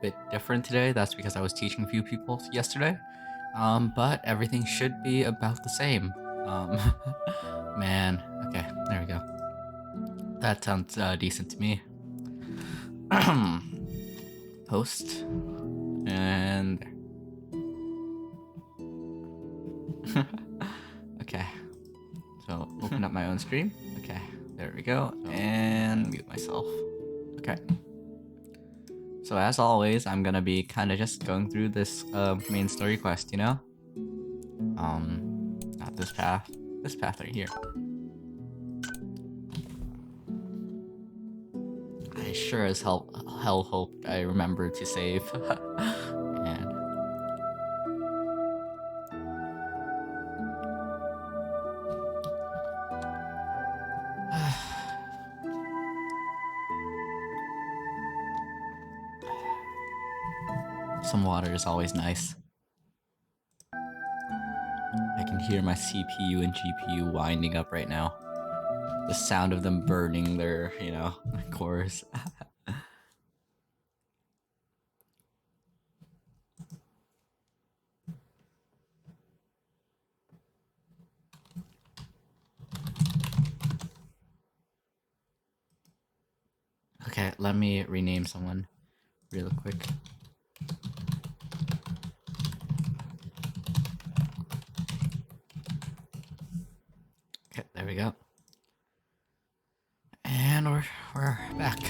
bit different today. That's because I was teaching a few people yesterday. But everything should be about the same. Um, man. Okay, there we go. That sounds decent to me. Post. And there. Okay. So open up my own stream. Okay, there we go. And mute myself. Okay. So as always, I'm gonna be kind of just going through this main story quest, you know? Not this path. This path right here. I sure as hell hoped I remember to save. And some water is always nice. I can hear my CPU and GPU winding up right now. The sound of them burning their, cores. Okay, let me rename someone real quick. Okay, there we go. And we're back.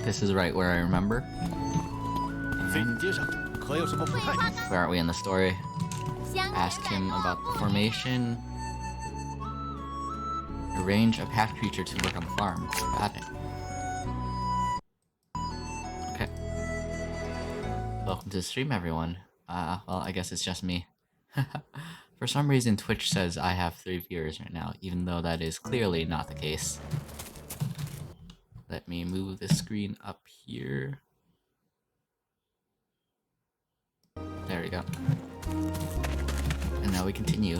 This is right where I remember. Where are we in the story? Ask him about the formation. Arrange a pack creature to work on the farm. Got it. Okay. Welcome to the stream, everyone. Well, I guess it's just me. For some reason, Twitch says I have 3 viewers right now, even though that is clearly not the case. Let me move the screen up here. There we go. And now we continue.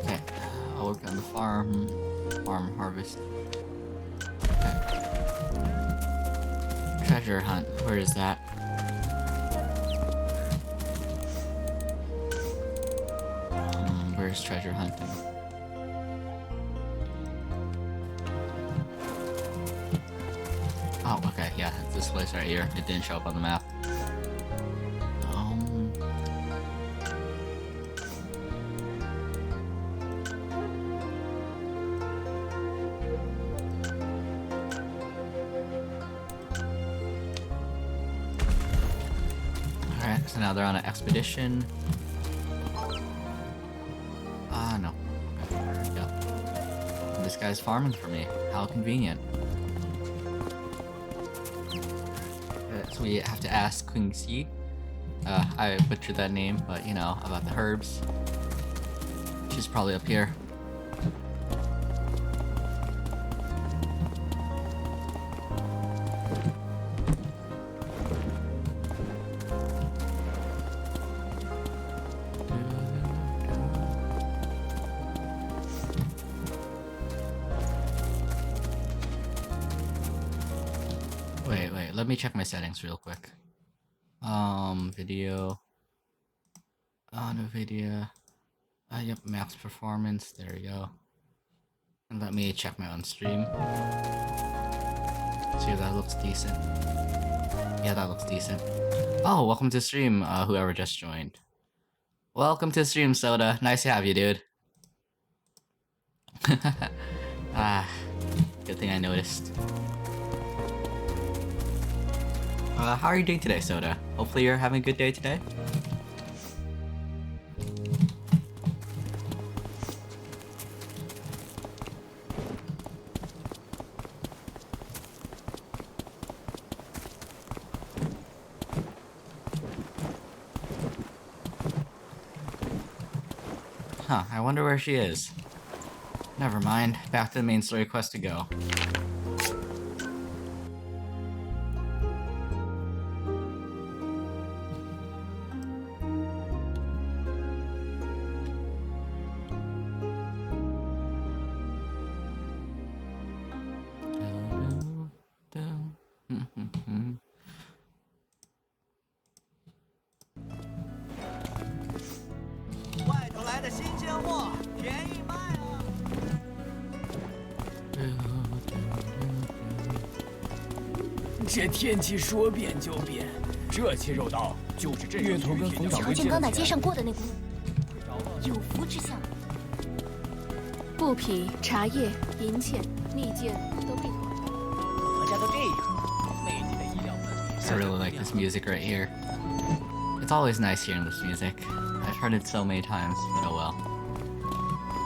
Okay, I'll work on the farm harvest. Okay. Treasure hunt, where is that? Where's treasure hunting? Oh, okay, yeah, it's this place right here. It didn't show up on the map. Alright, so now they're on an expedition. No. Okay, there we go. This guy's farming for me. How convenient. So we have to ask Queen Xi. I butchered that name, but you know, about the herbs. She's probably up here. Wait, let me check my settings real quick. Video. NVIDIA. Yep, max performance, there we go. And let me check my own stream. See if that looks decent. Yeah, that looks decent. Oh, welcome to the stream, whoever just joined. Welcome to the stream, Soda. Nice to have you, dude. Good thing I noticed. How are you doing today, Soda? Hopefully you're having a good day today. Huh, I wonder where she is. Never mind, back to the main story quest to go. 现货，便宜卖了。这天气说变就变，这些肉刀就是这月头跟冯掌柜朝见刚打街上过的那股有福之相。布匹、茶叶、银钱、蜜饯都必妥。何家都这样，美女的医疗问题。 I really like this music right here. It's always nice hearing this music. I've heard it so many times, but oh well.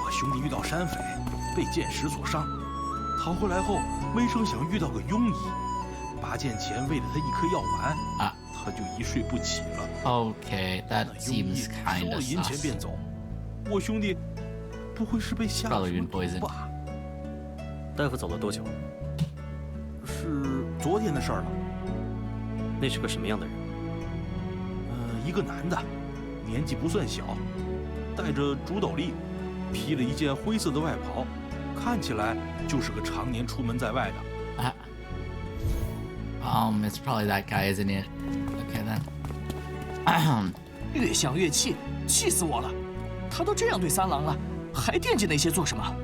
我兄弟遇到山匪，被箭矢所伤，逃回来后没成想遇到个庸医，拔剑前喂了他一颗药丸，他就一睡不起了。 Okay, that 那庸医 seems 收 kind 了 of 银钱 sus. 便走，我兄弟不会是被下了 Probably 什么 been 毒 poisoned. 吧？大夫走了多久？是昨天的事儿了。那是个什么样的人？一个男的，年纪不算小，戴着竹斗笠，披了一件灰色的外袍，看起来就是个常年出门在外的。It's probably that guy, isn't it? Okay then. 越想越气，气死我了！他都这样对三郎了，还惦记那些做什么？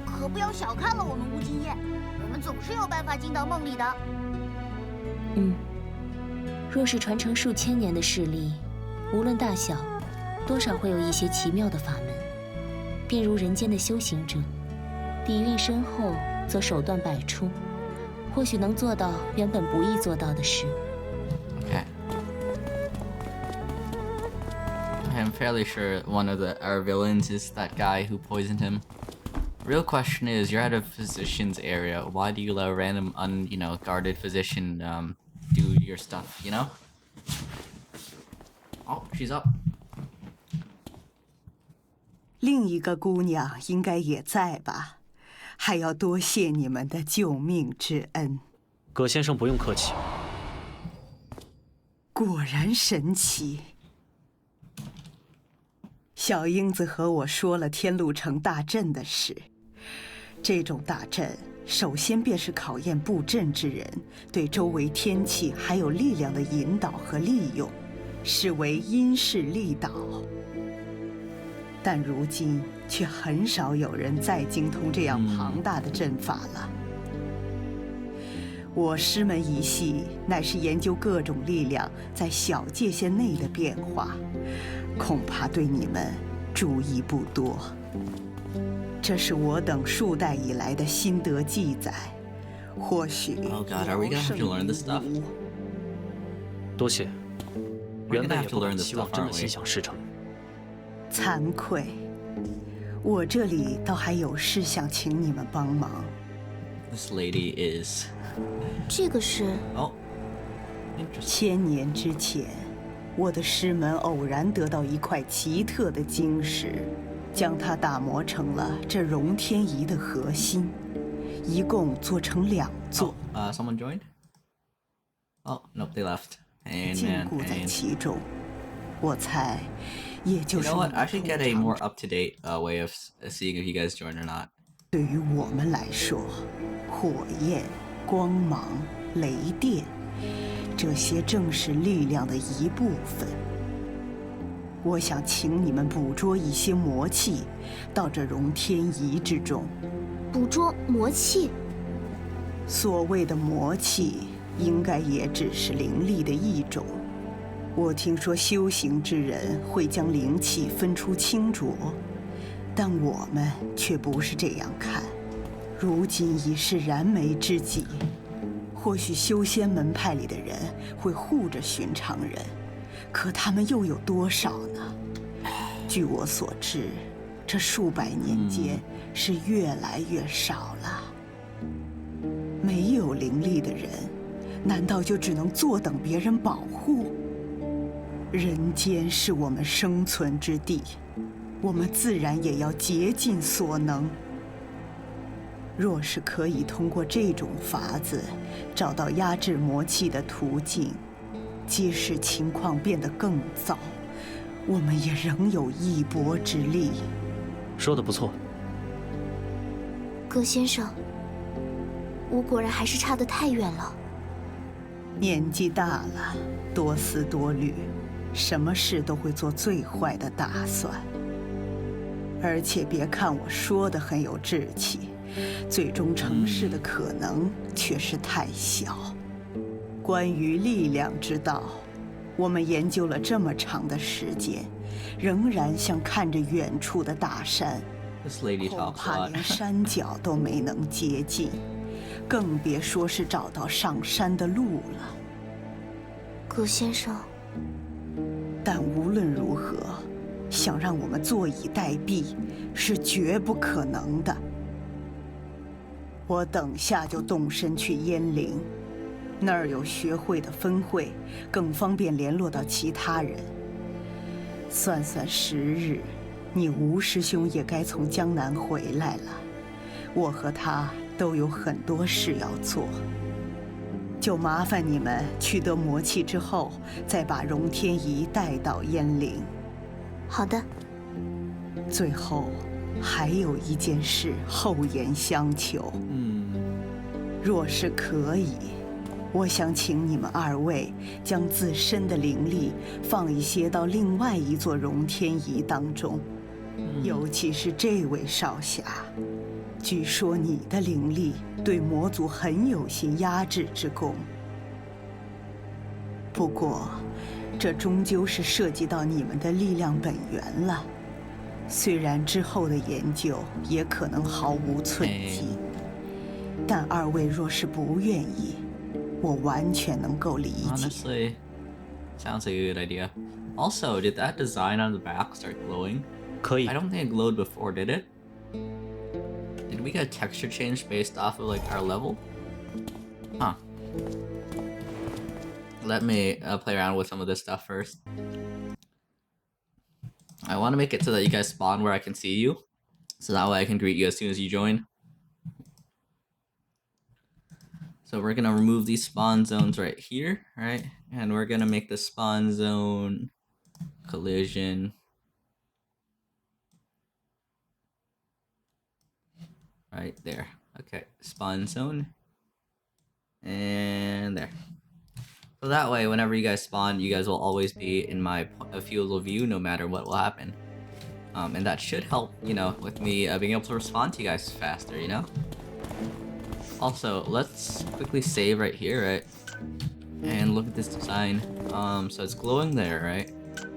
可不要小看了我们吴金燕，我们总是有办法进到梦里的。若是传承数千年的势力，无论大小，多少会有一些奇妙的法门，便如人间的修行者，底蕴深厚，则手段百出，或许能做到原本不易做到的事。 Okay. I'm fairly sure one of our villains is that guy who poisoned him. Real question is, you're at a physician's area. Why do you let a random, guarded physician do your stuff? You know? Oh, she's up. 另一个姑娘应该也在吧？还要多谢你们的救命之恩。葛先生不用客气。果然神奇。小英子和我说了天路城大阵的事。这种大阵，首先便是考验布阵之人对周围天气还有力量的引导和利用，是为因势利导。但如今却很少有人再精通这样庞大的阵法了。我师门一系乃是研究各种力量在小界限内的变化，恐怕对你们注意不多。这是我等数代以来的心得记载，或许 Oh God, are we gonna have to learn this stuff? 多谢。 We're 原 gonna 本 have 也 to 不 learn 敢 this 希望 stuff, 真的 aren't 心 we? 想事成。惭愧，我这里倒还有事想请你们帮忙。 This lady is. 这个是 Oh. Interesting. 千年之前，我的师门偶然得到一块奇特的晶石，将它打磨成了这容天仪的核心，一共做成2座。Someone joined? Oh, nope, they left. And 禁 man, 锢在 and 其中。我猜，也就 you 是 know what? 你 I 们 should 通 get a 常 more up-to-date way of seeing if you guys joined or not. 对于我们来说，火焰、光芒、雷电，这些正是力量的一部分。我想请你们捕捉一些魔气，到这容天仪之中。捕捉魔气。所谓的魔气，应该也只是灵力的一种。我听说修行之人会将灵气分出清浊，但我们却不是这样看。如今已是燃眉之急，或许修仙门派里的人会护着寻常人，可他们又有多少呢？据我所知，这数百年间是越来越少了。没有灵力的人，难道就只能坐等别人保护？人间是我们生存之地，我们自然也要竭尽所能。若是可以通过这种法子找到压制魔气的途径，即使情况变得更糟，我们也仍有一搏之力。说得不错。葛先生，我果然还是差得太远了。年纪大了，多思多虑，什么事都会做最坏的打算。而且别看我说的很有志气，最终成事的可能却是太小。关于力量之道，我们研究了这么长的时间，仍然像看着远处的大山， This lady 恐 talks a 怕 lot. 连山脚都没能接近，更别说是找到上山的路了。葛先生，但无论如何，想让我们坐以待毙是绝不可能的。我等下就动身去燕陵，那儿有学会的分会，更方便联络到其他人。算算时日，你吴师兄也该从江南回来了。我和他都有很多事要做，就麻烦你们取得魔器之后，再把荣天仪带到燕陵。好的。最后，还有一件事厚颜相求。若是可以，我想请你们二位将自身的灵力放一些到另外一座荣天仪当中，尤其是这位少侠。据说你的灵力对魔族很有些压制之功。不过，这终究是涉及到你们的力量本源了。虽然之后的研究也可能毫无寸进，但二位若是不愿意，我完全能够理解。 Honestly, sounds like a good idea. Also, did that design on the back start glowing? 可以 I。don't think it glowed before, did it? Did we get texture change based off of like our level? Huh. Let me play around with some of this stuff first. I want to make it so that you guys spawn where I can see you, so that way I can greet you as soon as you join. So we're gonna remove these spawn zones right here, right? And we're gonna make the spawn zone collision right there. Okay, spawn zone. And there. So that way, whenever you guys spawn, you guys will always be in my field of view, no matter what will happen. And that should help, you know, with me being able to respond to you guys faster, you know? Also, let's quickly save right here, right? And look at this design. So it's glowing there, right?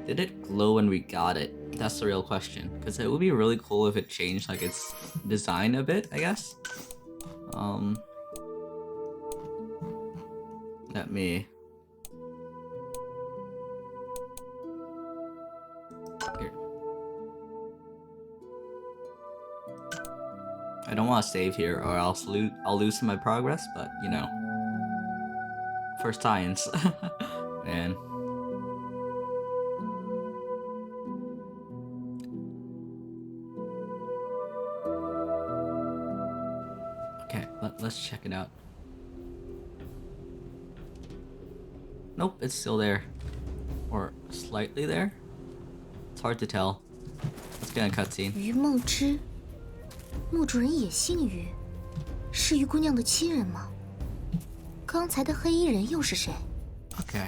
Did it glow when we got it? That's the real question. Because it would be really cool if it changed, like, its design a bit, I guess. Let me... Here. I don't want to save here or else I'll lose some of my progress, but, you know. For science. Man. Okay, let's check it out. Nope, it's still there. Or slightly there? It's hard to tell. Let's get a cutscene. 于梦之，墓主人也姓于，是于姑娘的亲人吗？刚才的黑衣人又是谁？ Okay.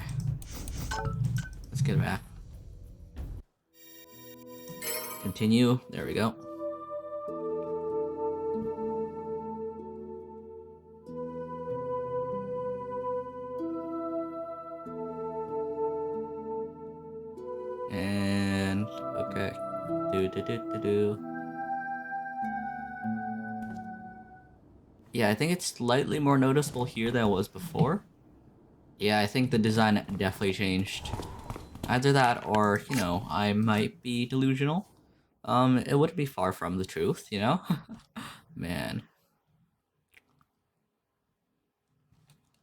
Let's get back. Continue. There we go. And okay. Do. Yeah, I think it's slightly more noticeable here than it was before. Yeah, I think the design definitely changed. Either that or, you know, I might be delusional. It wouldn't be far from the truth, you know? Man.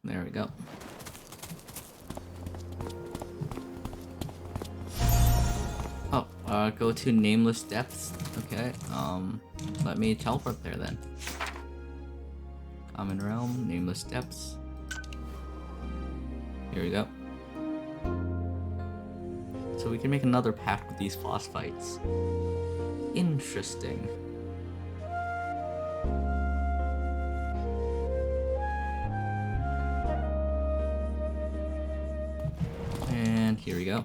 There we go. Oh, go to Nameless Depths. Okay, let me teleport there then. Common Realm, Nameless Depths. Here we go. So we can make another pact with these boss fights. Interesting. And here we go.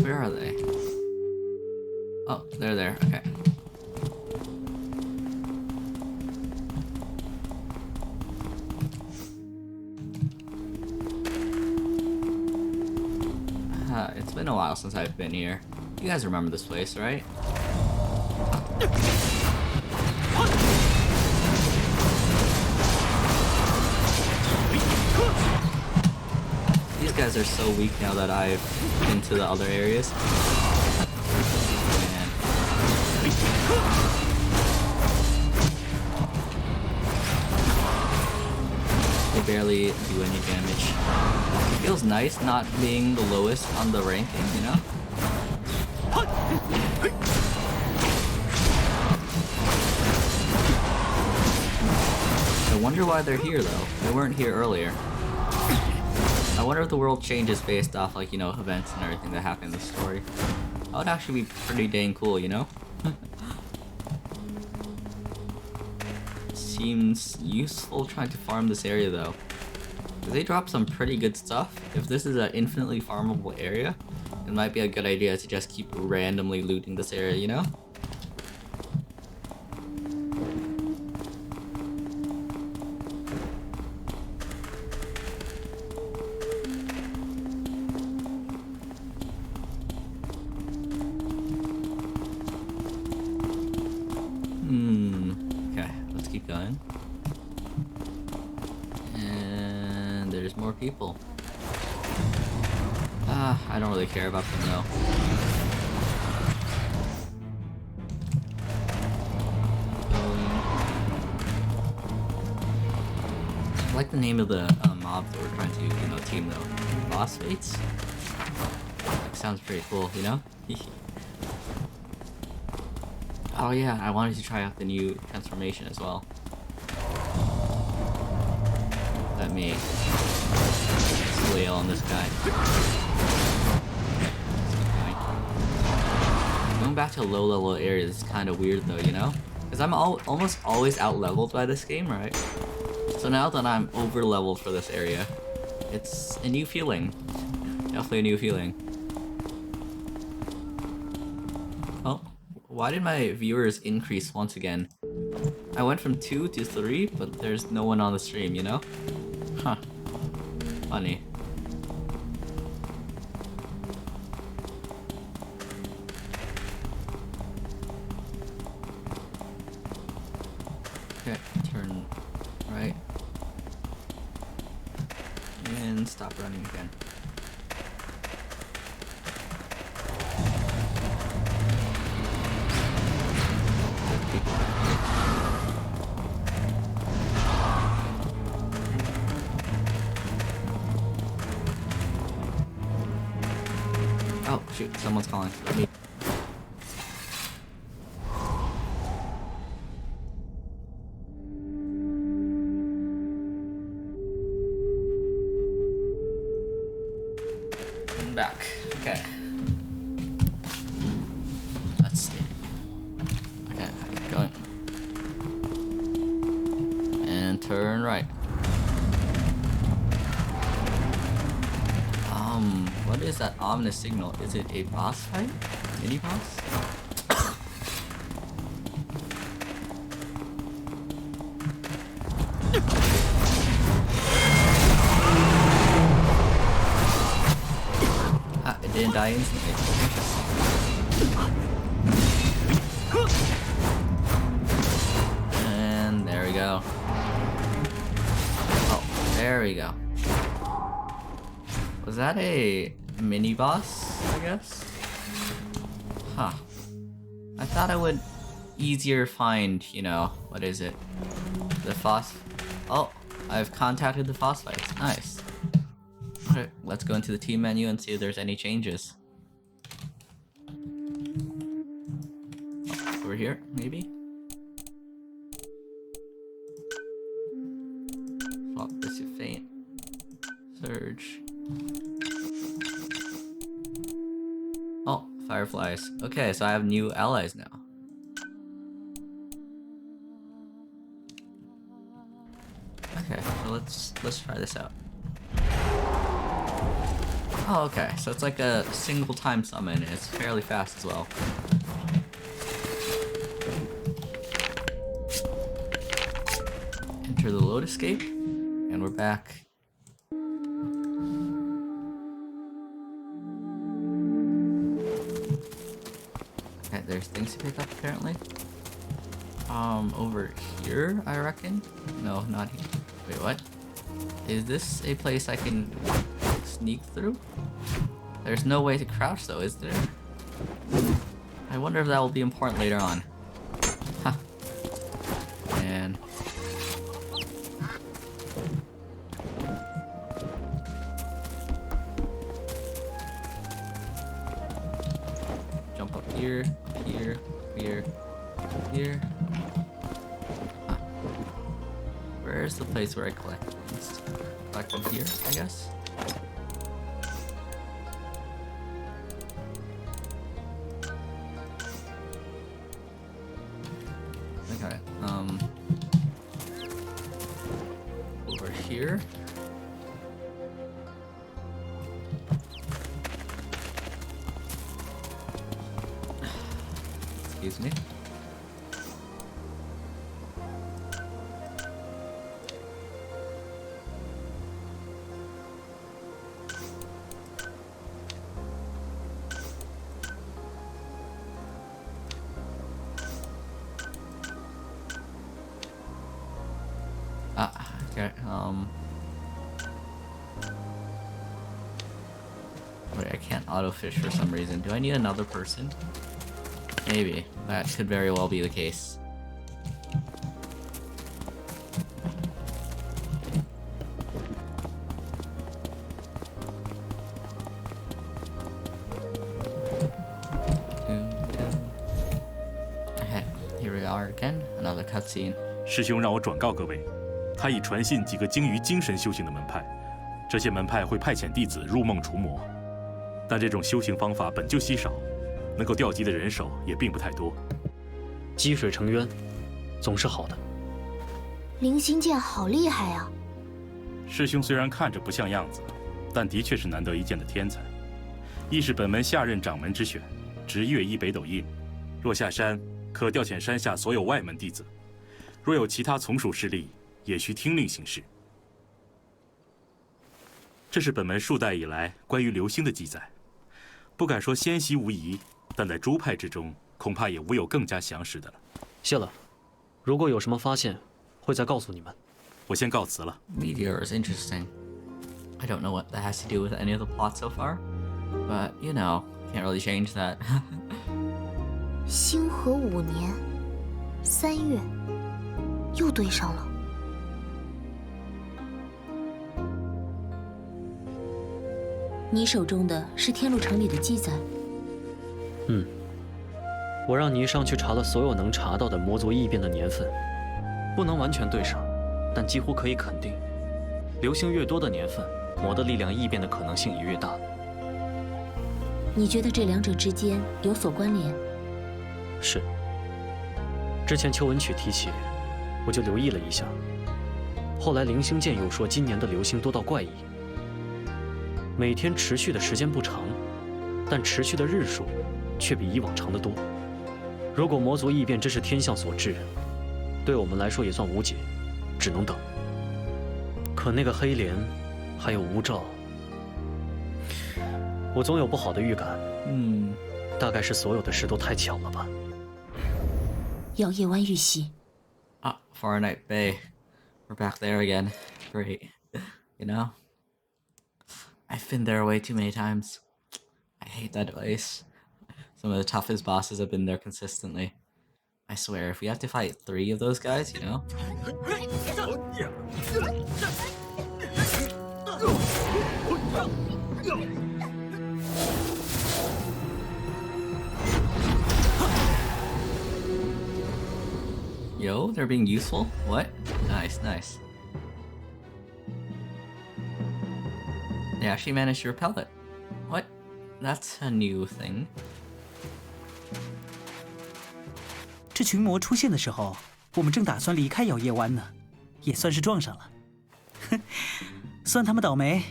Where are they? Oh, they're there. Okay. It's been a while since I've been here. You guys remember this place, right? These guys are so weak now that I've been to the other areas. Man. They barely do any damage. It feels nice not being the lowest on the ranking, you know? I wonder why they're here though. They weren't here earlier. I wonder if the world changes based off, like, you know, events and everything that happen in the story. That would actually be pretty dang cool, you know? Seems useful trying to farm this area though. They drop some pretty good stuff. If this is an infinitely farmable area, it might be a good idea to just keep randomly looting this area, you know? Okay, let's keep going. And there's more people. I don't really care about them though. I like the name of the mobs that we're trying to, you know, team though. Boss fates? Like, sounds pretty cool, you know? Oh yeah, I wanted to try out the new transformation as well. Let me flail on this guy. Going back to low level areas is kind of weird though, you know? Because I'm almost always out leveled by this game, right? So now that I'm over leveled for this area, it's a new feeling. Definitely a new feeling. Oh. Why did my viewers increase once again? I went from 2 to 3, but there's no one on the stream, you know? Huh. Funny. Okay, turn right. And stop running again. Oh shoot, someone's calling. Let me... I'm back. Okay. Let's see. Okay, keep going. And turn right. What is that ominous signal? Is it a boss fight? Mini boss? It didn't die instantly. And there we go. Oh, there we go. Was that a mini boss, I guess? Huh. I thought I would easier find, you know, what is it? The Oh, I've contacted the phosphites. Nice. Okay, let's go into the team menu and see if there's any changes. Oh, over here, maybe? Swap this to faint. Surge. Oh, fireflies. Okay, so I have new allies now. Okay, so let's try this out. Oh, okay, so it's like a single time summon and it's fairly fast as well. enter the Lotus Gate, and we're back. Okay, there's things to pick up apparently. Over here, I reckon. No, not here. Wait, what? Is this a place I can sneak through? There's no way to crouch though, is there? I wonder if that will be important later on. Huh. And jump up here, here, here, here. Huh. Where's the place where I collect things? Collect them here, I guess. Okay, over here. Excuse me. Okay, wait, I can't auto-fish for some reason. Do I need another person? Maybe. That could very well be the case. Okay, here we are again. Another cutscene. 师兄让我转告各位，他已传信几个精于精神修行的门派，这些门派会派遣弟子入梦除魔，但这种修行方法本就稀少，能够调集的人手也并不太多。积水成渊，总是好的。灵星剑好厉害啊！师兄虽然看着不像样子，但的确是难得一见的天才，亦是本门下任掌门之选，执月一北斗印。若下山，可调遣山下所有外门弟子；若有其他从属势力，也需听令行事。这是本门数代以来关于流星的记载，不敢说先习无疑，但在诸派之中，恐怕也无有更加详实的了。谢了，如果有什么发现，会再告诉你们。我先告辞了。Meteor is interesting. I don't know what that has to do with any of the plots so far, but you know, can't really change that. 星河5年3月，又对上了。你手中的是天路城里的记载。我让倪尚去查了所有能查到的魔族异变的年份，不能完全对上，但几乎可以肯定，流星越多的年份，魔的力量异变的可能性也越大。你觉得这两者之间有所关联？是。之前邱文曲提起，我就留意了一下。后来灵星剑又说今年的流星多到怪异，每天持续的时间不长，但持续的日数却比以往长得多。如果魔族异变真是天象所致，对我们来说也算无解，只能等。可那个黑莲，还有无照，我总有不好的预感。大概是所有的事都太巧了吧。摇夜湾遇袭。Ah, Far Night Bay. We're back there again. Great. You know? I've been there way too many times. I hate that place. Some of the toughest bosses have been there consistently. I swear, if we have to fight 3 of those guys, you know? Yo, they're being useful? What? Nice, nice. They actually managed to repel it. What? That's a new thing. 这群魔出现的时候，我们正打算离开摇夜湾呢，也算是撞上了。哼，算他们倒霉。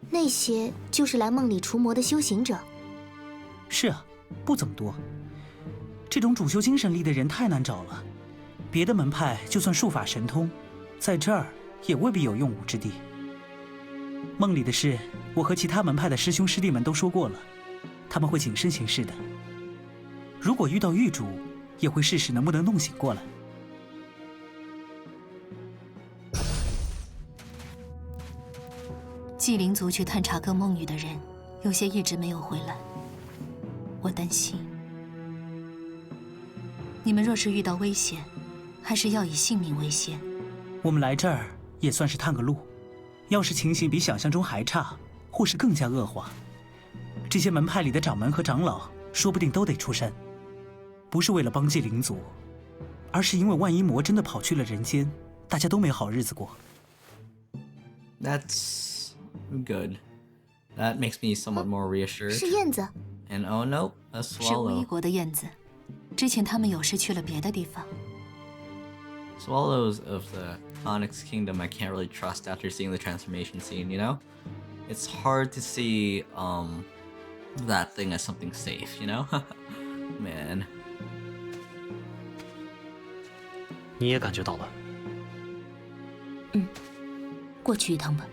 那些就是来梦里除魔的修行者。是啊，不怎么多。这种主修精神力的人太难找了，别的门派就算术法神通，在这儿也未必有用武之地。梦里的事，我和其他门派的师兄师弟们都说过了，他们会谨慎行事的。如果遇到狱主，也会试试能不能弄醒过来。纪灵族去探查更梦域的人，有些一直没有回来，我担心。你们若是遇到危险，还是要以性命为先。我们来这儿也算是探个路，要是情形比想象中还差，或是更加恶化，这些门派里的掌门和长老说不定都得出山。不是为了帮纪灵族，而是因为万一魔真的跑去了人间，大家都没好日子过。 That's good. That makes me somewhat more reassured. 是燕子。 And oh no, a 是 swallow. 巫医国的燕子。之前他们有事去了别的地方。 Swallows of the Onyx Kingdom I can't really trust after seeing the transformation scene, you know? It's hard to see that thing as something safe, you know? Man. 你也感觉到了？过去一趟吧。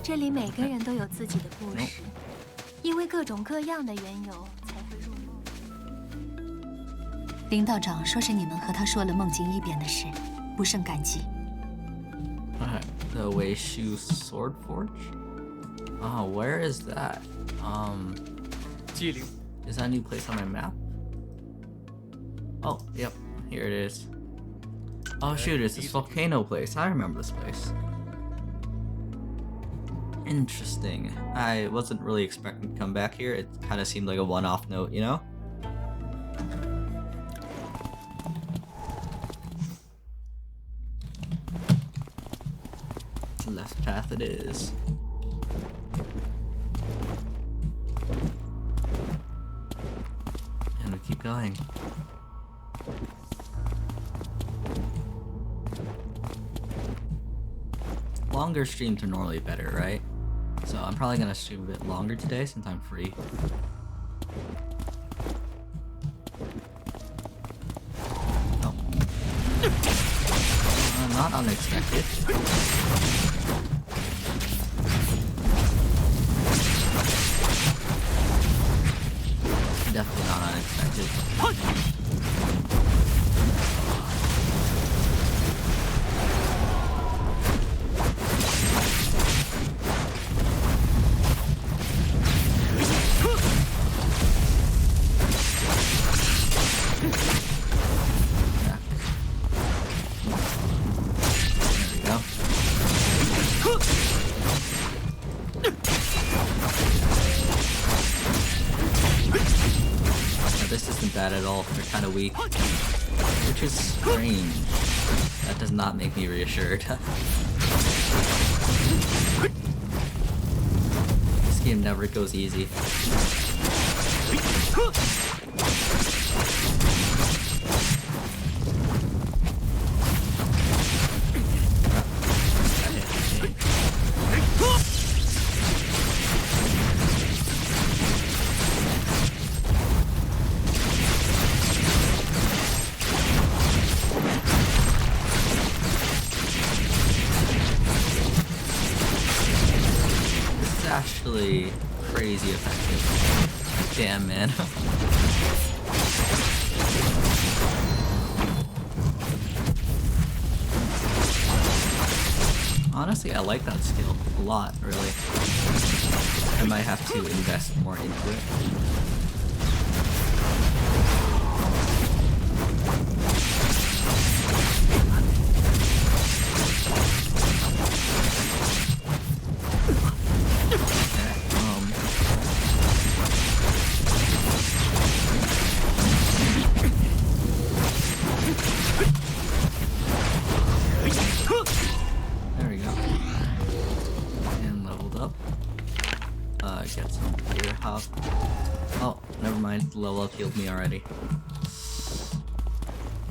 这里每个人都有自己的故事，因为各种各样的缘由才会入梦。林道长说是你们和他说了梦境异变的事，不胜感激。The Weishu Sword Forge? Oh, where is that? Is that a new place on my map? Oh, yep, here it is. Oh shoot, it's this volcano place. I remember this place. Interesting. I wasn't really expecting to come back here. It kind of seemed like a one-off note, you know? Left path it is. And we keep going. Longer streams are normally better, right? So I'm probably gonna stream a bit longer today since I'm free. Oh. Not unexpected. Definitely not unexpected. Bad at all. They're kind of weak, which is strange. That does not make me reassured. This game never goes easy. Actually crazy effective. Damn, man. Honestly, I like that skill a lot, really. I might have to invest more into it. Get some gear hop. Oh, never mind. The level up healed me already.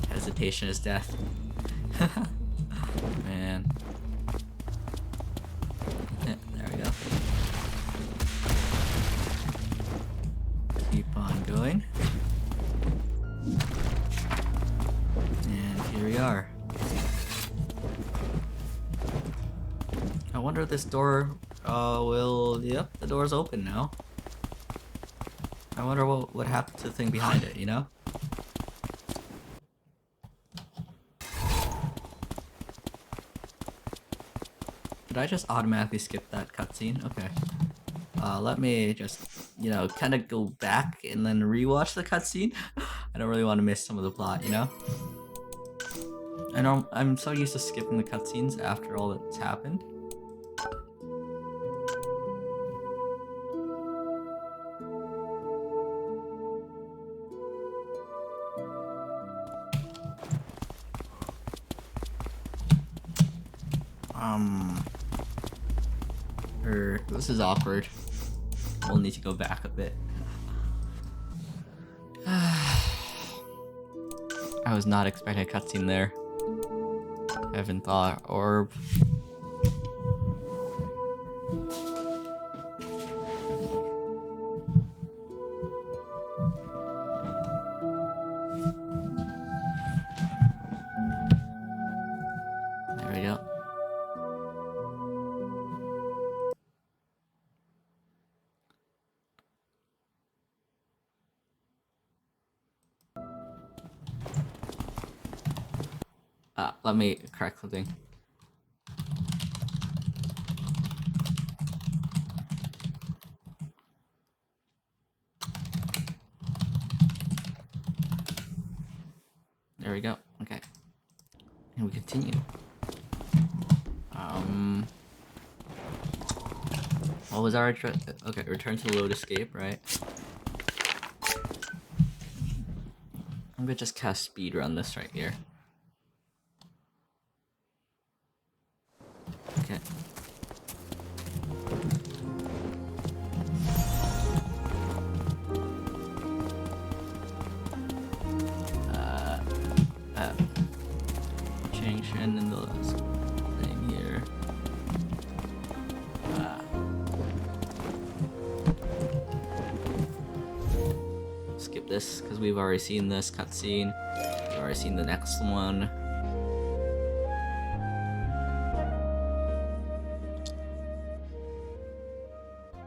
Hesitation is death. Man. Yeah, there we go. Keep on going. I wonder if this door will... Yep, the door's open now. I wonder what happened to the thing behind it, you know? Did I just automatically skip that cutscene? Okay. Let me just, you know, kind of go back and then rewatch the cutscene. I don't really want to miss some of the plot, you know? I know I'm so used to skipping the cutscenes after all that's happened. This is awkward. We'll need to go back a bit. I was not expecting a cutscene there. Haven't thought orb. There we go. Let me correct something. There we go. Okay. And we continue. What was our okay, return to load escape, right? I'm gonna just cast speed run this right here. Okay. Junction in the last thing here. Skip this because we've already seen this cutscene. We've already seen the next one.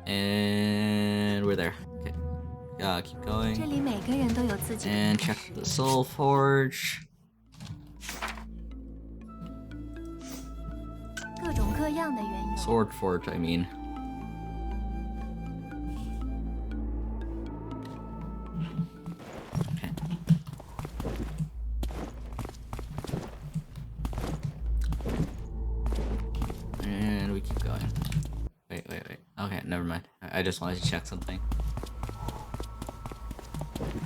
And we're there. Okay. Keep going. And check the Soul Forge. Sword Forge, I mean. Okay. And we keep going. Wait. Okay, never mind. I just wanted to check something.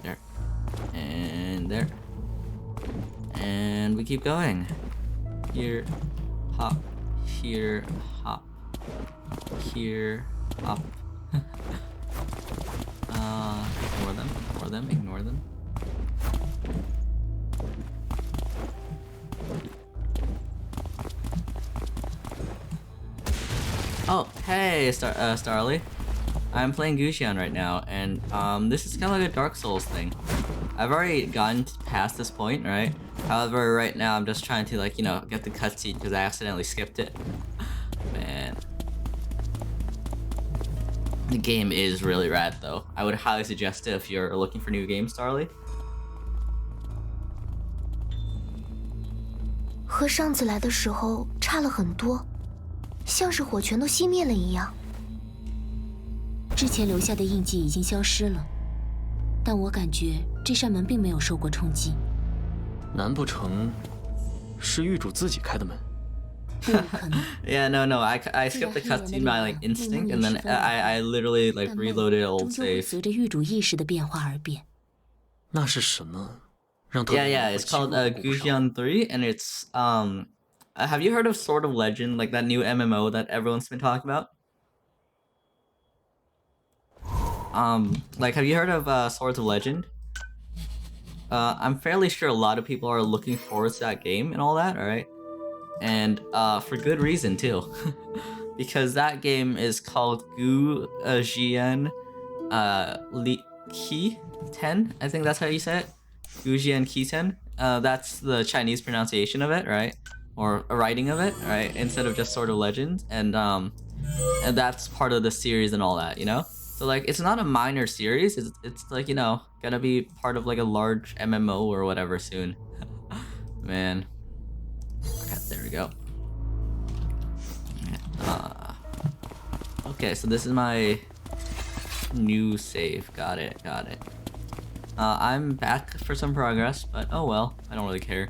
There. And there. And we keep going. Here. Hop. Here. Hop. Here. Hop. Ignore them. Oh, hey, Starly. I'm playing Gujian right now, and this is kind of like a Dark Souls thing. I've already gotten past this point, right? However, right now I'm just trying to, like, you know, get the cutscene because I accidentally skipped it. Man. The game is really rad, though. I would highly suggest it if you're looking for new games, Starly. 和上次来的时候差了很多，像是火全都熄灭了一样。之前留下的印记已经消失了，但我感觉这扇门并没有受过冲击。难不成是狱主自己开的门？ Yeah, no, I skipped the cutscene by like instinct, and then I literally like reloaded old save. 随着狱主意识的变化而变。那是什么？让他 Yeah, it's called Gujian 3, and it's have you heard of Sword of Legend, like that new MMO that everyone's been talking about? Like, have you heard of Swords of Legend? I'm fairly sure a lot of people are looking forward to that game and all that, alright? And for good reason too. Because that game is called Gujian Ki 10, I think that's how you say it. Gujian Ki 10. That's the Chinese pronunciation of it, right? or a writing of it, right? Instead of just Sword of Legends, and that's part of the series and all that, you know. So like, it's not a minor series. It's like, you know, gonna be part of like a large MMO or whatever soon. Man. Okay, there we go. Okay, so this is my new save. Got it. I'm back for some progress, but oh well, I don't really care.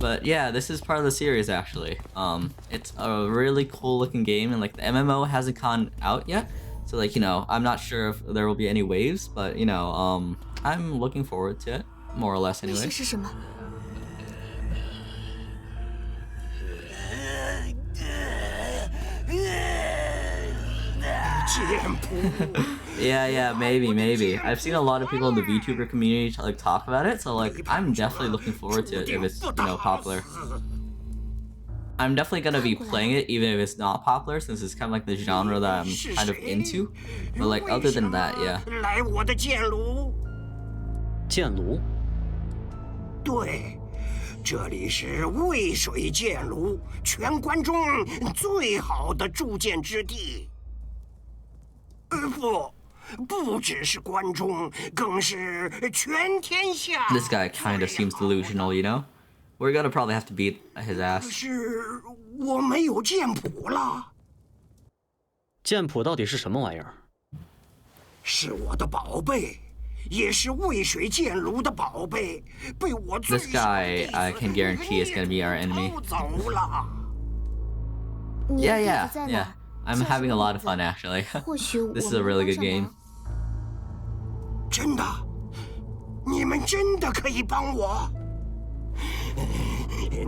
But yeah, this is part of the series actually. It's a really cool looking game, and like the MMO hasn't gone out yet, so like, you know, I'm not sure if there will be any waves, but you know, I'm looking forward to it, more or less anyway. Yeah, maybe. I've seen a lot of people in the VTuber community like talk about it, so like I'm definitely looking forward to it if it's, you know, popular. I'm definitely gonna be playing it even if it's not popular, since it's kind of like the genre that I'm kind of into. But like, other than that, yeah. 剑炉？对，这里是渭水剑炉，全关中最好的铸剑之地。不只是关中，更是全天下。 This guy kind of seems delusional, you know? We're gonna probably have to beat his ass. 是我没有剑谱了。剑谱到底是什么玩意儿？是我的宝贝，也是渭水剑炉的宝贝，被我最 This guy, I can guarantee, is gonna be our enemy. 走了。 Yeah. I'm having a lot of fun actually. This is a really good game. 真的，你们真的可以帮我？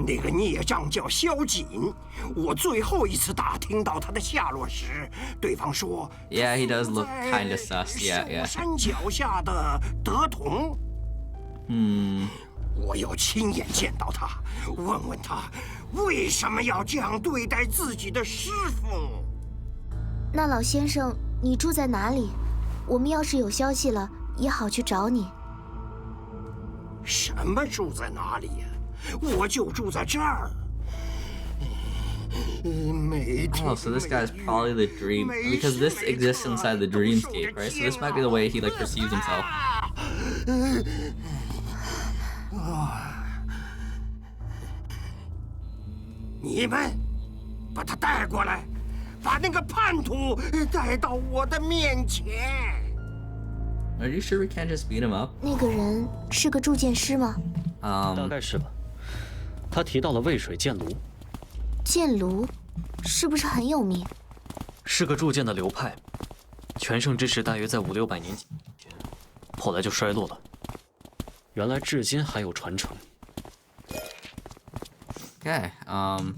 那个孽障叫萧瑾，我最后一次打听到他的下落时，对方说 Yeah, he does look kind of sus. Yeah. 山脚下的德同。我要亲眼见到他，问问他为什么要这样对待自己的师傅。 那老先生，你住在哪里？我们要是有消息了，也好去找你。什么住在哪里呀？我就住在这儿。Oh, so this guy's probably the dream, because this exists inside the dreamscape, right? So this might be the way he like perceives himself. 你们把他带过来。 把那个叛徒带到我的面前。 Are you sure we can't just beat him up? 那个人是个铸剑师吗？大概是吧。他提到了渭水剑炉。剑炉是不是很有名？是个铸剑的流派，全盛之时大约在500-600年前，后来就衰落了。原来至今还有传承。 Okay.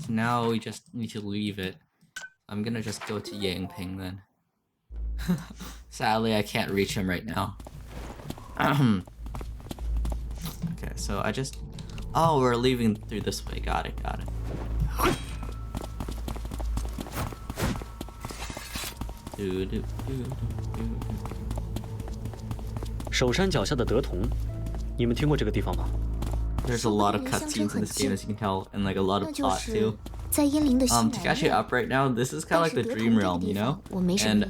Now we just need to leave it. I'm gonna just go to Yangping then. Sadly, I can't reach him right now. Okay, so I just... Oh, we're leaving through this way. Got it. 首山脚下的德同，你们听过这个地方吗？ There's a lot of cutscenes in this game, as you can tell, and like a lot of plot too. 在阴灵的西南。 To catch you up right now, this is kind of like the dream realm, you know? And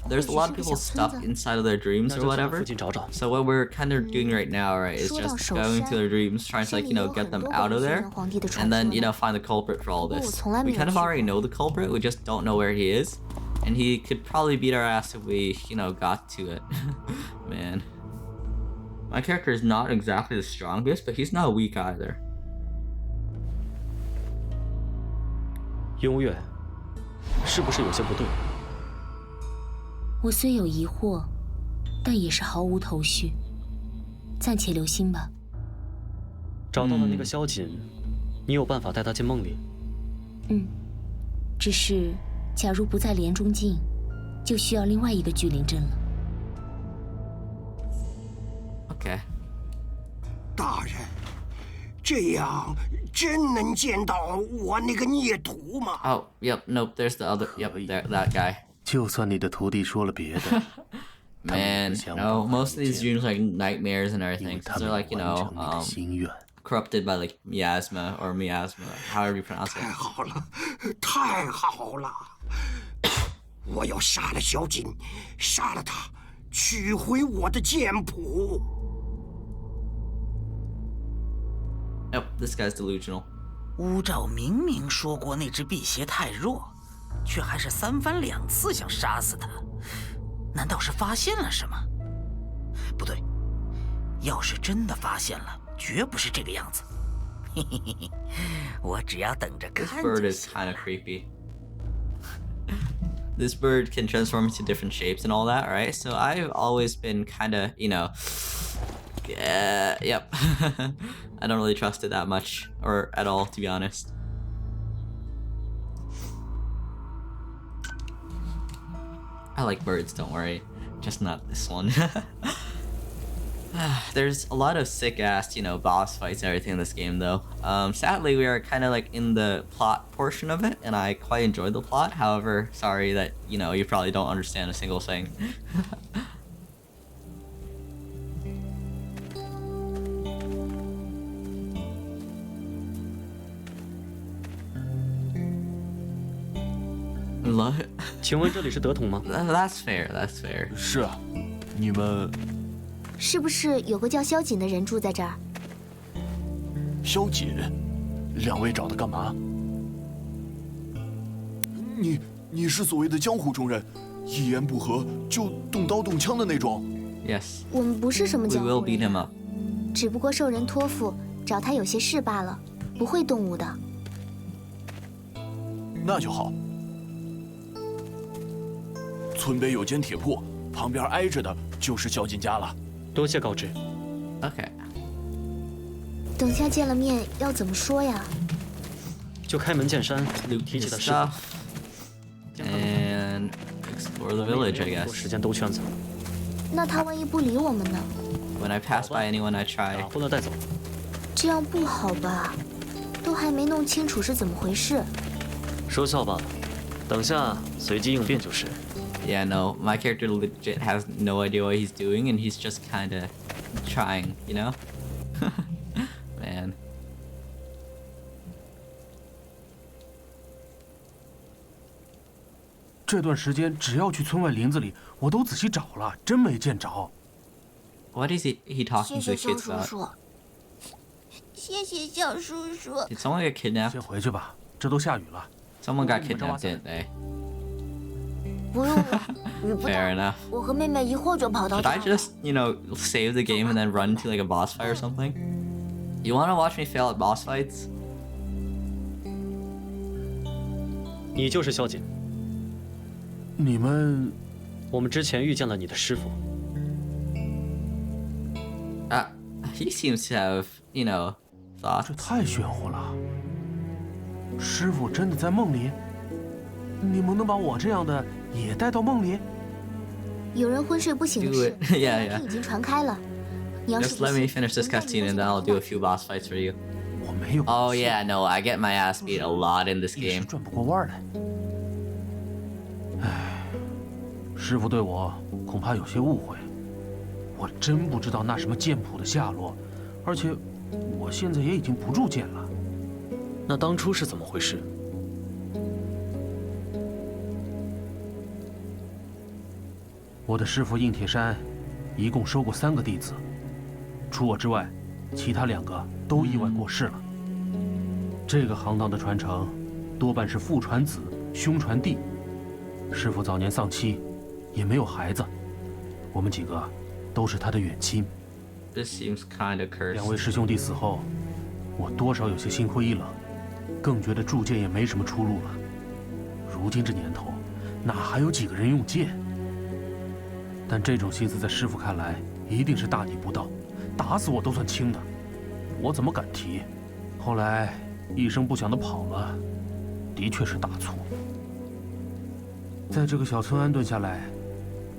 there's a lot of people stuck inside of their dreams or whatever. So what we're kind of doing right now, right, is just going to their dreams, trying to like, you know, get them out of there, and then, you know, find the culprit for all this. We kind of already know the culprit, we just don't know where he is, and he could probably beat our ass if we, you know, got to it. Man. My character is not exactly the strongest, but he's not weak either. 幽月，是不是有些不对？我虽有疑惑，但也是毫无头绪。暂且留心吧。找到了那个萧瑾，你有办法带他进梦里？只是，假如不在莲中境，就需要另外一个聚灵阵了。Okay. 大人，这样真能见到我那个孽徒吗？ Oh, yep, nope, there's the other, yep, there, that guy. 就算你的徒弟说了别的。Man, no, most of these dreams are like nightmares and everything. So they're like, you know, corrupted by like miasma or miasma, however you pronounce it. 太好了，太好了！我要杀了小锦，杀了他，取回我的剑谱。Yep, this guy's delusional. 乌兆明明说过那只辟邪太弱，却还是3番2次想杀死他。难道是发现了什么？不对，要是真的发现了，绝不是这个样子。嘿嘿嘿嘿，我只要等着看。This bird is kind of creepy. This bird can transform into different shapes and all that, right? So I've always been kind of, yep. I don't really trust it that much, or at all, to be honest. I like birds, don't worry. Just not this one. There's a lot of sick-ass, boss fights and everything in this game, though. Sadly, we are kind of like in the plot portion of it, and I quite enjoyed the plot. However, sorry that, you probably don't understand a single thing. Love it. 请问这里是德统吗？ That's fair. That's fair. 是啊，你们是不是有个叫萧瑾的人住在这儿？萧瑾，两位找他干嘛？你是所谓的江湖中人，一言不合就动刀动枪的那种。Yes. 我们不是什么 We 江湖 will beat 人， him up. 只不过受人托付找他有些事罢了，不会动武的。那就好。村北有间铁铺，旁边挨着的就是萧瑾家了。多谢告知。Okay. 等下见了面要怎么说呀？就开门见山， Loot 提 his 起他师 stuff 傅， and explore the village, I 多 guess. 时间兜圈子，那他万一不理我们呢？ When I pass by anyone, I try. 打昏了带走。这样不好吧？都还没弄清楚是怎么回事。说笑罢了，等下随机应变就是。Yeah, no, my character legit has no idea what he's doing, and he's just kind of trying, Man. 这段时间只要去村外林子里，我都仔细找了，真没见着。What is he talking 谢 to 谢 the 小 kids 叔 about? 叔，谢谢小叔叔。 Did someone get kidnapped? 先回去吧，这都下雨了。 Someone got kidnapped, didn't they? 不用了，雨不 Fair 大， enough. 我和妹妹一会儿就跑到 Should 家 I 了。 just, save the game and then run to like a boss fight or something? You wanna watch me fail at boss fights? 你就是萧瑾。你们，我们之前遇见了你的师傅。He seems to have, thoughts. 这太玄乎了。师傅真的在梦里？你们能把我这样的也带到梦里？有人昏睡不醒的 Do 事 it. Yeah, 已 yeah. 经传开了。你要是 Just 不 let me 信 finish this cutscene and then I'll do a few boss fights for you. 我没有。 Oh yeah, no, I get my ass beat a lot in this 一时 game. 转不过弯来。唉，师傅对我恐怕有些误会。我真不知道那什么剑谱的下落，而且我现在也已经不铸剑了。那当初是怎么回事？我的师傅应铁山一共收过3个弟子，除我之外，其他2个都意外过世了。这个行当的传承，多半是父传子，兄传弟。师傅早年丧妻，也没有孩子，我们几个都是他的远亲。 This seems kind of cursed. 2位师兄弟死后，我多少有些心灰意冷，更觉得铸剑也没什么出路了。如今这年头，哪还有几个人用剑？但这种心思在师傅看来，一定是大逆不道，打死我都算轻的。我怎么敢提？后来一声不响的跑了，的确是大错。在这个小村安顿下来，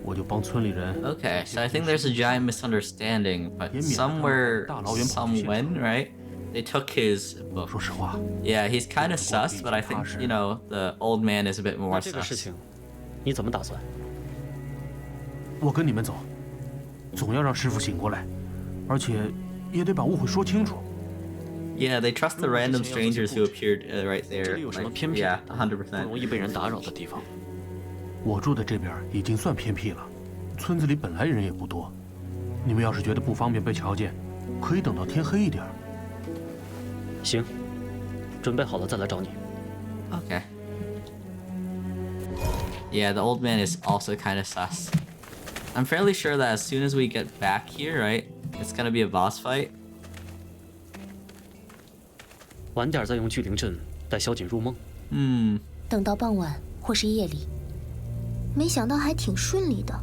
我就帮村里人。 Okay, so I think there's a giant misunderstanding, but somewhere, somewhen, right? They took his book. 说实话 Yeah, he's kind of sus, but I think, the old man is a bit more 那这个事 sus. 情，你怎么打算？我跟你们走，总要让师傅醒过来，而且也得把误会说清楚。Yeah, they trust the random strangers who appeared right there. Yeah, 100%. 不容易被人打扰的地方。我住的这边已经算偏僻了，村子里本来人也不多。你们要是觉得不方便被瞧见，可以等到天黑一点。行，准备好了再来找你。Okay. Yeah, the old man is also kind of sus. I'm fairly sure that as soon as we get back here, right, it's gonna be a boss fight. 晚点再用聚灵阵带萧瑾入梦。等到傍晚或是夜里。没想到还挺顺利的。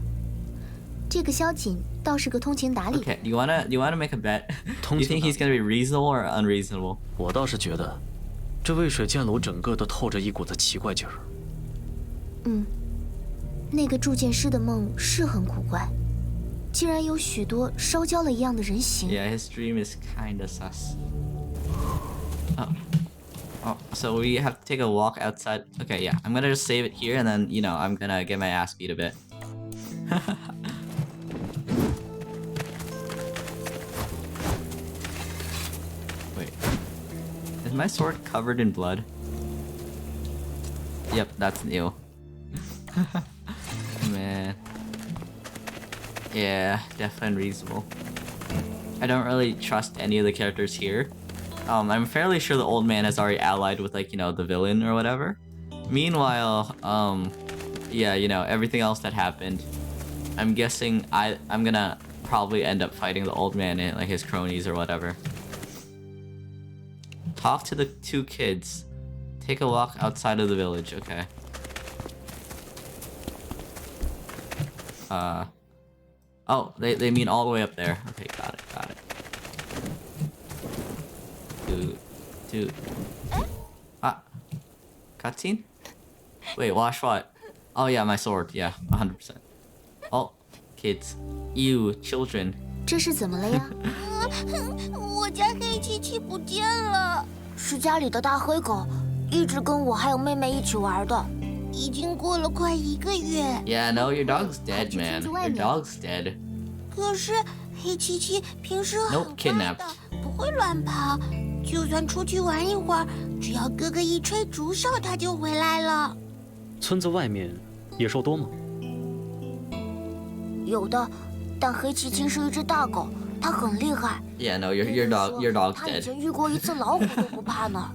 这个萧瑾倒是个通情达理。Okay, you wanna make a bet? You think he's gonna be reasonable or unreasonable? 我倒是觉得，这渭水剑楼整个都透着一股子奇怪劲儿。那个铸剑师的梦是很古怪，竟然有许多烧焦了一样的人形。Yeah, his dream is kinda sus. Oh, so we have to take a walk outside. Okay, yeah, I'm gonna just save it here, and then, you know, I'm gonna get my ass beat a bit. Wait, is my sword covered in blood? Yep, that's new. Man. Yeah, definitely unreasonable. I don't really trust any of the characters here. I'm fairly sure the old man has already allied with, like, you know, the villain or whatever. Meanwhile, yeah, you know, everything else that happened, I'm guessing I'm gonna probably end up fighting the old man and, like, his cronies or whatever. Talk to the 2 kids. Take a walk outside of the village, okay. Oh, they mean all the way up there. Okay, got it. Dude. Cutscene? Wait, wash what? Oh yeah, my sword. Yeah, 100%. Oh, kids. You, children. 这是怎么了呀？我家黑漆漆不见了，是家里的大黑狗，一直跟我还有妹妹一起玩的，已经过了快1个月。Yeah, no, your dog's dead, man. Your dog's dead. 可是黑漆漆平时很 Nope, kidnapped. 不会乱跑，就算出去玩一会儿，只要哥哥一吹竹哨，它就回来了。村子外面野兽多吗？有的，但黑漆漆是一只大狗，它很厉害。Yeah, no, your dog's 他以 dead. 前遇过一次老虎都不怕呢。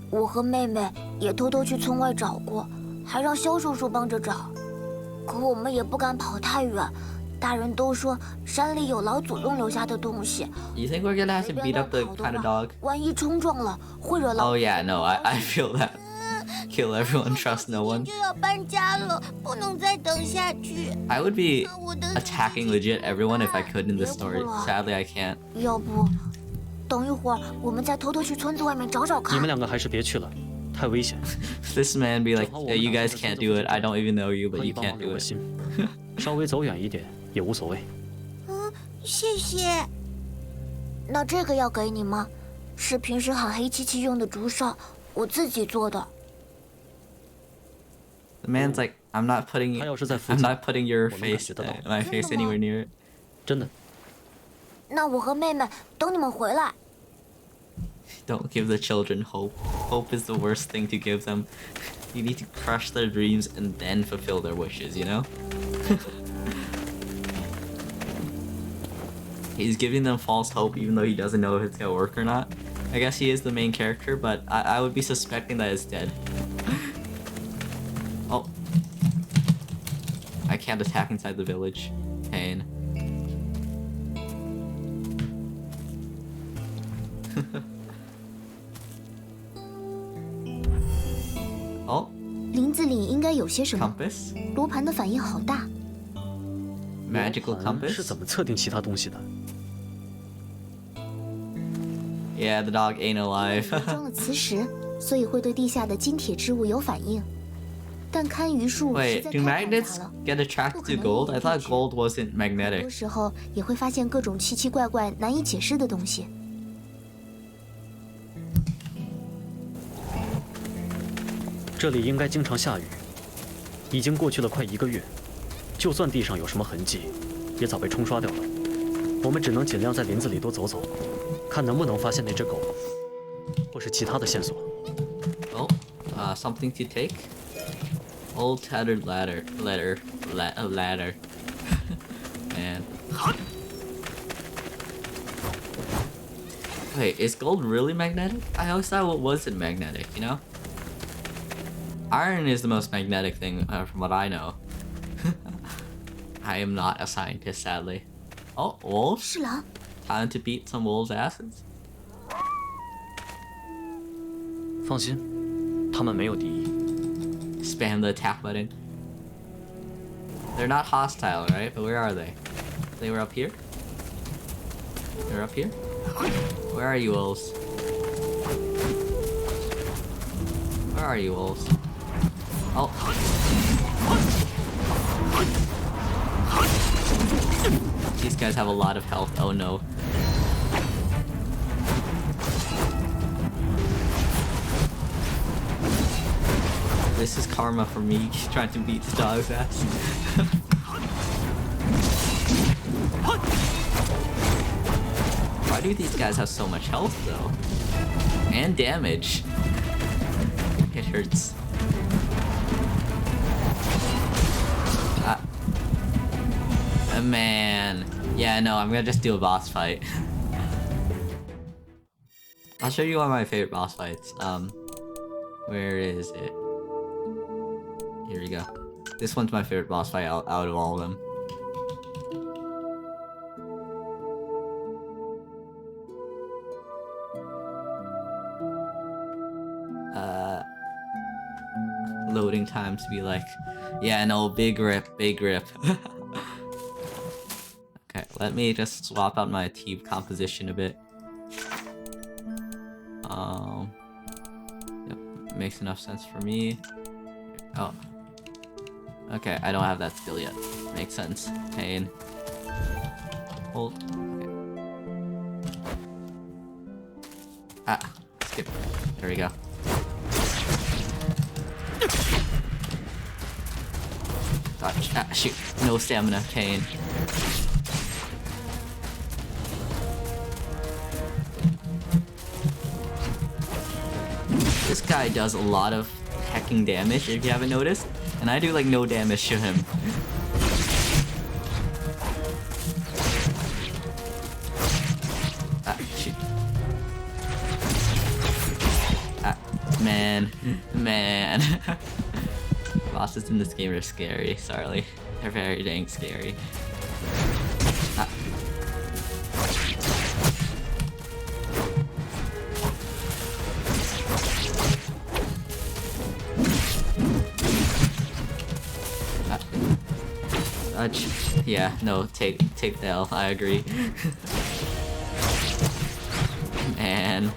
我和妹妹也偷偷去村外找过，还让肖叔叔帮着找。可我们也不敢跑太远，大人都说山里有老祖宗留下的东西。 You think we're gonna have to beat up the kind of dog? 万一冲撞了，会惹老。 Oh yeah, no, I feel that. Kill everyone, trust no one. 就要搬家了，不能再等下去。 I would be attacking legit everyone if I could in this story. Sadly, I can't. 要不，等一会儿我们再偷偷去村子外面找找看。你们2个还是别去了，太危险。This man be like, yeah, you guys can't do it. I don't even know you, but you can't do it. 稍微走远一点也无所谓。谢谢。那这个要给你吗？是平时喊黑漆漆用的竹哨，我自己做的。 The man's like, I'm not putting your face, my face anywhere near it. 真的。那我和妹妹等你们回来。 Don't give the children hope. Hope is the worst thing to give them. You need to crush their dreams and then fulfill their wishes, you know? He's giving them false hope even though he doesn't know if it's gonna work or not. I guess he is the main character, but I would be suspecting that it's dead. Oh. I can't attack inside the village. Pain. Oh. 林子里应该有些什么？ Compass? 罗盘的反应好大。 Magical compass? 是怎么测定其他东西的？ Yeah, the dog ain't alive. 装了磁石，所以会对地下的金铁之物有反应。但堪舆术实 Wait, 在 do 太复杂 magnets 了， get attracted to gold? I thought gold wasn't 很 magnetic. 多时候也会发现各种奇奇怪怪、难以解释的东西。这里应该经常下雨，已经过去了快1个月，就算地上有什么痕迹，也早被冲刷掉了。我们只能尽量在林子里多走走，看能不能发现那只狗。是其他的线索。Oh, something to take. Old tattered ladder. Man. Wait, is gold really magnetic? I always thought it wasn't magnetic, you know? Iron is the most magnetic thing from what I know. I am not a scientist, sadly. Oh, wolves? 是狼。 Time to beat some wolves' asses. 放心，他们没有敌意。 Spam the attack button. They're not hostile, right? But where are they? They were up here? They're up here? Where are you, wolves? Where are you, wolves? Oh. These guys have a lot of health. Oh no. This is karma for me trying to beat the dog's ass. Why do these guys have so much health though? And damage. It hurts. Man. Yeah, no, I'm gonna just do a boss fight. I'll show you one of my favorite boss fights. Where is it? Here we go. This one's my favorite boss fight out of all of them. Loading times to be like, yeah, no, big rip. Okay, let me just swap out my team composition a bit. Yep, makes enough sense for me. Oh. Okay, I don't have that skill yet. Makes sense. Pain. Hold. Okay. Skip. There we go. Dodge. Shoot. No stamina. Pain. This guy does a lot of hacking damage, if you haven't noticed. And I do like no damage to him. Shoot. Man. Bosses in this game are scary, sorry. They're very dang scary. Yeah, no, take the L, I agree. Man.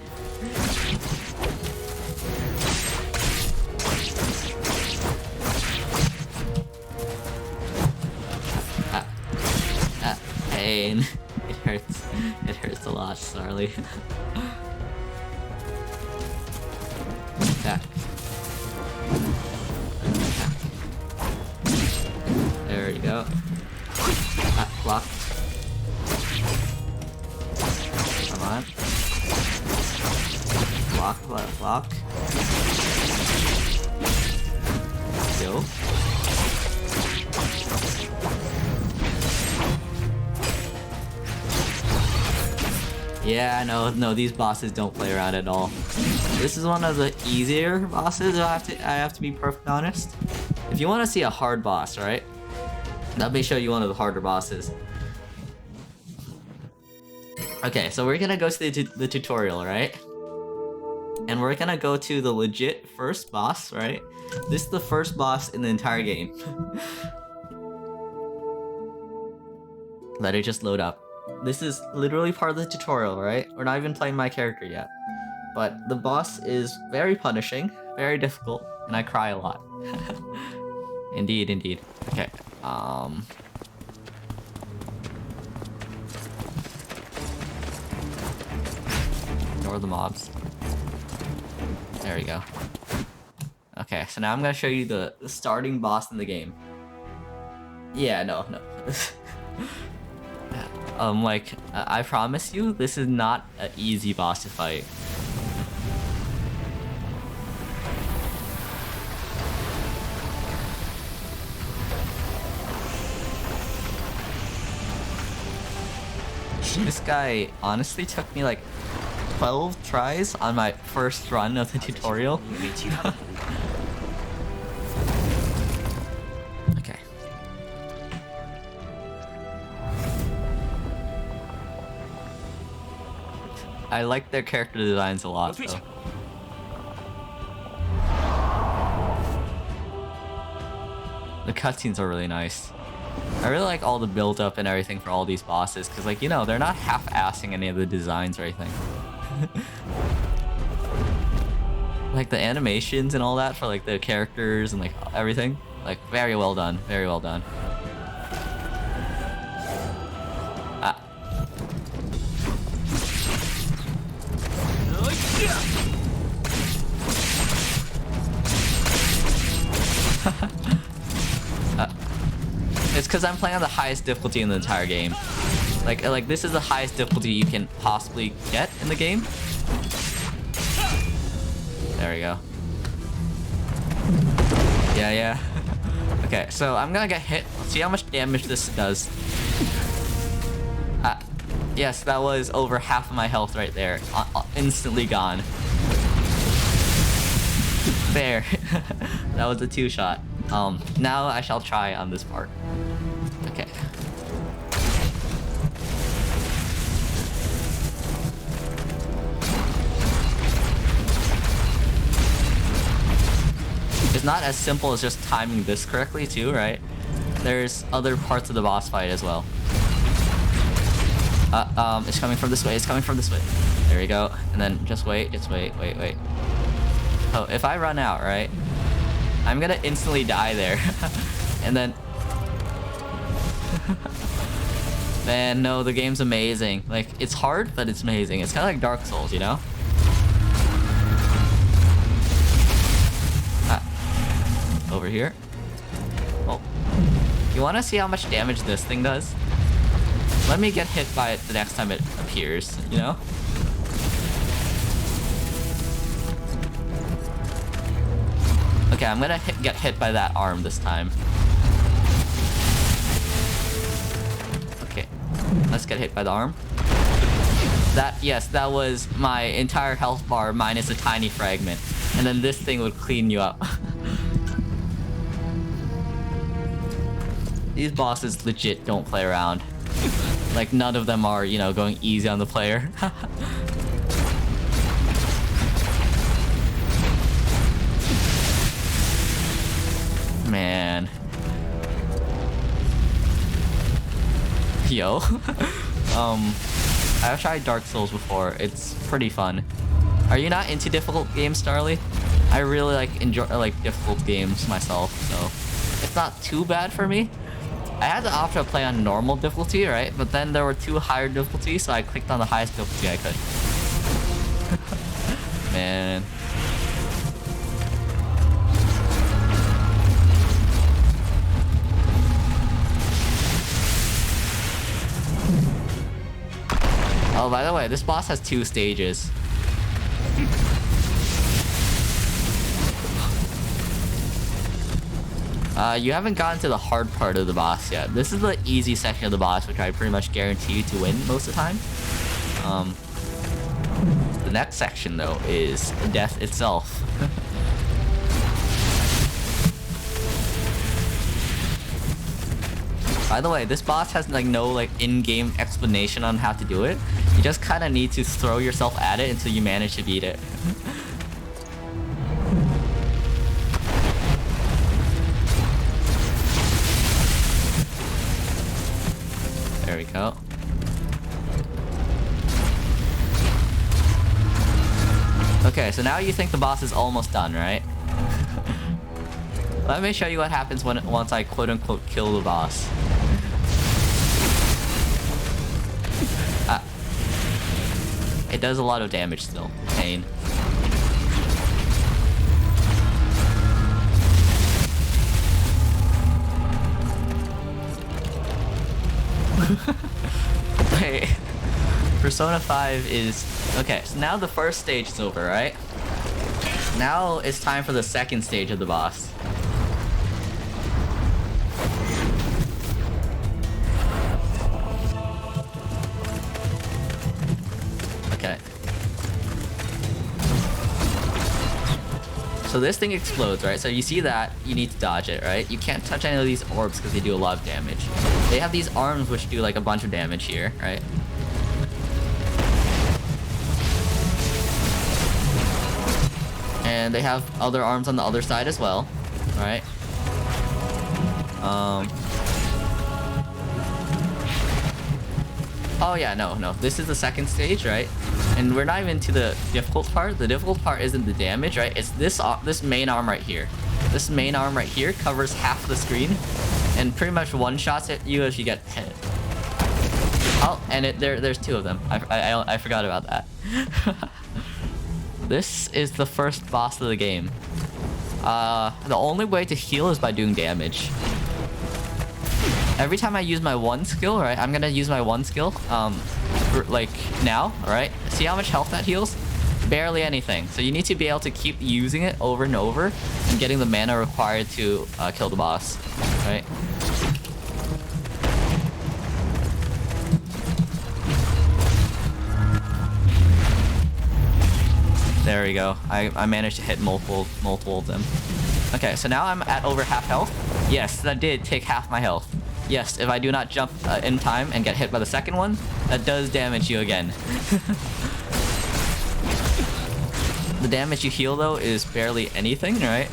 Pain. It hurts. It hurts a lot, sorry. There we go. Block. Come on. Block. Go. Yeah, no, these bosses don't play around at all. This is one of the easier bosses, I have to be perfectly honest. If you want to see a hard boss, right? Let me show you one of the harder bosses. Okay, so we're gonna go to the tutorial, right? And we're gonna go to the legit first boss, right? This is the first boss in the entire game. Let it just load up. This is literally part of the tutorial, right? We're not even playing my character yet. But the boss is very punishing, very difficult, and I cry a lot. Indeed. Okay, ignore the mobs. There we go. Okay, so now I'm gonna show you the starting boss in the game. Yeah, no. I promise you, this is not an easy boss to fight. This guy honestly took me like 12 tries on my first run of the tutorial. Okay. I like their character designs a lot, though. The cutscenes are really nice. I really like all the build-up and everything for all these bosses, because, like, you know, they're not half-assing any of the designs or anything. Like, the animations and all that for, like, the characters and, like, everything. Like, very well done. Very well done. Ah. It's because I'm playing on the highest difficulty in the entire game. Like this is the highest difficulty you can possibly get in the game. There we go. Yeah. Okay, so I'm gonna get hit. Let's see how much damage this does. Yes, that was over half of my health right there. Instantly gone. There. That was a 2-shot. Now I shall try on this part. Okay. It's not as simple as just timing this correctly too, right? There's other parts of the boss fight as well. It's coming from this way, it's coming from this way. There we go. And then just wait. Oh, if I run out, right? I'm gonna instantly die there. And then... Man, no, the game's amazing. Like, it's hard, but it's amazing. It's kind of like Dark Souls, you know? Over here. Oh. You wanna see how much damage this thing does? Let me get hit by it the next time it appears, you know? Okay, I'm gonna get hit by that arm this time. Okay, let's get hit by the arm. Yes, that was my entire health bar minus a tiny fragment. And then this thing would clean you up. These bosses legit don't play around. Like, none of them are, you know, going easy on the player. Man. Yo. I've tried Dark Souls before. It's pretty fun. Are you not into difficult games, Starly? I really enjoy difficult games myself, so it's not too bad for me. I had the option to play on normal difficulty, right? But then there were 2 higher difficulties, so I clicked on the highest difficulty I could. Man. Oh, by the way, this boss has 2 stages. You haven't gotten to the hard part of the boss yet. This is the easy section of the boss, which I pretty much guarantee you to win most of the time. The next section, though, is death itself. By the way, this boss has no in-game explanation on how to do it. You just kind of need to throw yourself at it until you manage to beat it. There we go. Okay, so now you think the boss is almost done, right? Let me show you what happens once I quote-unquote kill the boss. It does a lot of damage still. Pain. Wait. Persona 5 is... Okay, so now the first stage is over, right? Now it's time for the second stage of the boss. So this thing explodes, right? So you see that, you need to dodge it, right? You can't touch any of these orbs because they do a lot of damage. They have these arms which do like a bunch of damage here, right? And they have other arms on the other side as well, right? Oh yeah, no. This is the second stage, right? And we're not even to the difficult part. The difficult part isn't the damage, right? It's this main arm right here. This main arm right here covers half of the screen, and pretty much one-shots at you if you get hit. Oh, and there's two of them. I forgot about that. This is the first boss of the game. The only way to heal is by doing damage. Every time I use my one skill, right? I'm gonna use my one skill, like now, right? See how much health that heals? Barely anything. So you need to be able to keep using it over and over and getting the mana required to kill the boss, right? There we go. I managed to hit multiple of them. Okay, so now I'm at over half health. Yes, that did take half my health. Yes, if I do not jump in time and get hit by the second one, that does damage you again. The damage you heal, though, is barely anything, right?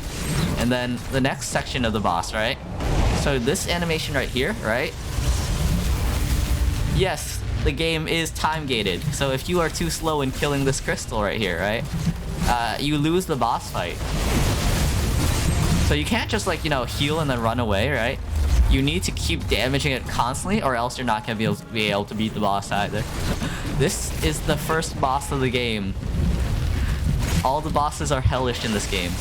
And then the next section of the boss, right? So this animation right here, right? Yes, the game is time-gated. So if you are too slow in killing this crystal right here, right? You lose the boss fight. So you can't just, like, you know, heal and then run away, right? You need to keep damaging it constantly, or else you're not gonna be able to beat the boss either. This is the first boss of the game. All the bosses are hellish in this game.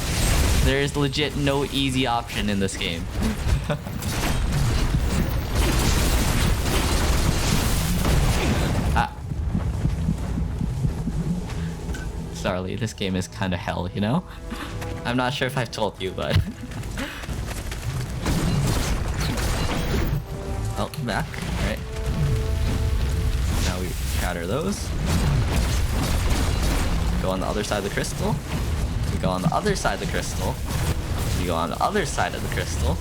There is legit no easy option in this game. Sorry, this game is kind of hell, you know? I'm not sure if I've told you, but... Oh, back. Alright. Now we shatter those. Go on the other side of the crystal. We go on the other side of the crystal. We go on the other side of the crystal.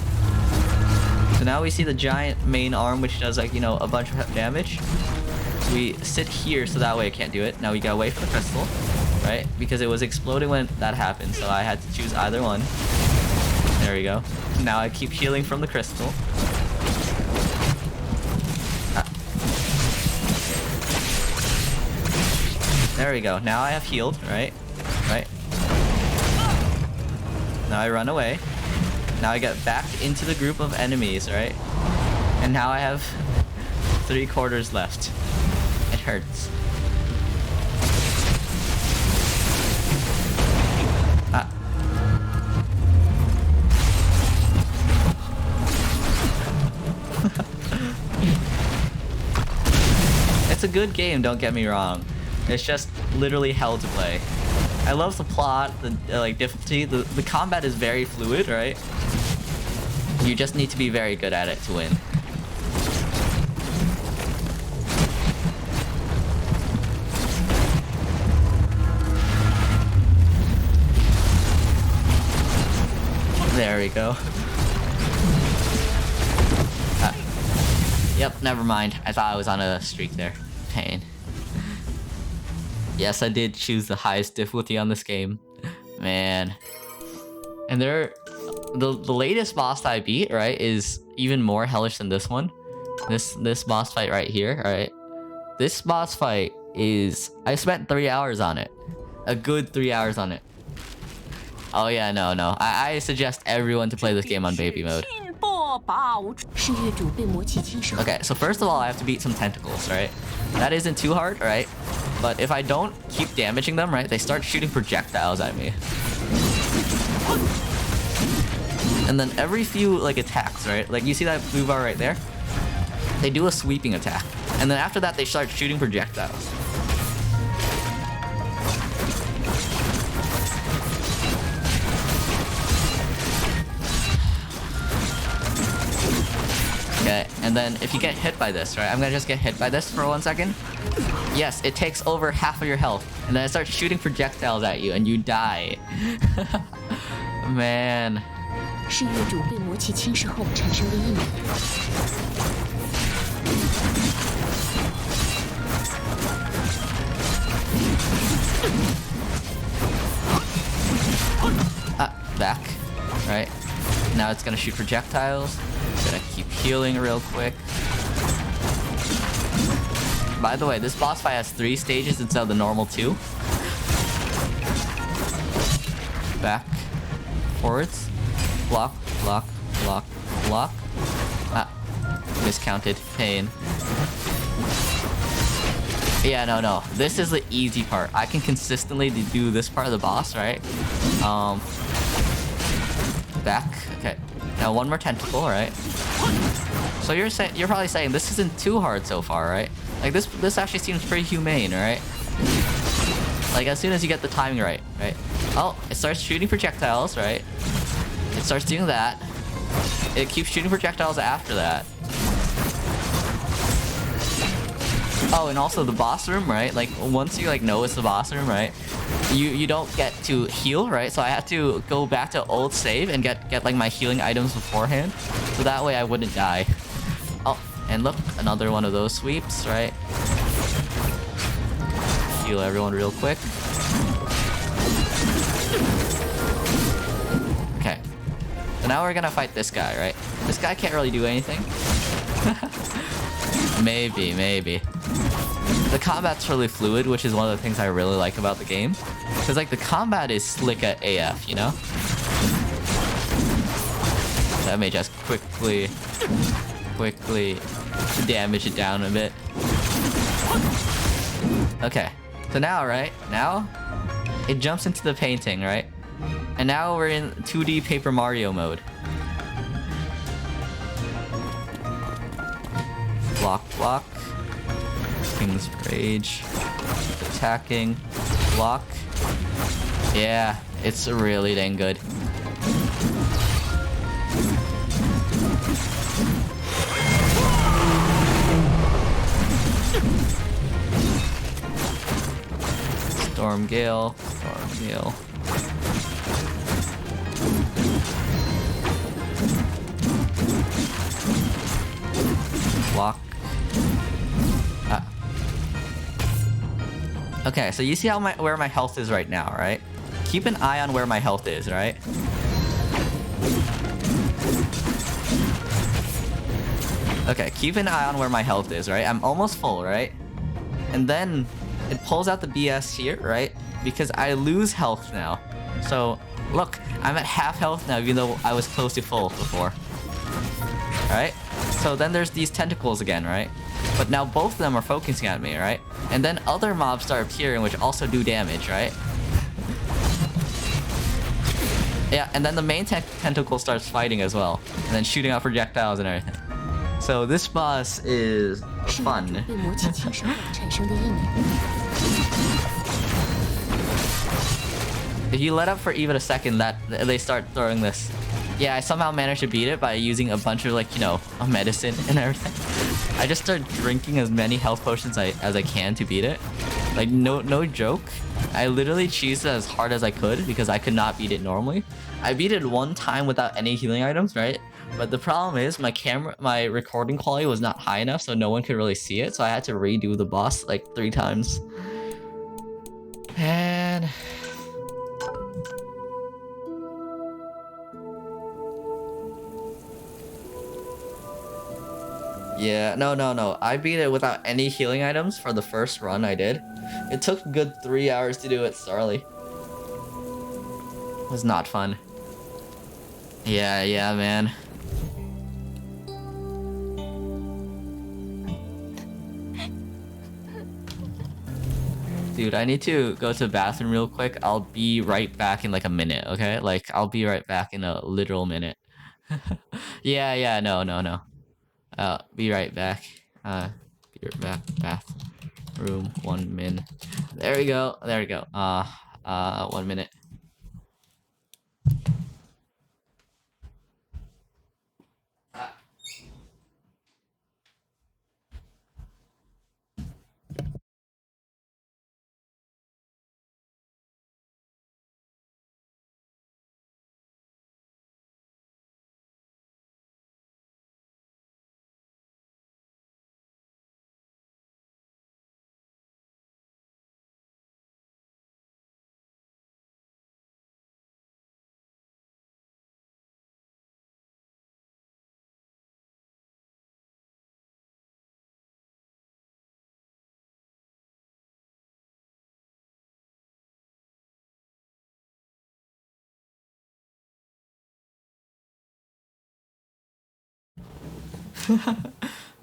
So now we see the giant main arm, which does, like, you know, a bunch of damage. We sit here so that way it can't do it. Now we gotta wait for the crystal, right? Because it was exploding when that happened, so I had to choose either one. There we go. Now I keep healing from the crystal. There we go. Now I have healed, right? Right. Now I run away. Now I get back into the group of enemies, right? And now I have 3/4 left. It hurts. It's a good game, don't get me wrong. It's just literally hell to play. I love the plot, the like difficulty. The combat is very fluid, right? You just need to be very good at it to win. There we go. Yep, never mind. I thought I was on a streak there. Pain. Yes, I did choose the highest difficulty on this game. Man. And the latest boss I beat, right, is even more hellish than this one. This boss fight right here, right? This boss fight is... I spent 3 hours on it. A good 3 hours on it. Oh yeah, no. I suggest everyone to play this game on baby mode. Okay, so first of all, I have to beat some tentacles, right? That isn't too hard, right? But if I don't keep damaging them, right, they start shooting projectiles at me. And then every few, like, attacks, right? Like, you see that blue bar right there? They do a sweeping attack. And then after that, they start shooting projectiles. Okay, and then if you get hit by this, right? I'm gonna just get hit by this for 1 second. Yes, it takes over half of your health. And then it starts shooting projectiles at you and you die. Man. 是月主被魔气侵蚀后产生的意念。Back. Right. Now it's gonna shoot projectiles. Gonna keep healing real quick. By the way, this boss fight has 3 stages instead of the normal 2. Back. Forwards. Block, block, block, block. Miscounted. Pain. Yeah, no. This is the easy part. I can consistently do this part of the boss, right? Back. Okay. Now one more tentacle, right? So you're probably saying this isn't too hard so far, right? Like this actually seems pretty humane, right? Like as soon as you get the timing right? Oh, it starts shooting projectiles, right? It starts doing that. It keeps shooting projectiles after that. Oh, and also the boss room, right? Like once you know it's the boss room, right? You don't get to heal, right? So I had to go back to old save and get like my healing items beforehand, so that way I wouldn't die. Oh, and look, another one of those sweeps, right? Heal everyone real quick. Okay. So now we're gonna fight this guy, right? This guy can't really do anything. Maybe. The combat's really fluid, which is one of the things I really like about the game. Because like the combat is slick at AF, you know? That may just quickly damage it down a bit. Okay. So now, right? Now it jumps into the painting, right? And now we're in 2D Paper Mario mode. Block, block. King's Rage. Attacking. Block. Yeah, it's really dang good. Storm Gale. Block. Okay, so you see how where my health is right now, right? Keep an eye on where my health is, right? Okay, keep an eye on where my health is, right? I'm almost full, right? And then it pulls out the BS here, right? Because I lose health now. So, look, I'm at half health now, even though I was close to full before. Alright? So then there's these tentacles again, right? But now both of them are focusing at me, right? And then other mobs start appearing, which also do damage, right? Yeah, and then the main tentacle starts fighting as well. And then shooting out projectiles and everything. So this boss is fun. If you let up for even a second, that they start throwing this. Yeah, I somehow managed to beat it by using a bunch of medicine and everything. I just start drinking as many health potions as I can to beat it. Like no joke. I literally cheesed it as hard as I could because I could not beat it normally. I beat it one time without any healing items, right? But the problem is my recording quality was not high enough, so no one could really see it. So I had to redo the boss like 3 times. And yeah, no. I beat it without any healing items for the first run I did. It took a good 3 hours to do it, Starly. It was not fun. Yeah, man. Dude, I need to go to the bathroom real quick. I'll be right back in like a minute, okay? Like, I'll be right back in a literal minute. Yeah, no. Be right back. Be right back. Bathroom, 1 min. There we go. 1 minute.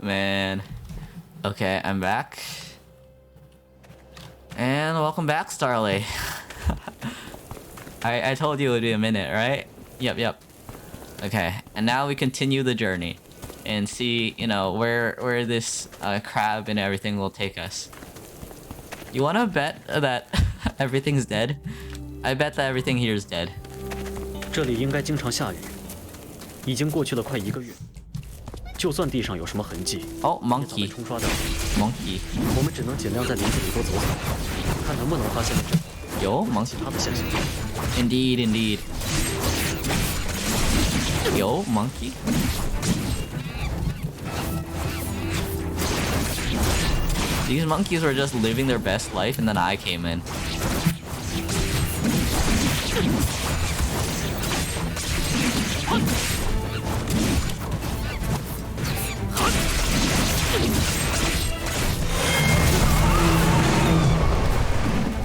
Man. Okay, I'm back. And welcome back, Starley. I told you it would be a minute, right? Yep. Okay, and now we continue the journey and see, you know, where this crab and everything will take us. You wanna bet that everything's dead? I bet that everything here is dead. 这里应该经常下雨，已经过去了快1个月。就算地上有什么痕迹，哦 ，monkey， 冲刷掉。monkey， 我们只能尽量在林子里多走走，看能不能发现有 monkey 其他的线索。Indeed. 有 monkey。These monkeys were just living their best life, and then I came in.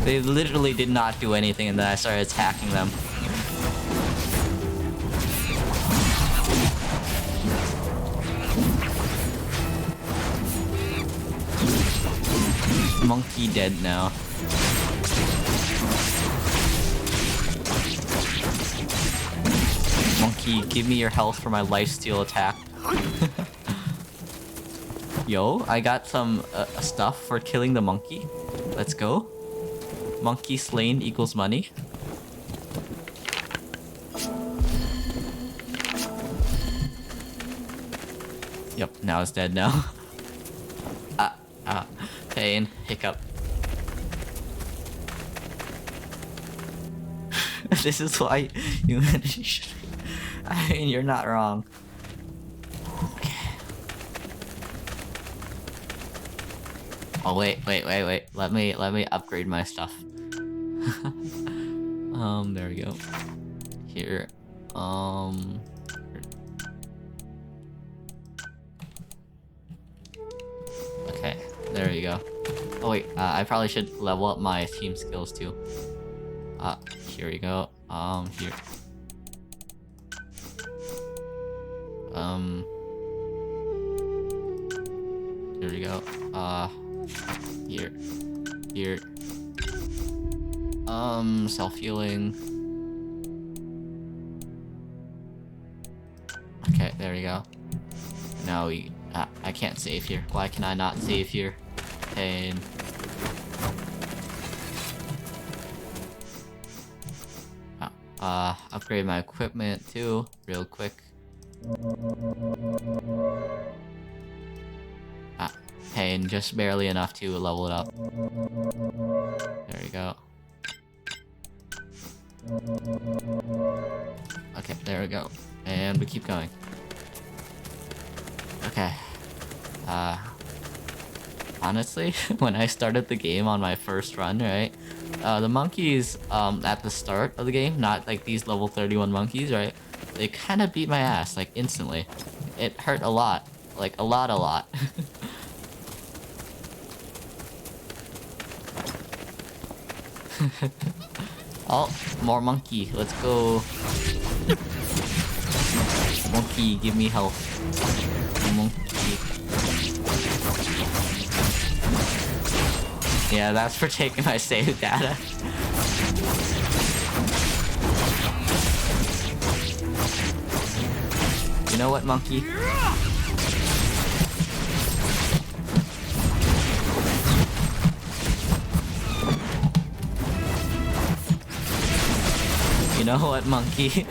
They literally did not do anything, and then I started attacking them. Monkey dead now. Monkey, give me your health for my lifesteal attack. Yo, I got some stuff for killing the monkey. Let's go. Monkey slain equals money. Yep, now it's dead now. Pain, hiccup. This is why humanity should. I mean, you're not wrong. Okay. Oh wait. Let me upgrade my stuff. There we go. Here. Okay, there we go. Oh wait, I probably should level up my team skills too. Here we go. Here. Here we go. Here. Self-healing. Okay, there we go. Now we... I can't save here. Why can I not save here? And... upgrade my equipment too, real quick. And just barely enough to level it up. There we go. Okay, there we go. And we keep going. Okay. Honestly, when I started the game on my first run, right? The monkeys at the start of the game, not like these level 31 monkeys, right? They kind of beat my ass, like, instantly. It hurt a lot. Like, a lot. Oh, more monkey. Let's go. Monkey, give me health. Monkey. Yeah, that's for taking my save data. You know what, monkey? You know what, monkey?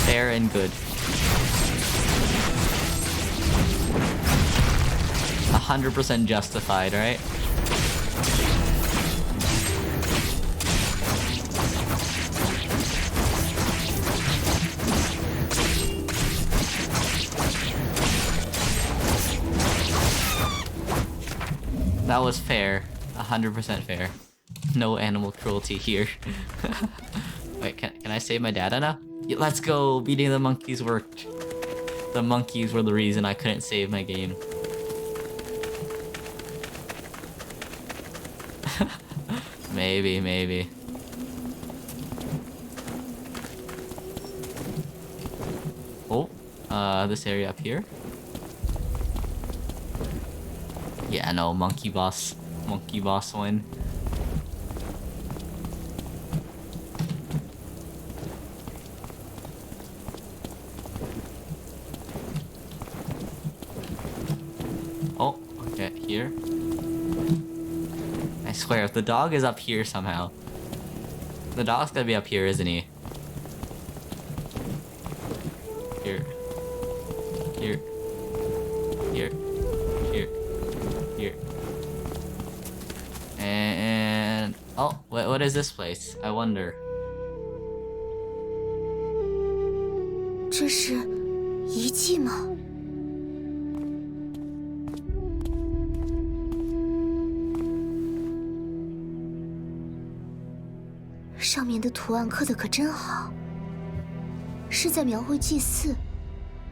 Fair and good. 100% justified, right? That was fair. 100% fair. No animal cruelty here. Wait, can I save my data now? Yeah, let's go! Beating the monkeys worked. The monkeys were the reason I couldn't save my game. Maybe. Oh, this area up here. Yeah, no, monkey boss win. Oh, okay, here. I swear, if the dog is up here somehow, the dog's gotta be up here, isn't he? Here. Here. Here. Here. Here. And oh, what is this place? I wonder. 这是遗迹吗？上面的图案刻得可真好，是在描绘祭祀、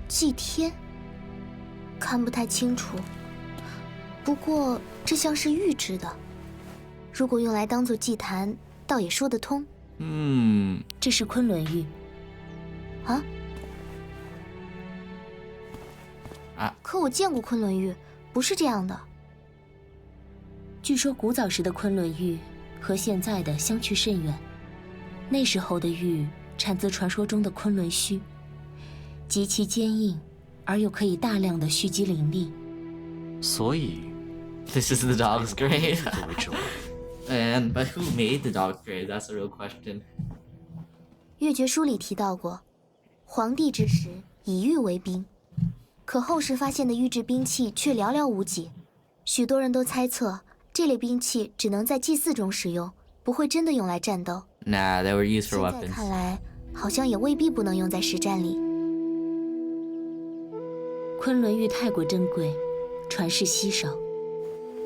祭天，看不太清楚。不过这像是玉制的，如果用来当做祭坛，倒也说得通。这是昆仑玉。啊？可我见过昆仑玉，不是这样的。据说古早时的昆仑玉和现在的相去甚远。那时候的玉产自传说中的昆仑虚，极其坚硬，而又可以大量的蓄积灵力。所以 This is the dog's grave. And but who made the dog's grave? That's a real question. 月诀书里提到过，黄帝之时以玉为兵，可后世发现的玉制兵器却寥寥无几，许多人都猜测这类兵器只能在祭祀中使用，不会真的用来战斗。Nah, they were used for 现在 weapons. 看来，好像也未必不能用在实战里。昆仑玉太过珍贵，传世稀少，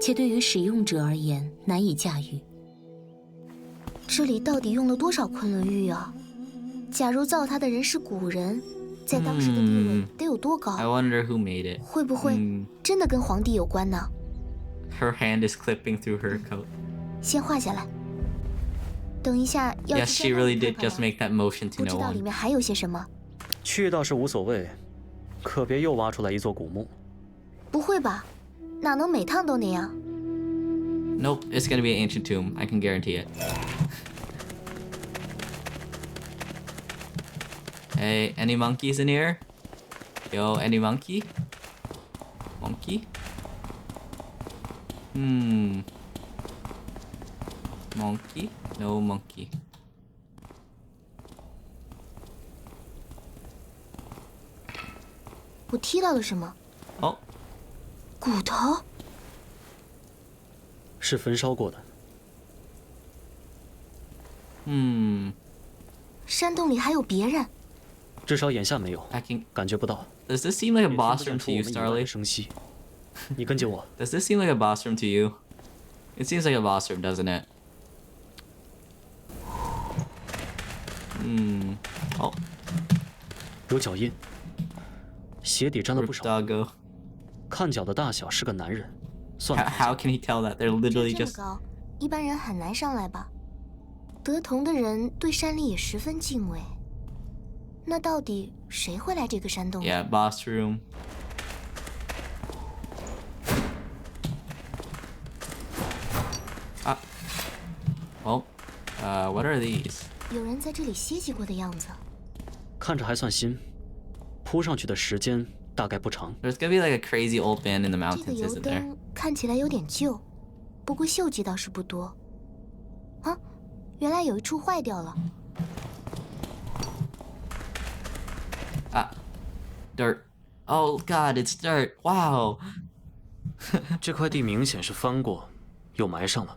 且对于使用者而言难以驾驭。这里到底用了多少昆仑玉啊？假如造它的人是古人，在当时的地位得有多高？ I wonder who made it. 会不会真的跟皇帝有关呢？ Her hand is clipping through her coat. 先画下来。等一下，要 Yes, she really did just make that motion to 不知 no 道里 one. 面还有些什么？去倒是无所谓，可别又挖出来一座古墓。不会吧？哪能每趟都那样？ Nope, it's gonna be an ancient tomb. I can guarantee it. Hey, any monkeys in here? Yo, any monkey? Monkey? Monkey? No monkey. 我踢到了什么？哦，骨头。是焚烧过的。山洞里还有别人。至少眼下没有，感觉不到。 Does this seem like a boss room to you, Starly? 声息。你跟紧我。Does this seem like a boss room to you? It seems like a boss room, doesn't it? 哦，有脚印，鞋底沾了不少。 Doggo. 看脚的大小是个男人，算。How can he tell that? They're literally 这么 just. 高，一般人很难上来吧？得同的人对山里也十分敬畏。那到底谁会来这个山洞 Yeah, boss room. Oh, what are these? 有人在这里歇息过的样子。看着还算新，铺上去的时间大概不长。 There's gonna be like a crazy old man in the 这个 mountains, 油 isn't there? 灯看起来有点旧，不过锈迹倒是不多。啊，原来有一处坏掉了。Dirt. Oh God, it's dirt. Wow. 这块地明显是翻过，又埋上了。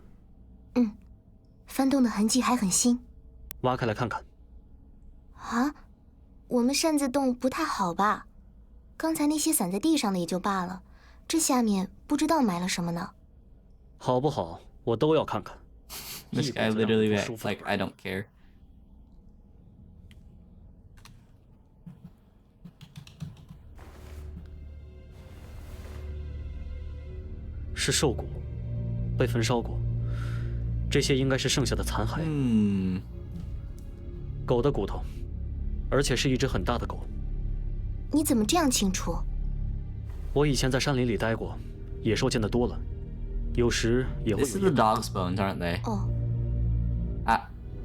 翻动的痕迹还很新。挖开来看看。啊，我们擅自动不太好吧？刚才那些散在地上的也就罢了，这下面不知道埋了什么呢。好不好，我都要看看。 This guy literally like, I don't care. 是兽骨，被焚烧过。这些应该是剩下的残骸。狗的骨头，而且是一只很大的狗。你怎么这样清楚？我以前在山林里待过，野兽见得多了，有时也会。 This is the dog's bones, aren't they? 哦。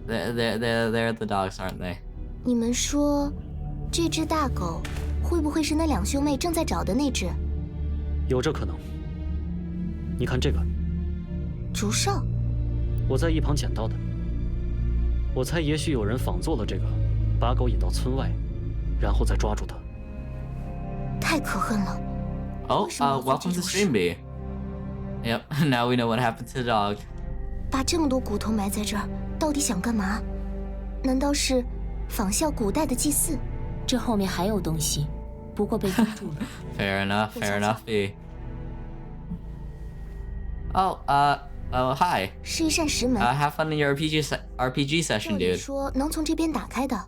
They're the dogs, aren't they? 你们说，这只大狗会不会是那两兄妹正在找的那只？有这可能。你看这个，竹哨，我在一旁捡到的。我猜也许有人仿做了这个，把狗引到村外，然后再抓住它。太可恨了。Oh, welcome to Stream B. Yep, now we know what happened to the dog. 把这么多骨头埋在这儿，到底想干嘛？难道是仿效古代的祭祀？这后面还有东西，不过被封住了。Fair enough, fair enough, B. Oh, hi. 是一扇石门。Have fun in your RPG session, 照理 dude. 说能从这边打开的，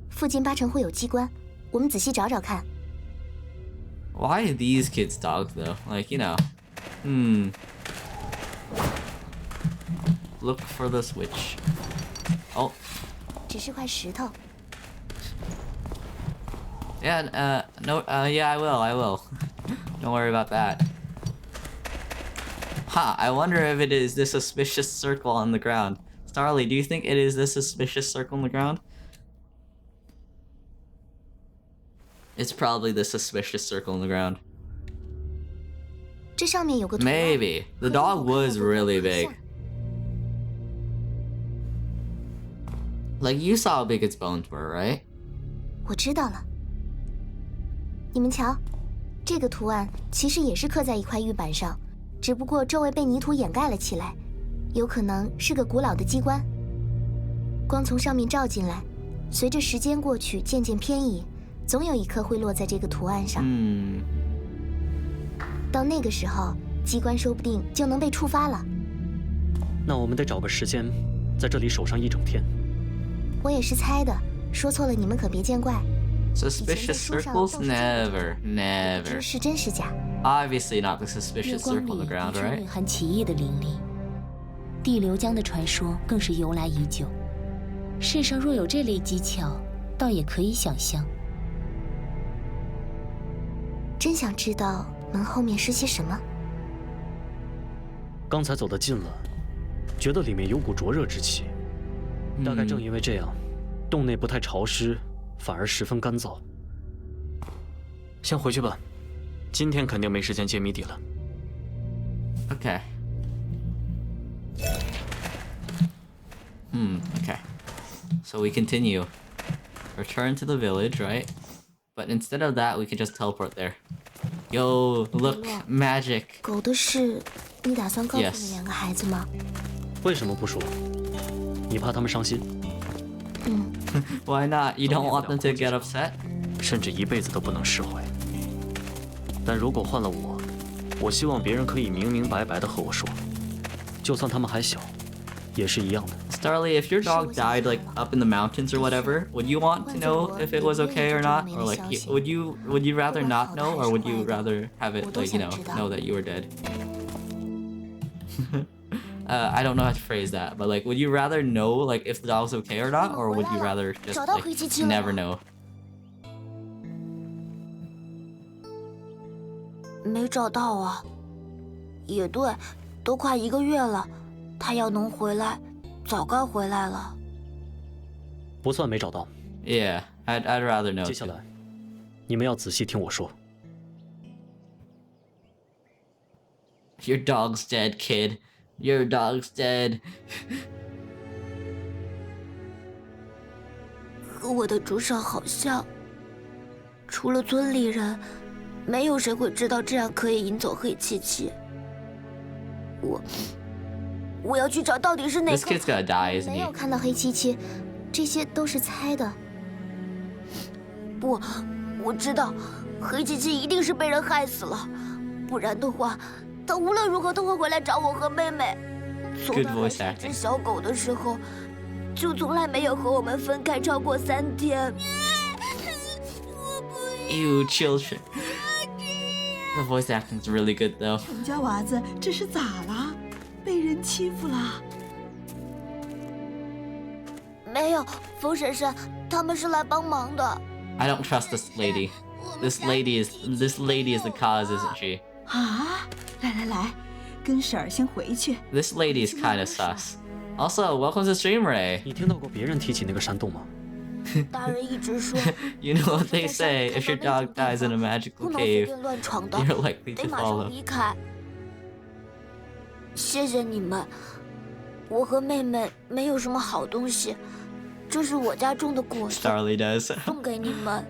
附近八成会有机关，我们仔细找找看。Why are these kids dogs though? Like, you know. Look for the switch. Oh. 只是块石头。Yeah, no, yeah, I will. Don't worry about that. I wonder if it is this suspicious circle on the ground. Starly, do you think it is this suspicious circle on the ground? It's probably the suspicious circle on the ground. 这上面有个图案。 Maybe. The dog was really big. Like, you saw how big its bones were, right? 我知道了。你们瞧，这个图案其实也是刻在一块玉板上，只不过周围被泥土掩盖了起来，有可能是个古老的机关。光从上面照进来，随着时间过去渐渐偏移，总有一颗会落在这个图案上。到那个时候，机关说不定就能被触发了。那我们得找个时间，在这里守上一整天。我也是猜的，说错了你们可别见怪。 Suspicious circles? Never. 是真是假 Obviously not the suspicious circle on the ground, 蕴 right? 含奇异的灵力，地流江的传说更是由来已久。世上若有这类技巧，倒也可以想象。真想知道门后面是些什么。刚才走得近了，觉得里面有股灼热之气。大概正因为这样，洞内不太潮湿，反而十分干燥。先回去吧，今天肯定没时间揭谜底了。Okay. Okay. So we continue. Return to the village, right? But instead of that, we could just teleport there. Yo, look, magic. 狗的事，你打算告诉那两个孩子吗？为什么不说？你怕他们伤心？Why not? You don't want them to get upset? 甚至一辈子都不能释怀。但如果换了我，我希望别人可以明明白白的和我说，就算他们还小，也是一样的。Starly, if your dog died like up in the mountains or whatever, would you want to know if it was okay or not? Or like, would you rather not know, or would you rather have it like, you know that you were dead? I don't know how to phrase that, but like, would you rather know like if the dog's okay or not, or would you rather just like never know? 没找到啊。也对，都快1个月了，他要能回来，早该回来了。不算没找到。Yeah, I'd rather know. 接下来，你们要仔细听我说。Your dog's dead, kid. Your dog's dead. 和我的主手好像，除了村里人，没有谁会知道这样可以引走黑漆漆。我要去找到底是哪个。This kid's gonna die, isn't 没有 he? 看到黑漆漆，这些都是猜的。不，我知道，黑漆漆一定是被人害死了，不然的话，他无论如何都会回来找我和妹妹。从他还是一只小狗的时候，就从来没有和我们分开超过3天。You children. The voice acting's really good though. 我们家娃子这是咋了？被人欺负了？没有，风婶婶，他们是来帮忙的。I don't trust this lady. This lady is the cause, isn't she? 啊，来来来，跟婶儿先回去。 This lady is kind of sus. Also, welcome to stream, Ray. 你听到过别人提起那个山洞吗？大人一直说 You know what they say, if your dog dies in a magical 不能随 cave, 便乱闯的， you're likely 得 to 马上 follow. 离开。谢谢你们，我和妹妹没有什么好东西，这是我家种的果子， Starly does. 送给你们。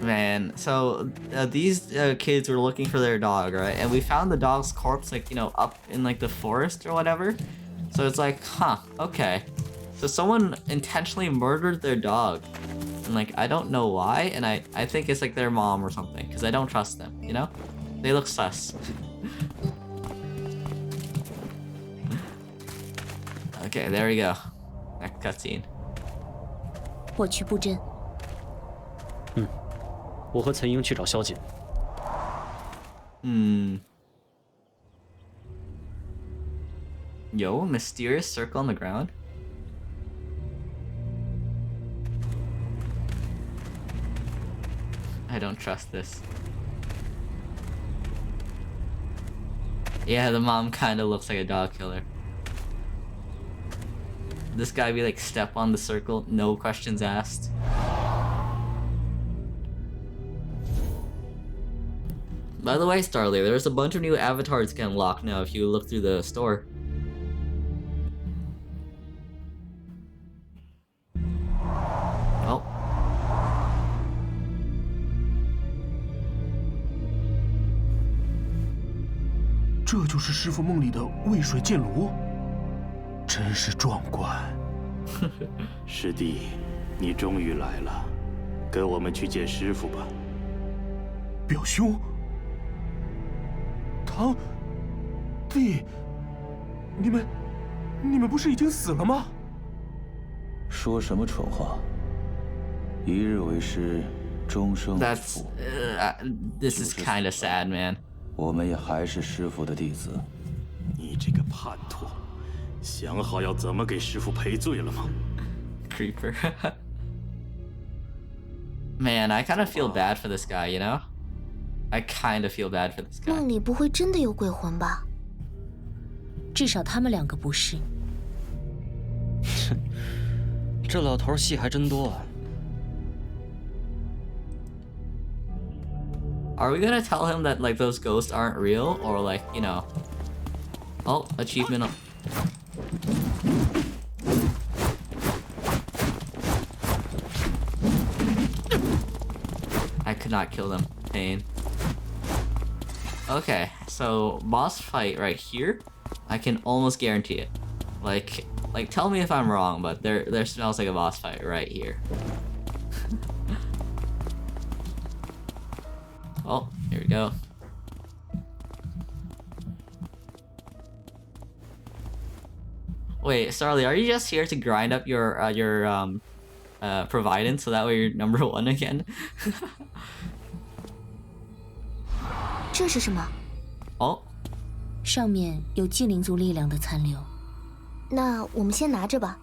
Man, so these kids were looking for their dog, right? And we found the dog's corpse, like, you know, up in like the forest or whatever. So it's like, huh, okay. So someone intentionally murdered their dog. And like, I don't know why, and I think it's like their mom or something, because I don't trust them, you know? They look sus. Okay, there we go. Next cutscene. 我去布阵。我和岑英去找萧瑾。Yo, mysterious circle on the ground? I don't trust this. Yeah, the mom kinda looks like a dog killer. This guy be like, step on the circle, no questions asked. By the way, Starly, there's a bunch of new avatars get unlocked now if you look through the store. Oh. 这就是师傅梦里的渭水剑炉，真是壮观。师弟，你终于来了，跟我们去见师傅吧。表兄，堂弟，你们不是已经死了吗？说什么蠢话！一日为师，终生为父。This is kind of sad, man. 我们也还是师傅的弟子。你这个叛徒，想好要怎么给师傅赔罪了吗 ？Creeper. Man, I kind of feel bad for this guy, you know? I kind of feel bad for this guy. 梦里不会真的有鬼魂吧？至少他们两个不是。这老头戏还真多啊。 Are we gonna tell him that like those ghosts aren't real, or like, you know? Oh, achievement. I could not kill them. Pain. Okay, so boss fight right here. I can almost guarantee it. Like tell me if I'm wrong, but there smells like a boss fight right here. Oh, here we go. Wait, Starly, are you just here to grind up your providence so that way you're number 1 again? 这是什么？哦，上面有精灵族力量的残留。那我们先拿着吧，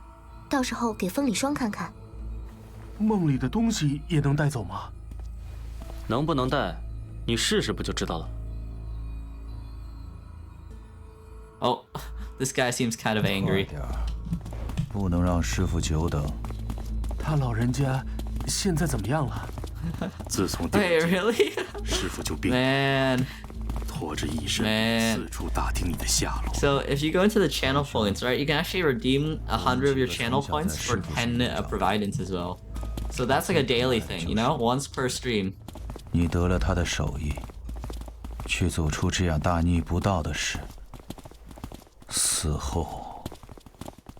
到时候给风里霜看看。梦里的东西也能带走吗？能不能带？ 你试试不就知道了。Oh, this guy seems kind of angry. 不能让师傅久等。他老人家现在怎么样了？自从 Wait, really? 师傅就病了， Man. 拖着一身四处打听你的下落。 So if you go into the channel points, right, you can actually redeem 100 of your channel points for 10 providence as well. So that's like a daily thing, you know, once per stream. 你得了他的手艺，却做出这样大逆不道的事，死后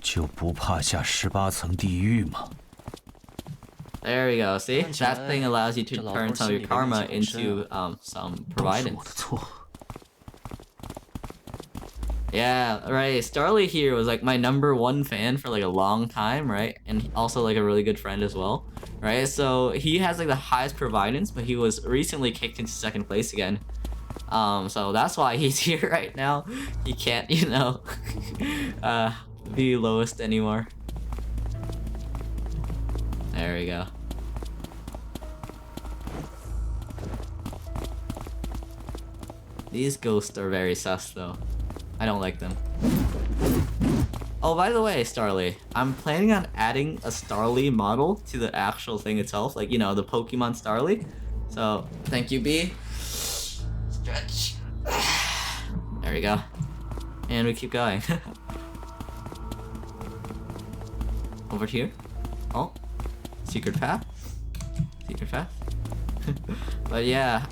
就不怕下18层地狱吗？ There we go. See, that thing allows you to turn some of your karma into some providence. Yeah, right. Starly here was like my number 1 fan for like a long time, right? And also like a really good friend as well, right? So he has like the highest providence, but he was recently kicked into 2nd place again. So that's why he's here right now. He can't, you know, be lowest anymore. There we go. These ghosts are very sus though. I don't like them. Oh, by the way, Starly, I'm planning on adding a Starly model to the actual thing itself. Like, you know, the Pokemon Starly. So, thank you, B. Stretch. There we go. And we keep going. Over here. Oh. Secret path. Secret path. But yeah,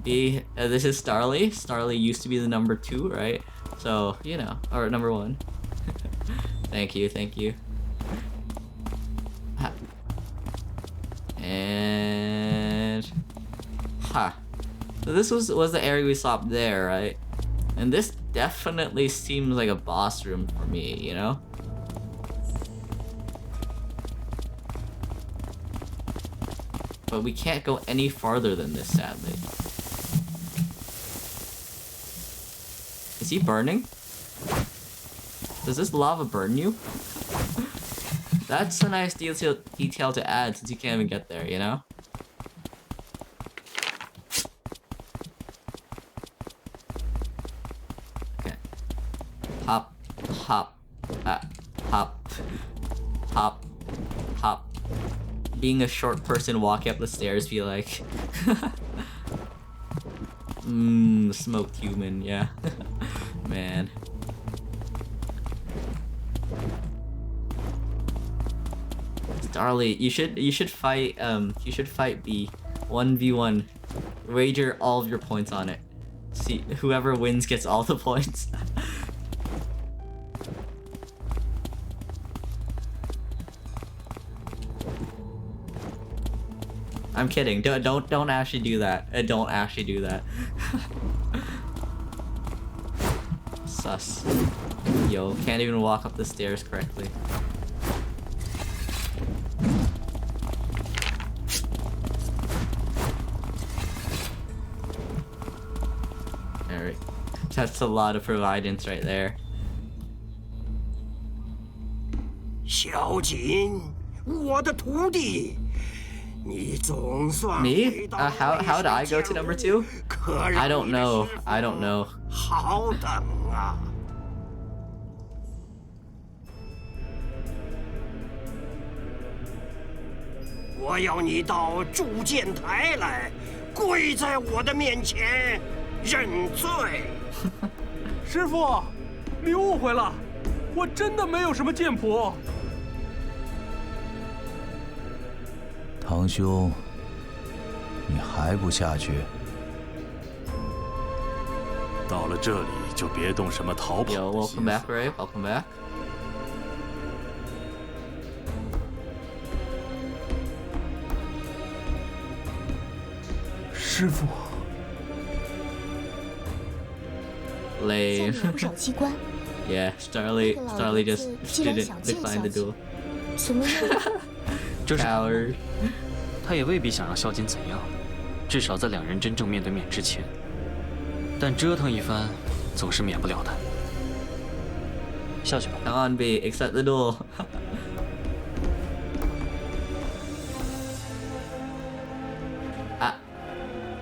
B, this is Starly. Starly used to be the number 2, right? So, you know, or number 1. Thank you, thank you. Ha. And... Ha. So this was the area we saw up there, right? And this definitely seems like a boss room for me, you know? But we can't go any farther than this, sadly. Is he burning? Does this lava burn you? That's a nice detail to add since you can't even get there, you know? Okay. Hop, hop, hop, hop, hop. Being a short person walking up the stairs be like... smoked human, yeah. Man. Starly, you should fight the 1v1. Wager all of your points on it. See, whoever wins gets all the points. I'm kidding. Don't actually do that. Don't actually do that. Sus. Yo, can't even walk up the stairs correctly. Alright. That's a lot of providence right there. 小景，我的徒弟。 Me? How did I go to number 2? I don't know. I don't know. 好等啊！我要你到铸剑台来，跪在我的面前认罪。师傅，你误会了，我真的没有什么剑谱。 堂兄，你还不下去？到了这里就别动什么逃跑。Yo, welcome back, Ray. Welcome back. 师傅。Lame. 不少机关。Yeah, Starly just didn't decline the duel. 什么？这是他也未必想让萧金怎样，至少在两人真正面对面之前。但折腾一番，总是免不了的。下去吧。Come on, B, accept the duel. Ah,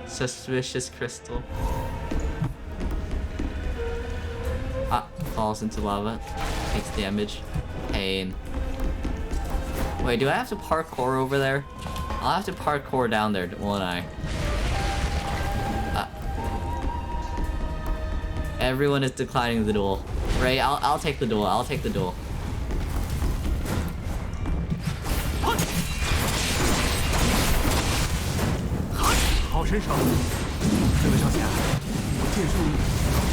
suspicious crystal. Ah, falls into lava, takes damage, pain. Wait, do I have to parkour over there? I'll have to parkour down there, won't I? Everyone is declining the duel. Ray, I'll take the duel. I'll take the duel. 好身手，这位少侠，剑术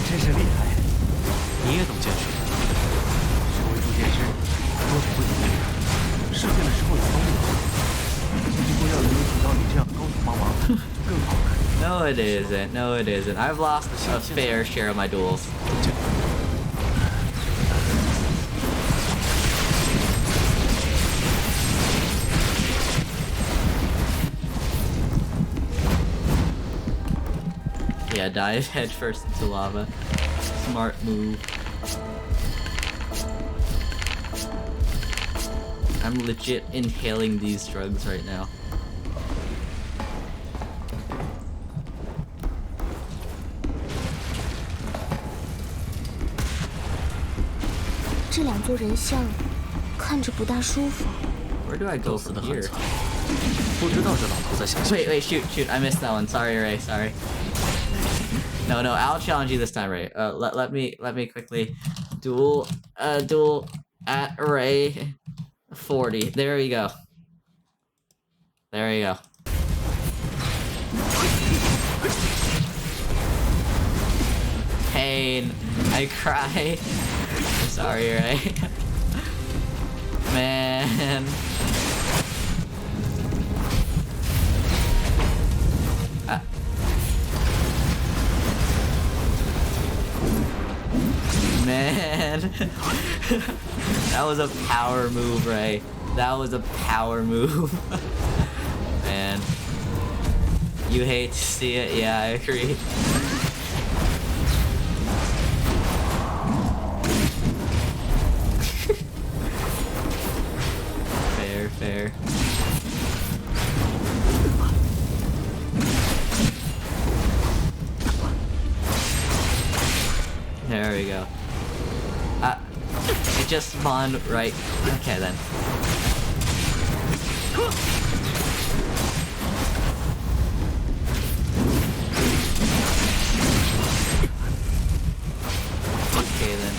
真是厉害。你也懂剑术？身为铸剑师，多少会有点试剑的时候有帮忙。如果要能请到你这样的高手帮忙，更好了。 No, it isn't. No, it isn't. I've lost a fair share of my duels. Yeah, dive headfirst into lava. Smart move. I'm legit inhaling these drugs right now.这两座人像看着不大舒服。 Where do I go from here? 不知道这老头在想什么。 Wait, shoot! I missed that one. Sorry, Ray. Sorry. No, I'll challenge you this time, Ray. Let me quickly duel at Ray 40. There we go. There we go. Pain. I cry. I'm sorry, Ray. Man. Man. That was a power move, Ray. That was a power move. Man. You hate to see it? Yeah, I agree. Fair. There we go. It just spawned right. Okay then. Okay then.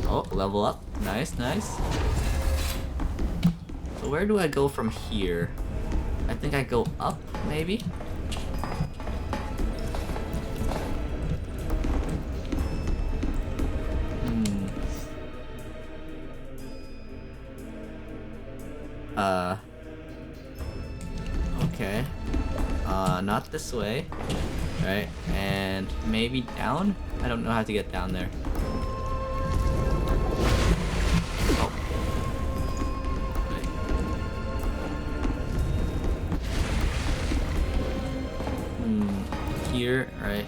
Oh, level up. Nice. So where do I go from here? I think I go up, maybe? Okay. Not this way. Right, and maybe down? I don't know how to get down there. Oh. Wait. Here, right.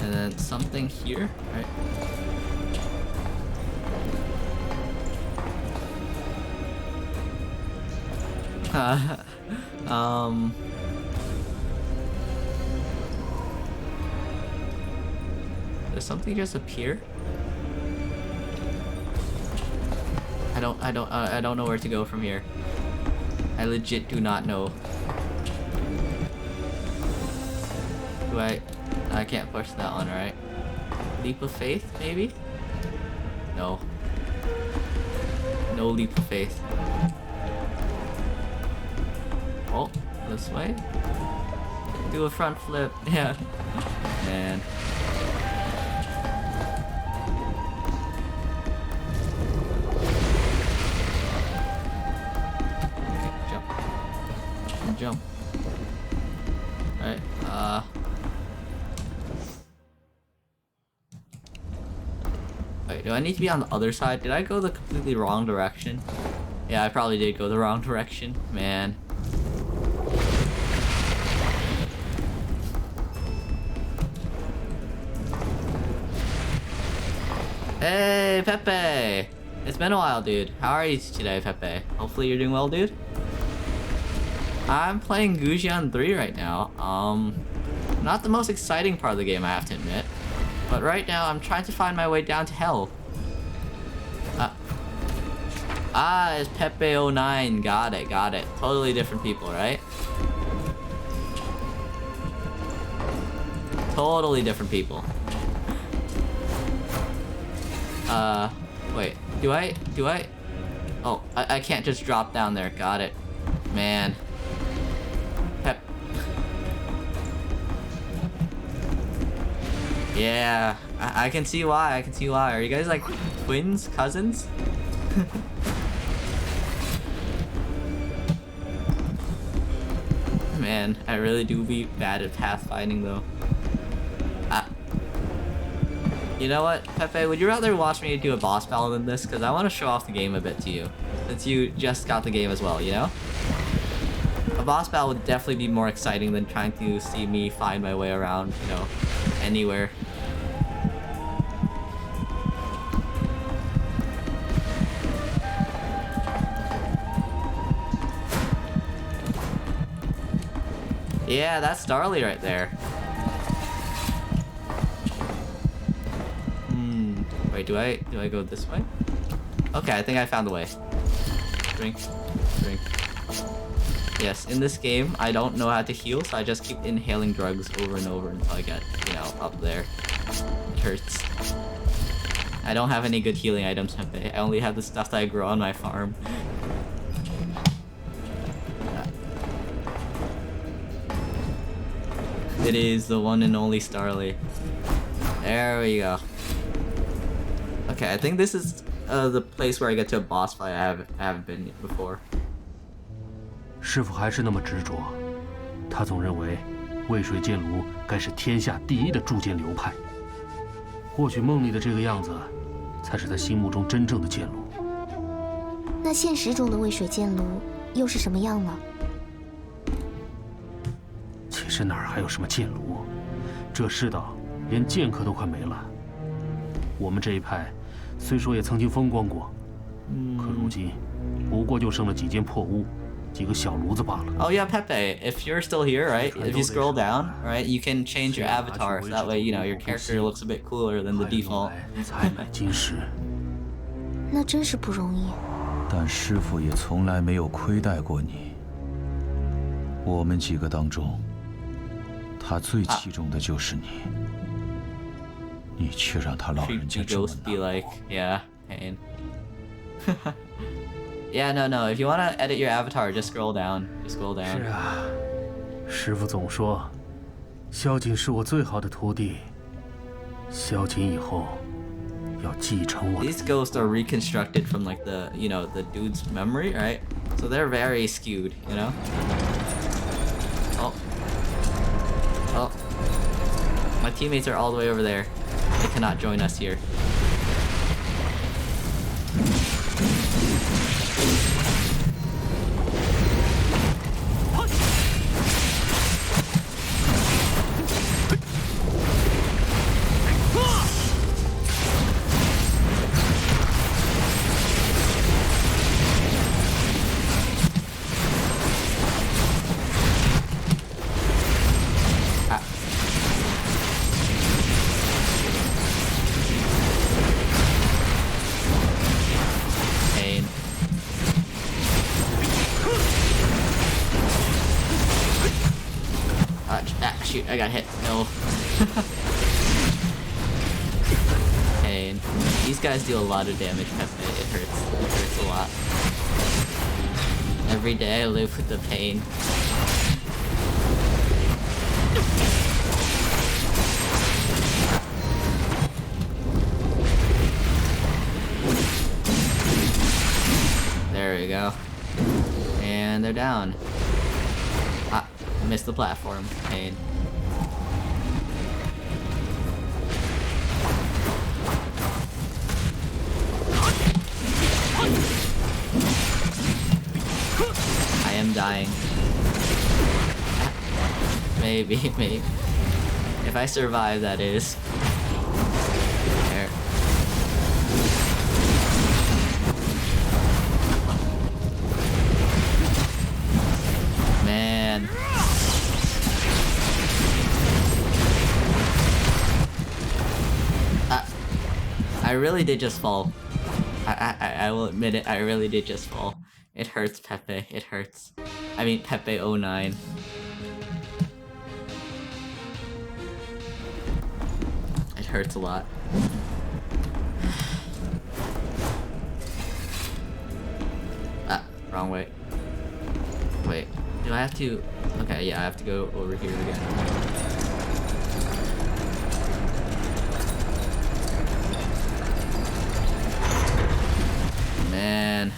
And then something here, right? Does something just appear? I don't know where to go from here. I legit do not know. Do I can't push that one, right? Leap of faith, maybe? No. No leap of faith. Oh, this way? Do a front flip, yeah. Man. Okay, jump. Alright, wait, do I need to be on the other side? Did I go the completely wrong direction? Yeah, I probably did go the wrong direction. Man. Hey, Pepe! It's been a while, dude. How are you today, Pepe? Hopefully you're doing well, dude. I'm playing Gujian 3 right now. Not the most exciting part of the game, I have to admit. But right now, I'm trying to find my way down to hell. It's Pepe09. Got it. Totally different people, right? Totally different people. Wait. Do I? Oh, I can't just drop down there. Got it. Man. Yeah, I can see why. Are you guys like twins, cousins? Man, I really do be bad at pathfinding though. You know what, Pepe, would you rather watch me do a boss battle than this? Because I want to show off the game a bit to you. Since you just got the game as well, you know? A boss battle would definitely be more exciting than trying to see me find my way around, you know, anywhere. Yeah, that's Starly right there. Wait, do I go this way? Okay, I think I found the way. Drink. Yes, in this game, I don't know how to heal, so I just keep inhaling drugs over and over until I get, you know, up there. It hurts. I don't have any good healing items, Pepe. I only have the stuff that I grow on my farm. It is the one and only Starly. There we go. Okay, I think this is the place where I get to a boss fight I haven't been before. 师傅还是那么执着，他总认为渭水剑炉该是天下第一的铸剑流派。或许梦里的这个样子，才是他心目中真正的剑炉。那现实中的渭水剑炉又是什么样呢？其实哪儿还有什么剑炉？这世道连剑客都快没了。我们这一派虽说也曾经风光过，可如今不过就剩了几间破屋。 Oh yeah, Pepe, if you're still here, right, if you scroll down, right, you can change your avatar, so that way, you know, your character looks a bit cooler than the default. 那真是不容易。但师父也从来没有亏待过你。我们几个当中，他最器重的就是你，你却让他老人家这么难过。 Yeah, pain. Yeah, no. If you want to edit your avatar, just scroll down. Just scroll down. 是啊，师傅总说，萧瑾是我最好的徒弟。萧瑾以后要继承我。 These ghosts are reconstructed from like the, you know, the dude's memory, right? So they're very skewed, you know. Oh, my teammates are all the way over there. They cannot join us here. Shoot, I got hit. No. Pain. These guys do a lot of damage, Pepe. It hurts. It hurts a lot. Every day I live with the pain. There we go. And they're down. Ah, missed the platform. Pain. I am dying. Maybe. If I survive, that is. There. Man. I really did just fall. I will admit it, I really did just fall. It hurts, Pepe. It hurts. I mean, Pepe 09. It hurts a lot. Ah, wrong way. Wait, do I have to... Okay, yeah, I have to go over here again. Man.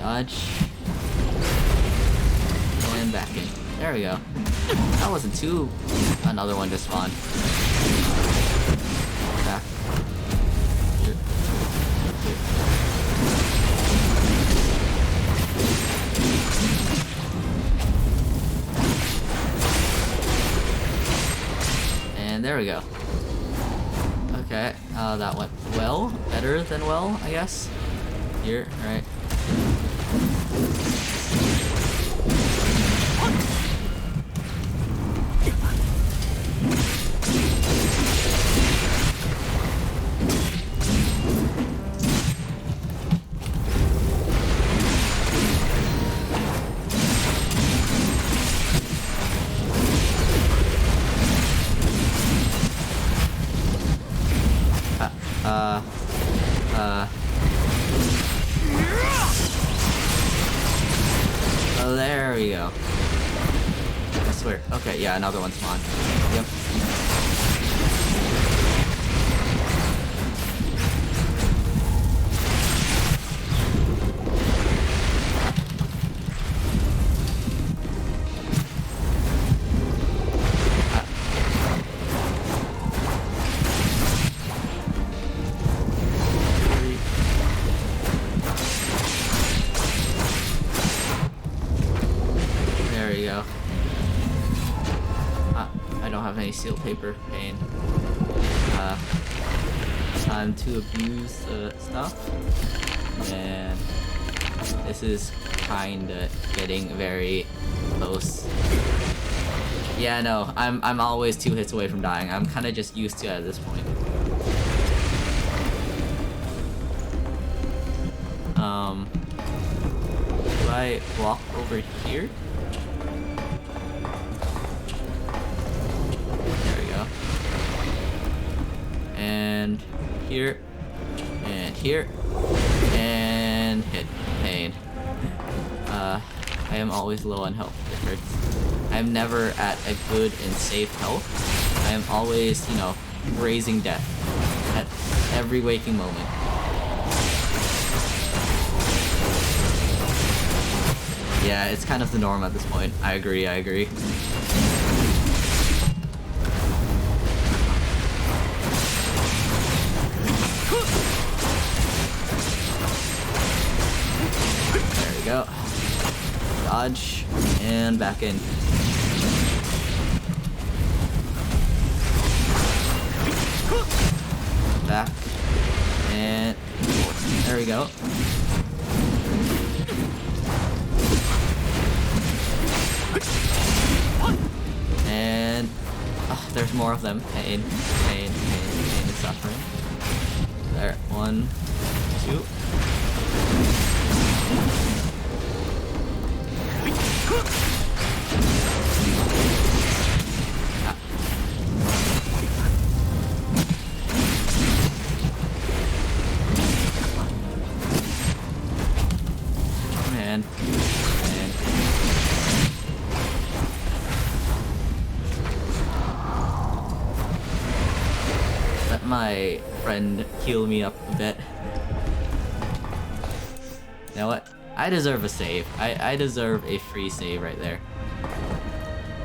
Dodge. And back in. There we go. That wasn't too... Another one just spawned. Back. Here. Here. And there we go. Okay, that went well. Better than well, I guess. Here, right. Oh, there we go. I swear. Okay, yeah, another one spawned. Yep. Seal paper pain. Time to abuse stuff, and this is kinda getting very close. Yeah, no, I'm always 2 hits away from dying. I'm kinda just used to it at this point. Do I walk over here? And here, and here, and hit pain. I am always low on health. It hurts. I'm never at a good and safe health. I am always, you know, raising death at every waking moment. Yeah, it's kind of the norm at this point. I agree, I agree. Go. Dodge and back in. Back and forth. There we go. And there's more of them. Pain, pain, pain, pain, and suffering. There, 1, 2. Man. Let my friend heal me up a bit. You know what? I deserve a save. I deserve a free save right there.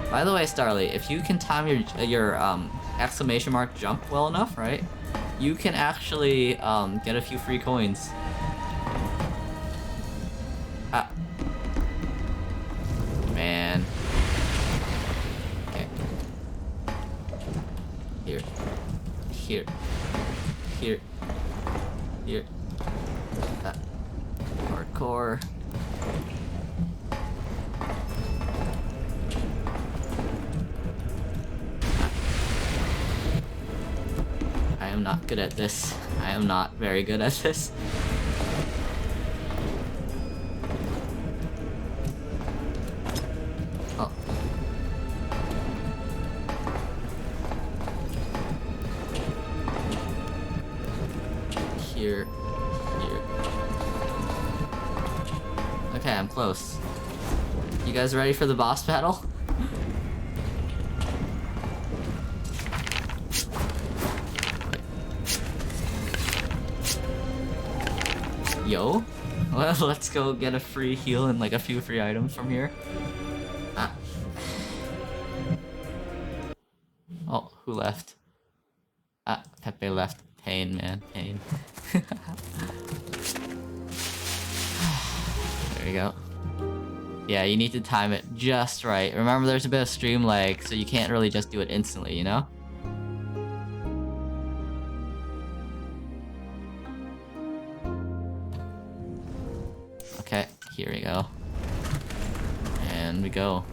By the way, Starly, if you can time your exclamation mark jump well enough, right? You can actually get a few free coins. Man. Okay. Here. Here. Here. Here. Hardcore. I am not good at this. I am not very good at this. Oh. Here. Here. Okay, I'm close. You guys ready for the boss battle? Yo? Well, let's go get a free heal and like a few free items from here. Oh, who left? Pepe left. Pain, man, pain. There you go. Yeah, you need to time it just right. Remember, there's a bit of stream lag, so you can't really just do it instantly, you know? Okay, here we go. And we go.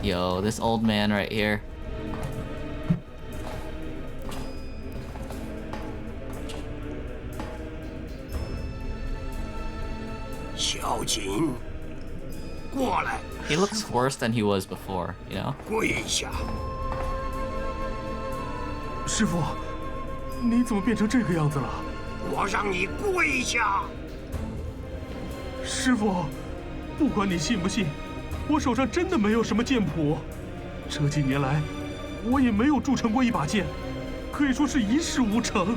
Yo, this old man right here. He looks worse than he was before, you know? 跪下！师傅，你怎么变成这个样子了？我让你跪下！师傅，不管你信不信，我手上真的没有什么剑谱。这几年来，我也没有铸成过一把剑，可以说是一事无成。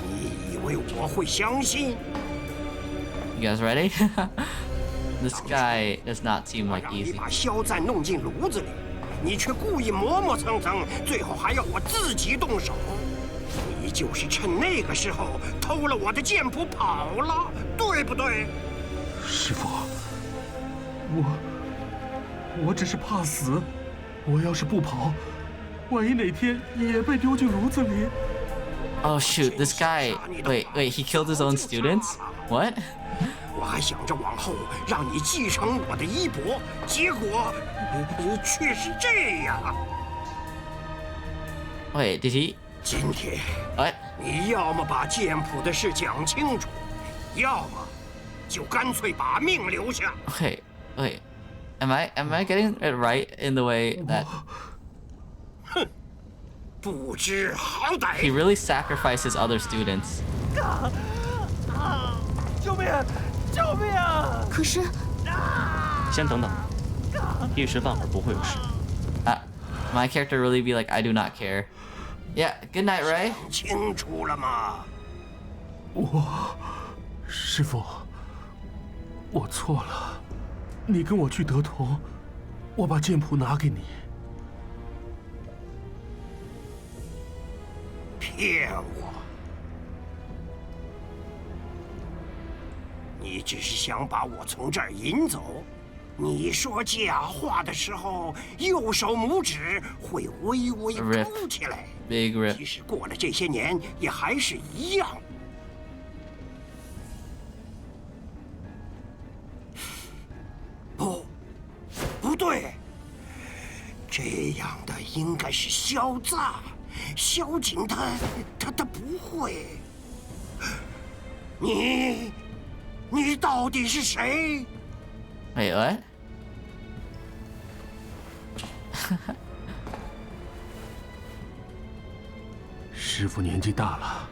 你以为我会相信？ You guys ready? This guy does not seem like easy. 把肖战弄进炉子里，你却故意磨磨蹭蹭，最后还要我自己动手。你就是趁那个时候偷了我的剑谱跑了，对不对？师傅，我只是怕死。我要是不跑，万一哪天也被丢进炉子里。Oh shoot! This guy. Wait. He killed his own students? What? 我还想着往后让你继承我的衣钵，结果却是这样。Wait, did he? 今天， What? 你要么把剑谱的事讲清楚，要么就干脆把命留下。Wait. Am I getting it right in the way that? 哼，不知好歹。 He really sacrificed his other students. 救命！救命！可是，先等等，一时半会儿不会有事。My character really be like, I do not care. Yeah. Good night, Ray. 清楚了吗？师傅，我错了。你跟我去德同，我把剑谱拿给你。骗我！你只是想把我从这儿引走。你说假话的时候，右手拇指会微微勾起来。Big rip. 即使过了这些年，也还是一样。不对，这样的应该是萧赞。萧景他不会。你到底是谁？ Wait, what? 师傅年纪大了，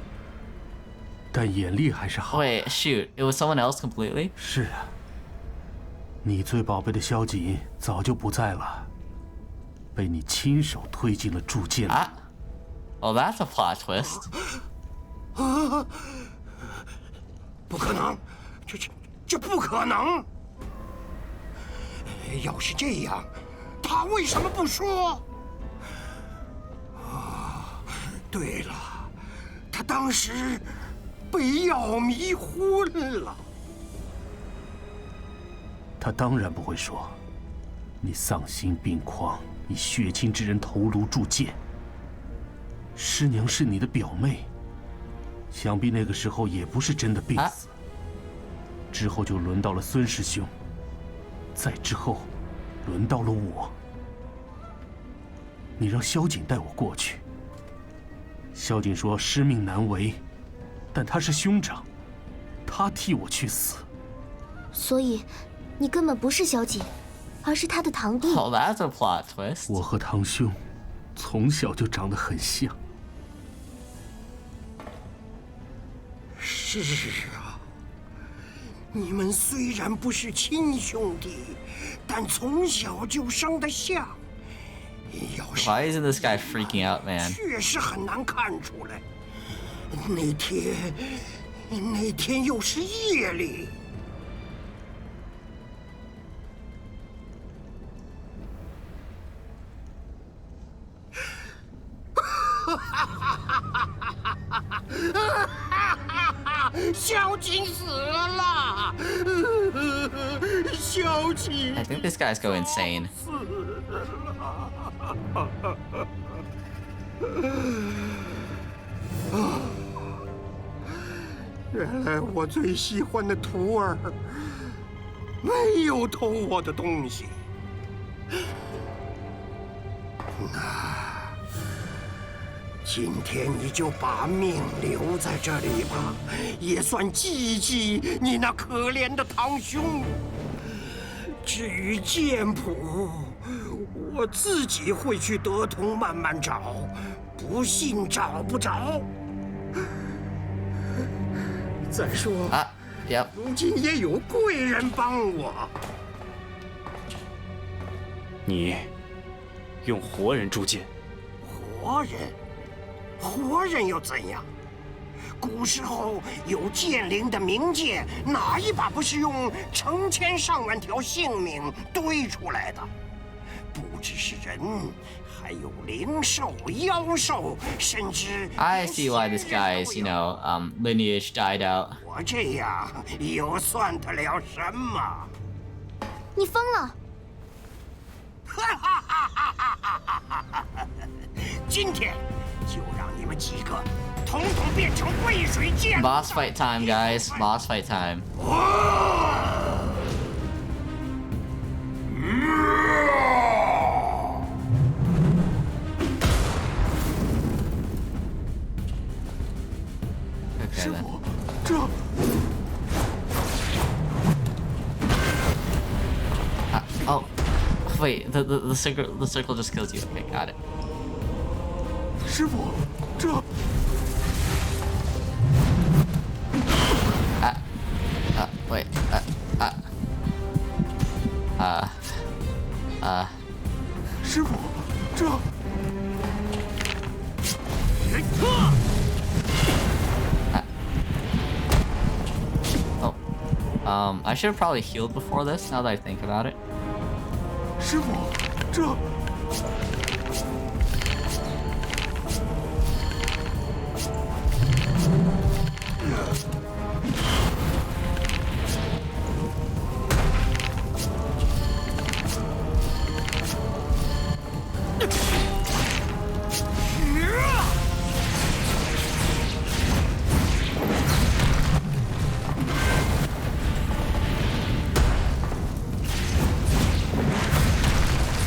但眼力还是好。Wait, shoot! It was someone else completely. 是啊，你最宝贝的萧瑾早就不在了，被你亲手推进了铸剑里。Oh, that's a plot twist. 不可能，这不可能！要是这样，他为什么不说？对了，他当时被药迷昏了。他当然不会说，你丧心病狂，以血亲之人头颅铸剑。师娘是你的表妹，想必那个时候也不是真的病死。之后就轮到了孙师兄，再之后，轮到了我。你让萧瑾带我过去。萧瑾说师命难违，但他是兄长，他替我去死。所以，你根本不是萧瑾，而是他的堂弟。Oh, that's a plot twist. 我和堂兄从小就长得很像。是啊，你们虽然不是亲兄弟，但从小就生得像。Why isn't this guy freaking out, man? 确实很难看出来。那天又是夜里。小琴死了，小琴。I think this guy's go insane. 原来我最喜欢的徒儿没有偷我的东西。那今天你就把命留在这里吧，也算祭祭你那可怜的堂兄。至于剑谱，我自己会去德通慢慢找，不信找不着。再说如今也有贵人帮我。你用活人铸剑？活人又怎样？古时候有剑灵的名剑，哪一把不是用成千上万条性命堆出来的？不只是人，还有灵兽、妖兽，甚至 I see why this guy's, lineage died out. 我这样又算得了什么？你疯了！今天就让你们几个统统变成渭水剑。Boss fight time, guys. Boss fight time. Okay, then. Oh, wait. The circle just kills you. Okay, got it. 师傅，这wait.师傅，这I should have probably healed before this, now that I think about it. 师傅，这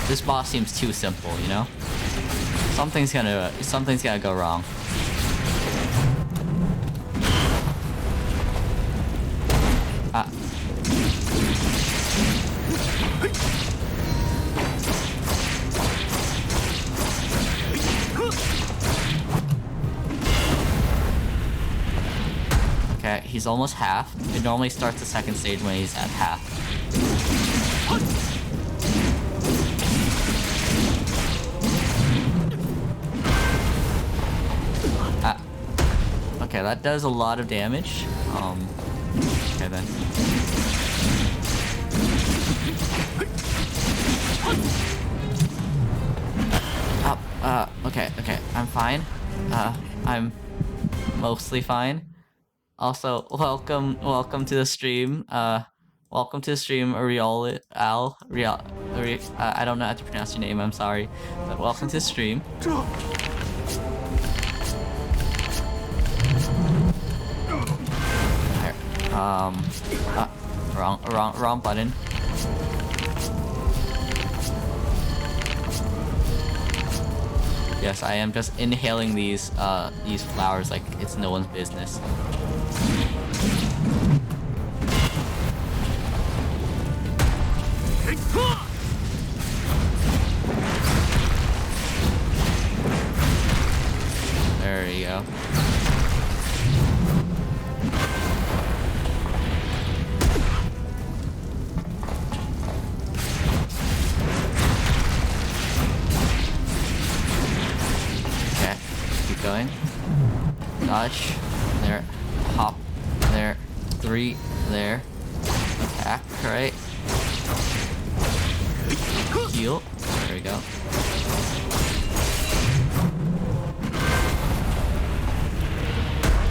This boss seems too simple, you know? Something's gonna go wrong. Okay, he's almost half. It normally starts the second stage when he's at half. Okay, that does a lot of damage. Okay then. Okay, I'm fine. I'm mostly fine. Also, welcome to the stream. Welcome to the stream, Ariol, I don't know how to pronounce your name, I'm sorry. But welcome to the stream. Wrong button. Yes, I am just inhaling these flowers like it's no one's business. There you go. Okay, keep going. Dodge. 3 there. Attack, right? Heal. There we go.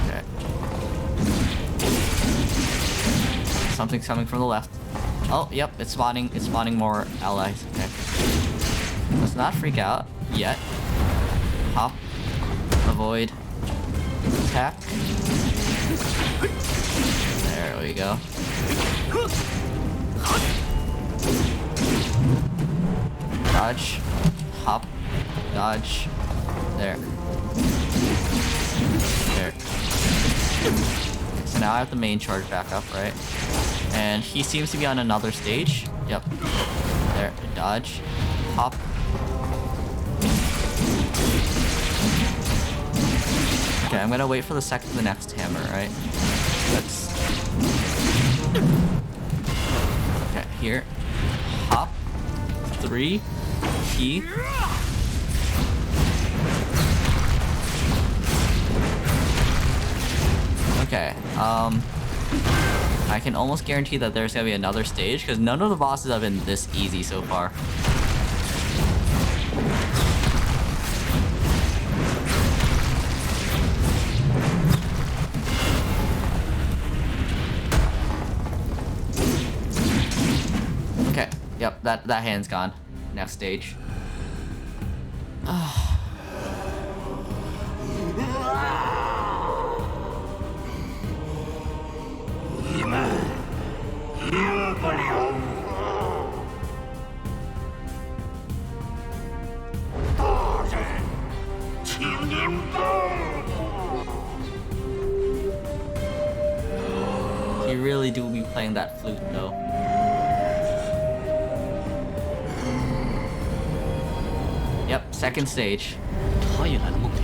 Okay. Something's coming from the left. Oh, yep, it's spawning more allies. Okay. Let's not freak out yet. Hop. Avoid. Attack. There we go. Dodge. Hop. Dodge. There. There. So now I have the main charge back up, right? And he seems to be on another stage. Yep. There. Dodge. Hop. Okay, I'm gonna wait for the next hammer, right? Let's... Okay, here. Hop. 3. Key. Okay, I can almost guarantee that there's gonna be another stage, because none of the bosses have been this easy so far. Okay, yep, that hand's gone. Next stage. You really do be playing that flute though. Yep, second stage. 他也来了梦里。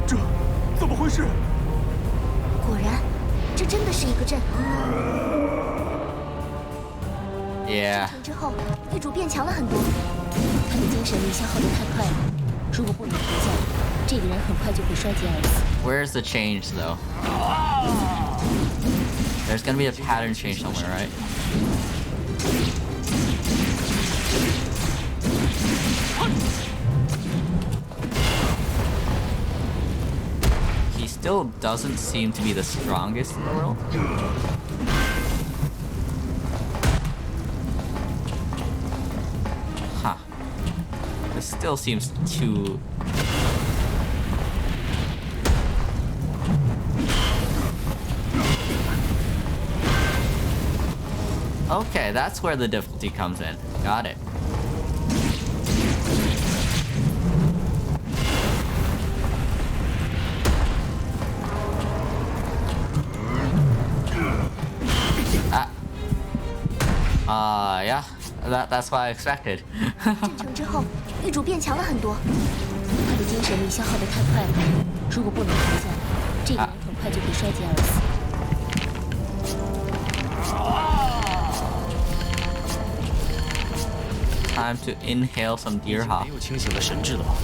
这怎么回事？果然，这真的是一个阵。 Yeah. 成之后，地主变强了很多。他的精神力消耗得太快了，如果不能停下，这个人很快就会衰竭而死。 Where's the change though? There's gonna be a pattern change somewhere, right? He still doesn't seem to be the strongest in the world. Huh. This still seems too... Okay, that's where the difficulty comes in. Got it. Yeah, that's what I expected. 阵成之后，地主变强了很多。他的精神力消耗得太快了，如果不能停下，这个人很快就会衰竭而死。 Time to inhale some deer hop. 没有清醒的神智了吧？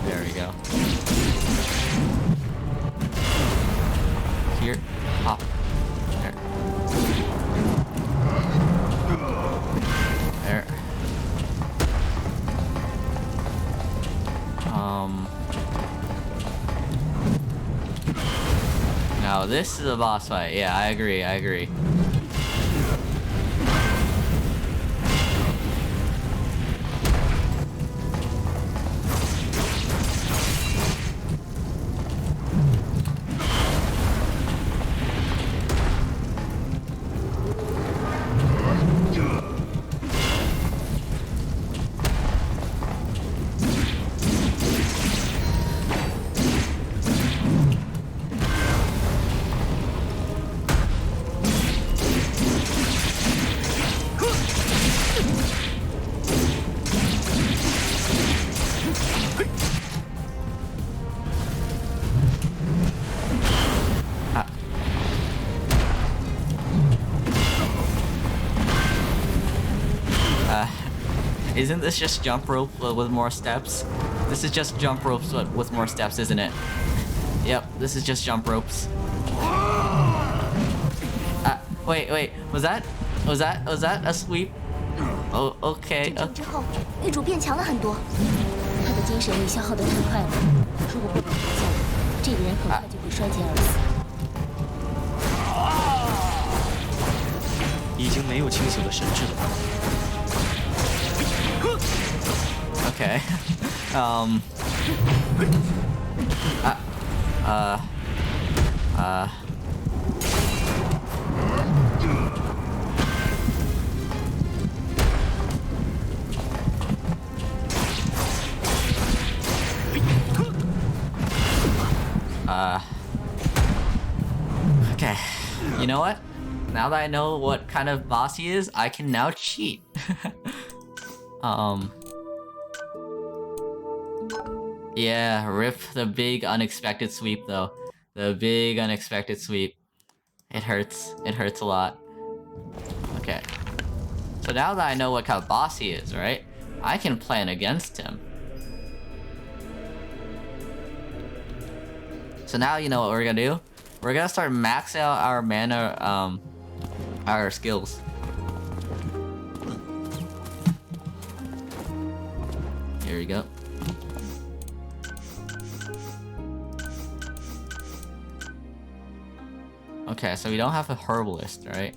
There we go. Here, hop. There. There. Now this is a boss fight. Yeah, I agree. I agree. Isn't this just jump rope with more steps? This is just jump ropes with more steps, isn't it? Yep, this is just jump ropes. Wait, was that a sweep? Oh, okay. 之后，狱主变强了很多。他的精神力消耗得太快了，如果不能调教，这个人很快就会衰竭而死。已经没有清醒的神智了。Okay. Okay. You know what? Now that I know what kind of boss he is, I can now cheat. Yeah, rip the big unexpected sweep though. The big unexpected sweep. It hurts. It hurts a lot. Okay. So now that I know what kind of boss he is, right? I can plan against him. So now you know what we're gonna do? We're gonna start maxing out our mana, our skills. Here we go. Okay, so we don't have a herbalist, right?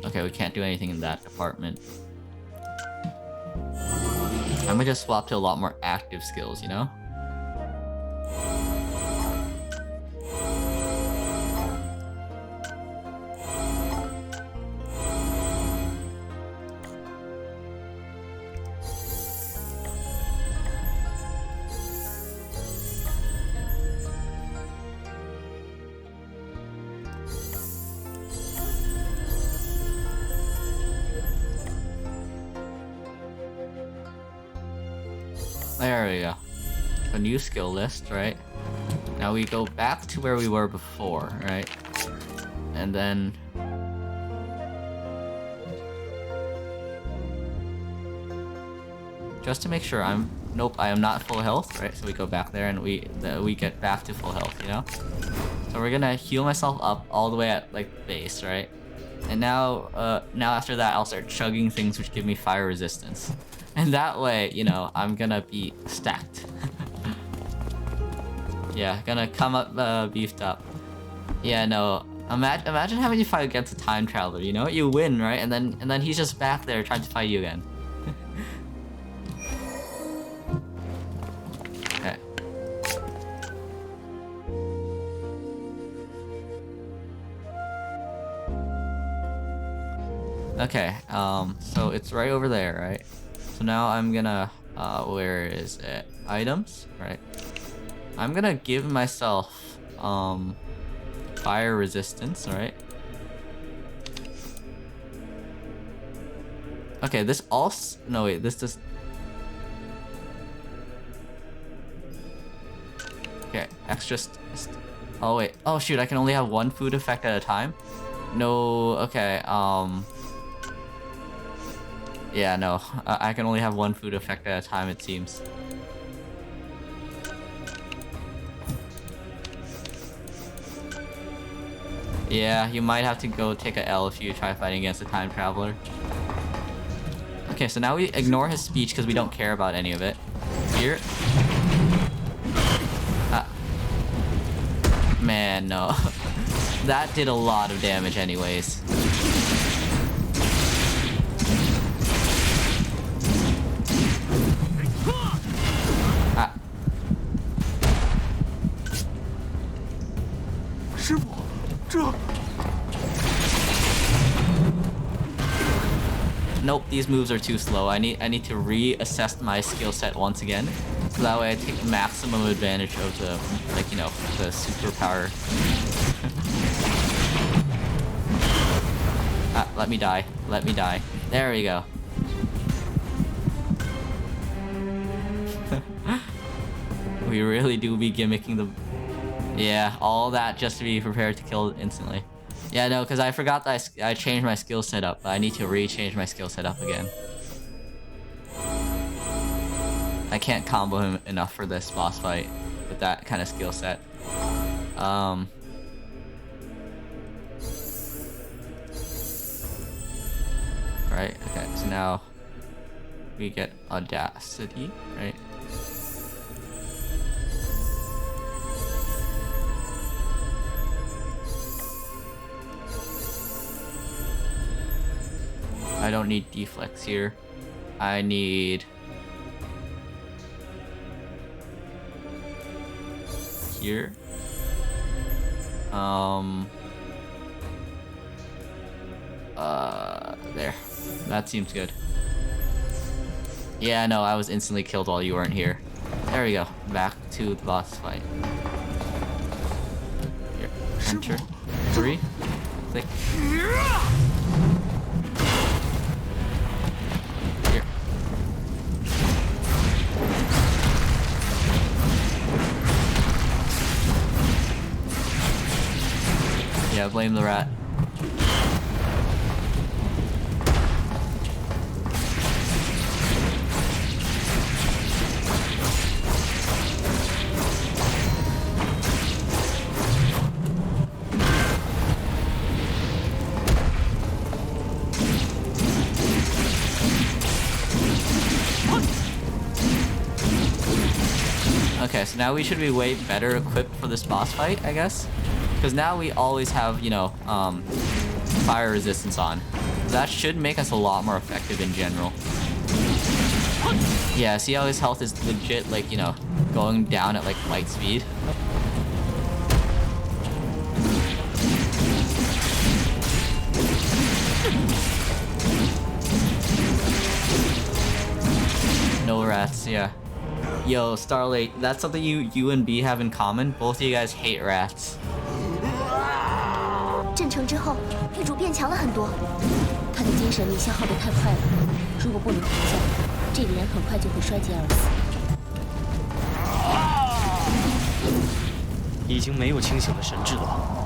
Okay, we can't do anything in that department. I'm gonna just swap to a lot more active skills, you know? There we go. A new skill list, right? Now we go back to where we were before, right? And then... just to make sure I'm... Nope, I am not full health, right? So we go back there and we get back to full health, you know? So we're gonna heal myself up all the way at, like, base, right? And now after that, I'll start chugging things which give me fire resistance. And that way, you know, I'm gonna be stacked. Yeah, gonna come up beefed up. Yeah, no. Imagine having to fight against a time traveler, you know? You win, right? And then he's just back there trying to fight you again. Okay. Okay, so it's right over there, right? So now I'm gonna, where is it? Items, right? I'm gonna give myself, fire resistance, right? Okay, this also, no wait, this does... Okay, extra, oh wait, oh shoot, I can only have one food effect at a time? No, okay, yeah, no. I can only have one food effect at a time, it seems. Yeah, you might have to go take a L if you try fighting against a time traveler. Okay, so now we ignore his speech because we don't care about any of it. Here. Man, no. That did a lot of damage anyways. Nope, these moves are too slow. I need to reassess my skill set once again, so that way I take maximum advantage of the, like, you know, the superpower. Let me die. Let me die. There we go. We really do be gimmicking the... Yeah, all that just to be prepared to kill instantly. Yeah, no, because I forgot that I changed my skill setup, but I need to re-change my skill setup again. I can't combo him enough for this boss fight with that kind of skill set. Right, okay, so now we get Audacity, right? I don't need deflex here. I need here. There. That seems good. Yeah, no, I was instantly killed while you weren't here. There we go. Back to the boss fight. Here. Enter. 3. Click. Here. Yeah, blame the rat. Okay, so now we should be way better equipped for this boss fight, I guess. Because now we always have, you know, fire resistance on. That should make us a lot more effective in general. Yeah, see how his health is legit, like, you know, going down at, like, light speed? No rats, yeah. Yo, Starlight, that's something you and B have in common. Both of you guys hate rats. 镇城之后，地主变强了很多。他的精神力消耗得太快了，如果不能停下，这个人很快就会衰竭而死。已经没有清醒的神智了。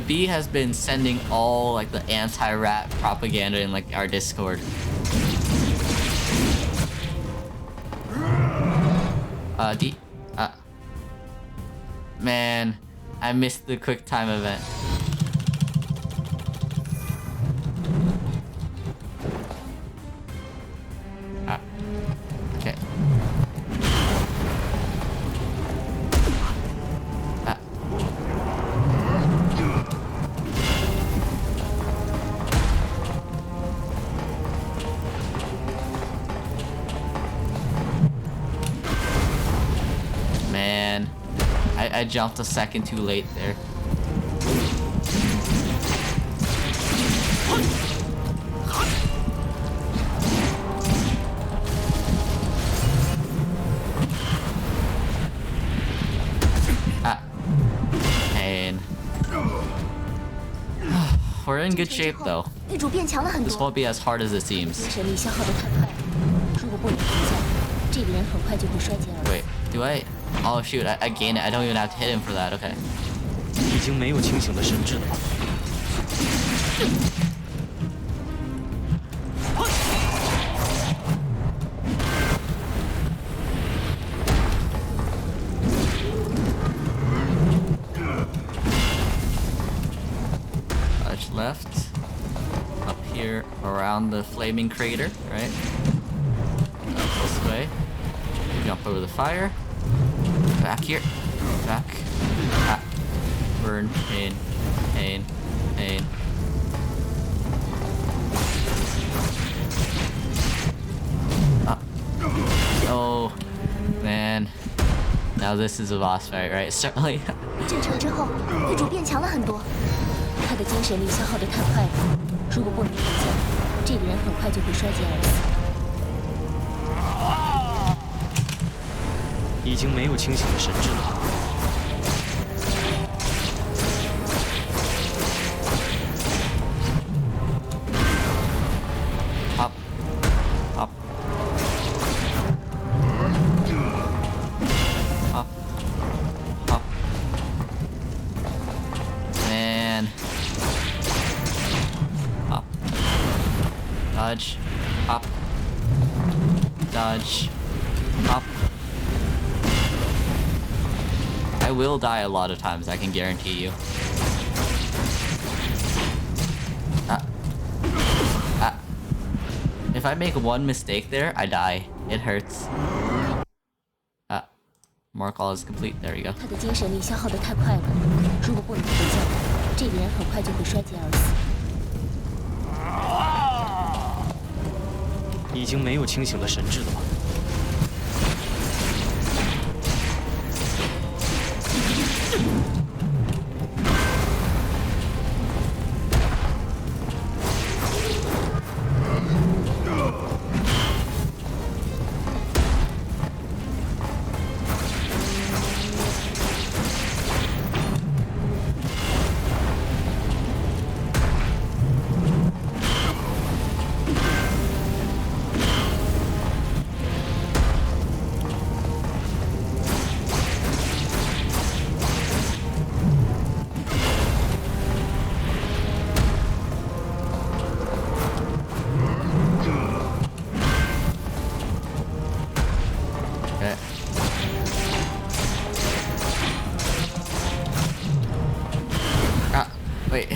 B has been sending all like the anti-rat propaganda in like our Discord. Man, I missed the quick time event. Okay. I jumped a second too late there. And we're in good shape though. This won't be as hard as it seems. Wait, do I? Oh shoot, I gain it. I don't even have to hit him for that. Okay. 已经没有清醒的神智了。Touch left. Up here around the flaming crater, right? Up this way. Jump over the fire. Back here. Back. Ah. Burn. Pain. Pain. Pain. Ah. Oh. Man. Now this is a boss fight, right? Certainly. 镇城之后，地主变强了很多。他的精神力消耗得太快了，如果不能停下，这个人很快就会衰竭而死。已经没有清醒的神智了。Hop. Hop. Hop. Hop. And hop. Dodge. Hop. Dodge. Hop. I will die a lot of times, I can guarantee you. If I make one mistake there, I die. It hurts. Mark all is complete. There you go. 他的精神力消耗得太快了，如果不能回教，这个人很快就会衰竭而死。已经没有清醒的神智了吧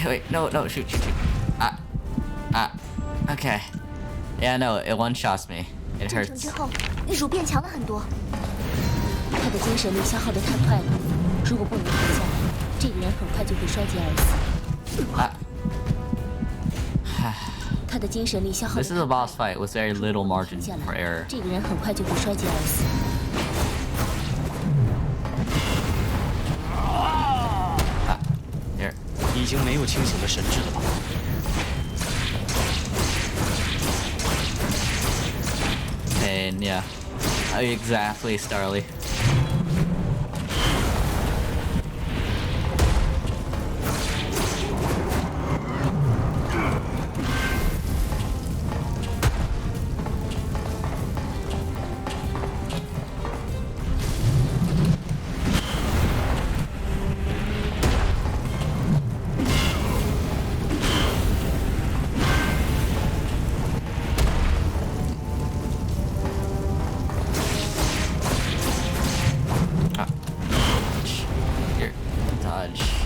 ？Wait, no, shoot. Okay. Yeah, no, it one-shots me. It 战 hurts. 成之后，玉主变强了很多。他的精神力消耗得太快了，如果不能停下来，这个人很快就会衰竭而死。他的精神力消耗得 This is a boss fight with very little margin for error. 这个人很快就会衰竭而死。Here. 已经没有清醒的神智了吧？ And yeah, exactly, Starly.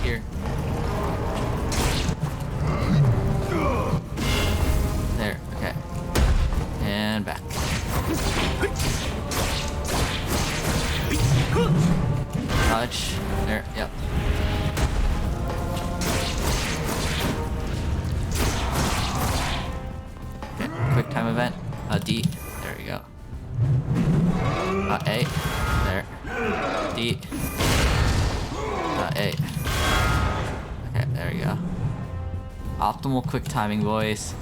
Here. There, okay. And back. Dodge. There, yep. Okay, quick time event. D. There we go. A. There. D. A. Okay, there we go. Optimal quick timing, boys.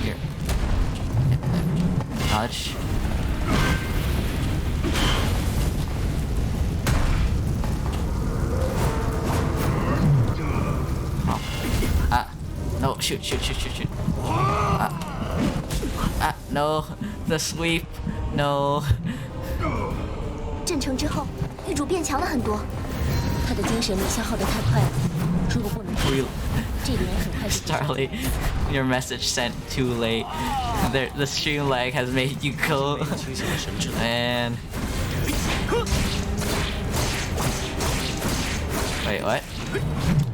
Here. Dodge. No, shoot. No, the sweep, no. 阵成之后，玉主变强了很多。他的精神力消耗得太快了，如果不能停下，这个人很快就 Starly, your message sent too late. The stream lag has made you go. Man. Wait, what?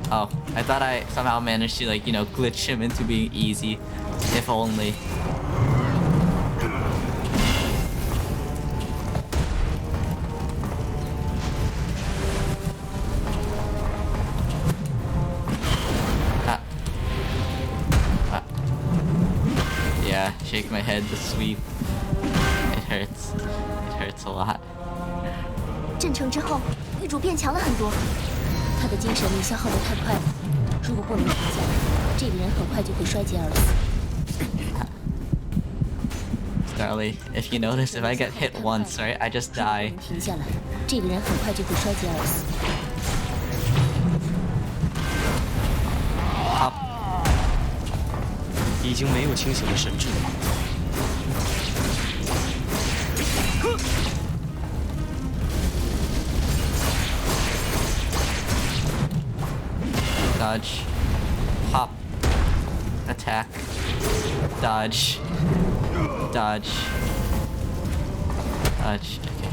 Oh, I thought I somehow managed to, like, glitch him into being easy. If only. Yeah, shake my head, the sweep. It hurts. It hurts a lot. 阵城之后，女主变强了很多。她的精神力消耗得太快了，如果不能停下来，这个人很快就会衰竭而死。Starly, if you notice, if I get hit once, right, I just die. 停下来，这个人很快就会衰竭而死。好，已经没有清醒的神智了。Dodge, hop, attack, dodge, dodge, dodge. Okay.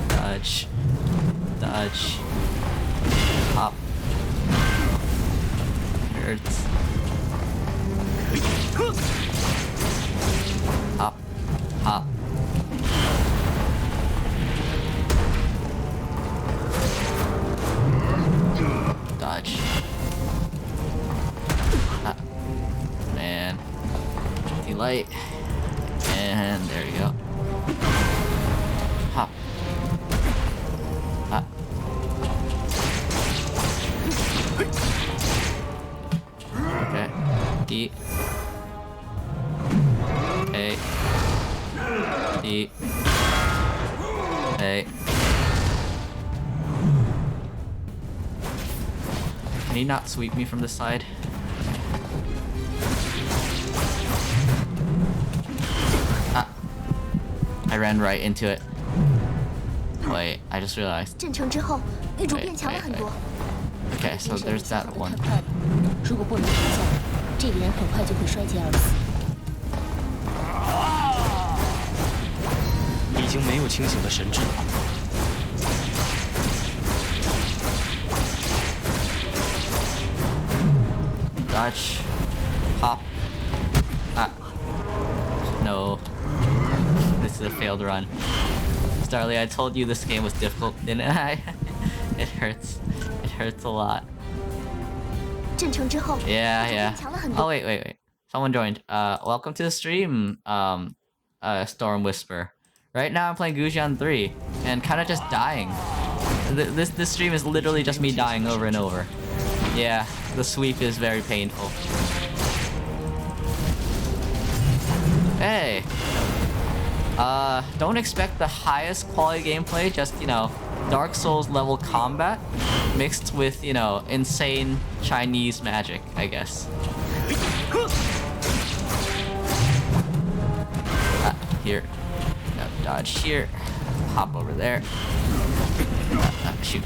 Dodge, dodge, hop. Hurts. Hop, hop. Dodge. Ah. Man. Delight. And there you go. Hop. Ah. Okay. D. A. D. A. Can he not sweep me from the side? Ah. I ran right into it. Wait, I just realized. 阵城之后，女主变强了很多。 Okay, so there's that one. 如果不能停下来，这个人很快就会衰竭而死。已经没有清醒的神智了。Dodge. Hop. Ah. No. This is a failed run. Starly, I told you this game was difficult, didn't I? It hurts. It hurts a lot. 阵城之后， Yeah, 女主 yeah. 变强了很多。 Oh, wait. Someone joined. Welcome to the stream, Storm Whisper. Right now I'm playing Gujian 3, and kind of just dying. This stream is literally just me dying over and over. Yeah, the sweep is very painful. Hey! Don't expect the highest quality gameplay, just, you know, Dark Souls level combat mixed with, you know, insane Chinese magic, I guess. Here. No, dodge here. Hop over there. Shoot.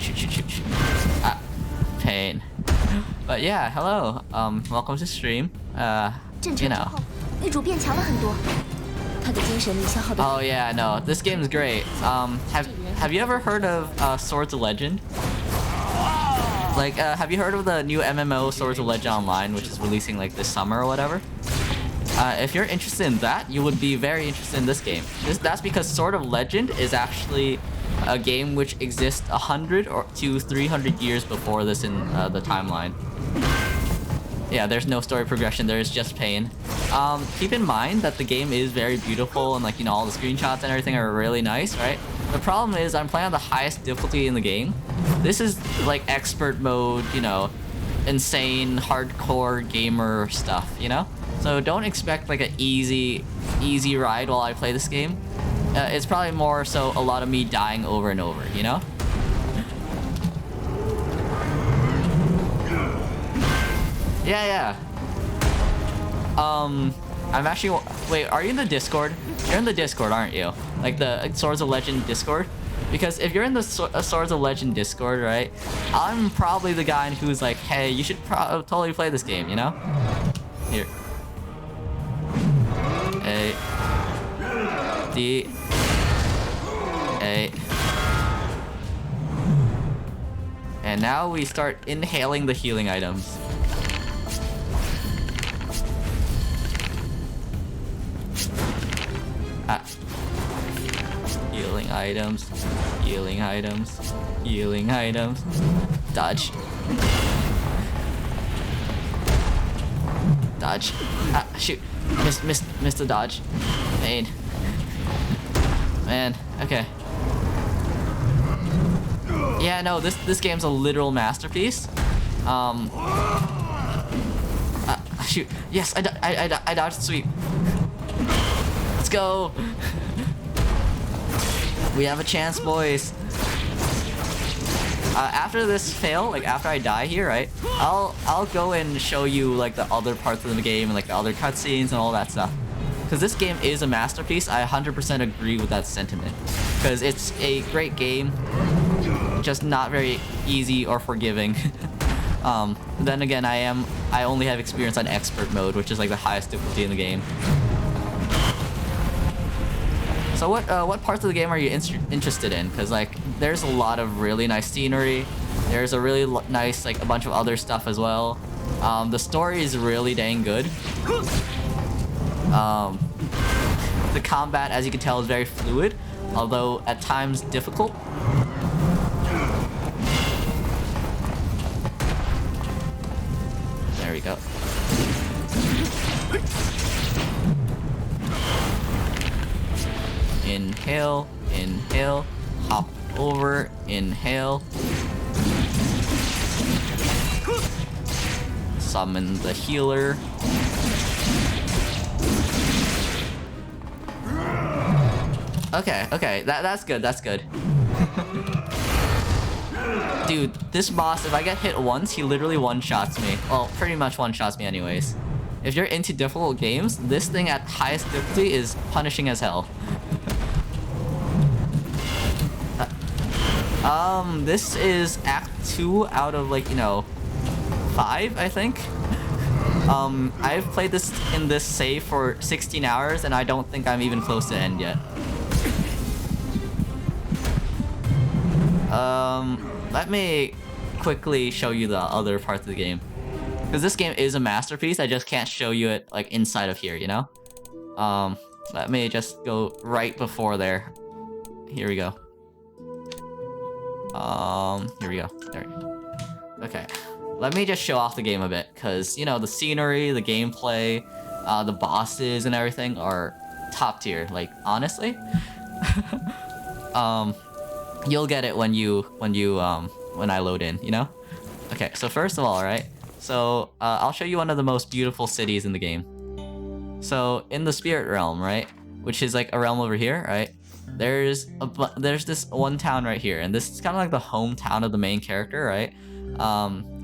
Ah, pain. But yeah, hello. Welcome to stream. You know. 女主变强了很多。她的精神力消耗得。 Oh yeah, no, this game is great. Have you ever heard of Swords of Legend? Like, have you heard of the new MMO Swords of Legend Online, which is releasing like this summer or whatever? If you're interested in that, you would be very interested in this game. That's because Sword of Legend is actually a game which exists 100 to 300 years before this in the timeline. Yeah, there's no story progression, there is just pain. Keep in mind that the game is very beautiful and, like, you know, all the screenshots and everything are really nice, right? The problem is I'm playing on the highest difficulty in the game. This is like expert mode, you know, insane hardcore gamer stuff, you know? So don't expect like an easy ride while I play this game. It's probably more so a lot of me dying over and over, you know? Yeah. I'm actually... Wait, are you in the Discord? You're in the Discord, aren't you? Like the Swords of Legend Discord? Because if you're in the Swords of Legend Discord, right? I'm probably the guy who's like, hey, you should totally play this game, you know? Here. A. D. A. And now we start inhaling the healing items. Ah. Healing items. Healing items. Healing items. Dodge. Dodge. Shoot. Missed the dodge. Man. Okay. Yeah, no, this game's a literal masterpiece. Shoot. Yes, I dodged sweep. Let's go. We have a chance, boys. After this fail, like after I die here, right? I'll go and show you like the other parts of the game and like the other cutscenes and all that stuff. Because this game is a masterpiece. I 100% agree with that sentiment. Because it's a great game, just not very easy or forgiving. Then again, I only have experience on expert mode, which is like the highest difficulty in the game. So what parts of the game are you interested in? Because like there's a lot of really nice scenery. There's a really nice like a bunch of other stuff as well. The story is really dang good. The combat, as you can tell, is very fluid, although at times difficult. There we go. Inhale, inhale, hop over, inhale. Summon the healer. Okay, that's good. Dude, this boss, if I get hit once, he literally one-shots me. Well, pretty much one-shots me anyways. If you're into difficult games, this thing at highest difficulty is punishing as hell. This is Act 2 out of like, 5, I think. I've played this in this save for 16 hours, and I don't think I'm even close to end yet. Let me quickly show you the other parts of the game. Because this game is a masterpiece, I just can't show you it like inside of here, Let me just go right before there. Here we go. Here we go. There. Okay. Let me just show off the game a bit, because, the scenery, the gameplay, the bosses and everything are top tier, like, honestly. You'll get it when I load in, Okay, so first of all, right? So, I'll show you one of the most beautiful cities in the game. So, in the Spirit Realm, right? Which is like a realm over here, right? There's this one town right here, and this is kind of like the hometown of the main character, right?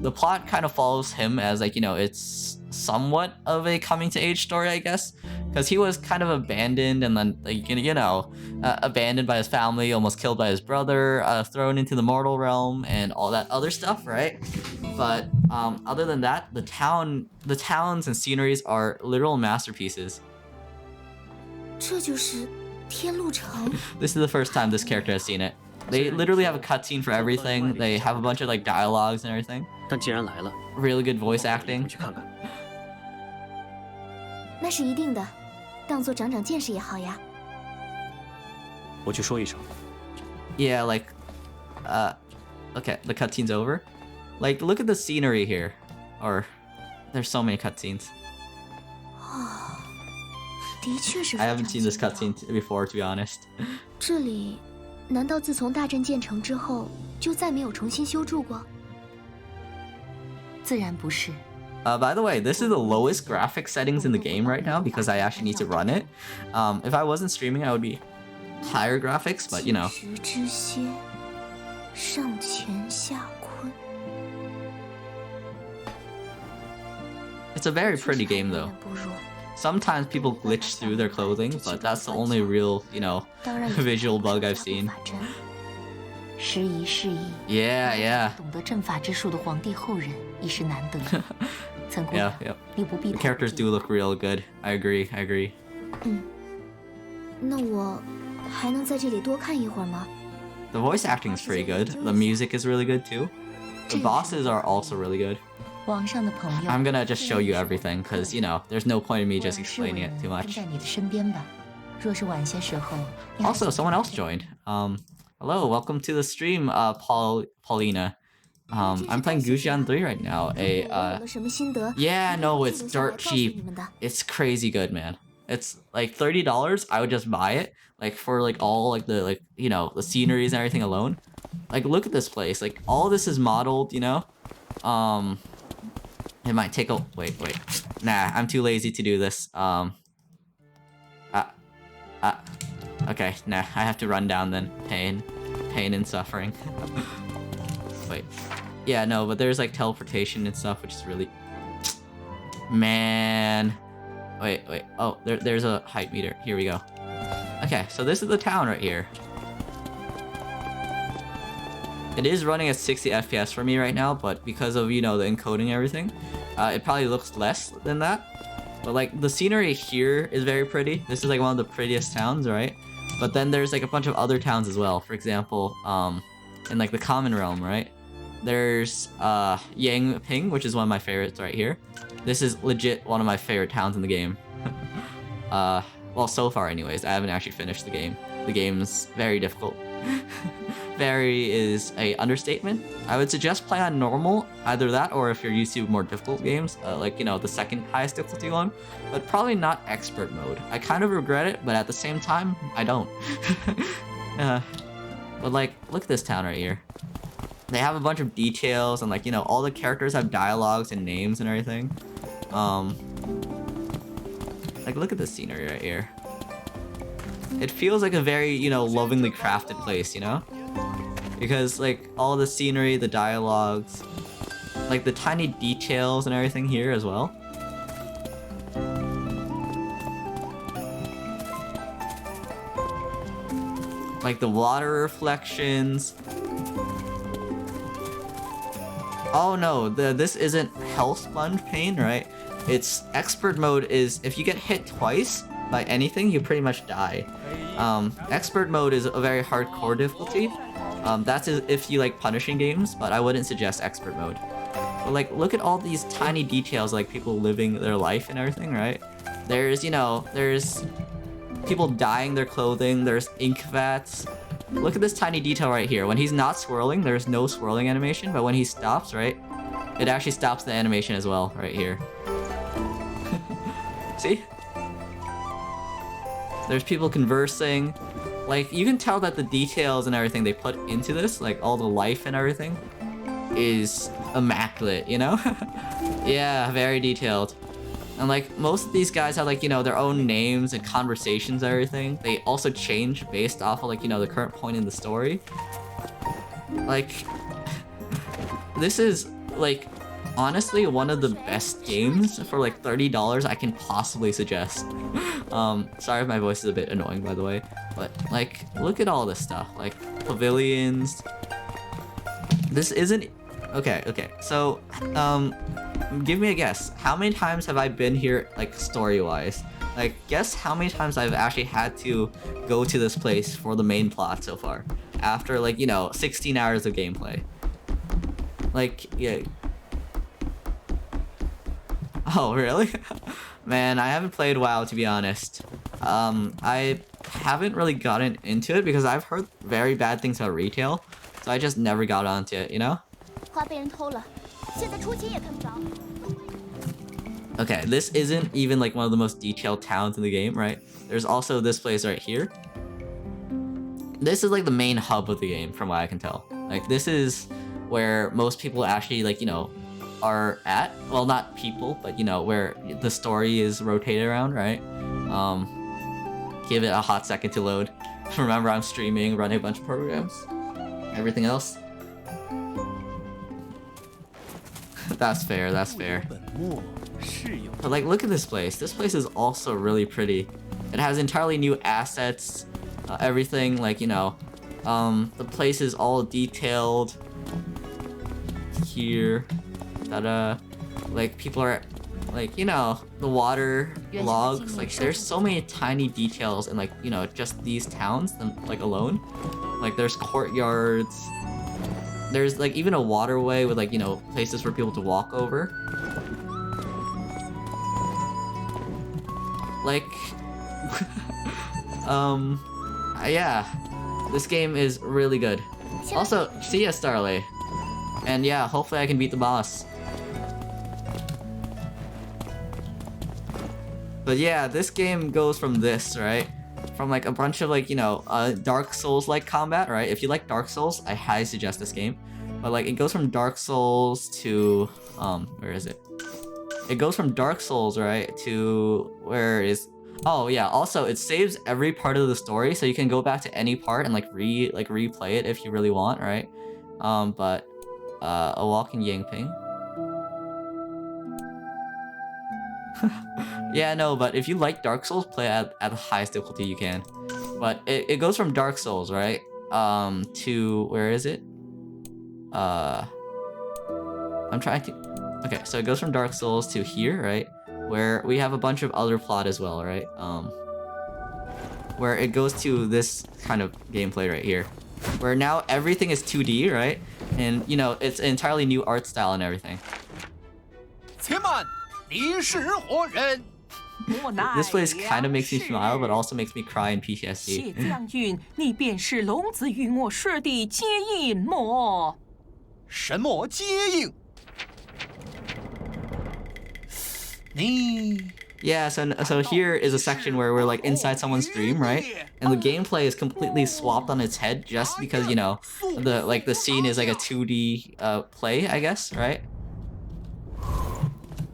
The plot kind of follows him as like, it's somewhat of a coming to age story, I guess, because he was kind of abandoned and then like, abandoned by his family, almost killed by his brother, thrown into the mortal realm and all that other stuff, right? But other than that, the towns and sceneries are literal masterpieces. 这就是天路城. This is the first time this character has seen it. They literally have a cutscene for everything. They have a bunch of like dialogues and everything. 但既然来了, really good voice acting. 去看看。那是一定的，当做长长见识也好呀。我去说一声。Yeah, like, okay, the cutscene's over. Like, look at the scenery here. Or, there's so many cutscenes. 的确是。I haven't seen this cutscene before, to be honest. 这里，难道自从大阵建成之后，就再没有重新修筑过？自然不是。By the way, this is the lowest graphic settings in the game right now because I actually need to run it. If I wasn't streaming, I would be higher graphics, but 之歇，上乾下坤。 It's a very pretty game though. Sometimes people glitch through their clothing, but that's the only real, visual bug I've seen. 时移世易。Yeah. 懂得阵法之术的皇帝后人已是难得。曾姑娘，你不必。 The characters do look real good. I agree. 那我还能在这里多看一会儿吗？ The voice acting is pretty good. The music is really good too. The bosses are also really good. 皇上的朋友。 I'm gonna just show you everything, cause there's no point in me just explaining it too much. 在你的身边吧。若是晚些时候。Also, someone else joined. Hello, welcome to the stream, Paulina. I'm playing Gujian 3 right now. Yeah, no, it's dirt cheap. It's crazy good, man. It's like $30. I would just buy it, like for like all like the like you know the sceneries and everything alone. Like look at this place. Like all this is modeled, you know. It might take a wait. Nah, I'm too lazy to do this. Okay, nah, I have to run down then. Pain and suffering. Wait. Yeah, no, but there's like teleportation and stuff, which is really... Man. Wait. Oh, there's a height meter. Here we go. Okay, so this is the town right here. It is running at 60 FPS for me right now, but because of, you know, the encoding and everything, it probably looks less than that. But like the scenery here is very pretty. This is like one of the prettiest towns, right? But then there's like a bunch of other towns as well. For example, in like the Common Realm, right? There's Yangping, which is one of my favorites right here. This is legit one of my favorite towns in the game. Well, so far anyways. I haven't actually finished the game. The game's very difficult. Very is a understatement. I would suggest play on normal, either that or if you're used to more difficult games, like, you know, the second highest difficulty one, but probably not expert mode. I kind of regret it, but at the same time, I don't. But like, look at this town right here. They have a bunch of details and like, you know, all the characters have dialogues and names and everything. Like, look at this scenery right here. It feels like a very, you know, lovingly crafted place, you know? Because, like, all the scenery, the dialogues, like, the tiny details and everything here as well. Like, the water reflections. Oh no, this isn't Hell Sponge Pain, right? It's expert mode is, if you get hit twice by anything, you pretty much die. Expert mode is a very hardcore difficulty. That's if you like punishing games, but I wouldn't suggest expert mode. But like, look at all these tiny details, like people living their life and everything, right? There's, you know, there's people dyeing their clothing, there's ink vats. Look at this tiny detail right here. When he's not swirling, there's no swirling animation, but when he stops, right? It actually stops the animation as well, right here. See? There's people conversing. Like, you can tell that the details and everything they put into this, like all the life and everything, is immaculate, you know? Yeah, very detailed. And like, most of these guys have like, you know, their own names and conversations and everything. They also change based off of like, you know, the current point in the story. Like, this is like, honestly, one of the best games for like $30 I can possibly suggest. Sorry if my voice is a bit annoying, by the way, but like, look at all this stuff, like pavilions. This isn't okay. So, give me a guess. How many times have I been here, like story-wise? Like, guess how many times I've actually had to go to this place for the main plot so far, after like, you know, 16 hours of gameplay. Like, yeah. Oh, really? Man, I haven't played WoW, to be honest. I haven't really gotten into it because I've heard very bad things about retail, so I just never got onto it, you know? Okay, this isn't even like one of the most detailed towns in the game, right? There's also this place right here. This is like the main hub of the game, from what I can tell. Like, this is where most people actually, like, you know, are at. Well, not people, but you know, where the story is rotated around, right? Give it a hot second to load. Remember, I'm streaming, running a bunch of programs. Everything else. That's fair, that's fair. But like, look at this place. This place is also really pretty. It has entirely new assets, everything, like, you know, the place is all detailed here. Like, people are, like, you know, the water logs, like, there's so many tiny details in, like, you know, just these towns, like, alone. Like, there's courtyards, there's, like, even a waterway with, like, you know, places for people to walk over. Like, yeah, this game is really good. Also, see ya, Starley. And yeah, hopefully I can beat the boss. But yeah, this game goes from this, right? From like a bunch of like, you know, Dark Souls like combat, right? If you like Dark Souls, I highly suggest this game. But like it goes from Dark Souls to where is it? It goes from Dark Souls, right, to where is oh yeah, also it saves every part of the story, so you can go back to any part and like replay it if you really want, right? But a walking Yangping. Yeah, no, but if you like Dark Souls, play at the highest difficulty you can. But it goes from Dark Souls, right? To where is it? I'm trying to. Okay, so it goes from Dark Souls to here, right? Where we have a bunch of other plot as well, right? Where it goes to this kind of gameplay right here, where now everything is 2D, right? And you know, it's an entirely new art style and everything. This place kind of makes me smile, but also makes me cry in PTSD. 将军，你便是龙子与我师的接应么？什么接应？你 Yeah, so here is a section where we're like inside someone's dream, right? And the gameplay is completely swapped on its head just because, you know, the scene is like a 2D play, I guess, right?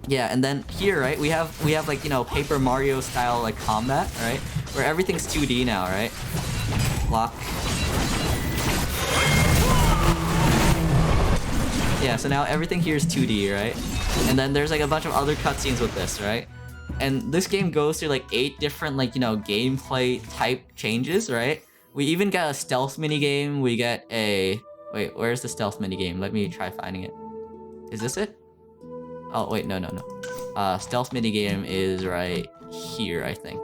Yeah, and then here, right, we have like, you know, Paper Mario style like combat, right? Where everything's 2D now, right? Block. Yeah, so now everything here is 2D, right? And then there's like a bunch of other cutscenes with this, right? And this game goes through like 8 different like, you know, gameplay type changes, right? We even get a stealth minigame, we get a... Wait, where's the stealth minigame? Let me try finding it. Is this it? Oh, wait, no. Stealth minigame is right here, I think.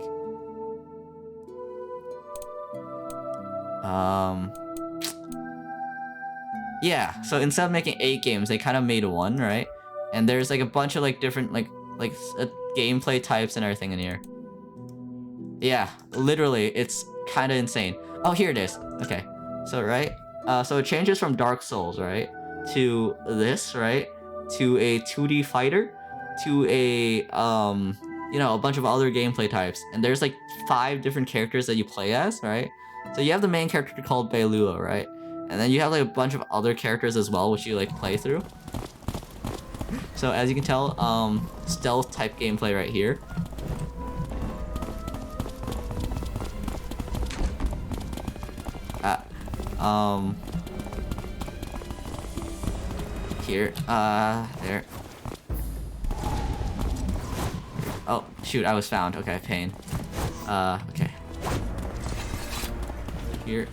Yeah, so instead of making 8 games, they kind of made 1, right? And there's like a bunch of like different like gameplay types and everything in here. Yeah, literally, it's kind of insane. Oh, here it is. Okay, so right, so it changes from Dark Souls, right, to this, right, to a 2D fighter, to a you know, a bunch of other gameplay types. And there's like 5 different characters that you play as, right? So you have the main character called Beilua, right? And then you have like a bunch of other characters as well, which you like play through. So as you can tell, stealth type gameplay right here. Here, there. Oh, shoot, I was found. Okay, pain. Okay. Here.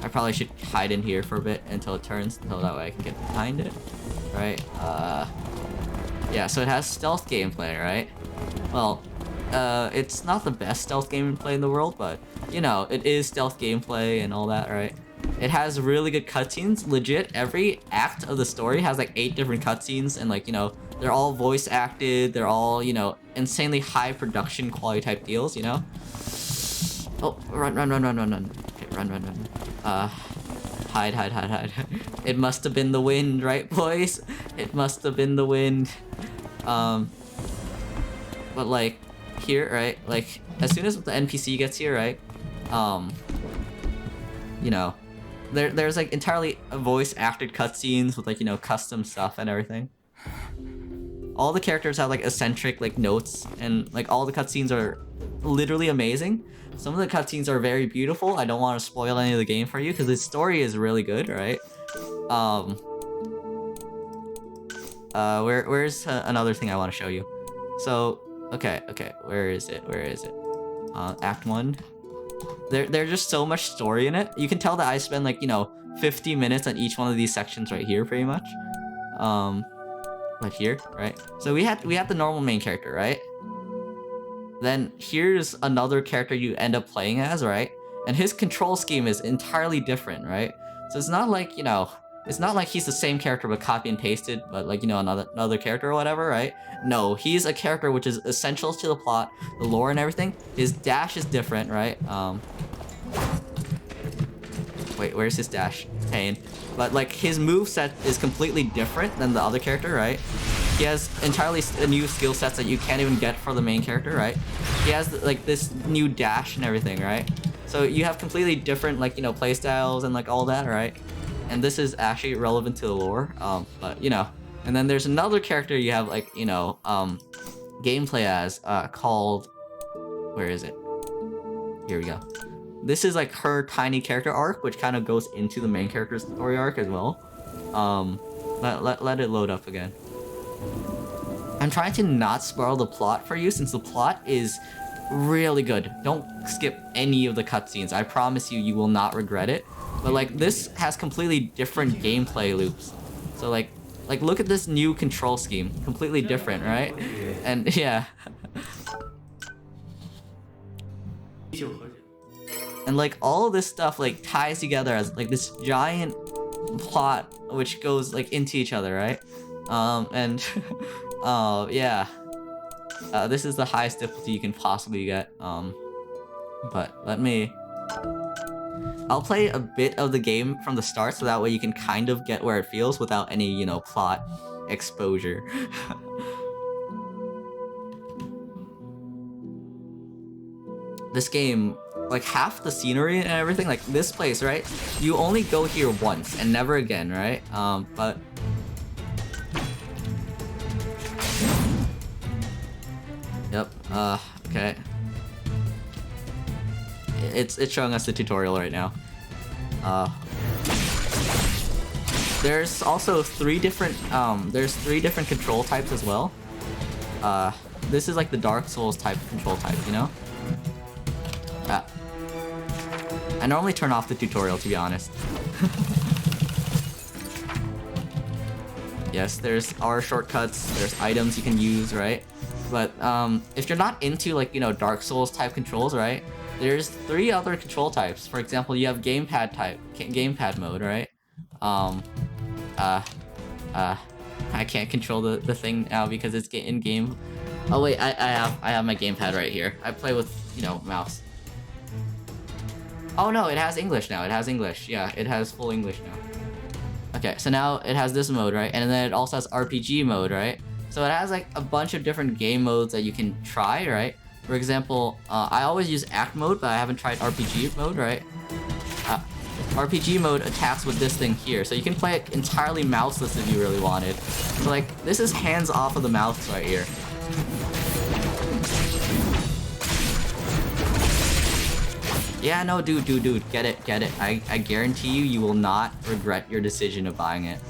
I probably should hide in here for a bit until it turns, until that way I can get behind it. Right, yeah, so it has stealth gameplay, right? Well, it's not the best stealth gameplay in the world, but, you know, it is stealth gameplay and all that, right? It has really good cutscenes, legit. Every act of the story has like 8 different cutscenes, and like, you know, they're all voice acted, they're all, you know, insanely high production quality type deals, you know? Oh, run. Okay, run. Hide. It must have been the wind, right, boys? It must have been the wind. But like, here, right? Like, as soon as the NPC gets here, right? You know, there's like entirely voice acted cutscenes with like, you know, custom stuff and everything. All the characters have like eccentric like notes, and like all the cutscenes are literally amazing. Some of the cutscenes are very beautiful. I don't want to spoil any of the game for you because the story is really good, right? Where's another thing I want to show you? So, okay, where is it? Act 1. There's just so much story in it. You can tell that I spend like, you know, 50 minutes on each one of these sections right here, pretty much. Right here, right? So we have the normal main character, right? Then here's another character you end up playing as, right? And his control scheme is entirely different, right? So it's not like, you know, it's not like he's the same character but copy and pasted, but like, you know, another character or whatever, right? No, he's a character which is essential to the plot, the lore and everything. His dash is different, right? Wait, where's his dash? Pain. But like his moveset is completely different than the other character, right? He has entirely new skill sets that you can't even get for the main character, right? He has like this new dash and everything, right? So you have completely different like, you know, play styles and like all that, right? And this is actually relevant to the lore, but you know. And then there's another character you have like, you know, gameplay as, called, where is it? Here we go. This is like her tiny character arc, which kind of goes into the main character's story arc as well. Let it load up again. I'm trying to not spoil the plot for you since the plot is really good. Don't skip any of the cutscenes. I promise you, you will not regret it. But like this has completely different gameplay loops. So like look at this new control scheme. Completely different, right? And yeah. And like all of this stuff like ties together as like this giant plot which goes like into each other, right? And yeah. This is the highest difficulty you can possibly get. But let me... I'll play a bit of the game from the start so that way you can kind of get where it feels without any, you know, plot exposure. This game, like half the scenery and everything, like this place, right? You only go here once and never again, right? But... Yep, okay. It's showing us the tutorial right now. There's also three different control types as well. This is like the Dark Souls type control type, you know? I normally turn off the tutorial, to be honest. Yes, there's R shortcuts, there's items you can use, right? But if you're not into like, you know, Dark Souls type controls, right? There's 3 other control types. For example, you have gamepad mode, right? I can't control the thing now because it's in game. Oh wait, I have my gamepad right here. I play with, you know, mouse. Oh no, it has English now. It has English. Yeah, it has full English now. Okay, so now it has this mode, right? And then it also has RPG mode, right? So it has like a bunch of different game modes that you can try, right? For example, I always use Act mode, but I haven't tried RPG mode, right? RPG mode attacks with this thing here, so you can play it entirely mouseless if you really wanted. So like, this is hands off of the mouse right here. Yeah, no, dude, get it. I guarantee you will not regret your decision of buying it.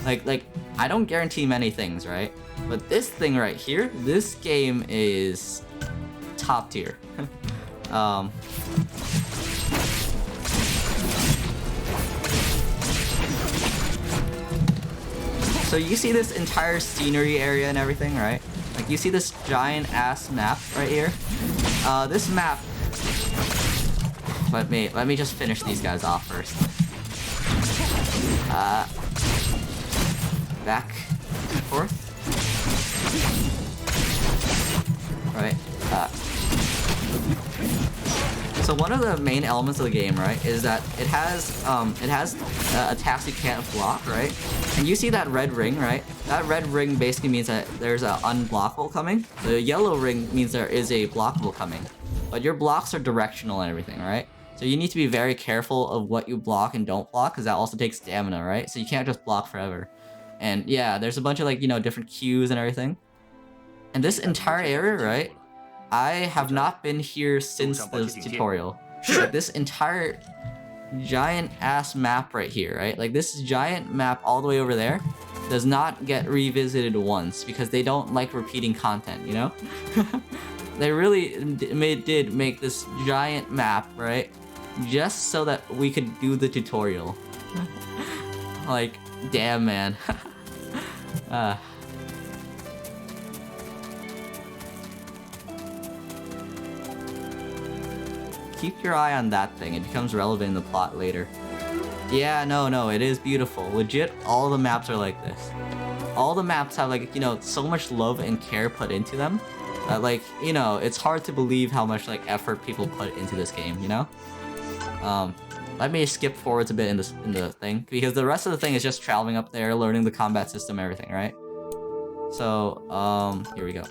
like, I don't guarantee many things, right? But this thing right here, this game is top tier. So you see this entire scenery area and everything, right? Like you see this giant ass map right here. This map. Let me just finish these guys off first. Back and forth. Right. So one of the main elements of the game, right, is that it has attacks you can't block, right? And you see that red ring, right? That red ring basically means that there's an unblockable coming. The yellow ring means there is a blockable coming. But your blocks are directional and everything, right? So you need to be very careful of what you block and don't block, because that also takes stamina, right? So you can't just block forever. And yeah, there's a bunch of like, you know, different cues and everything. And this entire area, right? I have not been here since the tutorial. Like this entire giant ass map right here, right? Like this giant map all the way over there does not get revisited once because they don't like repeating content, you know? They really did make this giant map, right? Just so that we could do the tutorial. Like, damn, man. Keep your eye on that thing. It becomes relevant in the plot later. Yeah, no, it is beautiful. Legit, all the maps are like this. All the maps have like, you know, so much love and care put into them. That like, you know, it's hard to believe how much like effort people put into this game, you know? let me skip forwards a bit in the thing, because the rest of the thing is just traveling up there, learning the combat system, everything, right? So, here we go.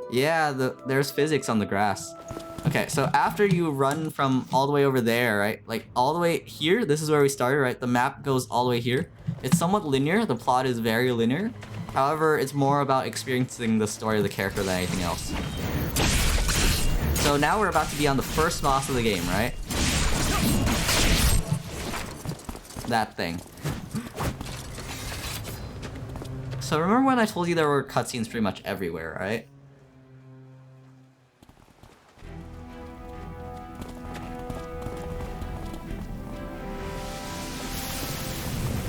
Yeah, there's physics on the grass. Okay, so after you run from all the way over there, right? Like all the way here, this is where we started, right? The map goes all the way here. It's somewhat linear, the plot is very linear. However, it's more about experiencing the story of the character than anything else. So now we're about to be on the first boss of the game, right? That thing. So remember when I told you there were cutscenes pretty much everywhere, right?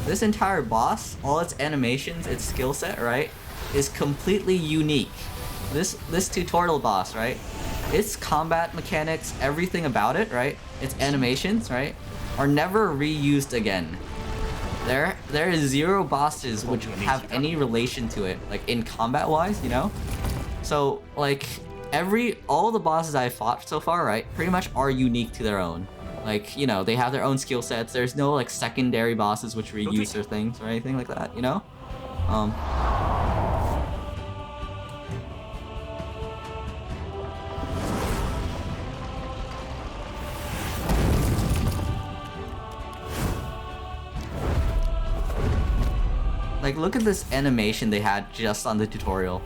This entire boss, all its animations, its skill set, right, is completely unique. This tutorial boss, right, its combat mechanics, everything about it, right, its animations, right, are never reused again. There is 0 bosses which have any relation to it, like in combat wise, you know? So like all the bosses I've fought so far, right, pretty much are unique to their own. Like, you know, they have their own skill sets. There's no like secondary bosses which reuse their things or anything like that, you know? Like, look at this animation they had just on the tutorial.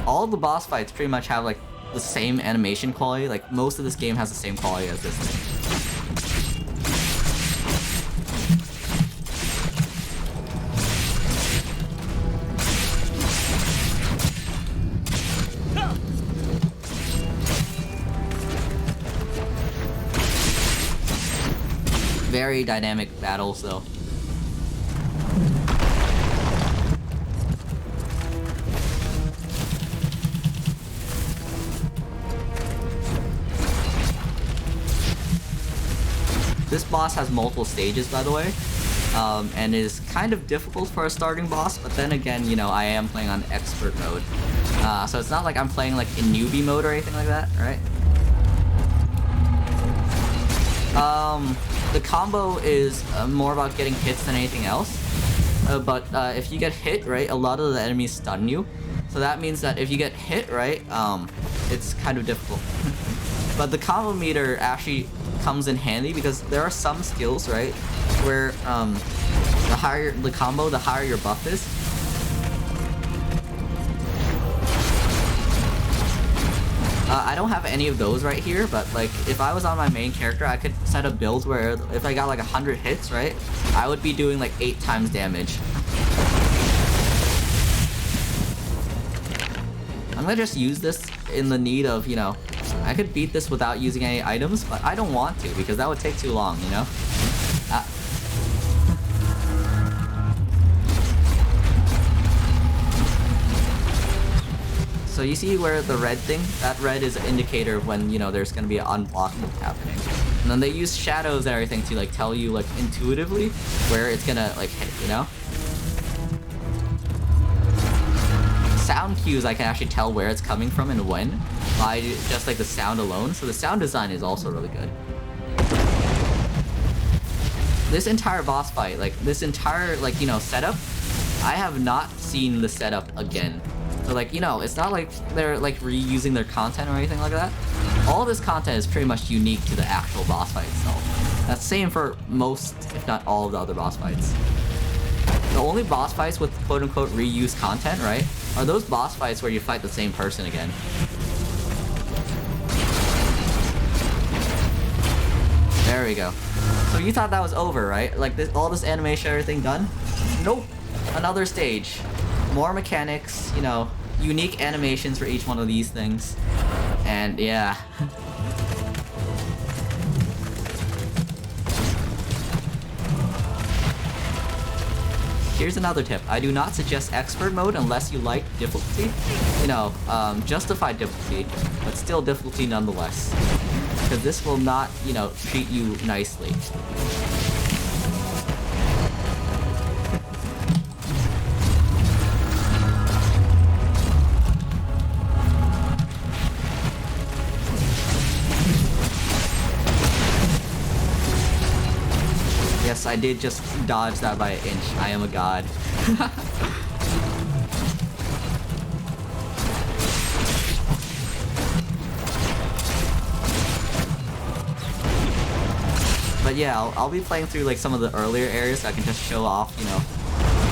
All the boss fights pretty much have like the same animation quality. Like most of this game has the same quality as this thing. Very dynamic battles though. This boss has multiple stages, by the way, and is kind of difficult for a starting boss, but then again, you know, I am playing on expert mode. So it's not like I'm playing like in newbie mode or anything like that, right? The combo is more about getting hits than anything else. But if you get hit, right, a lot of the enemies stun you. So that means that if you get hit, right, it's kind of difficult. But the combo meter actually comes in handy because there are some skills, right, where the higher the combo, the higher your buff is. I don't have any of those right here, but like if I was on my main character, I could set up builds where if I got like 100 hits, right, I would be doing like 8 times damage. I'm gonna just use this in the need of, you know, I could beat this without using any items, but I don't want to because that would take too long, you know? So you see where the red thing, that red is an indicator of when, you know, there's gonna be an unblocking happening. And then they use shadows and everything to like tell you like intuitively where it's gonna like hit, you know? Sound cues, I can actually tell where it's coming from and when by just like the sound alone. So the sound design is also really good. This entire boss fight, like this entire like, you know, setup, I have not seen the setup again. So like, you know, it's not like they're like reusing their content or anything like that. All this content is pretty much unique to the actual boss fight itself. That's the same for most, if not all of the other boss fights. The only boss fights with quote-unquote reused content, right, are those boss fights where you fight the same person again. There we go. So you thought that was over, right? Like this, all this animation, everything done? Nope. Another stage. More mechanics, you know, unique animations for each one of these things. And yeah. Here's another tip. I do not suggest expert mode unless you like difficulty. You know, justified difficulty, but still difficulty nonetheless. Because this will not, you know, treat you nicely. I did just dodge that by an inch. I am a god. But yeah, I'll be playing through like some of the earlier areas so I can just show off, you know,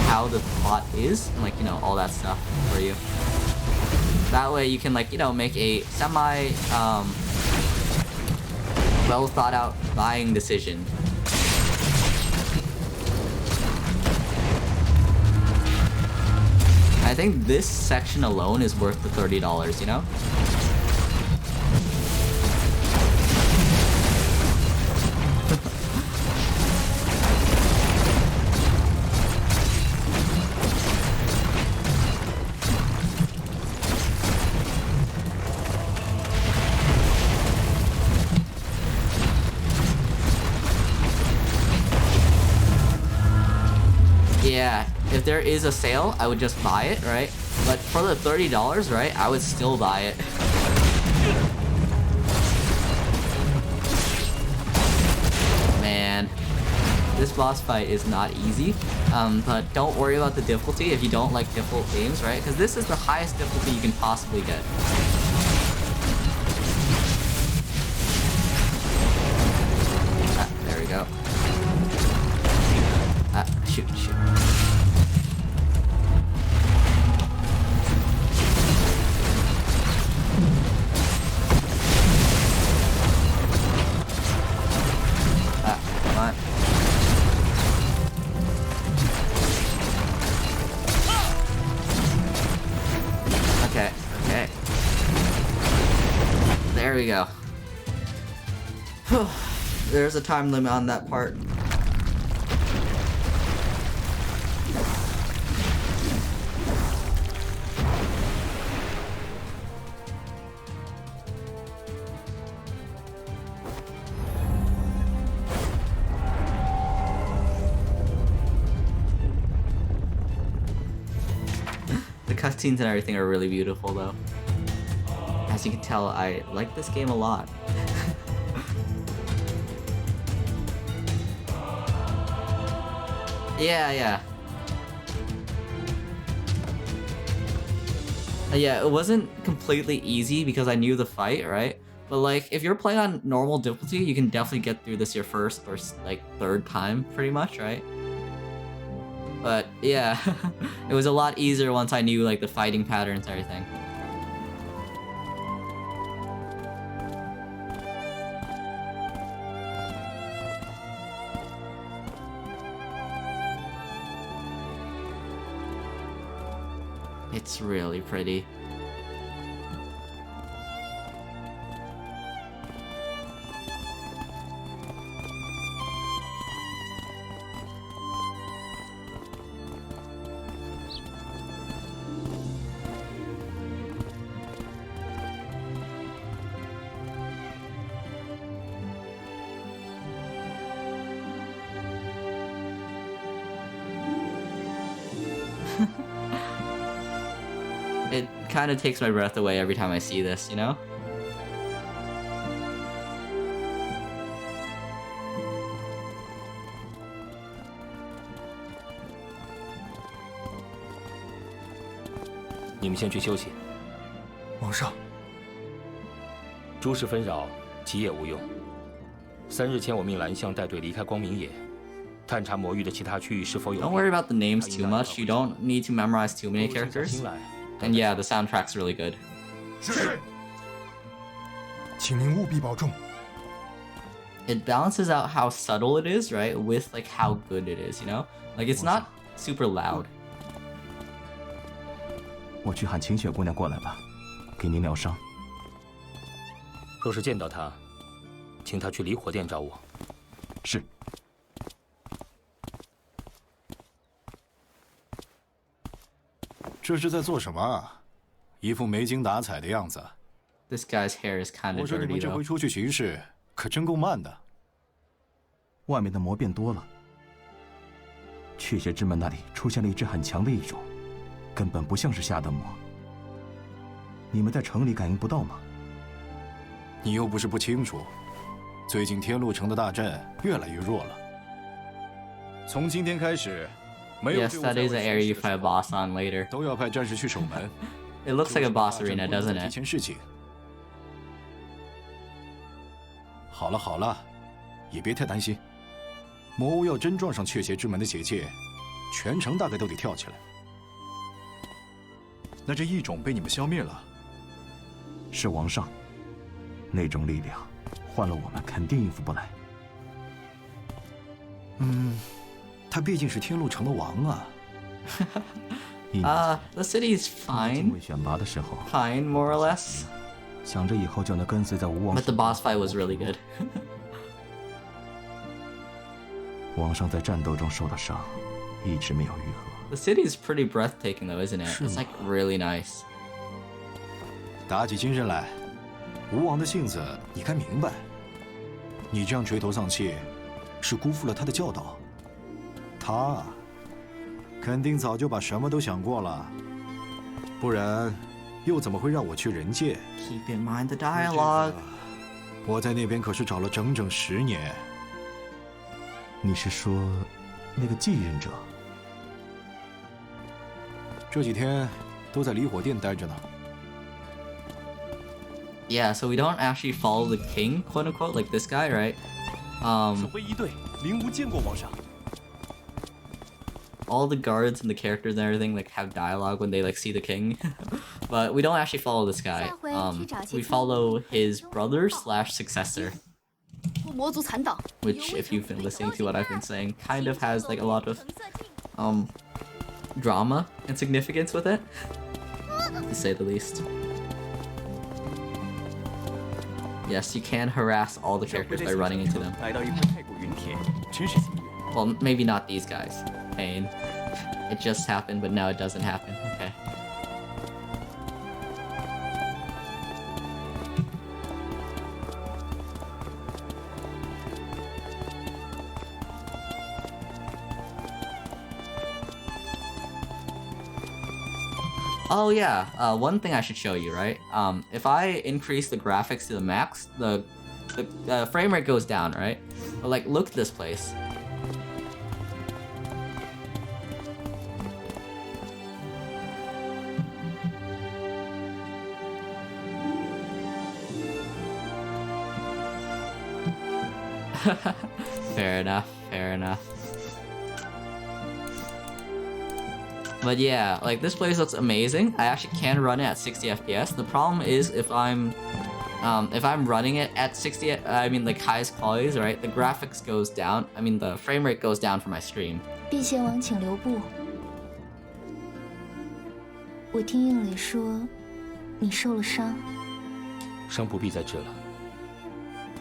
how the plot is and like, you know, all that stuff for you. That way you can like, you know, make a semi well thought out buying decision. I think this section alone is worth the $30, you know? Yeah, if there is a sale, I would just buy it, right? But for the $30, right, I would still buy it. Man, this boss fight is not easy, but don't worry about the difficulty if you don't like difficult games, right? Because this is the highest difficulty you can possibly get. There we go. Shoot. Come on. Okay. There we go. There's a time limit on that part. The cutscenes and everything are really beautiful though. As you can tell, I like this game a lot. Yeah, it wasn't completely easy because I knew the fight, right? But like, if you're playing on normal difficulty, you can definitely get through this your first or like third time, pretty much, right? But yeah, it was a lot easier once I knew like the fighting patterns and everything. It's really pretty. It kind of takes my breath away every time I see this, you know?你们先去休息。皇上，诸事纷扰，急也无用。3日前，我命蓝象带队离开光明野，探查魔域的其他区域是否有。 Don't worry about the names too much. You don't need to memorize too many characters. And yeah, the soundtrack's really good. 是。请您务必保重。 It balances out how subtle it is, right, with like how good it is, you know? Like it's not super loud. 我去喊晴雪姑娘过来吧，给您疗伤。若是见到她，请她去离火殿找我。是。这是在做什么啊？一副没精打采的样子。 This guy's hair is kind of dirty. 我说你们这回出去巡视，可真够慢的。外面的魔变多了，雀血之门那里出现了一只很强的异种，根本不像是下的魔。你们在城里感应不到吗？你又不是不清楚，最近天禄城的大阵越来越弱了。从今天开始，没有 Yes, that is an area you fight a boss on later. 都要派战士去守门。It looks like a boss arena, doesn't 提 it? 前事情。好了好了，也别太担心。魔物要真撞上雀邪之门的结界，全城大概都得跳起来。那这异种被你们消灭了？是王上，那种力量，换了我们肯定应付不来。他毕竟是天路城的王啊。The city is 进 fine. 位选拔的时候 Fine, more or less. 想着以后就能跟随在吴王。 But the boss fight was really good. 王上在战斗中受的伤，一直没有愈合。 The city is pretty breathtaking though, isn't it? It's like really nice. 打起精神来，吴王的性子你该明白。你这样垂头丧气，是辜负了他的教导。他肯定早就把什么都想过了，不然又怎么会让我去人界？ Keep in mind the dialogue. 我在那边可是找了整整10年。你是说那个继任者？这几天都在离火殿待着呢。 Yeah, so we don't actually follow the king, quote unquote, like this guy, right? 指挥一队，灵无见过王上。 All the guards and the characters and everything like have dialogue when they like see the king, but we don't actually follow this guy. We follow his brother / successor, which, if you've been listening to what I've been saying, kind of has like a lot of drama and significance with it, to say the least. Yes, you can harass all the characters by running into them. 来到一块太古云铁，真是幸运。 Well, maybe not these guys. Pain. It just happened, but now it doesn't happen. Okay. Oh yeah, one thing I should show you, right? If I increase the graphics to the max, the frame rate goes down, right? But like, look at this place. Fair enough, fair enough. But yeah, like this place looks amazing. I actually can run it at 60 FPS. The problem is if I'm running it at 60, I mean like highest qualities, right? The graphics goes down. I mean the frame rate goes down for my stream. 陛贤王请留步。我听应磊说，你受了伤。伤不必再治了，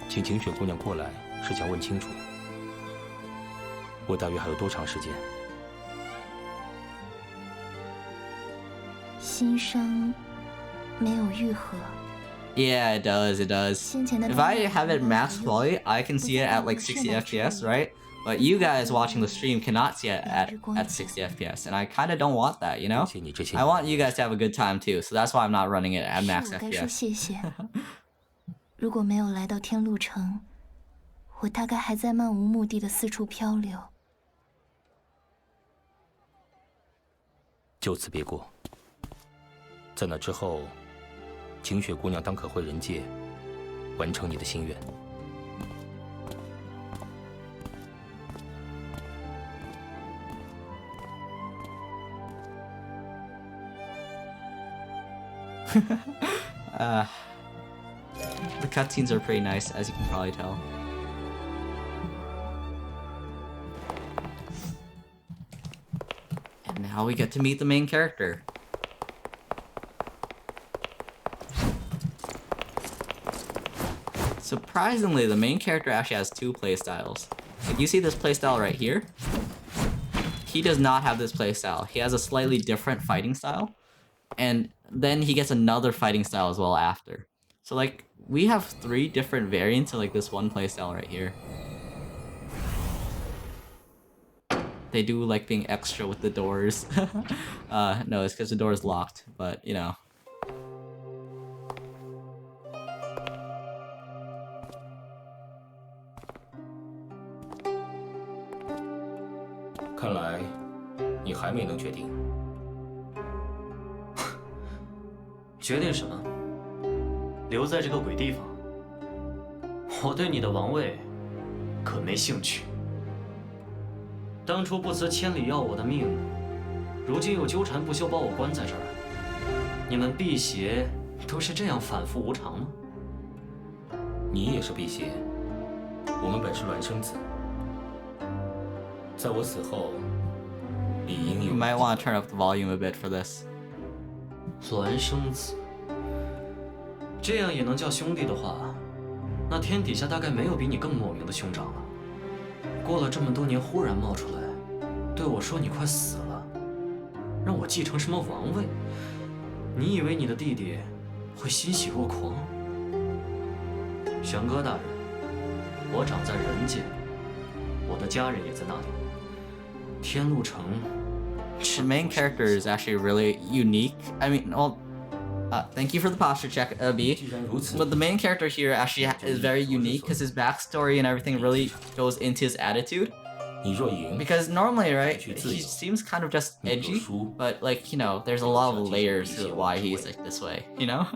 请晴雪姑娘过来是想问清楚，我大约还有多长时间？心伤没有愈合。 Yeah, it does, it does. If I have it max quality, I can see it at like 60 FPS, right? But you guys watching the stream cannot see it at 60 FPS, and I kind of don't want that, you know? I want you guys to have a good time too, so that's why I'm not running it at max 是我该说 FPS. 谢谢。如果没有来到天路城，我大概还在漫无目的的四处漂流。就此别过。在那之后，晴雪姑娘当可回人界，完成你的心愿。The cutscenes are pretty nice, as you can probably tell. And now we get to meet the main character. Surprisingly, the main character actually has two playstyles. Like, you see this playstyle right here? He does not have this playstyle. He has a slightly different fighting style. And then he gets another fighting style as well after. So like, we have 3 different variants of like this one playstyle right here. They do like being extra with the doors. No, it's because the door is locked, but you know. 看来你还没能决定。决定什么？留在这个鬼地方？我对你的王位可没兴趣。当初不辞千里要我的命，如今又纠缠不休把我关在这儿。你们辟邪都是这样反复无常吗？你也是辟邪，我们本是孪生子，在我死后，理应有。You might want to turn up the volume a bit for this. 孪生子，这样也能叫兄弟的话，那天底下大概没有比你更莫名的兄长了。过了这么多年，忽然冒出来，对我说你快死了，让我继承什么王位？你以为你的弟弟会欣喜若狂？玄哥大人，我长在人间，我的家人也在那里。天路城。The main character is actually really unique. I mean, well, thank you for the posture check, B. But the main character here actually is very unique because his backstory and everything really goes into his attitude. Because normally, right, he seems kind of just edgy, but like, you know, there's a lot of layers to why he's like this way, you know?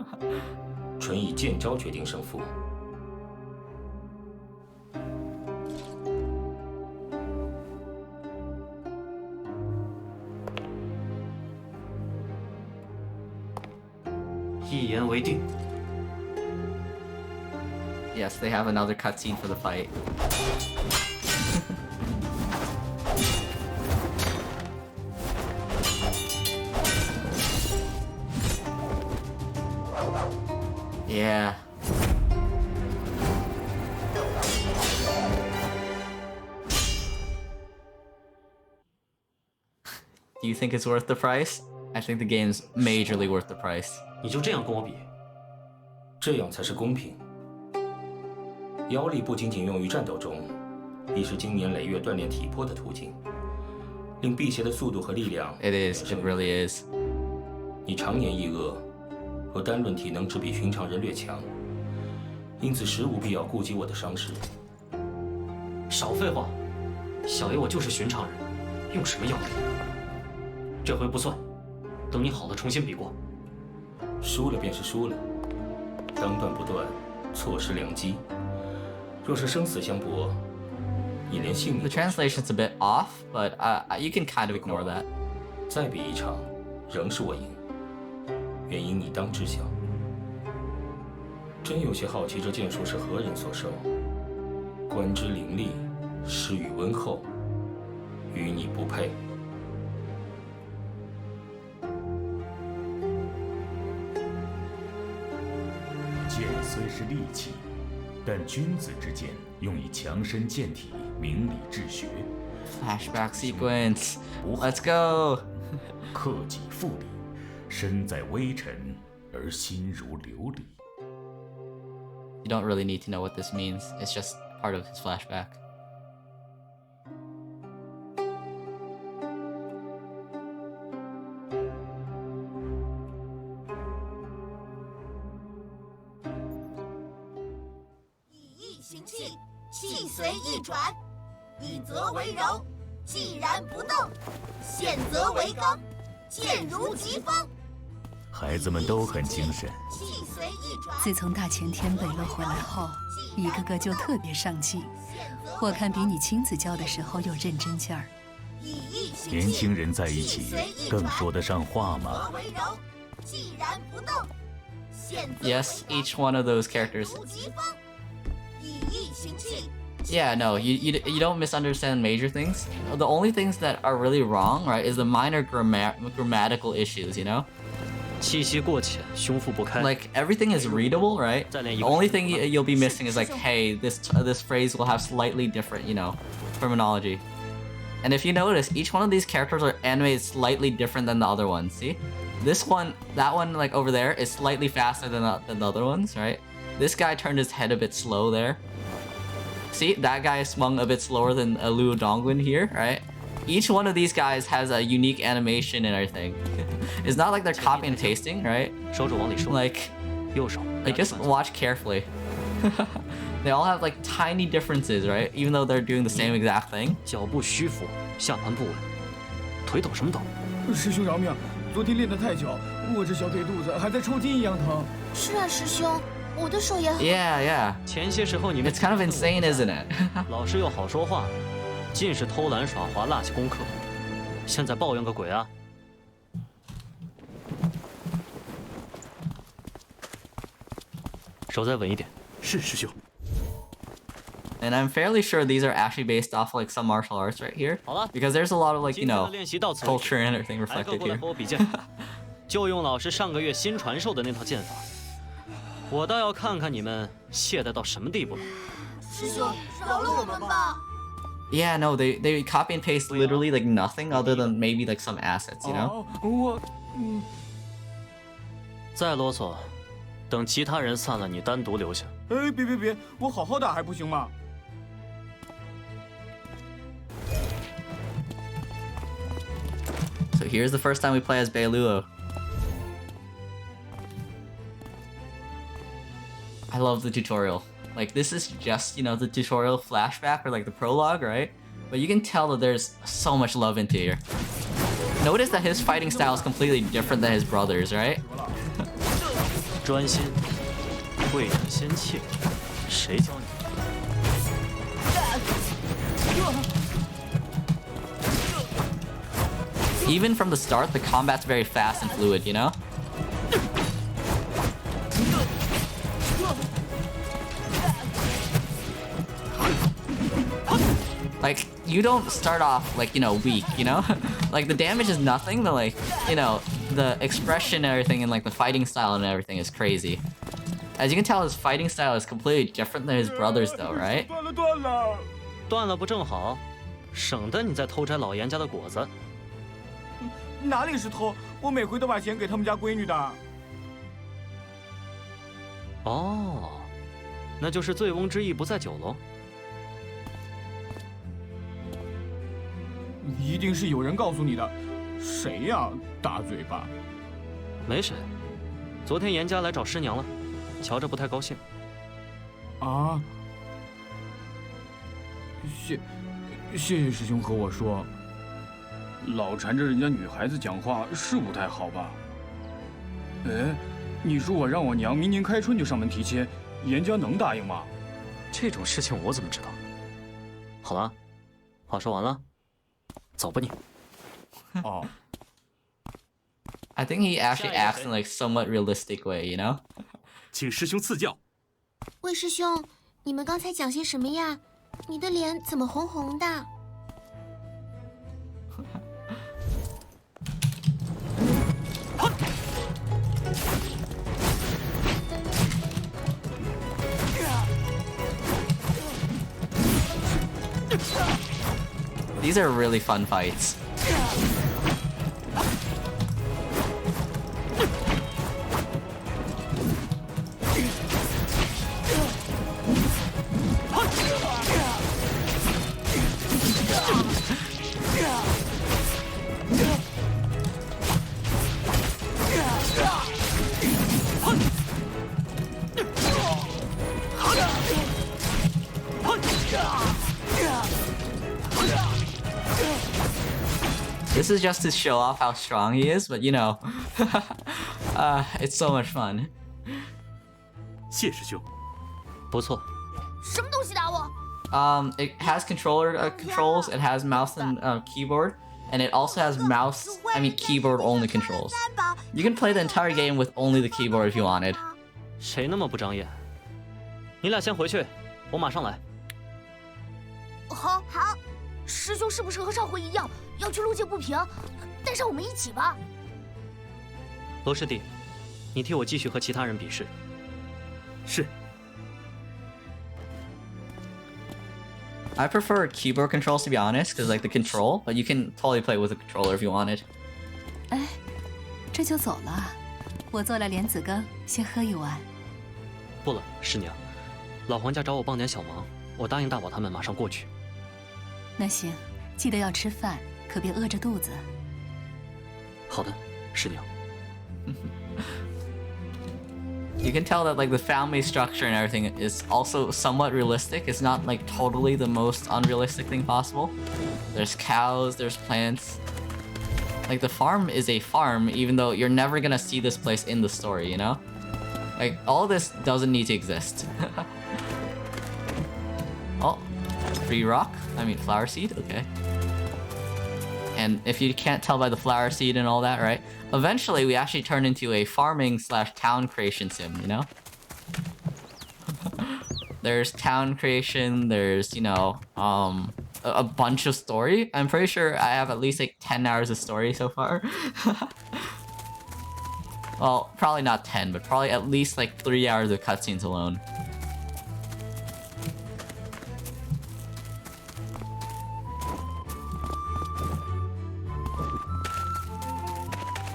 纯以剑招决定胜负。一言为定。 Yes, they have another cutscene for the fight. Yeah. Do you think it's worth the price? I think the game's majorly worth the price. 你就这样跟我比？这样才是公平。妖力不仅仅用于战斗中，亦是经年累月锻炼体魄的途径，令辟邪的速度和力量。It is. It really is. 你常年抑恶，若单论体能只比寻常人略强，因此实无必要顾及我的伤势。少废话，小爷我就是寻常人，用什么妖力？这回不算，等你好了重新比过。输了便是输了，当断不断，错失良机。若是生死相搏，你连性命。 The translation's a bit off, but you can kind of ignore that. 再比一场，仍是我赢，原因你当知晓。真有些好奇，这剑术是何人所授？观之凌厉，施与温厚，与你不配。 剑虽是利器，但君子之剑用以强身健体、明理治学。 Flashback sequence. Let's go. 克己复礼，身在微尘而心如琉璃。 You don't really need to know what this means. It's just part of his flashback. 孩子们都很精神。自从大前天北乐回来后，一个个就特别上进，我看比你亲自教的时候有认真劲儿。年轻人在一起更说得上话吗？ Yes, each one of those characters. Yeah, no, you don't misunderstand major things. The only things that are really wrong, right, is the minor grammatical issues, you know? 气息过浅，胸腹不开。 Like everything is readable, right? The only thing you'll be missing is like, hey, this phrase will have slightly different, you know, terminology. And if you notice, each one of these characters are animated slightly different than the other ones. See, this one, that one, like over there, is slightly faster than the other ones, right? This guy turned his head a bit slow there. See, that guy swung a bit slower than Liu Donglin here, right? Each one of these guys has a unique animation and everything. It's not like they're copying and pasting, right? Like, just watch carefully. They all have like tiny differences, right? Even though they're doing the same exact thing. 脚步虚浮，下盘不稳，腿抖什么抖？师兄饶命！昨天练得太久，我这小腿肚子还在抽筋一样疼。是啊，师兄，我的手也很。Yeah. 前些时候你们 It's kind of insane, isn't it? 老师又好说话，尽是偷懒耍滑，落下功课，现在抱怨个鬼啊！手再稳一点。是师兄。 And I'm fairly sure these are actually based off like some martial arts right here, because there's a lot of like culture and everything reflected here. 和我比剑，就用老师上个月新传授的那套剑法。我倒要看看你们懈怠到什么地步了。师兄，饶了我们吧。 Yeah, no, they copy and paste literally like nothing other than maybe like some assets, you know? 再啰嗦，等其他人散了，你单独留下。哎，别，我好好打还不行吗？ So here's the first time we play as Beiluo. I love the tutorial. Like, this is just, you know, the tutorial flashback or like the prologue, right? But you can tell that there's so much love into here. Notice that his fighting style is completely different than his brother's, right? 专心，贵人仙气，谁教你？ Even from the start, the combat's very fast and fluid, you know? Like, you don't start off, like, you know, weak, you know? Like, the damage is nothing, but, like, you know, the expression and everything and, like, the fighting style and everything is crazy. As you can tell, his fighting style is completely different than his brother's, though, right? 断了不正好，省得你再偷摘老严家的果子。 哪里是偷？我每回都把钱给他们家闺女的。哦，那就是醉翁之意不在酒喽。一定是有人告诉你的。谁呀？大嘴巴。没谁。昨天严家来找师娘了，瞧着不太高兴。啊？谢谢师兄和我说。 老缠着人家女孩子讲话是不太好吧？哎，你说我让我娘明年开春就上门提亲，严家能答应吗？这种事情我怎么知道？好了，话说完了，走吧你。哦。I think he actually acts in like somewhat realistic way, you know? 请师兄赐教。魏师兄，你们刚才讲些什么呀？你的脸怎么红红的？ These are really fun fights. This is just to show off how strong he is, but you know, it's so much fun. 谢师兄，不错。什么东西打我？ It has controller controls. It has mouse and keyboard, and it also has keyboard only controls. You can play the entire game with only the keyboard if you wanted. 谁那么不长眼？你俩先回去，我马上来。好，师兄是不是和上回一样要去路见不平？带上我们一起吧。罗师弟，你替我继续和其他人比试。是。 I prefer keyboard controls to be honest, because like the control, but you can totally play with a controller if you wanted. 哎，这就走了？我做了莲子羹，先喝一碗。不了，师娘，老黄家找我帮点小忙，我答应大宝他们马上过去。那行，记得要吃饭，可别饿着肚子。好的，师娘。you can tell that like the family structure and everything is also somewhat realistic. It's not like totally the most unrealistic thing possible. There's cows, there's plants. Like the farm is a farm, even though you're never gonna see this place in the story, you know? Like all this doesn't need to exist. Oh, free rock? I mean flower seed, okay. And if you can't tell by the flower seed and all that, right? Eventually, we actually turn into a farming/town creation sim, you know? There's town creation, there's, you know, a bunch of story. I'm pretty sure I have at least like 10 hours of story so far. Well, probably not 10, but probably at least like 3 hours of cutscenes alone.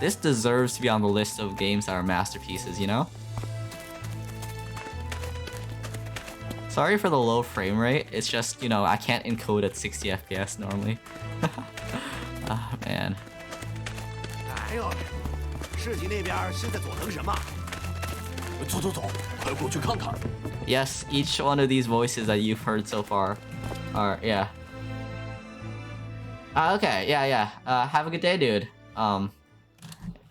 This deserves to be on the list of games that are masterpieces, you know? Sorry for the low frame rate, it's just, you know, I can't encode at 60 FPS normally. Ah, man. Yes, each one of these voices that you've heard so far are, yeah. Okay, yeah. Have a good day, dude.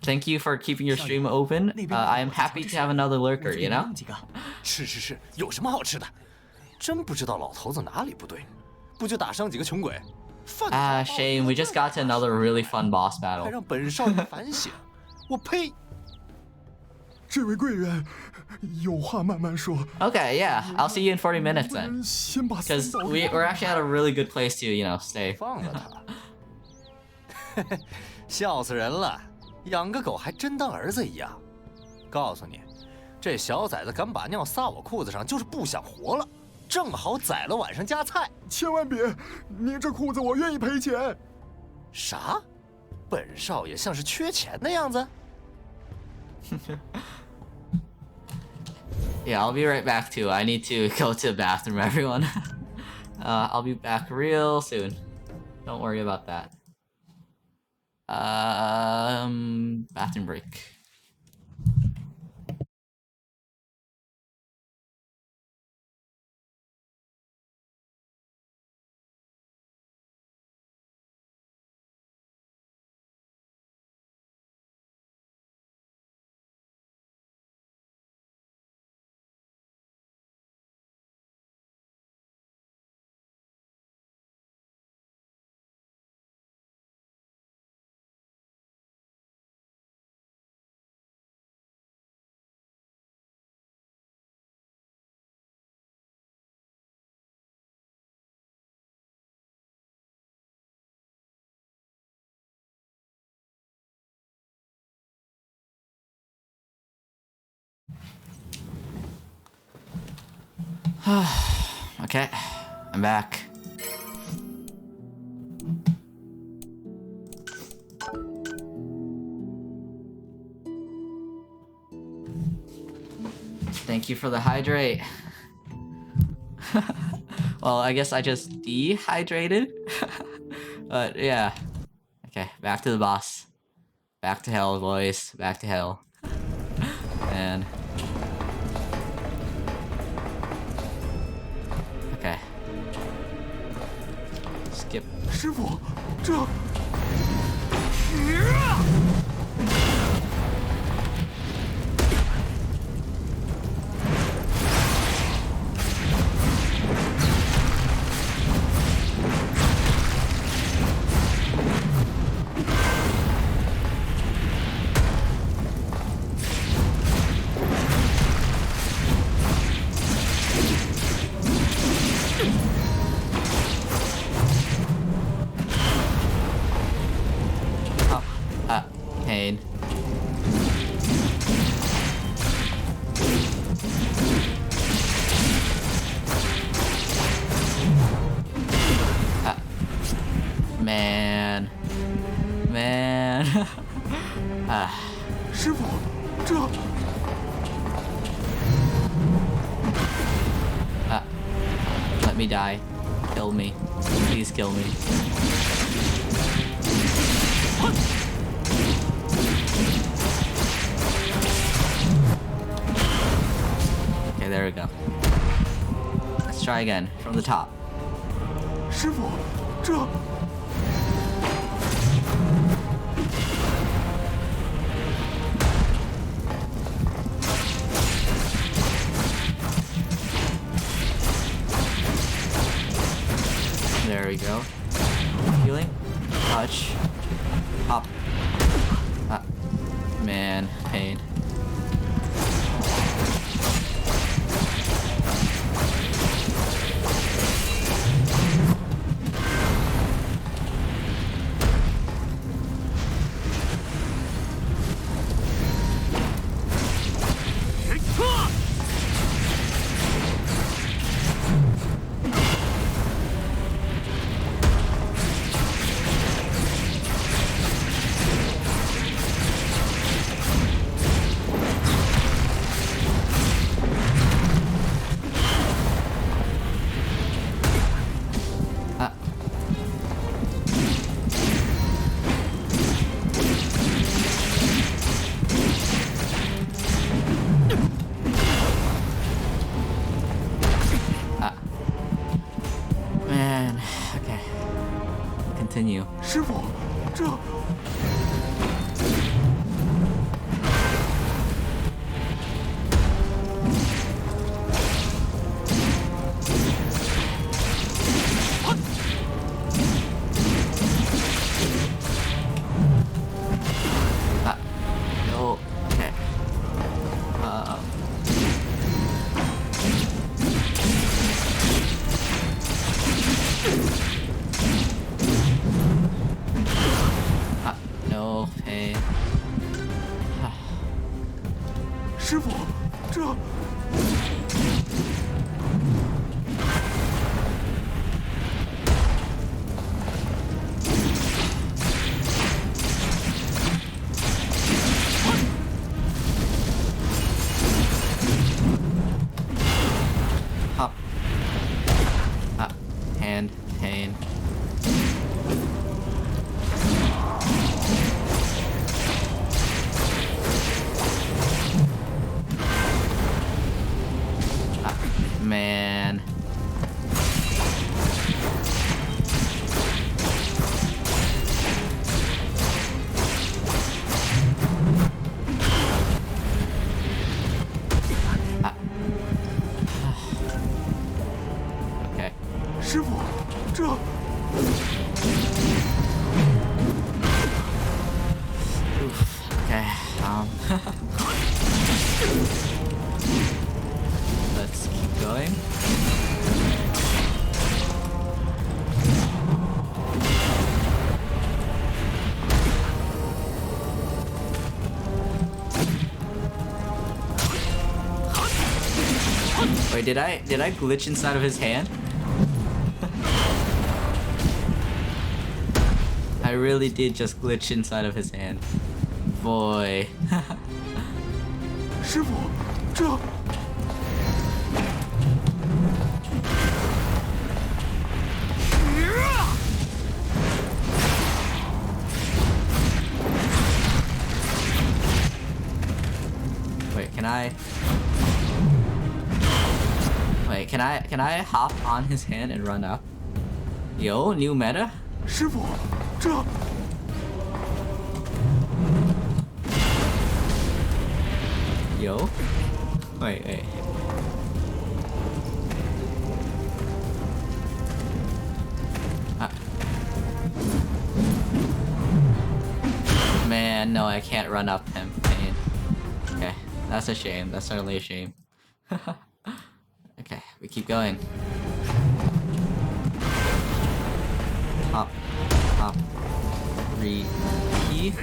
Thank you for keeping your stream open. I am happy to have another lurker, you know? 是是是，有什么好吃的？真不知道老头子哪里不对，不就打伤几个穷鬼？ Ah, shame. We just got to another really fun boss battle. 还让本少爷反省，我呸！这位贵人，有话慢慢说。 Okay, yeah. I'll see you in 40 minutes then. Because we're actually at a really good place to, you know, stay. 放了他，笑死人了！养个狗还真当儿子一样。告诉你，这小崽子敢把尿撒我裤子上，就是不想活了。正好宰了晚上加菜。千万别！你这裤子我愿意赔钱。啥？本少爷像是缺钱的样子。Yeah, I'll be right back too. I need to go to the bathroom, everyone. I'll be back real soon. Don't worry about that. Bathroom break. Okay, I'm back. Thank you for the hydrate. Well, I guess I just dehydrated. But yeah. Okay, back to the boss. Back to hell, boys. Back to hell. And okay. Skip. 师傅，这。Pain. Man. Ah. 师傅，这。Let me die. Kill me. Please kill me. try again from the top. 师傅，这。 There we go. Healing. Touch. Pop. Ah. Man. Pain. Man, okay. Continue. 师傅，这。 No. Okay. No pain. 师傅，这。 Up. Hand pain. Man. Okay. 师傅，这。 Okay. Let's keep going. Wait, did I glitch inside of his hand? I really did just glitch inside of his hand. Boy. 师傅，这。 Wait, can I? Wait, can I hop on his hand and run up? Yo, new meta? 师傅，这。 Yo. Wait. Man, no, I can't run up him. Pain. Okay, that's a shame. That's certainly a shame. Okay, we keep going. Hop. Repeat.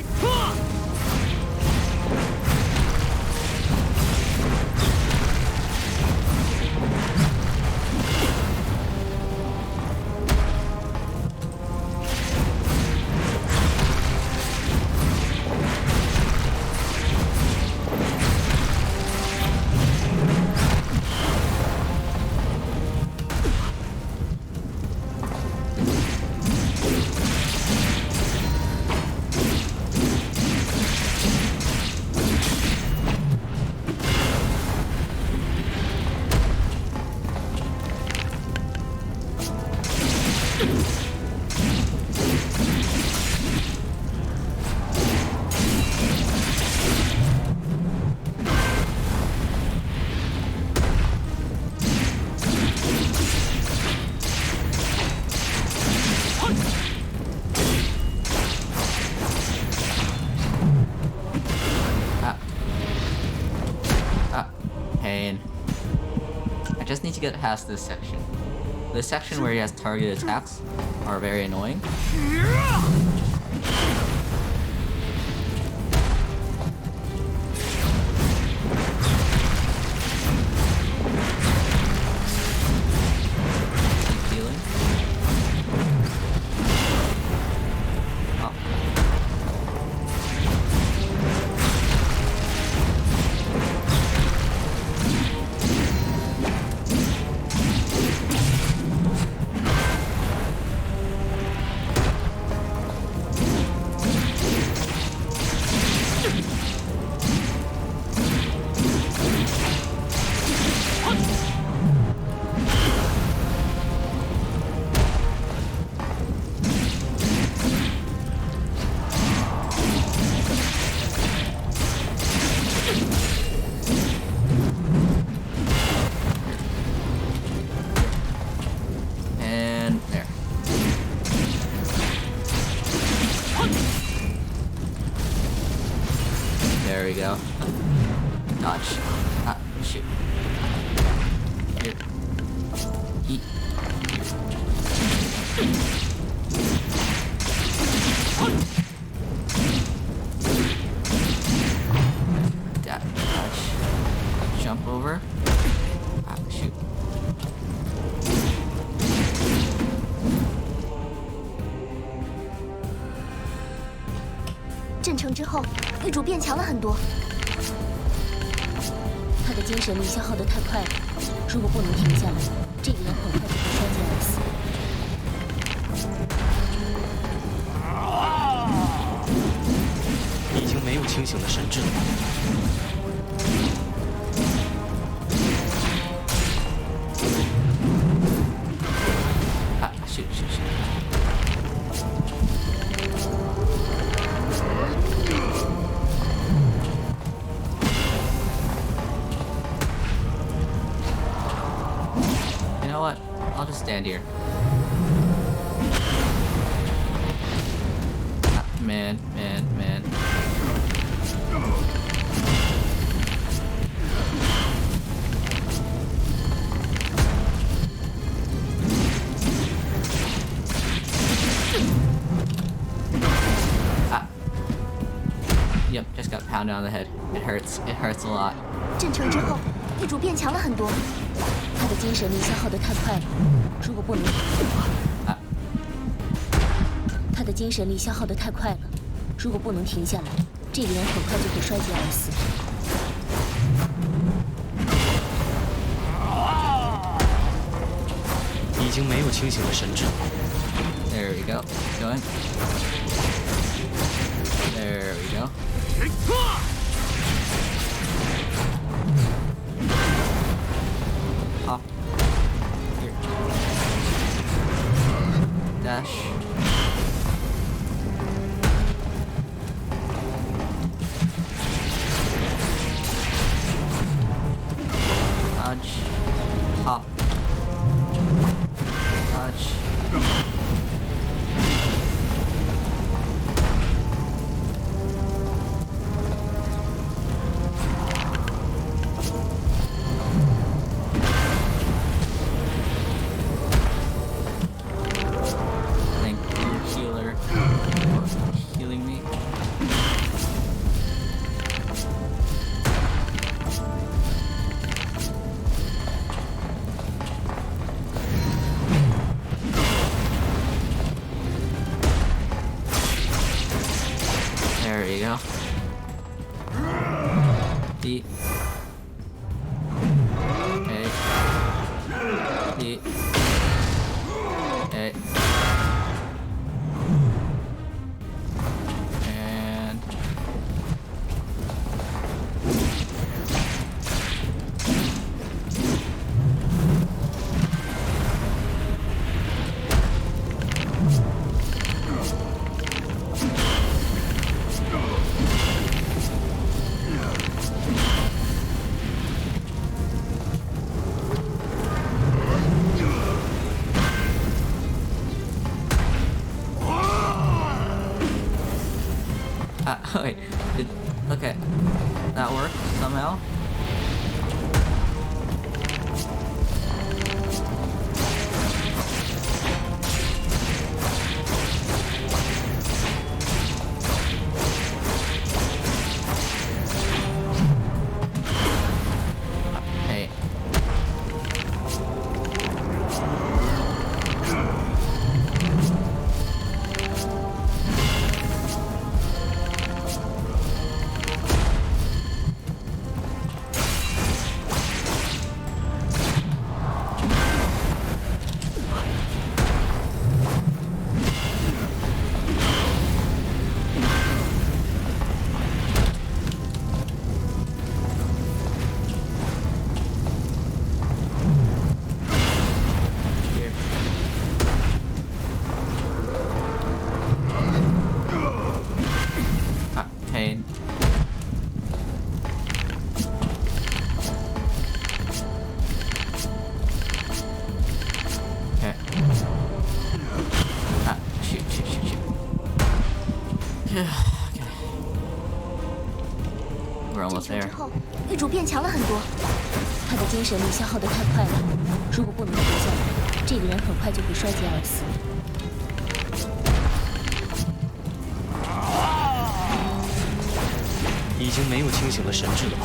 to get past this section. This section where he has targeted attacks are very annoying. There we go. Dodge. Ah, shoot. Here. Eat. Dodge. Jump over. Ah, shoot. 镇城之后，狱主变强了很多。他的精神力消耗得太快了，如果不能停下来，这个人很快就会衰竭而死。已经没有清醒的神智了。啊，是。 You know what? I'll just stand here. Ah, man. Ah. Yep, just got pounded on the head. It hurts. It hurts a lot. 镇城之后，狱主变强了很多。 他的精神力消耗得太快了，如果不能，他的精神力消耗得太快了，如果不能停下来，这个人很快就会衰竭而死。已经没有清醒的神智了。There we go. Going. There we go. Hop. Here. Dash. Dodge. Hop. Dodge. Thank you, healer, for healing me. There you go. Eat. Okay. Eat. Okay. And wait, okay, that worked somehow. We're almost there. 之后，狱主变强了很多。他的精神力消耗得太快了，如果不能停下来，这个人很快就会衰竭而死。已经没有清醒的神智了。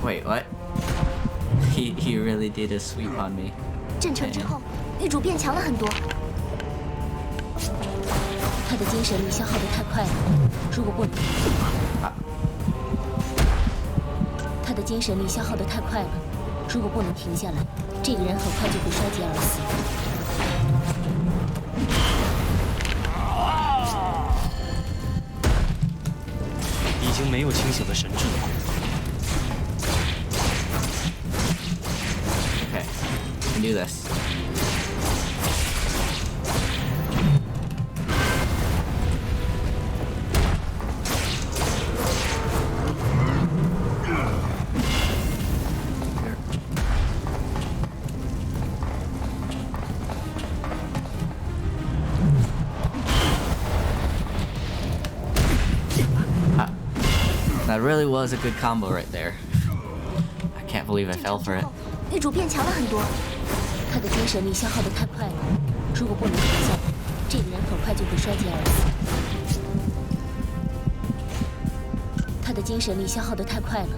Wait, what? He really did a sweep on me. 镇城之后，狱主变强了很多。他的精神力消耗得太快了，如果不能，他的精神力消耗得太快了，如果不能停下来，这个人很快就会衰竭而死。已经没有清醒的神智了。Okay, we can do this. That really was a good combo right there. I can't believe I fell for it. 狱主变强了很多。他的精神力消耗得太快了，如果不能停下来，这个人很快就会衰竭而死。他的精神力消耗得太快了，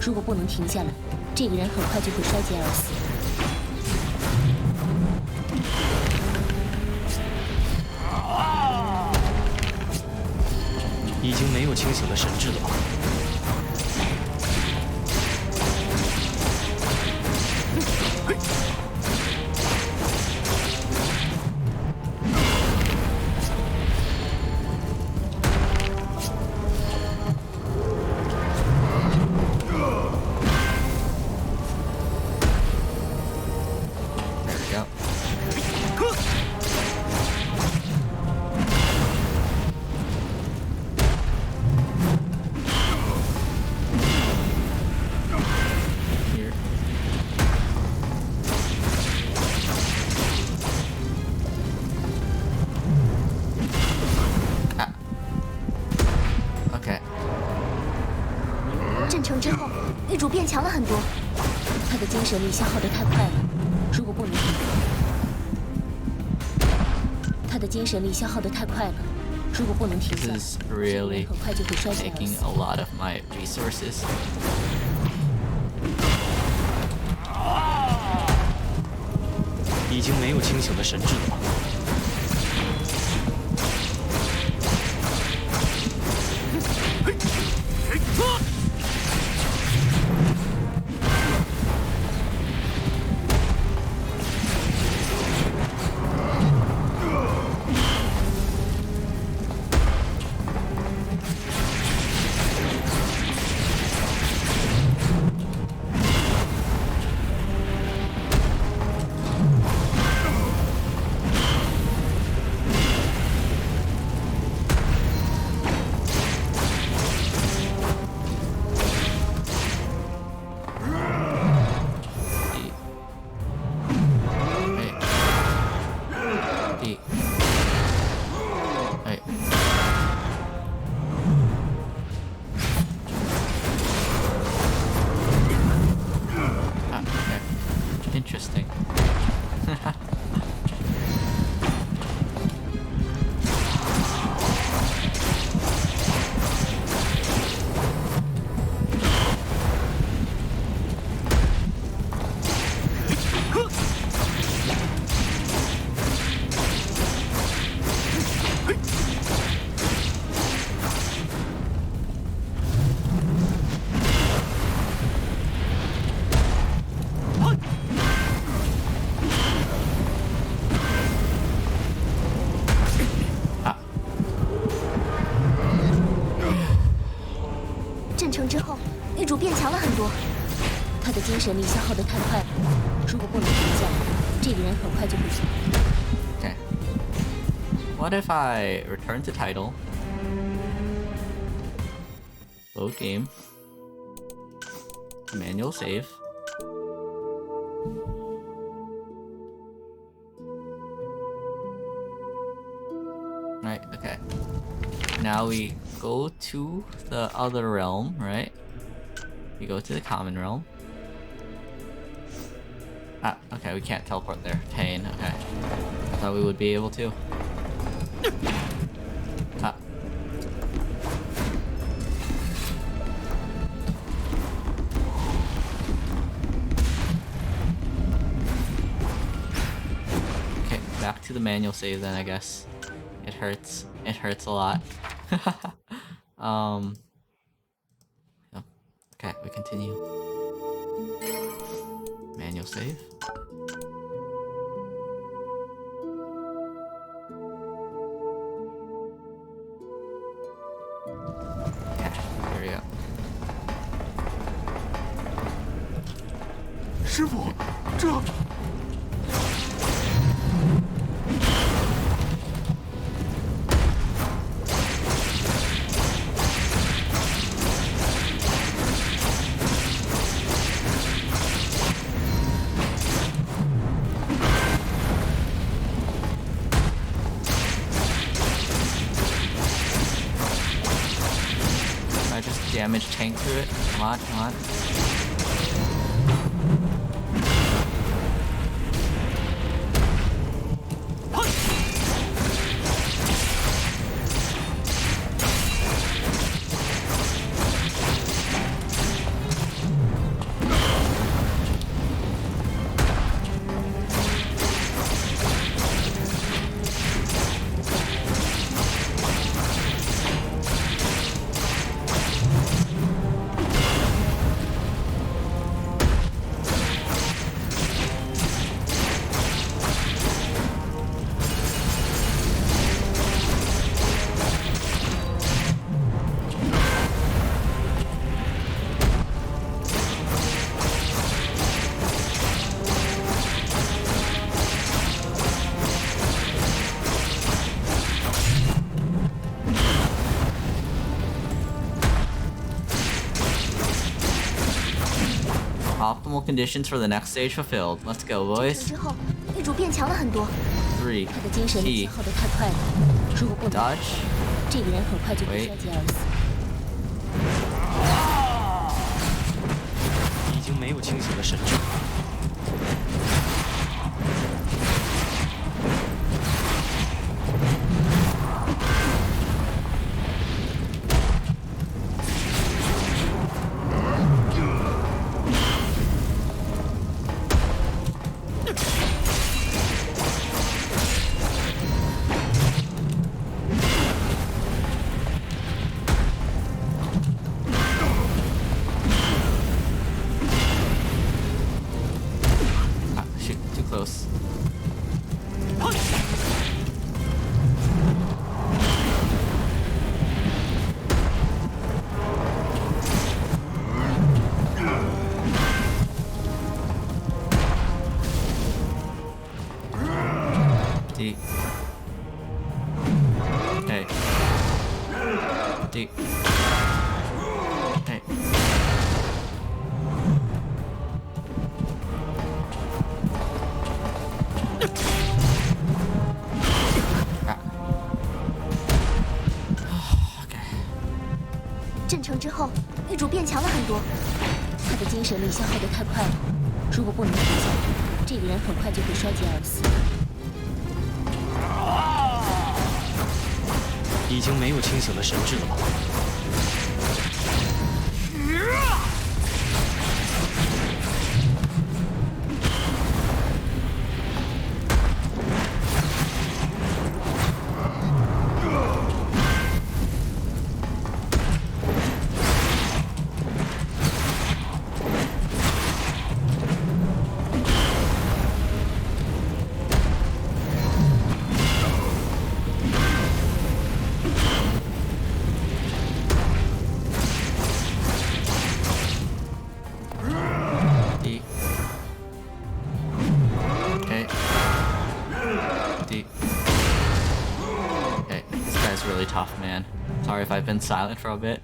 如果不能停下来，这个人很快就会衰竭而死。已经没有清醒的神智了。镇城之后，狱主变强了很多。他的精神力消耗得太快了，如果不能停，他的精神力消耗得太快了，如果不能停下来， This is really 很快就会衰竭而 taking 死。 a lot of my resources. 已经没有清醒的神智了。他的精神力消耗得太快了，如果不能停下来，这个人很快就会死。Okay. What if I return to title? Load game. Manual save. Right, okay. Now we go to the other realm, right? We go to the common realm. Ah, okay, we can't teleport there. Pain, okay. I thought we would be able to. Ah. Okay, back to the manual save then, I guess. It hurts. It hurts a lot. Yep. Okay, we continue. Manual save. Okay, here we go. 师傅，这。 Damage tank through it. Come on, come on. Optimal conditions for the next stage fulfilled. Let's go, boys. 之后，狱主变强了很多。 3, 他的精神力消耗得太快了，如果不能 dodge， 这个人很快就会衰竭而死。已经没有清醒的神智了。 Close. D. Hey. D. Hey. Okay. 镇城之后，狱主变强了很多。他的精神力消耗得太快了，如果不能停下来，这个人很快就会衰竭而死。已经没有清醒的神智了吗？ tough, man. Sorry if I've been silent for a bit.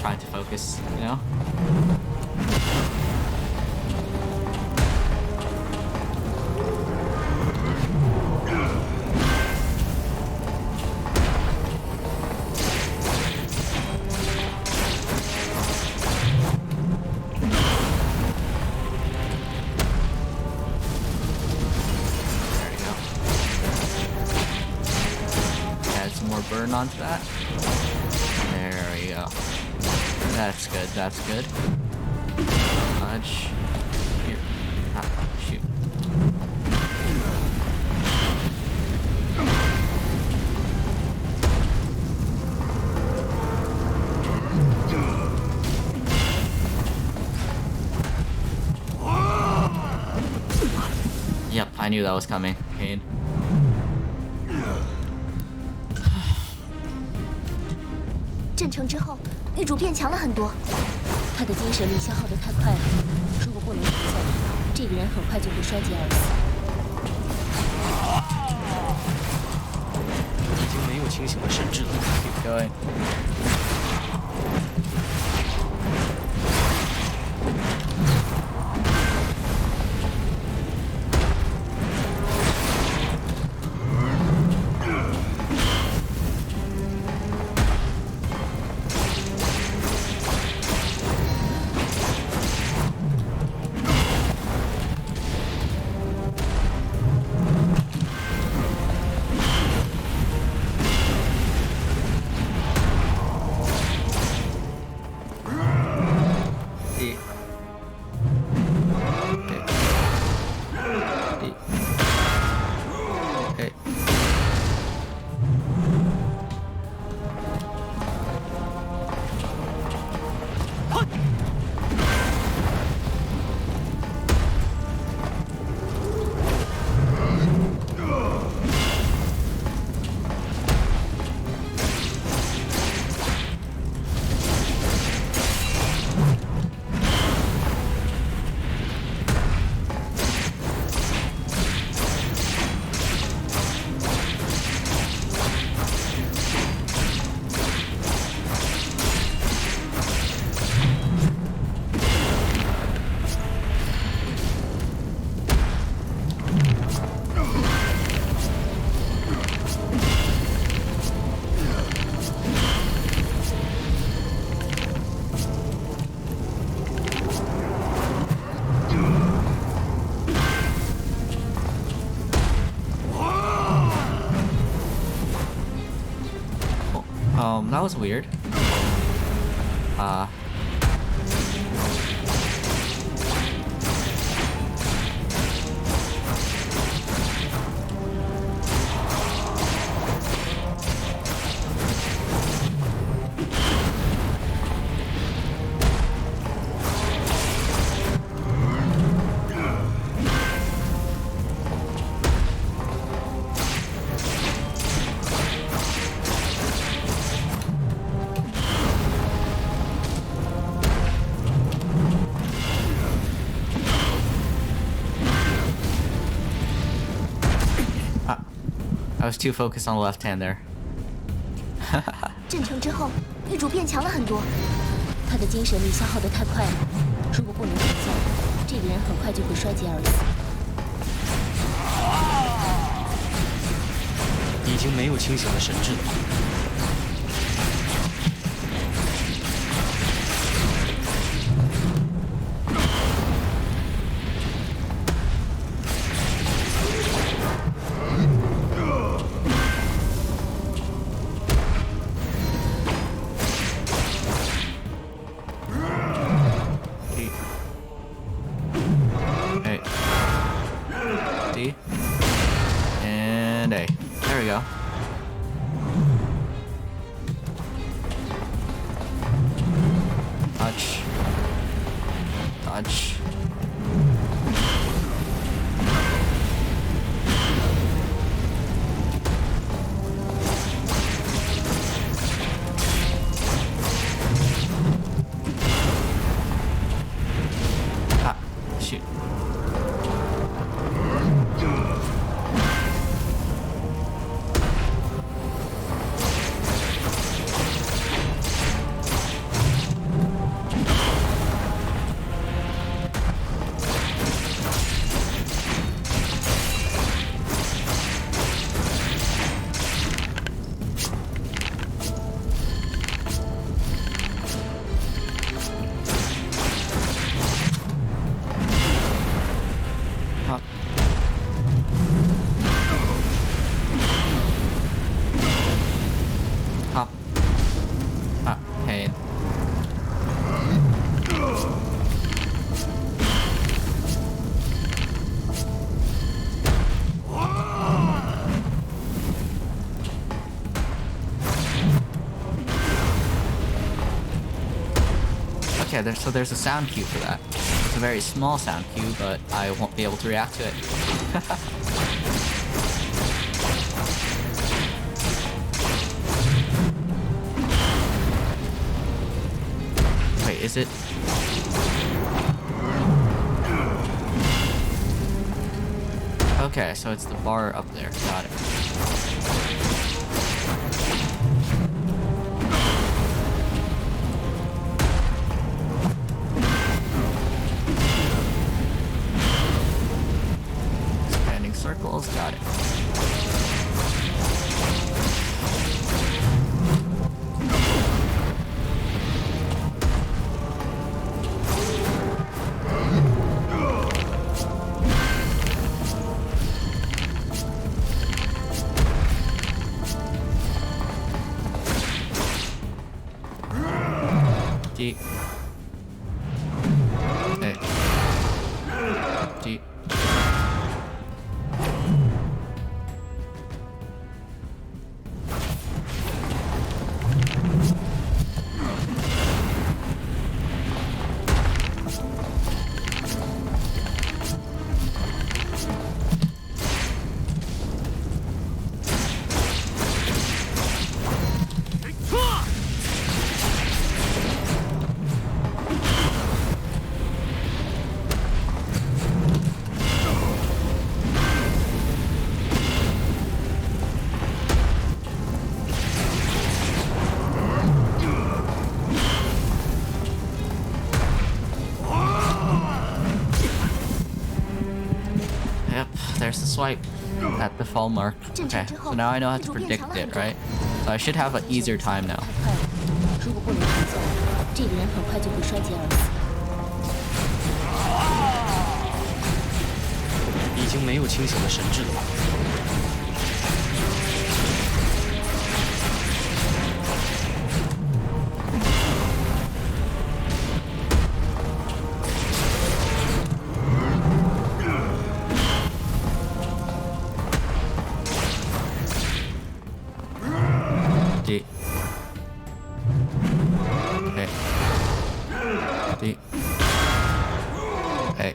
Trying to focus, you know? Burn onto that. There we go. That's good, that's good. Dodge. Here. Ah, shoot. Yep, I knew that was coming. Pain. 阵成之后，女主变强了很多。她的精神力消耗得太快了，如果不能停下来，这个人很快就会衰竭而死。已经没有清醒的神智了。Keep going. That was weird. I was too focused on the left hand there. 阵成之后，女主变强了很多。她的精神力消耗得太快了，如果不能停下来，这个人很快就会衰竭而死。已经没有清醒的神智了。 And A. There we go. Touch. Touch. Ah, shoot. so there's a sound cue for that. It's a very small sound cue, but I won't be able to react to it. Wait, is it? Okay, so it's the bar up there. Got it. Expanding circles. Got it. D. A. D. There's the swipe at the fall mark. Okay, so now I know how to predict it, right? So I should have an easier time now. 如果不能成功，这个人很快就会衰竭而死。已经没有清醒的神智了。 D. A. D. A.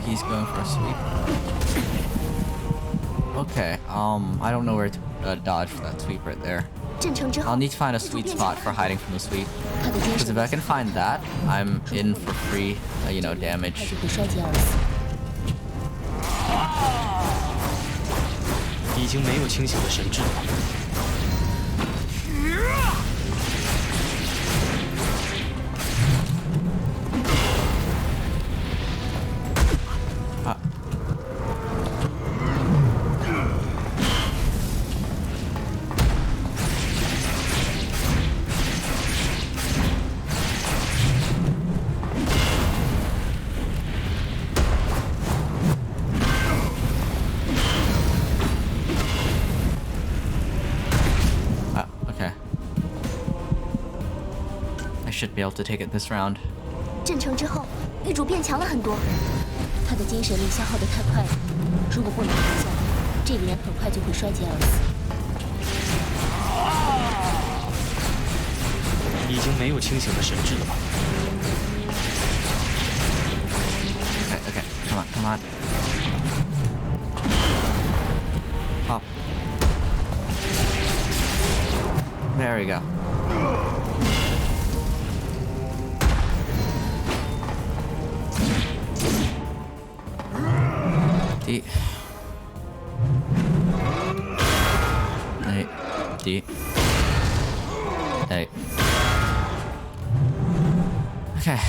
He's going for a sweep. Okay, I don't know where to dodge for that sweep right there. I'll need to find a sweet spot for hiding from the sweep. Because if I can find that, I'm in for free, you know, damage. 已经没有清醒的神智了。 Should be able to take it this round. 阵成之后，狱主变强了很多。他的精神力消耗得太快了，如果不能停下，这个人很快就会衰竭而死。已经没有清醒的神智了吧 Okay, come on, come on. There we go. D. A. D. A. Okay.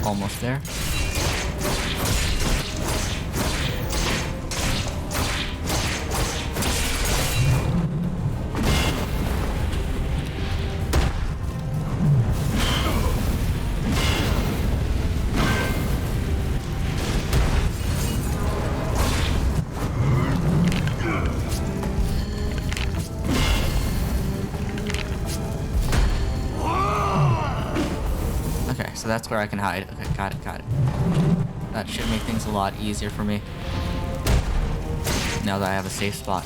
Almost there. Okay, so that's where I can hide. Okay, got it, got it. That should make things a lot easier for me. Now that I have a safe spot.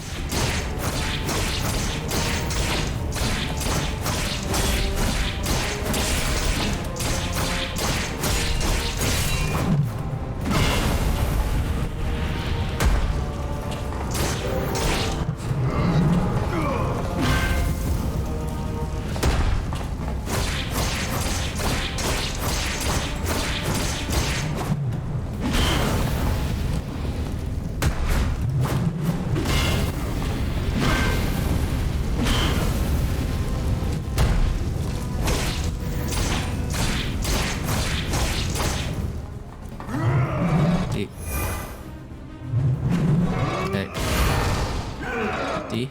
D.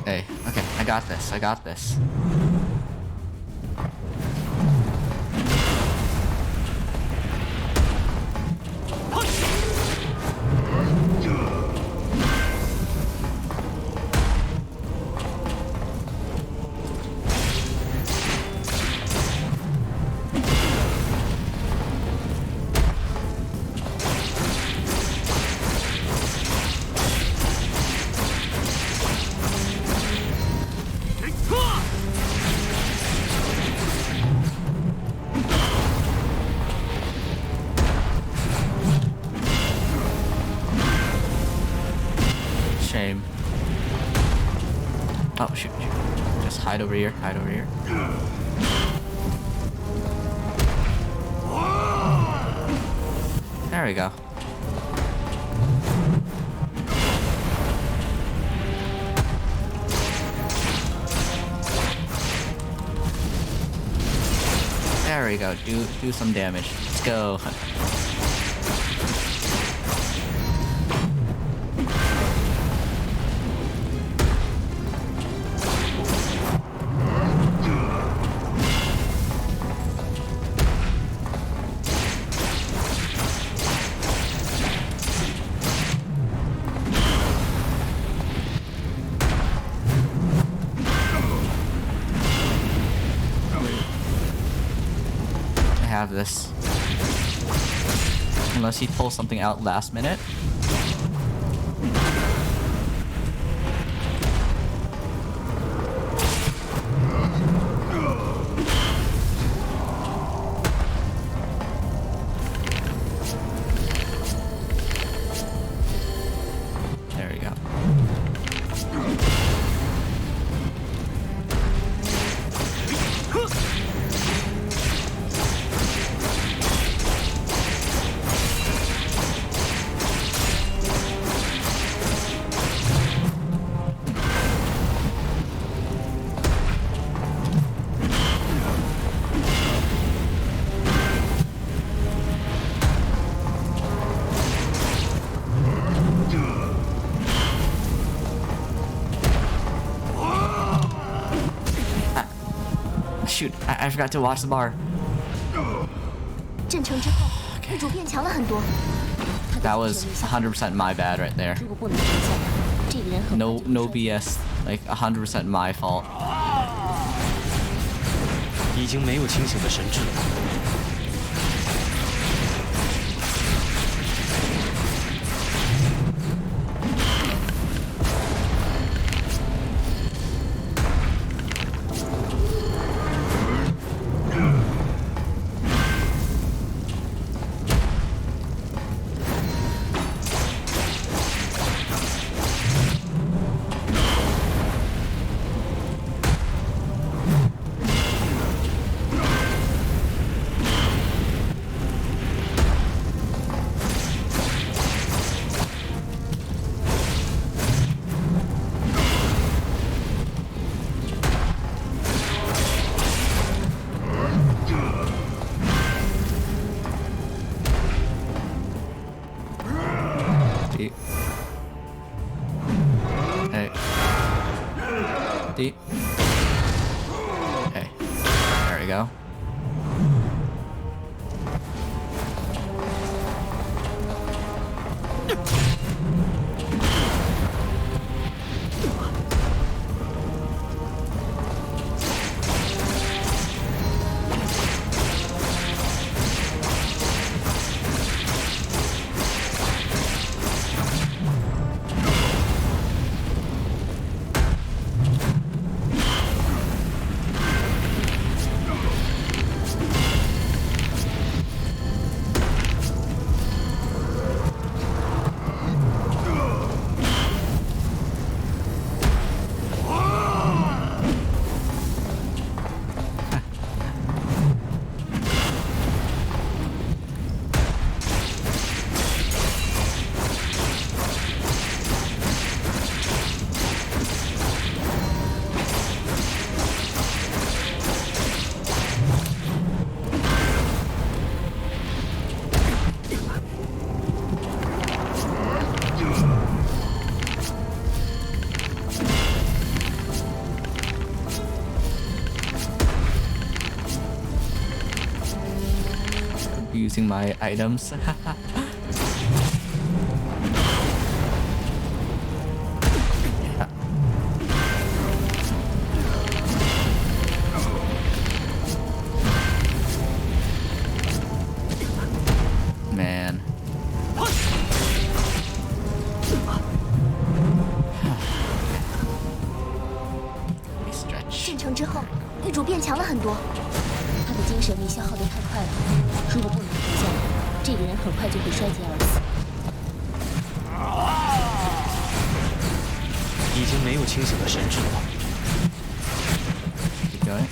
A. Okay, I got this. I got this. Shame. Oh, shoot. Just hide over here. Hide over here. There we go. There we go. Do some damage. Let's go. Have this. Unless he pulls something out last minute. There we go. Shoot, I forgot to watch the bar. 镇城之后，地主变强了很多。 That was 100% my bad right there. No BS, like 100% my fault. 已经没有清醒的神智了。 Deep. Okay. There we go. Using my items. Man. 进城之后，地主变强了很多。他的精神力消耗得太快了，如果不能停下来，这个人很快就会衰竭而死。已经没有清醒的神智了。Keep going.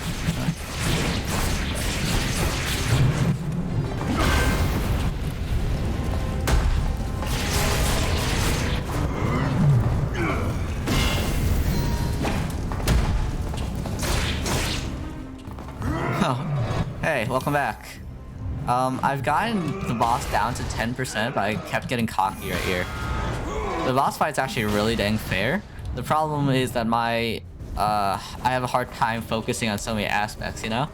Hey, welcome back. I've gotten the boss down to 10%, but I kept getting cocky right here. The boss fight's actually really dang fair. The problem is that I have a hard time focusing on so many aspects, you know?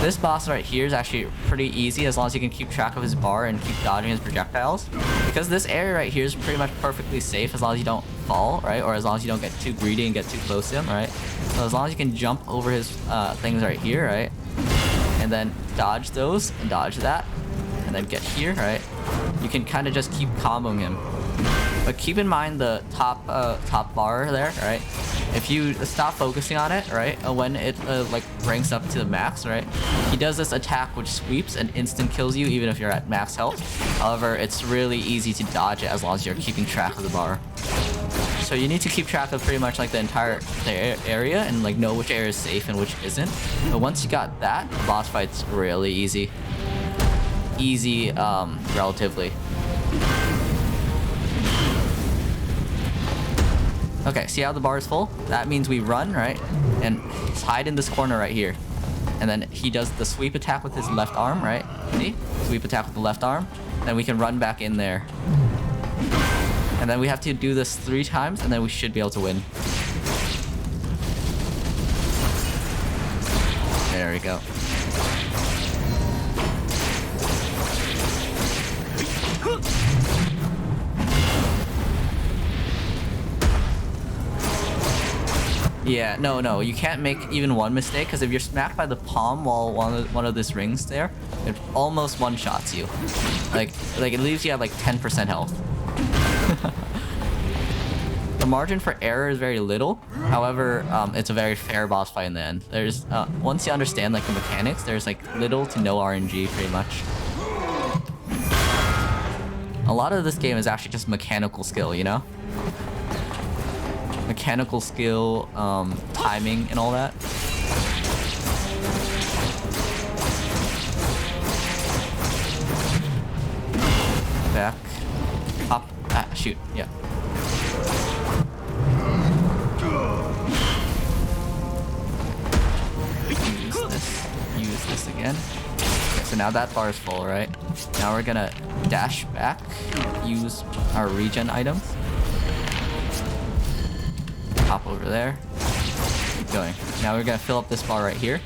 This boss right here is actually pretty easy as long as you can keep track of his bar and keep dodging his projectiles. Because this area right here is pretty much perfectly safe as long as you don't fall, right? Or as long as you don't get too greedy and get too close to him, right? So as long as you can jump over his things right here, right? And then dodge those and dodge that. And then get here, right? You can kind of just keep comboing him. But keep in mind the top bar there, right? If you stop focusing on it, right, when it like ranks up to the max, right, he does this attack which sweeps and instant kills you even if you're at max health. However, it's really easy to dodge it as long as you're keeping track of the bar. So you need to keep track of pretty much like the entire area and like know which area is safe and which isn't. But once you got that, the boss fight's really easy. Easy, relatively. Okay, see how the bar is full? That means we run, right? And hide in this corner right here. And then he does the sweep attack with his left arm, right? See? Sweep attack with the left arm. Then we can run back in there. And then we have to do this 3 times, and then we should be able to win. There we go. Yeah, no, you can't make even one mistake, because if you're smacked by the palm while one of these rings there, it almost one-shots you. Like it leaves you at like 10% health. The margin for error is very little. However, it's a very fair boss fight in the end. There's once you understand like the mechanics, there's like little to no RNG pretty much. A lot of this game is actually just mechanical skill, you know? Mechanical skill, timing, and all that. Back. Up. Ah, shoot. Yeah. Use this again. Okay, so now that bar is full, right? Now we're gonna dash back, use our regen items. Hop over there. Keep going. Now we're gonna fill up this bar right here,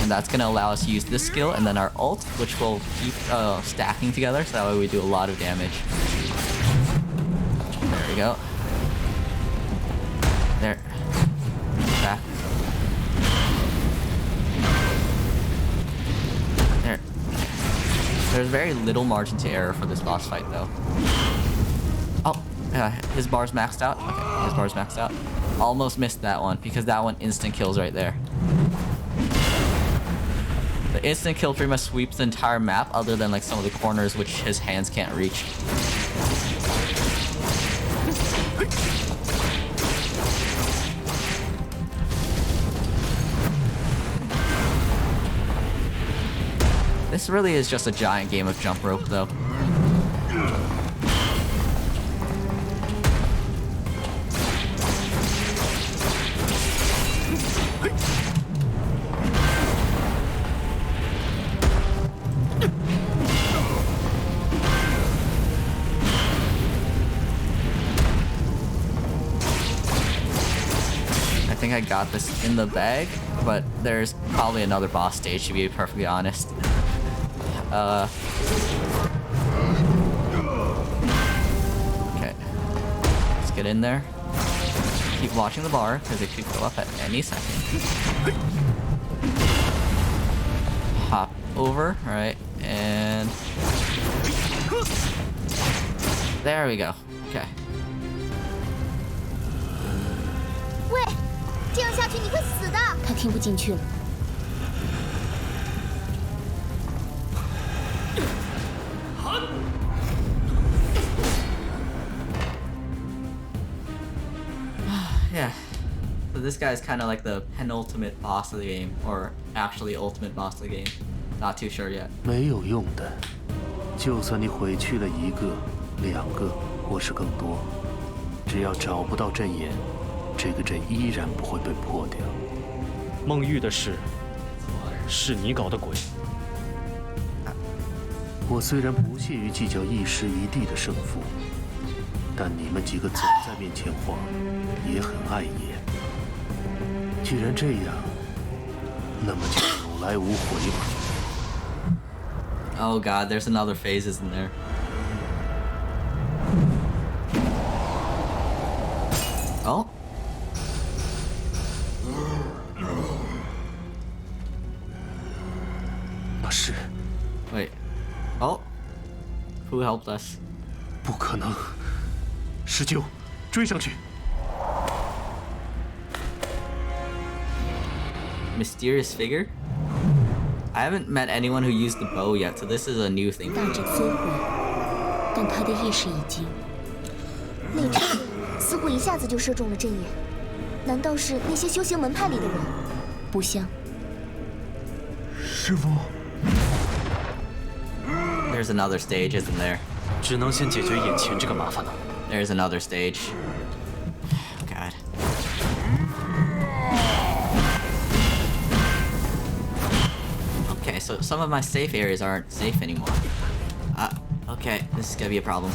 and that's gonna allow us to use this skill and then our ult, which will keep stacking together, so that way we do a lot of damage. There we go. There. Back. There. There's very little margin to error for this boss fight, though. Oh, his bar's maxed out. Okay, his bar's maxed out. Almost missed that one, because that one instant kills right there. The instant kill pretty much sweeps the entire map, other than like some of the corners which his hands can't reach. This really is just a giant game of jump rope, though. I think I got this in the bag, but there's probably another boss stage, to be perfectly honest. Okay. Let's get in there. Keep watching the bar, because it could go up at any second. Hop over, right, and... there we go. Okay. 喂，这样下去你会死的。他听不进去了。 Yeah, so this guy's kind of like the penultimate boss of the game, or actually ultimate boss of the game. Not too sure yet. 没有用的，就算你毁去了1个、2个，或是更多，只要找不到阵眼，这个阵依然不会被破掉。孟玉的事，是你搞的鬼。我虽然不屑于计较一时一地的胜负，但你们几个总在面前晃，也很碍眼。既然这样，那么就有来无回吧。 Oh god, there's another phase, isn't there? Oh? Wait. Oh? Who helped us? 不可能！施救，追上去！ Mysterious figure? I haven't met anyone who used the bow yet, so this is a new thing. 大阵摧毁，但他的意识已经……那支箭似乎一下子就射中了阵眼，难道是那些修行门派里的人？不像。师傅。 There's another stage, isn't there? 只能先解决眼前这个麻烦了。There's another stage. God. Okay, so some of my safe areas aren't safe anymore. Okay, this is gonna be a problem.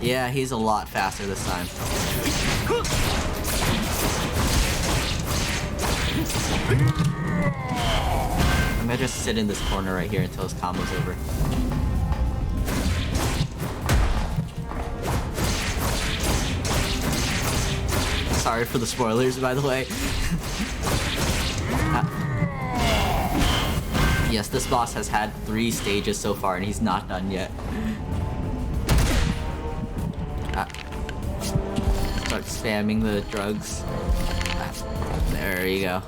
Yeah, he's a lot faster this time. I'm gonna just sit in this corner right here until his combo's over. Sorry for the spoilers, by the way. Yes, this boss has had 3 stages so far and he's not done yet. Start spamming the drugs. There you go.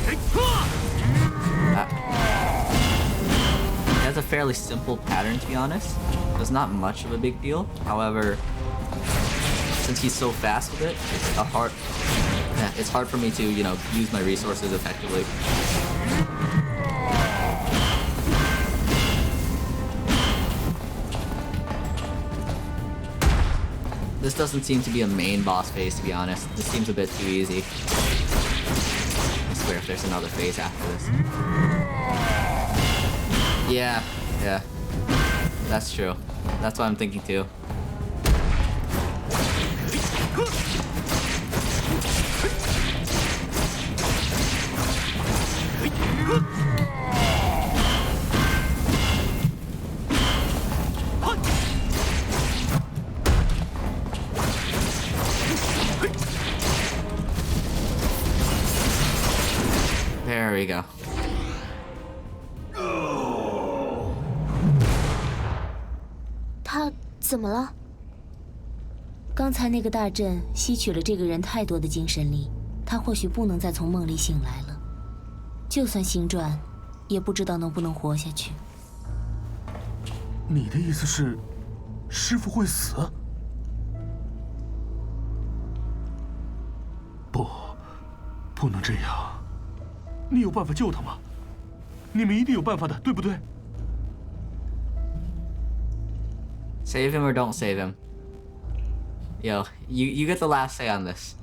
It has a fairly simple pattern, to be honest. It's not much of a big deal. However, since he's so fast with it, it's hard for me to, you know, use my resources effectively. This doesn't seem to be a main boss phase, to be honest. This seems a bit too easy. I swear if there's another phase after this. Yeah. That's true. That's what I'm thinking too. There we go. 他怎么了？刚才那个大阵吸取了这个人太多的精神力，他或许不能再从梦里醒来了。就算醒转，也不知道能不能活下去。你的意思是，师傅会死？不能这样。你有办法救他吗？你们一定有办法的，对不对？ Save him or don't save him. Yo, you get the last say on this.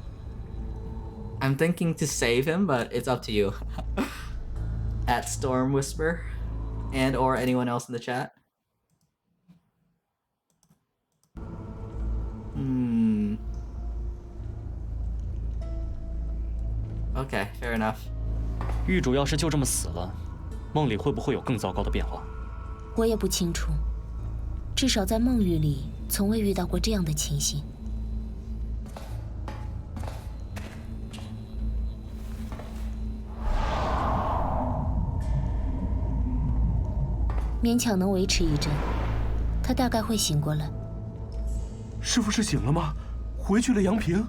I'm thinking to save him, but it's up to you. At Storm Whisper, and or anyone else in the chat. Okay, fair enough. 狱主要是就这么死了，梦里会不会有更糟糕的变化？我也不清楚。 至少在梦域里，从未遇到过这样的情形。勉强能维持一阵，他大概会醒过来。师傅是醒了吗？回去了阳平？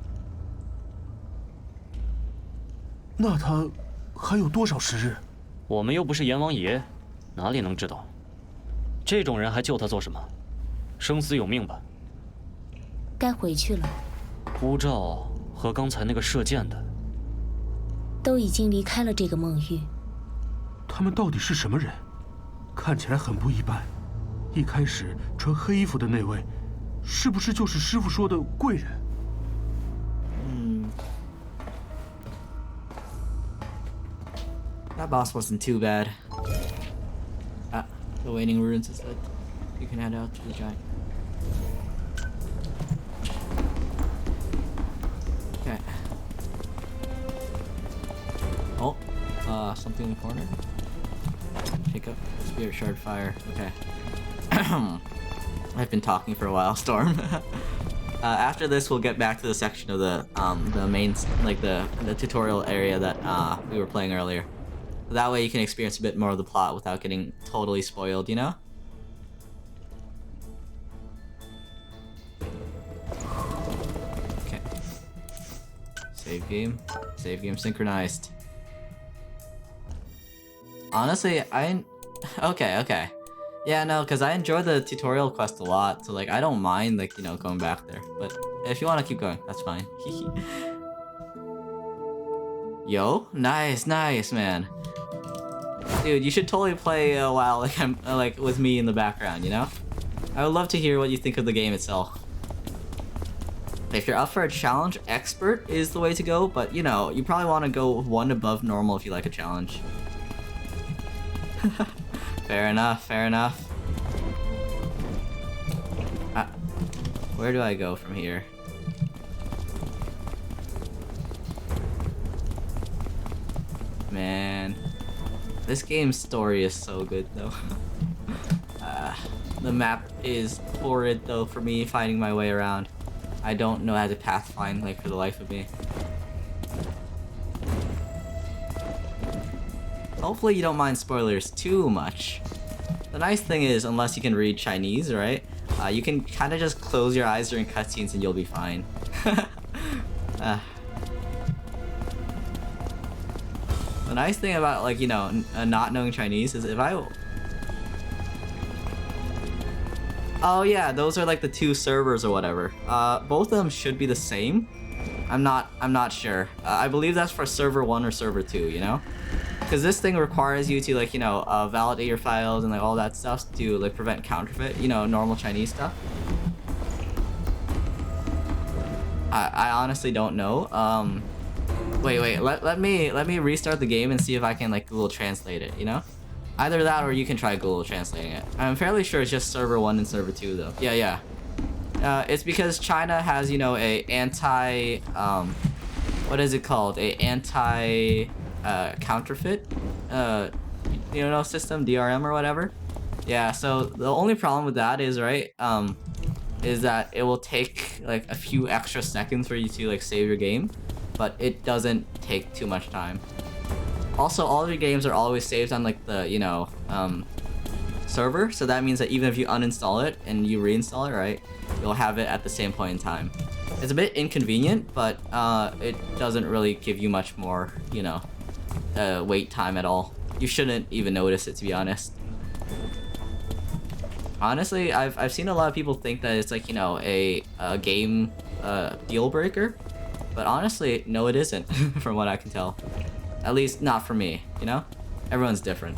那他还有多少时日？我们又不是阎王爷，哪里能知道？这种人还救他做什么？ 生死有命吧。该回去了。乌照和刚才那个射箭的，都已经离开了这个梦域。他们到底是什么人？看起来很不一般。一开始穿黑衣服的那位，是不是就是师傅说的贵人？That boss wasn't too bad. The Waning Ruins is dead. You can head out to the giant. Okay. Oh, something in the corner. Pick up Spirit Shard Fire. Okay. I've been talking for a while, Storm. After this, we'll get back to the section of the main, like the tutorial area that we were playing earlier. That way, you can experience a bit more of the plot without getting totally spoiled, you know? Save game synchronized. Honestly, okay. Yeah, no, because I enjoy the tutorial quest a lot, so like I don't mind like, you know, going back there. But if you want to keep going, that's fine. Yo, nice, man. Dude, you should totally play a while like I'm like with me in the background, you know? I would love to hear what you think of the game itself. If you're up for a challenge, expert is the way to go, but you know, you probably want to go one above normal if you like a challenge. Fair enough. Where do I go from here? Man, this game's story is so good though. The map is horrid though for me finding my way around. I don't know how to pathfind like for the life of me. Hopefully you don't mind spoilers too much. The nice thing is, unless you can read Chinese, right? You can kind of just close your eyes during cutscenes and you'll be fine. The nice thing about, like, you know, not knowing Chinese is if I... Oh yeah, those are like the two servers or whatever. Both of them should be the same. I'm not sure. I believe that's for server 1 or server 2, you know? Because this thing requires you to, like, you know, validate your files and like all that stuff to like prevent counterfeit, you know, normal Chinese stuff. I honestly don't know. Wait, let me restart the game and see if I can like Google Translate it, you know? Either that or you can try Google translating it. I'm fairly sure it's just server 1 and server 2 though. Yeah. It's because China has, you know, a anti what is it called? A anti counterfeit you know, system, DRM or whatever. Yeah, so the only problem with that is, right, is that it will take like a few extra seconds for you to like save your game, but it doesn't take too much time. Also, all of your games are always saved on like the, you know, server, so that means that even if you uninstall it and you reinstall it, right, you'll have it at the same point in time. It's a bit inconvenient, but it doesn't really give you much more, you know, wait time at all. You shouldn't even notice it, to be honest. Honestly, I've seen a lot of people think that it's like, you know, a game deal breaker, but honestly, no, it isn't, from what I can tell. At least not for me, you know? Everyone's different.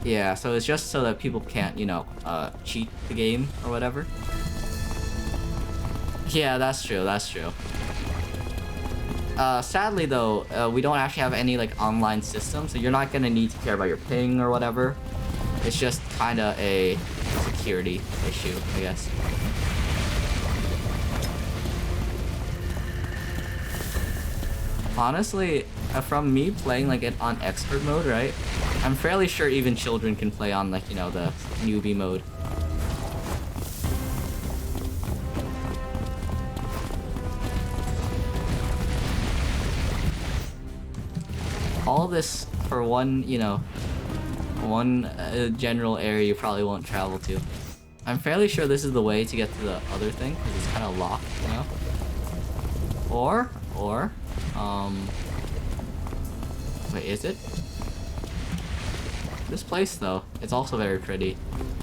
Yeah, so it's just so that people can't, you know, cheat the game or whatever. Yeah, that's true, that's true. Sadly though, we don't actually have any like online system, so you're not gonna need to care about your ping or whatever. It's just kinda a security issue, I guess. Honestly, from me playing like it on expert mode, right? I'm fairly sure even children can play on like, you know, the newbie mode. All this for one, you know, one general area you probably won't travel to. I'm fairly sure this is the way to get to the other thing, because it's kind of locked, you know? Or, wait, is it? This place, though, it's also very pretty.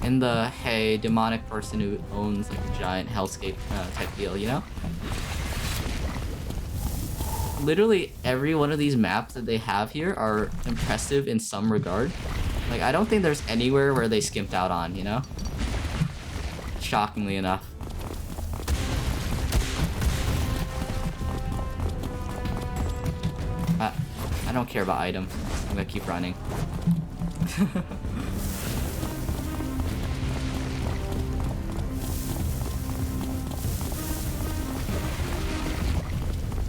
In the, hey, demonic person who owns like a giant hellscape type deal, you know? Literally every one of these maps that they have here are impressive in some regard. Like, I don't think there's anywhere where they skimped out on, you know? Shockingly enough. I don't care about items. I'm gonna keep running.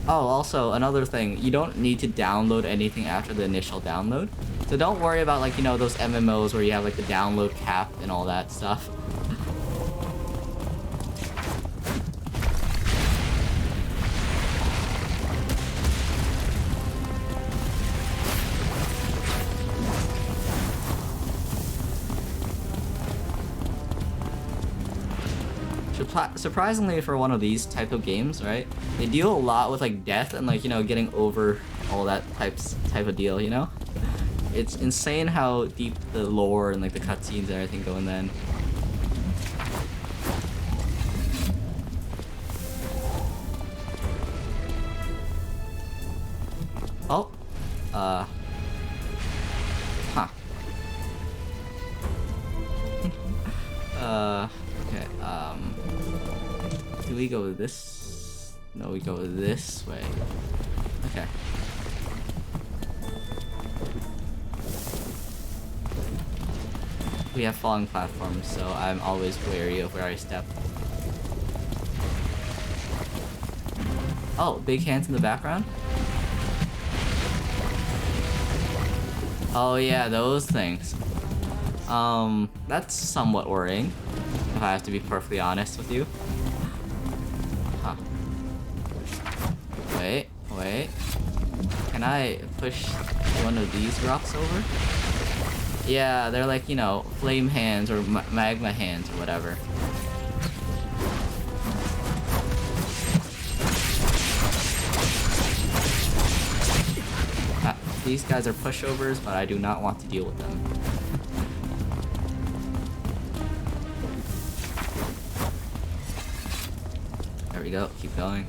Oh, also, another thing, you don't need to download anything after the initial download. So don't worry about, like, you know, those MMOs where you have, like, the download cap and all that stuff. Surprisingly for one of these type of games, right? They deal a lot with like death and like, you know, getting over all that type of deal, you know? It's insane how deep the lore and like the cutscenes and everything go in then. Oh. Huh. Okay, do we go this No, we go this way. Okay. We have falling platforms, so I'm always wary of where I step. Oh, big hands in the background? Oh yeah, those things. That's somewhat worrying, if I have to be perfectly honest with you. Huh. Wait. Can I push one of these rocks over? Yeah, they're like, you know, flame hands or magma hands or whatever. These guys are pushovers, but I do not want to deal with them. There we go, keep going.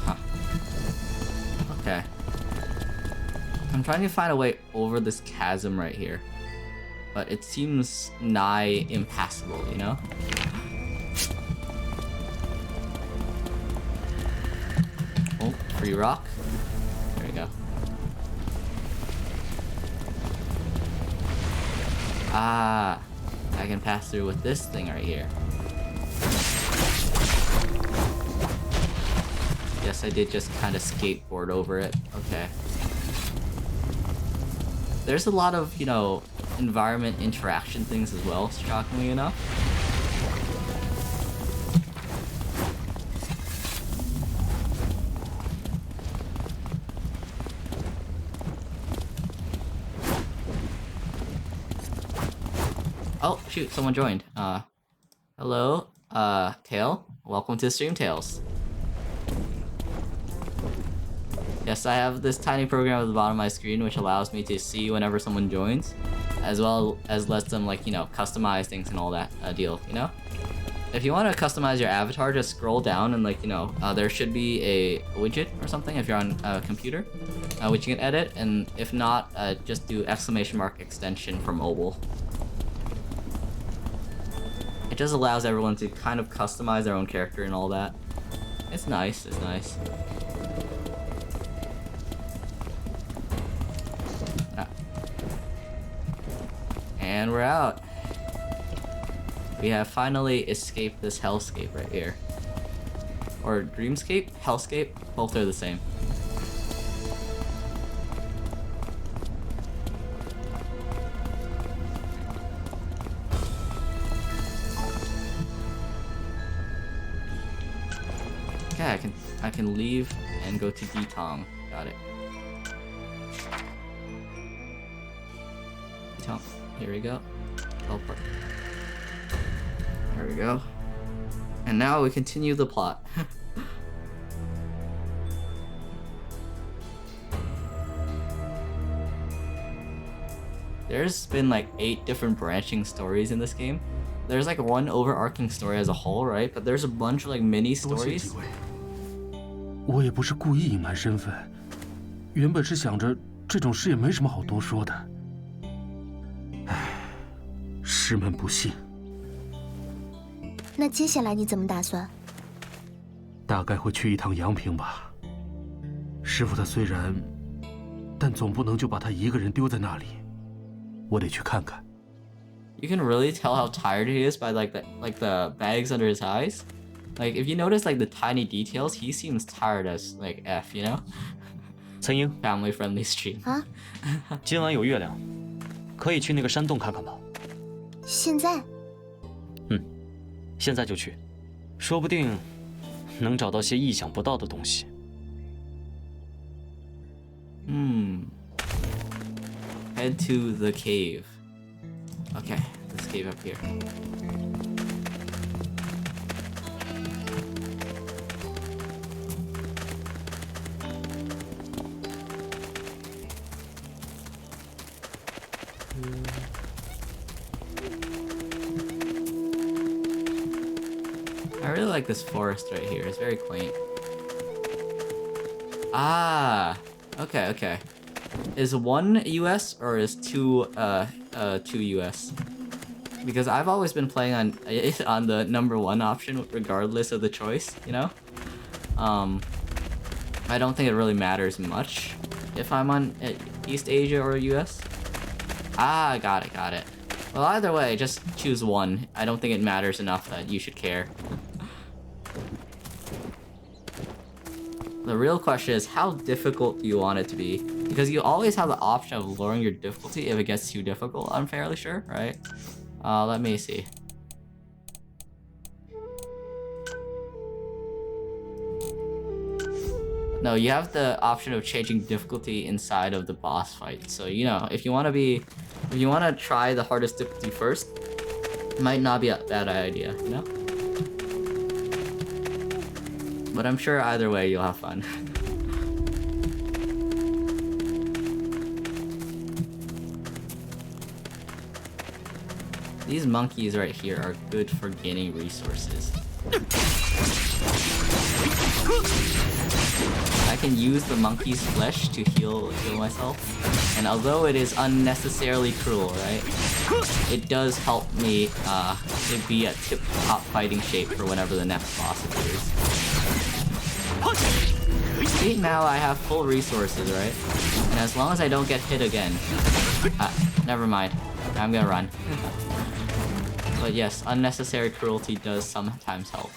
Huh. Okay. I'm trying to find a way over this chasm right here. But it seems nigh impassable, you know? Oh, free rock. There we go. Ah, I can pass through with this thing right here. Yes, I did just kind of skateboard over it. Okay. There's a lot of, you know, environment interaction things as well, shockingly enough. Oh, shoot, someone joined. Hello, Tail. Welcome to Stream Tales. Yes, I have this tiny program at the bottom of my screen which allows me to see whenever someone joins, as well as lets them, like, you know, customize things and all that deal, you know? If you want to customize your avatar, just scroll down and, like, you know, there should be a widget or something if you're on a computer, which you can edit, and if not, just do !extension for mobile. It just allows everyone to kind of customize their own character and all that. It's nice, it's nice. And we're out. We have finally escaped this hellscape right here. Or dreamscape? Hellscape? Both are the same. Okay, I can leave and go to Ditong. Got it. Ditong. Here we go. Teleport. There we go. And now we continue the plot. There's been like 8 different branching stories in this game. There's like one overarching story as a whole, right? But there's a bunch of like mini stories. 我也不是故意隐瞒身份，原本是想着这种事也没什么好多说的。唉，师门不幸。那接下来你怎么打算？大概会去一趟阳平吧。师傅他虽然，但总不能就把他一个人丢在那里。我得去看看。You can really tell how tired he is by like the bags under his eyes. Like if you notice like the tiny details, he seems tired as like F, you know? 岑英 ，family friendly stream. 啊？今晚有月亮，可以去那个山洞看看吧。现在？现在就去，说不定能找到些意想不到的东西。Head to the cave. Okay, this cave up here. I really like this forest right here. It's very quaint. Ah, okay. is 1 US or is 2 US? Because I've always been playing on the number 1 option regardless of the choice, you know? I don't think it really matters much if I'm on East Asia or US. Ah, got it. Well, either way, just choose 1. I don't think it matters enough that you should care. The real question is, how difficult do you want it to be? Because you always have the option of lowering your difficulty if it gets too difficult, I'm fairly sure, right? Let me see. No, you have the option of changing difficulty inside of the boss fight. So, you know, if you want to try the hardest difficulty first, it might not be a bad idea, you know? But I'm sure either way you'll have fun. These monkeys right here are good for gaining resources. I can use the monkey's flesh to heal myself, and although it is unnecessarily cruel, right, it does help me to be at tip-top fighting shape for whenever the next boss appears. See, now I have full resources, right? And as long as I don't get hit again... never mind. I'm gonna run. But yes, unnecessary cruelty does sometimes help.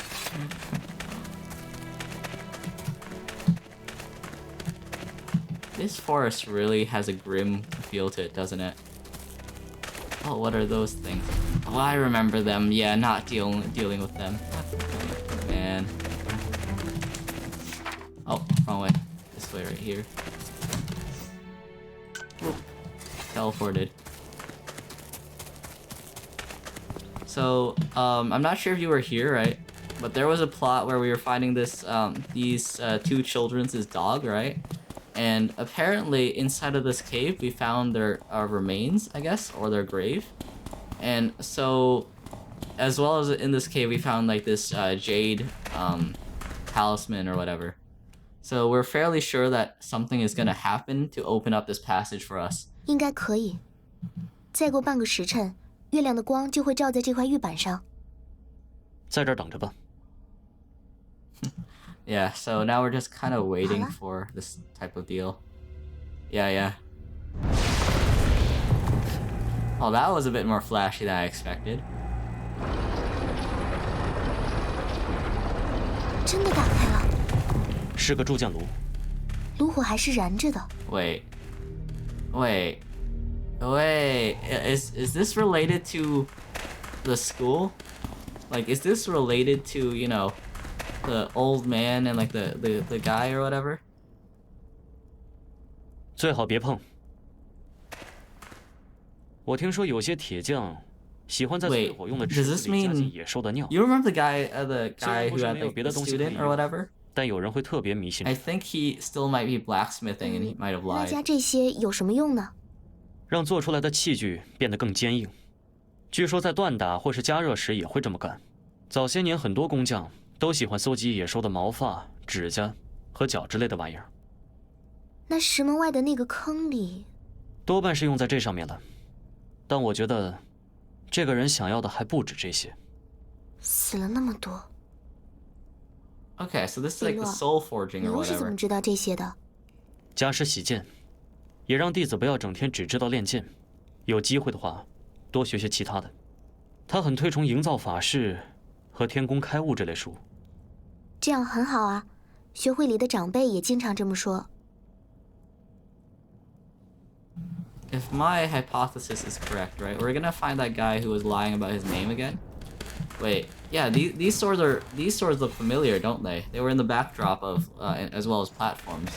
This forest really has a grim feel to it, doesn't it? Oh, what are those things? Oh, I remember them. Yeah, not dealing with them. Man. Oh, wrong way. This way right here. Oop. Teleported. So, I'm not sure if you were here, right? But there was a plot where we were finding this, these 2 children's dog, right? And apparently inside of this cave we found their remains, I guess, or their grave. And so, as well as in this cave we found like this jade talisman or whatever. So we're fairly sure that something is gonna happen to open up this passage for us. 应该可以。再过半个时辰，月亮的光就会照在这块玉板上。在这儿等着吧。Yeah, so now we're just kind of waiting for this type of deal. Yeah. Oh, that was a bit more flashy than I expected. 真的打开了。是个铸剑炉。炉火还是燃着的。Wait. Is this related to the school? Like, is this related to, you know, the old man and like the guy or whatever? 最好别碰。我听说有些铁匠喜欢在淬火用的池子里加进野兽的尿。You remember the guy who had like the student or whatever? 但有人会特别迷信。I think he still might be blacksmithing and he might have lied. 那加这些有什么用呢？让做出来的器具变得更坚硬。据说在锻打或是加热时也会这么干。早些年很多工匠都喜欢搜集野兽的毛发、指甲和脚之类的玩意儿。那石门外的那个坑里，多半是用在这上面的。但我觉得，这个人想要的还不止这些。死了那么多。Okay, so this is like the soul forging or 你又是怎 whatever. 么知道这些的？家师洗剑，也让弟子不要整天只知道练剑，有机会的话，多学学其他的。他很推崇营造法式和天工开物这类书。这样很好啊，学会里的长辈也经常这么说。If my hypothesis is correct, right, we're gonna find that guy who was lying about his name again. Wait, yeah, these swords look familiar, don't they? They were in the backdrop of as well as platforms.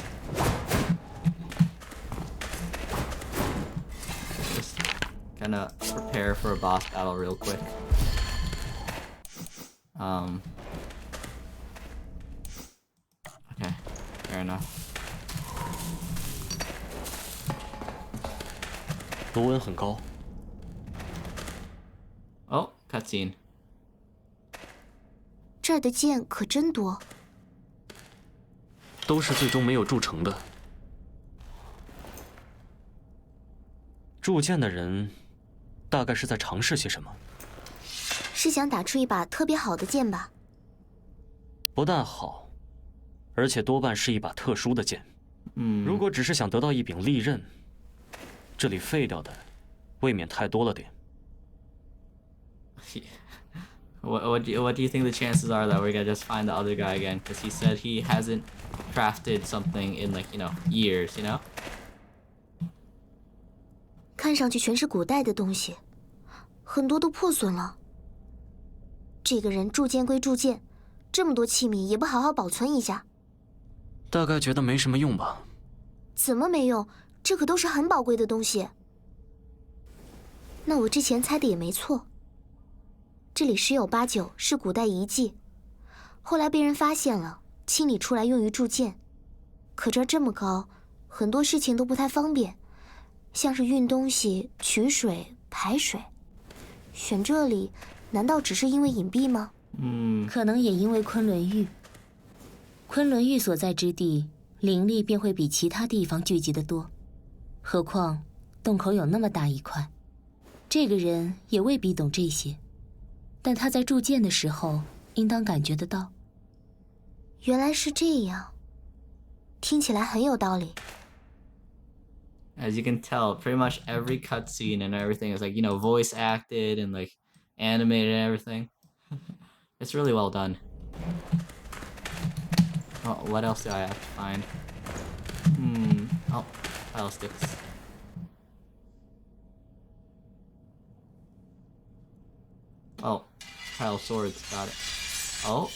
Just gonna prepare for a boss battle real quick. Okay, fair enough. 炉温很高。Oh, cutscene. 这儿的剑可真多。都是最终没有铸成的。铸剑的人，大概是在尝试些什么？是想打出一把特别好的剑吧？不但好，而且多半是一把特殊的剑。如果只是想得到一柄利刃，这里废掉的未免太多了点。What do you think the chances are that we're gonna just find the other guy again? Because he said he hasn't crafted something in like, years, you know? 看上去全是古代的东西，很多都破损了。这个人铸剑归铸剑，这么多器皿也不好好保存一下。大概觉得没什么用吧？怎么没用？这可都是很宝贵的东西。那我之前猜的也没错，这里十有八九是古代遗迹，后来被人发现了，清理出来用于铸剑。可这儿这么高，很多事情都不太方便，像是运东西、取水、排水。选这里，难道只是因为隐蔽吗？可能也因为昆仑玉。昆仑玉所在之地，灵力便会比其他地方聚集得多。何况洞口有那么大一块，这个人也未必懂这些，但他在铸剑的时候，应当感觉得到。原来是这样，听起来很有道理。As you can tell, pretty much every cutscene and everything is like, voice acted and like animated and everything. It's really well done. Oh, what else do I have to find? Oh, tile sticks. Oh, tile swords, got it. Oh,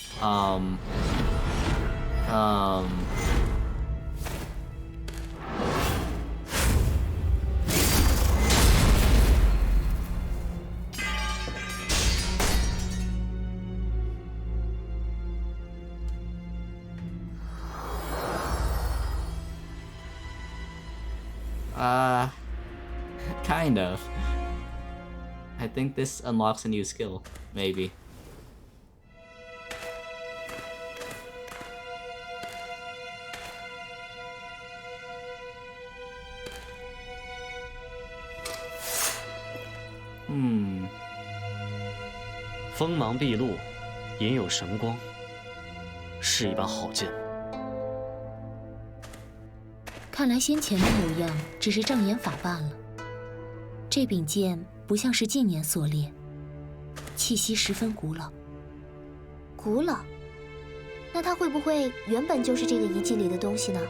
kind of. I think this unlocks a new skill, maybe. 锋芒毕露，隐有神光，是一把好剑。看来先前的模样只是障眼法罢了。这柄剑不像是近年所炼，气息十分古老。古老？那它会不会原本就是这个遗迹里的东西呢？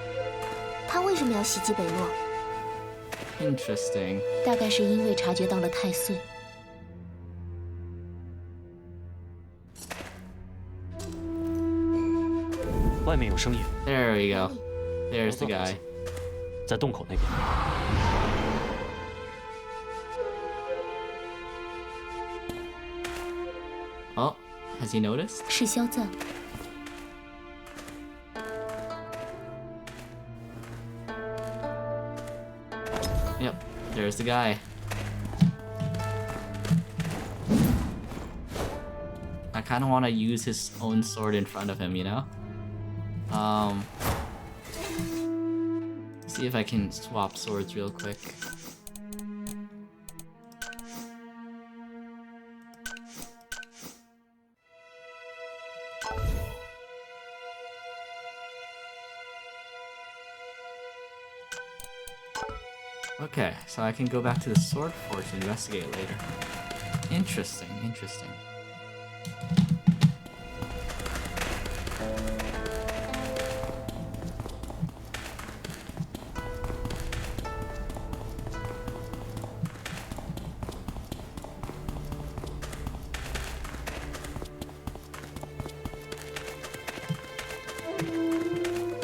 它为什么要袭击北落？ Interesting. 大概是因为察觉到了太岁。外面有声音。There we go. There's the guy. 在洞口那边。Oh, has he noticed? 是肖赞。Yep, there's the guy. I kind of want to use his own sword in front of him, See if I can swap swords real quick. Okay, so I can go back to the sword forge and investigate later. Interesting, interesting.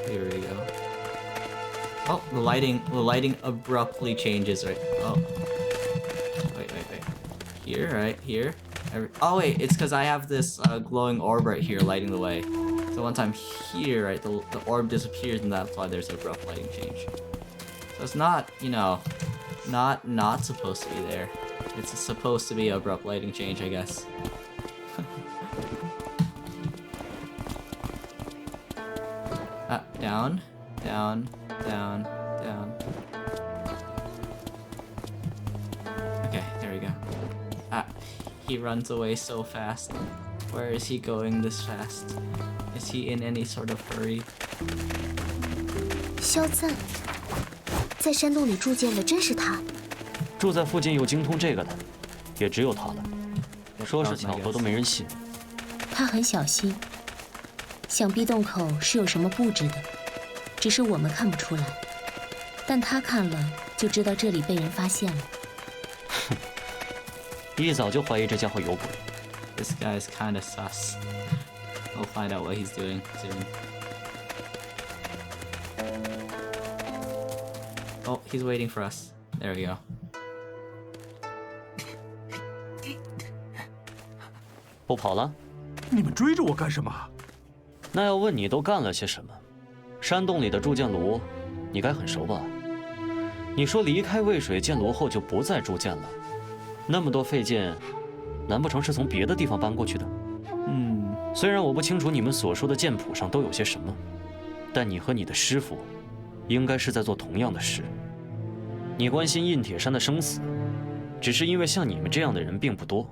Here we go. Oh, the lighting abruptly changes, right? Oh. Wait. Here, right? Here? Oh wait, it's because I have this glowing orb right here lighting the way. So once I'm here, right, the orb disappears and that's why there's an abrupt lighting change. So it's not, not supposed to be there. It's supposed to be an abrupt lighting change, I guess. Down, down, down, down. he runs away so fast. Where is he going this fast? Is he in any sort of hurry? 肖赞，在山洞里铸剑的真是他。住在附近又精通这个的，也只有他了。说是巧合都没人信。他很小心，想必洞口是有什么布置的，只是我们看不出来。但他看了就知道这里被人发现了。哼，一早就怀疑这家伙有鬼。This guy is kind of sus. We'll find out what he's doing soon. Oh, he's waiting for us. There we go. 不跑了？你们追着我干什么？那要问你都干了些什么？山洞里的铸剑炉，你该很熟吧？你说离开渭水剑炉后就不再铸剑了，那么多废剑，难不成是从别的地方搬过去的？虽然我不清楚你们所说的剑谱上都有些什么，但你和你的师傅，应该是在做同样的事。你关心印铁山的生死，只是因为像你们这样的人并不多。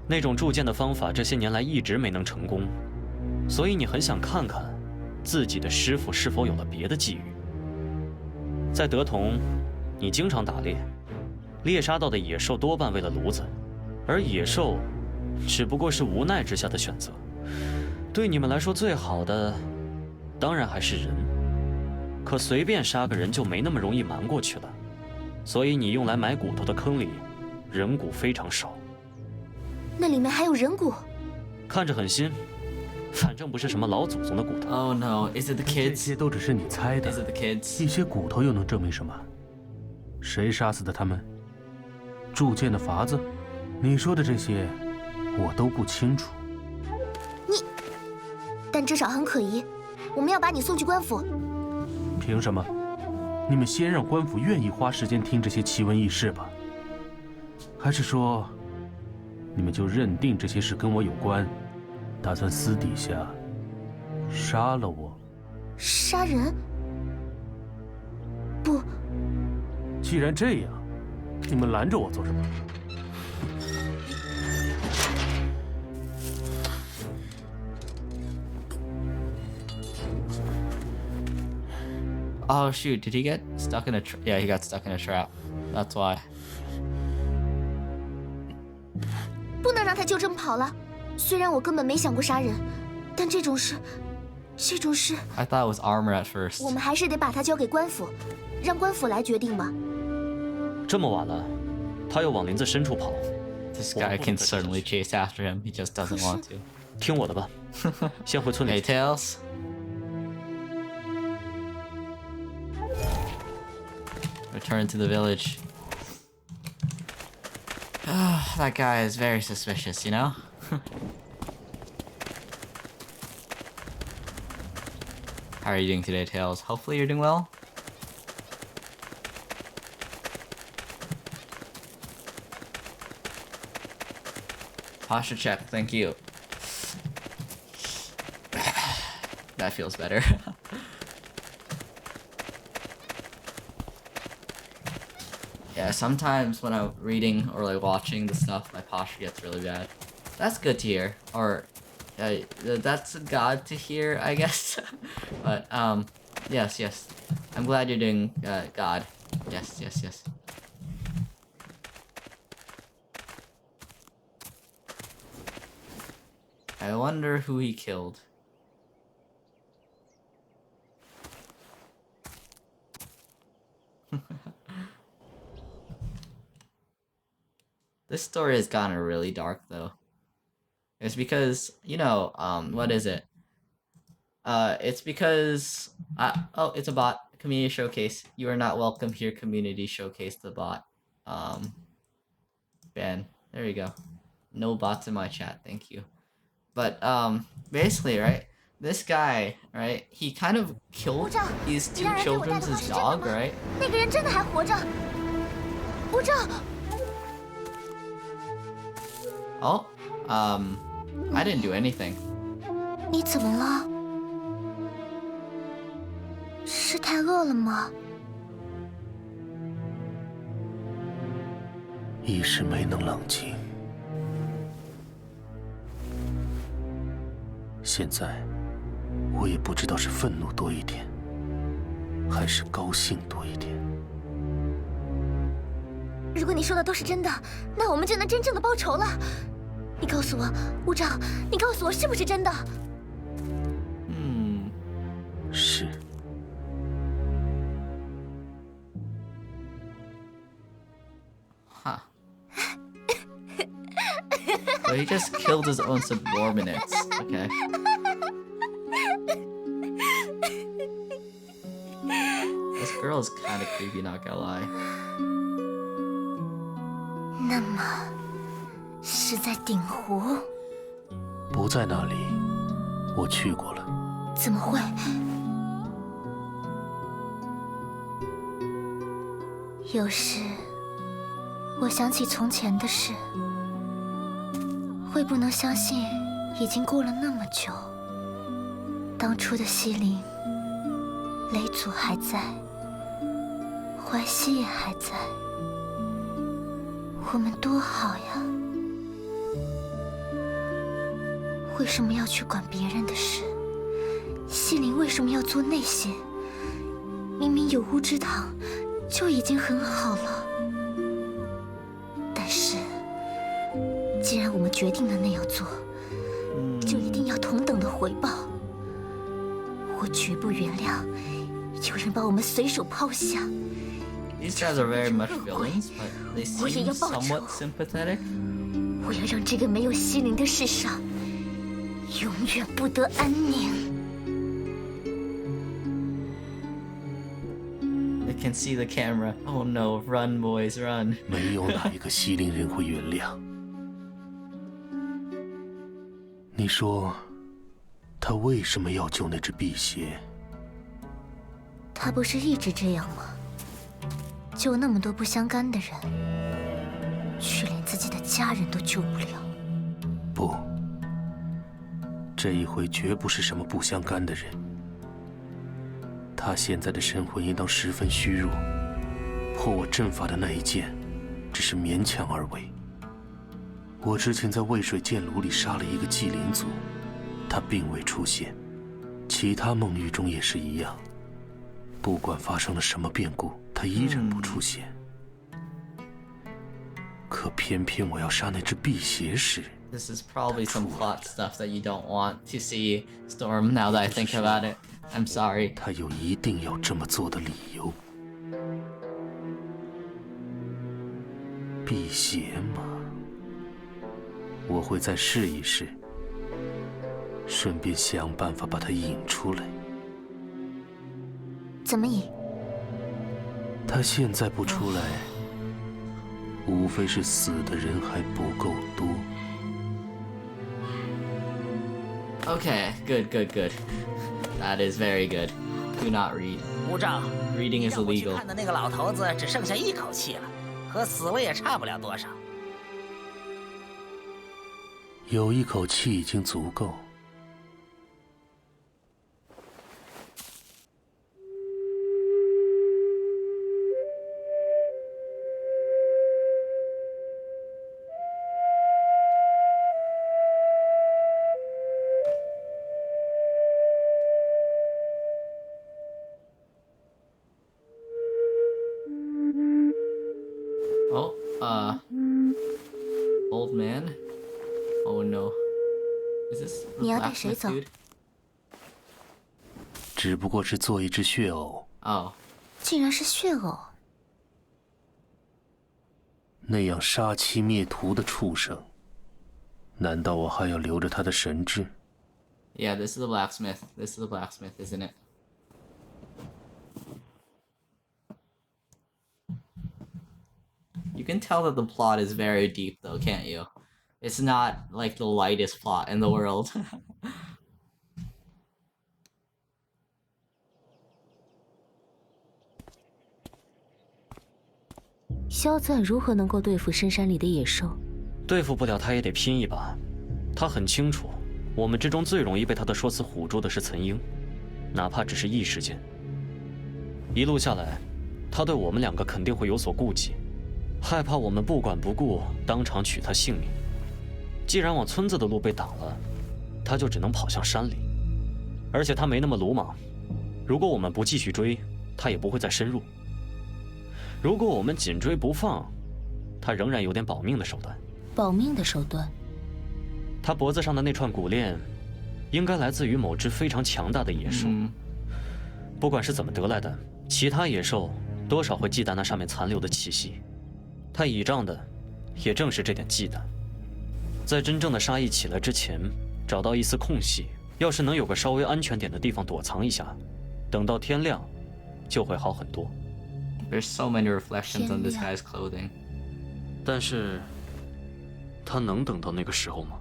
那种铸剑的方法这些年来一直没能成功，所以你很想看看自己的师傅是否有了别的际遇。在德同，你经常打猎，猎杀到的野兽多半为了炉子，而野兽只不过是无奈之下的选择。对你们来说最好的，当然还是人，可随便杀个人就没那么容易瞒过去了，所以你用来埋骨头的坑里，人骨非常少。那里面还有人骨，看着很新，反正不是什么老祖宗的骨头。Oh no, is it the kids? 这些都只是你猜的。 Is it the kids? 一些骨头又能证明什么？谁杀死的他们？铸剑的法子？你说的这些，我都不清楚。但至少很可疑。我们要把你送去官府。凭什么？你们先让官府愿意花时间听这些奇闻异事吧？还是说，你们就认定这些事跟我有关，打算私底下杀了我？杀人？不。既然这样，你们拦着我做什么？ Oh shoot, did he get stuck in a yeah, he got stuck in a trap. That's why. 不能让他就这么跑了。虽然我根本没想过杀人，但这种事， I thought it was armor at first. 我们还是得把他交给官府，让官府来决定吧。这么晚了，他又往林子深处跑。This guy can certainly chase after him. He just doesn't want to. 听我的吧，先回村里。Hey Tails. Return to the village. That guy is very suspicious, you know? How are you doing today, Tails? Hopefully you're doing well. Posture check, thank you. That feels better. Yeah, sometimes when I'm reading or like watching the stuff, my posture gets really bad. That's good to hear, or that's God to hear, I guess. But yes, yes. I'm glad you're doing God. Yes, yes, yes. I wonder who he killed. This story has gotten really dark though. It's because, you know, what is it? It's because, oh, it's a bot. Community showcase. You are not welcome here. Community showcase the bot. Ban. There you go. No bots in my chat. Thank you. But, basically, right? This guy, right? He kind of killed these two children with his dog, right? 那个人真的还活着。部长。 Oh, I didn't do anything. 你怎么了？是太饿了吗？一时没能冷静，现在，我也不知道是愤怒多一点，还是高兴多一点。如果你说的都是真的，那我们就能真正的报仇了。你告诉我，巫长，你告诉我是不是真的？是。Huh. So he just killed his own subordinates. Okay. This girl is kind of creepy, not gonna lie. 那么是在鼎湖？不在那里，我去过了。怎么会？有时我想起从前的事，会不能相信已经过了那么久。当初的西陵，雷祖还在，淮西也还在，我们多好呀！为什么要去管别人的事？西陵为什么要做那些？明明有巫之堂就已经很好了。但是，既然我们决定了那样做，就一定要同等的回报。我绝不原谅有人把我们随手抛下。These guys are very much villains, but they seem somewhat sympathetic. 我要让这个没有西陵的世上永远不得安宁。They can see the camera. Oh no, run, boys, run. 没有哪一个西陵人会原谅。你说，他为什么要救那只辟邪？他不是一直这样吗？救那么多不相干的人，却连自己的家人都救不了。不，这一回绝不是什么不相干的人。他现在的神魂应当十分虚弱，破我阵法的那一剑，只是勉强而为。我之前在渭水剑炉里杀了一个祭灵族，他并未出现。其他梦域中也是一样，不管发生了什么变故，他依然不出现。可偏偏我要杀那只辟邪时， This is probably some plot stuff that you don't want to see, Storm, now that I think about it. I'm sorry. 他有一定要这么做的理由。辟邪嘛，我会再试一试，顺便想办法把他引出来。怎么引？他现在不出来，无非是死的人还不够多。Okay, good, good, good. That is very good. Do not read. 巫丈 Reading is 要我去 illegal. 看的那个老头子只剩下一口气了，和死了也差不了多少。有一口气已经足够。Oh, old man? Oh no. Is this the 你要带谁 blacksmith 走？ dude? 只不过是做一只血偶。Oh. 竟然是血偶！那样杀妻灭徒的畜生，难道我还要留着他的神智？ Yeah, this is the blacksmith. This is the blacksmith, isn't it? You can tell that the plot is very deep, though, can't you? It's not like the lightest plot in the world. 萧赞如何能够对付深山里的野兽？对付不了他也得拼一把。他很清楚，我们之中最容易被他的说辞唬住的是岑英，哪怕只是一时间。一路下来，他对我们两个肯定会有所顾忌，害怕我们不管不顾，当场取他性命。既然往村子的路被挡了，他就只能跑向山里，而且他没那么鲁莽。如果我们不继续追，他也不会再深入。如果我们紧追不放，他仍然有点保命的手段。保命的手段？他脖子上的那串骨链，应该来自于某只非常强大的野兽。不管是怎么得来的，其他野兽多少会忌惮那上面残留的气息。他倚仗的，也正是这点忌惮。在真正的杀意起来之前，找到一丝空隙，要是能有个稍微安全点的地方躲藏一下，等到天亮，就会好很多。There's so many reflections on this guy's clothing. 但是，他能等到那个时候吗？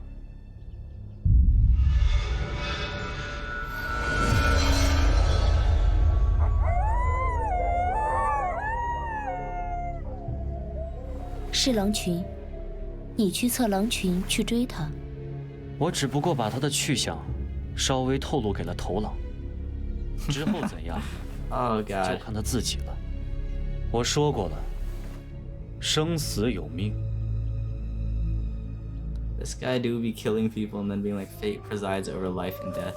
是狼群，你去策狼群去追他。我只不过把他的去向稍微透露给了头狼，之后怎样，就看他自己了。我说过了，生死有命。This guy do be killing people and then being like fate presides over life and death.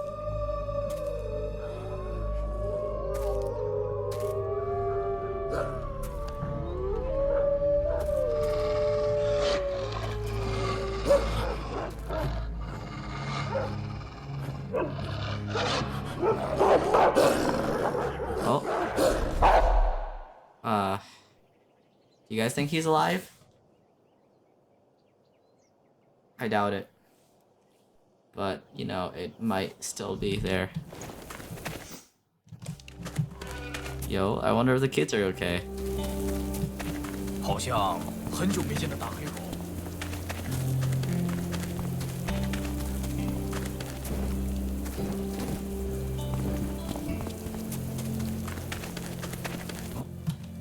Do you guys think he's alive? I doubt it. But, you know, it might still be there. Yo, I wonder if the kids are okay. 好像很久没见的大黑狗。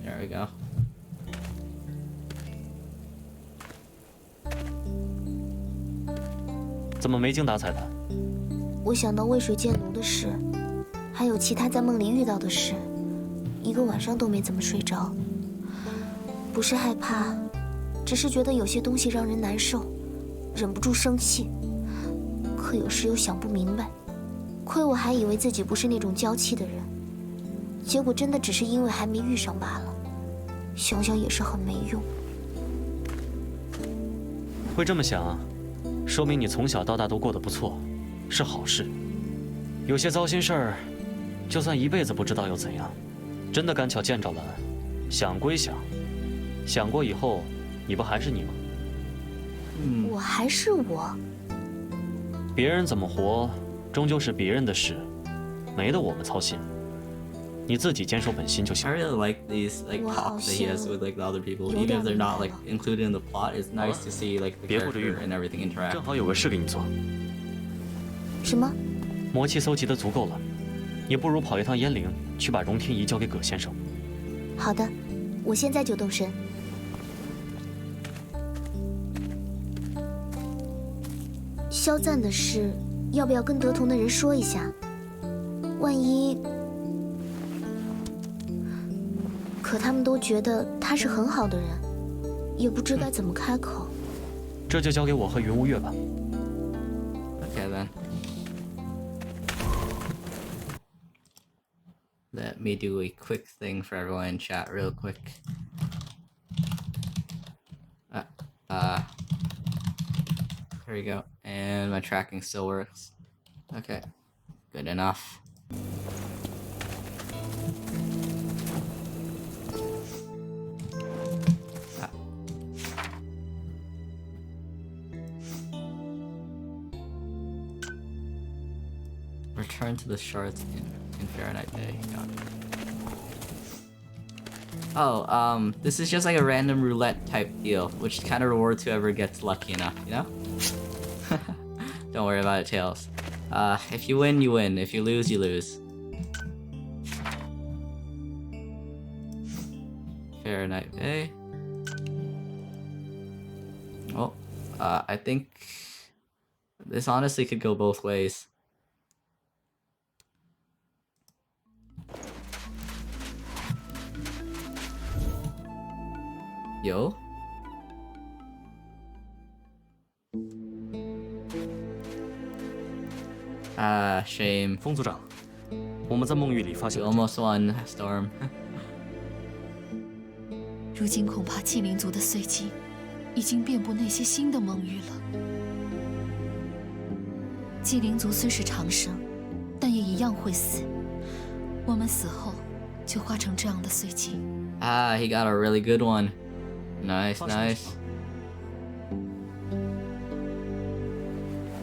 There we go. 怎么没精打采的？我想到渭水剑奴的事，还有其他在梦里遇到的事，一个晚上都没怎么睡着。不是害怕，只是觉得有些东西让人难受，忍不住生气。可有时又想不明白，亏我还以为自己不是那种娇气的人，结果真的只是因为还没遇上罢了。想想也是很没用。会这么想啊？说明你从小到大都过得不错，是好事。有些糟心事儿，就算一辈子不知道又怎样？真的赶巧见着了，想归想，想过以后，你不还是你吗？我还是我。别人怎么活，终究是别人的事，没得我们操心。你自己坚守本心就行。I really like these like talks that he has with like the other people, even if they're not like included in the plot. It's nice to see like the character and everything interact. 正好有个事给你做。什么？魔气搜集的足够了，你不如跑一趟燕陵，去把荣天仪交给葛先生。好的，我现在就动身。萧赞的事，要不要跟德同的人说一下？万一……可他们都觉得他是很好的人，也不知该怎么开口。这就交给我和云无月吧。Okay then. Let me do a quick thing for everyone in chat, real quick. There we go. And my tracking still works. Okay, good enough. Return to the shards in Fahrenheit Bay. Got it. Oh, this is just like a random roulette type deal, which kind of rewards whoever gets lucky enough, you know? Don't worry about it, Tails. If you win, you win. If you lose, you lose. Fahrenheit Bay. Well, I think this honestly could go both ways. Yo. shame. 风组长，我们在梦域里发现 We almost won, Storm. 如今恐怕纪灵族的碎晶已经遍布那些新的梦域了。纪灵族虽是长生，但也一样会死。我们死后就化成这样的碎晶。He got a really good one. Nice, nice.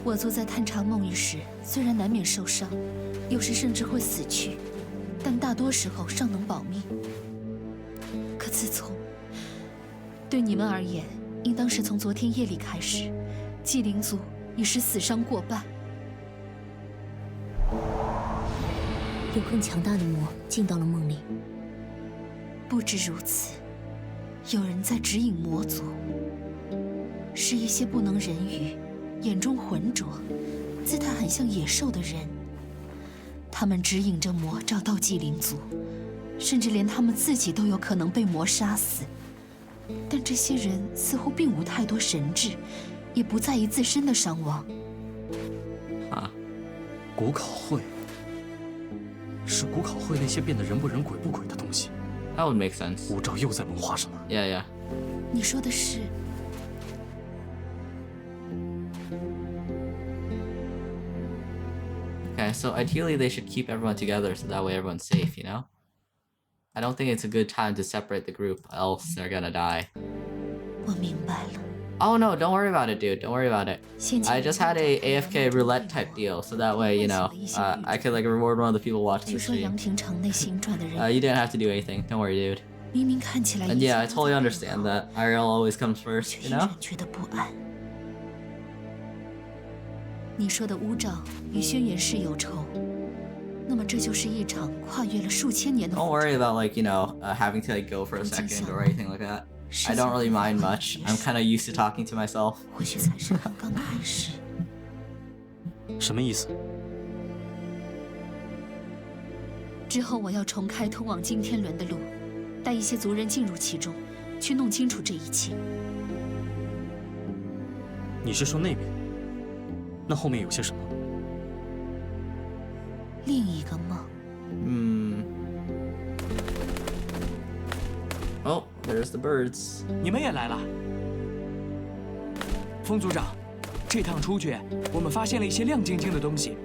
我坐在探查梦域时，虽然难免受伤，有时甚至会死去，但大多时候尚能保命。可自从对你们而言，应当是从昨天夜里开始，纪灵族已是死伤过半。有更强大的魔进到了梦里。不止如此，有人在指引魔族，是一些不能人语、眼中浑浊、姿态很像野兽的人。他们指引着魔找到纪灵族，甚至连他们自己都有可能被魔杀死。但这些人似乎并无太多神智，也不在意自身的伤亡。古考会是古考会那些变得人不人鬼不鬼的东西。That would make sense. 吴兆又在谋划什么 ？Yeah, yeah. 你说的是？Okay, so ideally they should keep everyone together so that way everyone's safe, you know? I don't think it's a good time to separate the group, else they're gonna die. 我明白了。Oh no, don't worry about it, dude. Don't worry about it. I just had a AFK roulette type deal, so that way, you know, I could like reward one of the people watching the 据说 stream. 杨廷城内行转的人 You didn't have to do anything. Don't worry, dude. 明明看起来 And yeah, I totally understand that. Ariel always comes first, you know? 觉得不安。你说的乌兆与轩辕氏有仇，那么这就是一场跨越了数千年的。 Don't worry about like, you know, having to like go for a second or anything like that. I don't really mind much. I'm kind of used to talking to myself. 或许才是刚刚开始。什么意思？之后我要重开通往金天轮的路，带一些族人进入其中，去弄清楚这一切。你是说那边？那后面有些什么？另一个梦。Oh, there's the birds. 你们也来了。风组长，这趟出去，我们发现了一些亮晶晶的东西，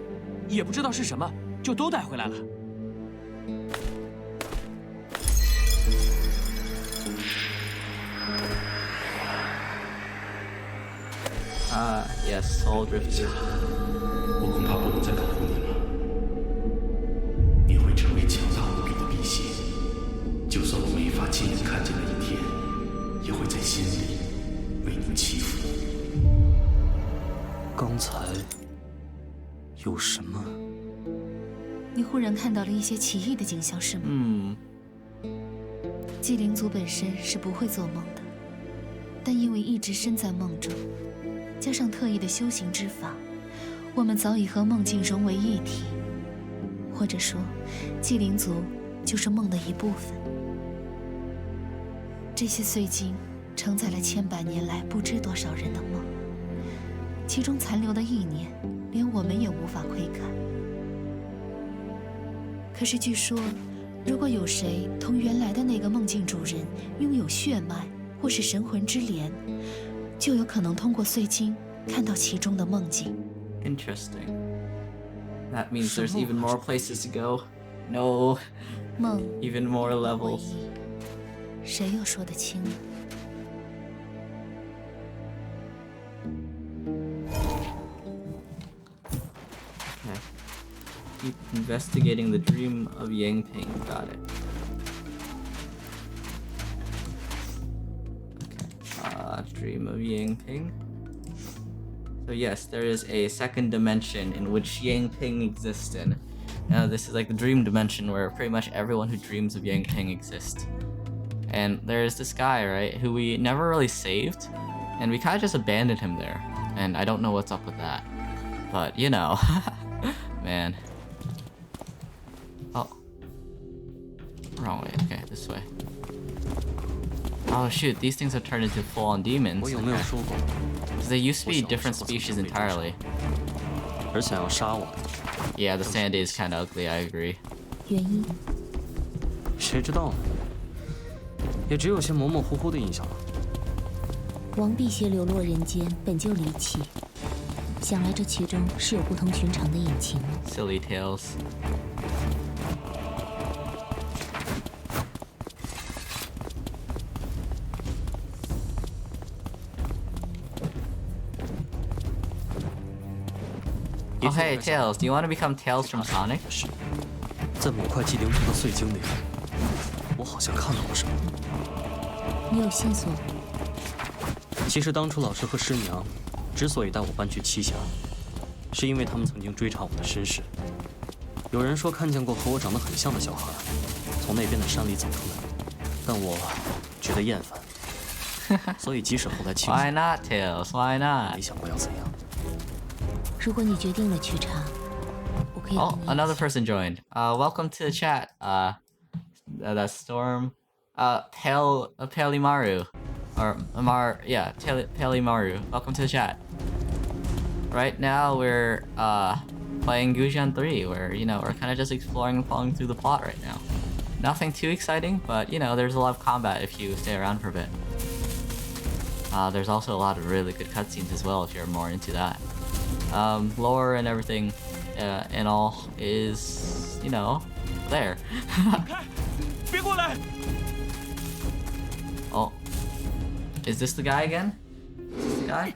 也不知道是什么，就都带回来了。Yes, Soul Drifters. 我恐怕不能再保护你了。你会成为强大无比的辟邪，就算我没法亲眼看见那一天，也会在心里为你祈福。刚才有什么？你忽然看到了一些奇异的景象，是吗？纪灵族本身是不会做梦的，但因为一直身在梦中，加上特意的修行之法，我们早已和梦境融为一体。或者说，纪灵族就是梦的一部分。这些碎晶承载了千百年来不知多少人的梦，其中残留的意念，连我们也无法窥看。可是据说，如果有谁同原来的那个梦境主人拥有血脉或是神魂之连，就有可能通过碎晶看到其中的梦境。Interesting. That means there's even more places to go. No. 梦 Even more levels. 谁又说得清呢？ Okay. Keep investigating the dream of Yangping. Got it. Okay. Dream of Yangping. So yes, there is a second dimension in which Yangping exists in. Now this is like the dream dimension where pretty much everyone who dreams of Yangping exists. And there's this guy, right, who we never really saved, and we kind of just abandoned him there. And I don't know what's up with that. But, you know, man. Oh. Wrong way, okay, this way. Oh shoot, these things have turned into full-on demons. Because they used to be different species entirely. 而想要杀我， Yeah, the sand is kind of ugly. I agree. 原因？谁知道呢？也只有些模模糊糊的印象了。王辟邪流落人间，本就离奇，想来这其中是有不同寻常的隐情。Silly tales. Oh hey, Tails, do you want to become Tails from Sonic? 在某块祭灵图的碎晶里，我好像看到过什么。你有线索？其实当初老师和师娘之所以带我搬去栖霞，是因为他们曾经追查我的身世。有人说看见过和我长得很像的小孩从那边的山里走出来，但我觉得厌烦，所以即使后来清醒 Why not, Tails? Why not? 没想过要怎样。如果你决定了去查，我可以。Oh, another person joined. Welcome to the chat. That's Storm. Pelimaru, or yeah, Pelimaru. Welcome to the chat. Right now we're playing Gujian 3, where we're kind of just exploring and following through the plot right now. Nothing too exciting, but there's a lot of combat if you stay around for a bit. There's also a lot of really good cutscenes as well if you're more into that. Lore and everything and all is, there. Oh. Is this the guy again? Is this the guy?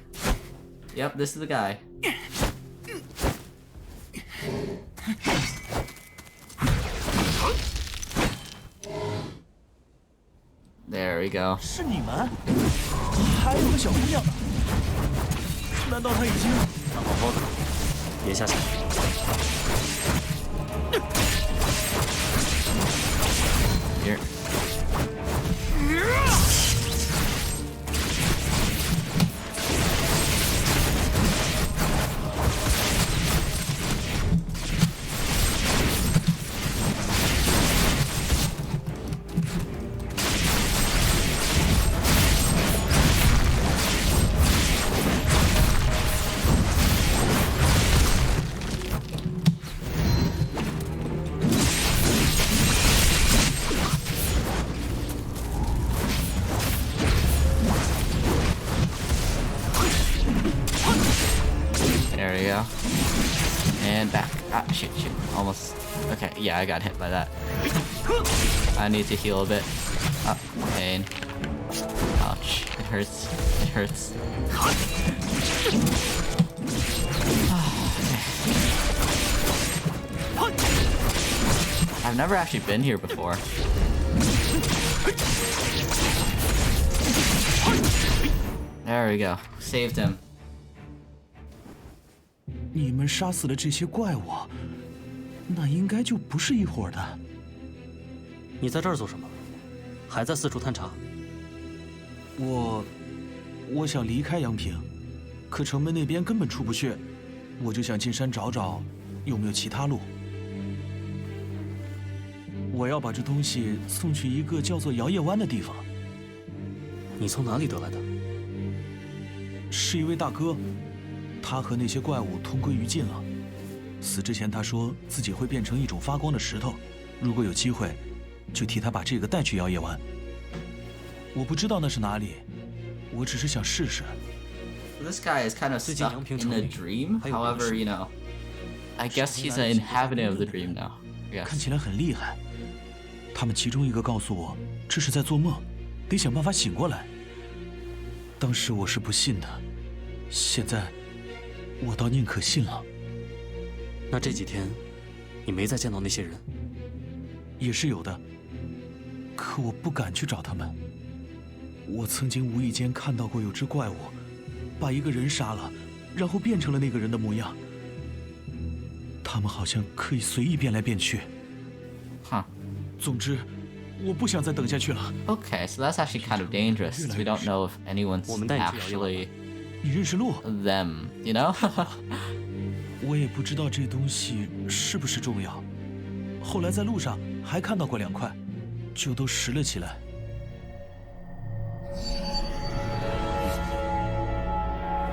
Yep, this is the guy. There we go. 是你们？还有个小姑娘呢？难道她已经……那好好的，别瞎想。Here. There we go. And back. Ah, shoot. Almost. Okay, yeah, I got hit by that. I need to heal a bit. Ah, pain. Ouch. It hurts. It hurts. I've never actually been here before. There we go. Saved him. 你们杀死了这些怪物，那应该就不是一伙的。你在这儿做什么？还在四处探查？我想离开阳平，可城门那边根本出不去，我就想进山找找，有没有其他路。我要把这东西送去一个叫做摇曳湾的地方。你从哪里得来的？是一位大哥。 他和那些怪物同归于尽了。死之前，他说自己会变成一种发光的石头，如果有机会，就替他把这个带去摇曳湾。我不知道那是哪里，我只是想试试。This guy is kind of stuck in a dream. However, I guess he's an inhabitant of the dream now. Yes. 看起来很厉害。他们其中一个告诉我，这是在做梦，得想办法醒过来。当时我是不信的，现在。 我倒宁可信了。那这几天，你没再见到那些人？也是有的，可我不敢去找他们。我曾经无意间看到过有只怪物，把一个人杀了，然后变成了那个人的模样。他们好像可以随意变来变去。Huh. 总之，我不想再等下去了。Okay, so that's actually kind of dangerous. We don't know if anyone's actually. 你认识路 ？Them, 我也不知道这东西是不是重要。后来在路上还看到过2块，就都拾了起来。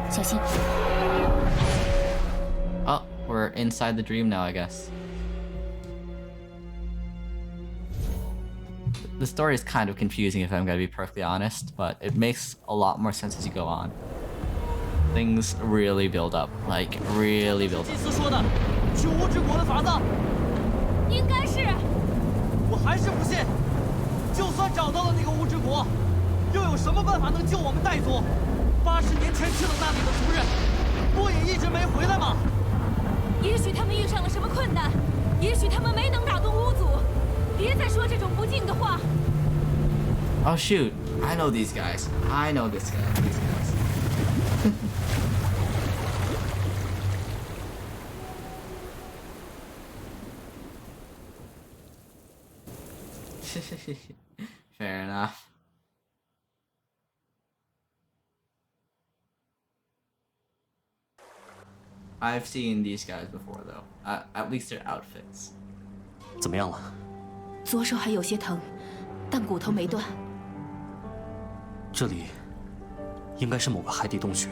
小心！ Oh, we're inside the dream now, I guess. The story is kind of confusing if I'm gonna be perfectly honest, but it makes a lot more sense as you go on. Things really build up, like really build up. 祭司说的去巫之国的法子，应该是。我还是不信，就算找到了那个巫之国，又有什么办法能救我们傣族？80年前去了那里的族人，不也一直没回来吗？也许他们遇上了什么困难，也许他们没能打动巫族。别再说这种不敬的话。Oh shoot! I know these guys. I know these guys. Fair enough. I've seen these guys before, though. At least their outfits. 怎么样了？左手还有些疼，但骨头没断。这里应该是某个海底洞穴，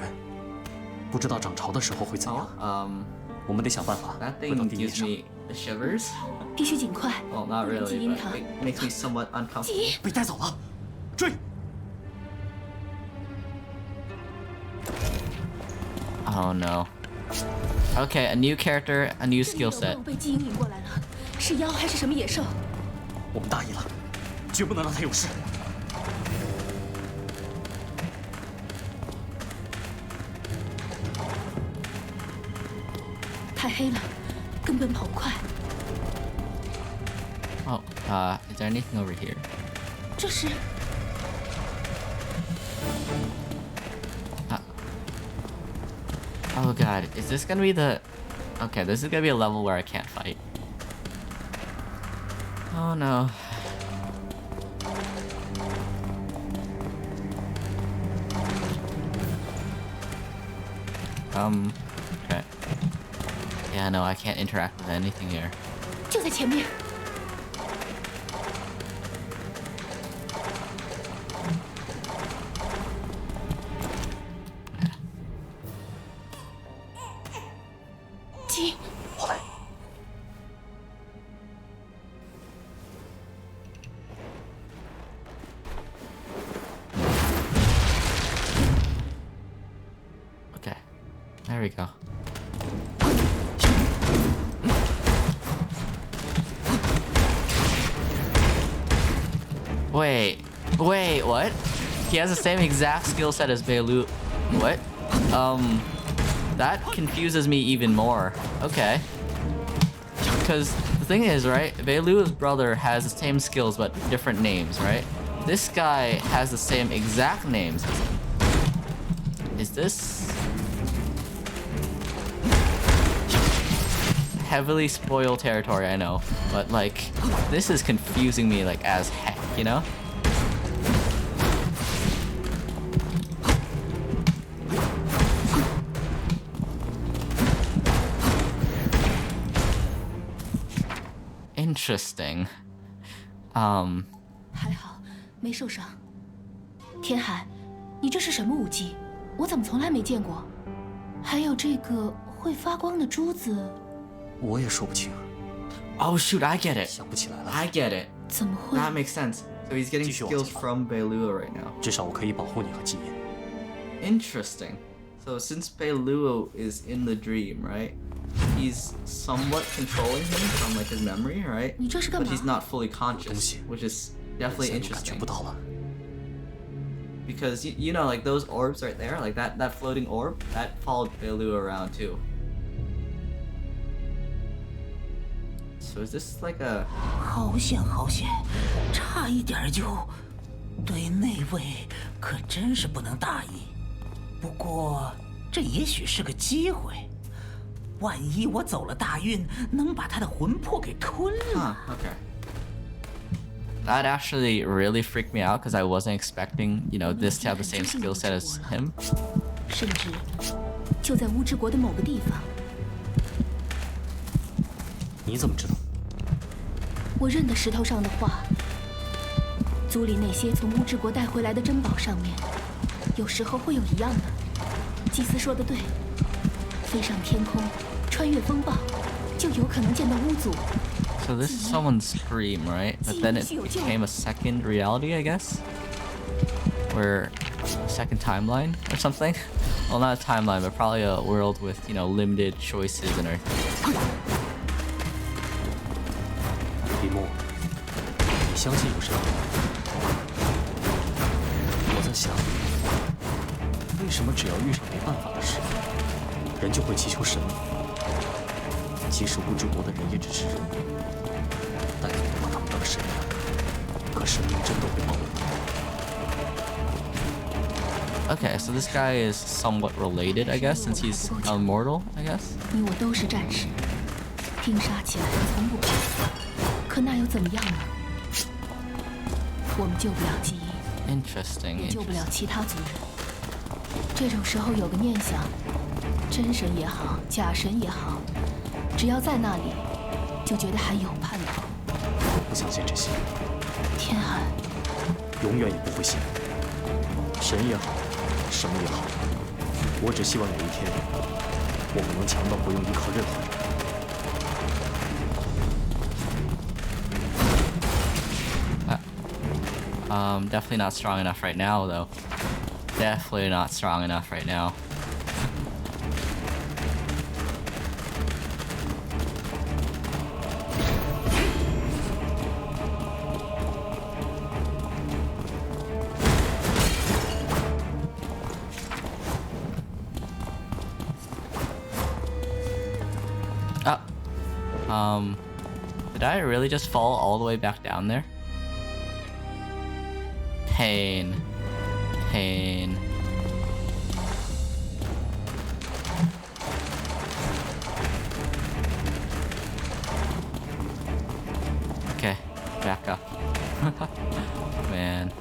不知道涨潮的时候会怎样。我们得想办法回到地面上。必须尽快。Well, not really, but it makes me somewhat uncomfortable. 被带走了，追！ Oh no. Okay, a new character, a new skill set. 被基因引过来了，是妖还是什么野兽？我们大意了，绝不能让他有事。太黑了，根本跑不快。 Oh, is there anything over here? 这是。 Oh god, is this gonna be the... Okay, this is gonna be a level where I can't fight. Oh no. Okay. Yeah, no, I can't interact with anything here. 就在前面。 Okay, there we go. Wait, what? He has the same exact skill set as Beilu. What? That confuses me even more. Okay. Because the thing is, right, Beilu's brother has the same skills but different names, right? This guy has the same exact names as him. Is this... heavily spoiled territory, I know, but like, this is confusing me like as heck, you know? Interesting. 还好，没受伤。天海，你这是什么武技？我怎么从来没见过？还有这个会发光的珠子。 我也说不清。Oh shoot, I get it. 想不起来了。 I get it. 怎么会 That makes sense. So he's getting skills from Beilua right now. 至少我可以保护你和基因。 Interesting. So since Beilua is in the dream, right? He's somewhat controlling him from like his memory, right? But he's not fully conscious, which is definitely interesting. Because you know, like those orbs right there, like that floating orb, that followed Beilua around too. So is this like a... 好险好险，差一点就……对那位可真是不能大意。不过这也许是个机会，万一我走了大运，能把他的魂魄给吞了。Okay. That actually really freaked me out because I wasn't expecting, you know, this to have the same skill set as him. 甚至就在乌之国的某个地方。 你怎么知道？我认得石头上的画，族里那些从乌之国带回来的珍宝上面，有时候会有一样的。祭司说的对，飞上天空，穿越风暴，就有可能见到巫族。 So this is someone's dream, right? But then it became a second reality, I guess? Or a second timeline or something? Well, not a timeline, but probably a world with, you know, limited choices and everything. 李牧，你相信有神吗？我在想，为什么只要遇上没办法的事，人就会祈求神明？即使物之国的人也只是人，但也都把他们当神一样。可神明真的会帮我们？ Okay, so this guy is somewhat related, I guess, since he's immortal, I guess. 你我都是战士，拼杀起来从不怕死。可那又怎么样呢？我们救不了基因， Interesting. 也救不了其他族人。这种时候有个念想，真神也好，假神也好，只要在那里，就觉得还有盼头。我不相信这些。天寒，永远也不会信。神也好，什么也好，我只希望有一天，我们能强到不用依靠任何人。 Definitely not strong enough right now, though. Definitely not strong enough right now. Did I really just fall all the way back down there? Pain. Pain. Okay, back up. Man.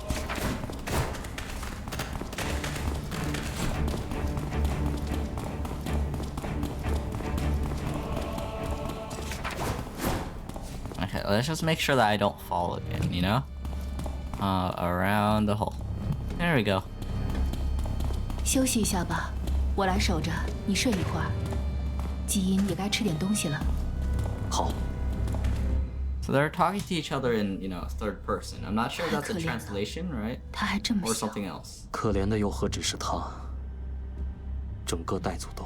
Okay, let's just make sure that I don't fall again, you know? Around the hole. There we go. 休息一下吧，我来守着，你睡一会儿。基因也该吃点东西了。好。 So they're talking to each other in, you know, third person. I'm not sure if that's a translation, right? 他还这么小。 Or something else. 可怜的又何止是他，整个傣族都。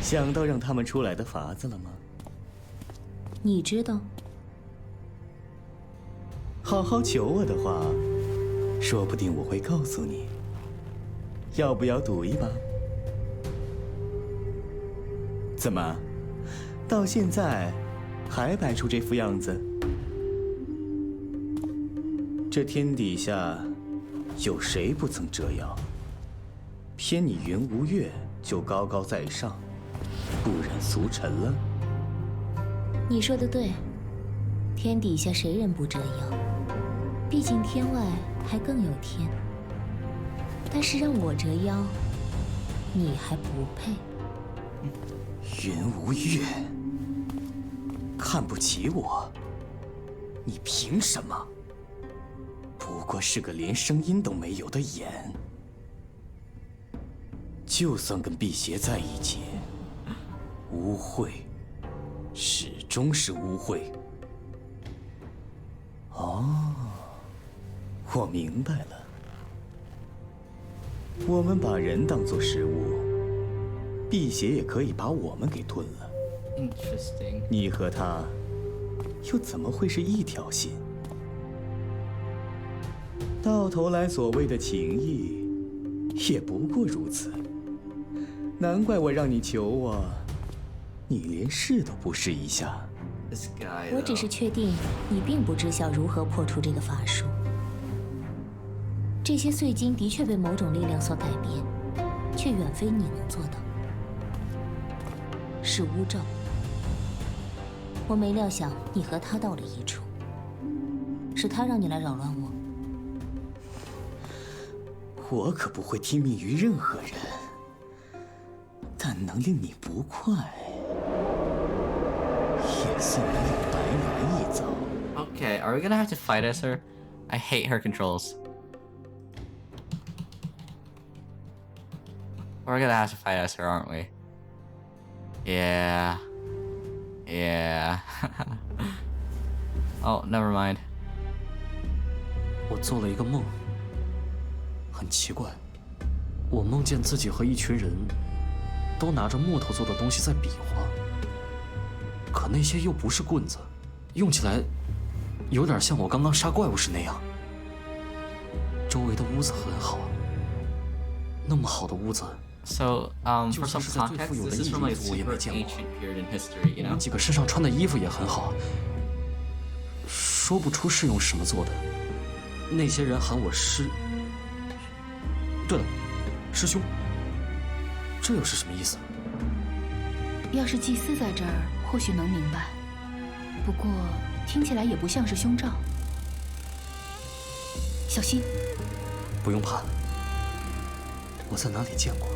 想到让他们出来的法子了吗？你知道？好好求我的话，说不定我会告诉你。要不要赌一把？怎么，到现在还摆出这副样子？这天底下有谁不曾这样？偏你云无月就高高在上。 不染俗尘了。你说的对，天底下谁人不这样？毕竟天外还更有天。但是让我折腰，你还不配。云无月，看不起我？你凭什么？不过是个连声音都没有的眼。就算跟辟邪在一起。 污秽，始终是污秽。哦，我明白了。我们把人当作食物，辟邪也可以把我们给吞了。Interesting。你和他，又怎么会是一条心？到头来，所谓的情谊，也不过如此。难怪我让你求我。 你连试都不试一下。我只是确定你并不知晓如何破除这个法术。这些碎晶的确被某种力量所改变，却远非你能做到。是乌兆。我没料想你和他到了一处，是他让你来扰乱我。我可不会听命于任何人，但能令你不快，也算没有白来一遭。Okay, are we gonna have to fight as her? I hate her controls. We're gonna have to fight as her, aren't we? Yeah. Yeah. Oh, never mind. 我做了一个梦，很奇怪，我梦见自己和一群人都拿着木头做的东西在比划，可那些又不是棍子，用起来有点像我刚刚杀怪物时那样。周围的屋子很好，那么好的屋子。So, for some context, this is from like super ancient period in history, you 我 know? 们几个身上穿的衣服也很好，说不出是用什么做的。那些人喊我师，对了，师兄，这又是什么意思？要是祭司在这儿，或许能明白。不过听起来也不像是凶兆。小心！不用怕，我在哪里见过？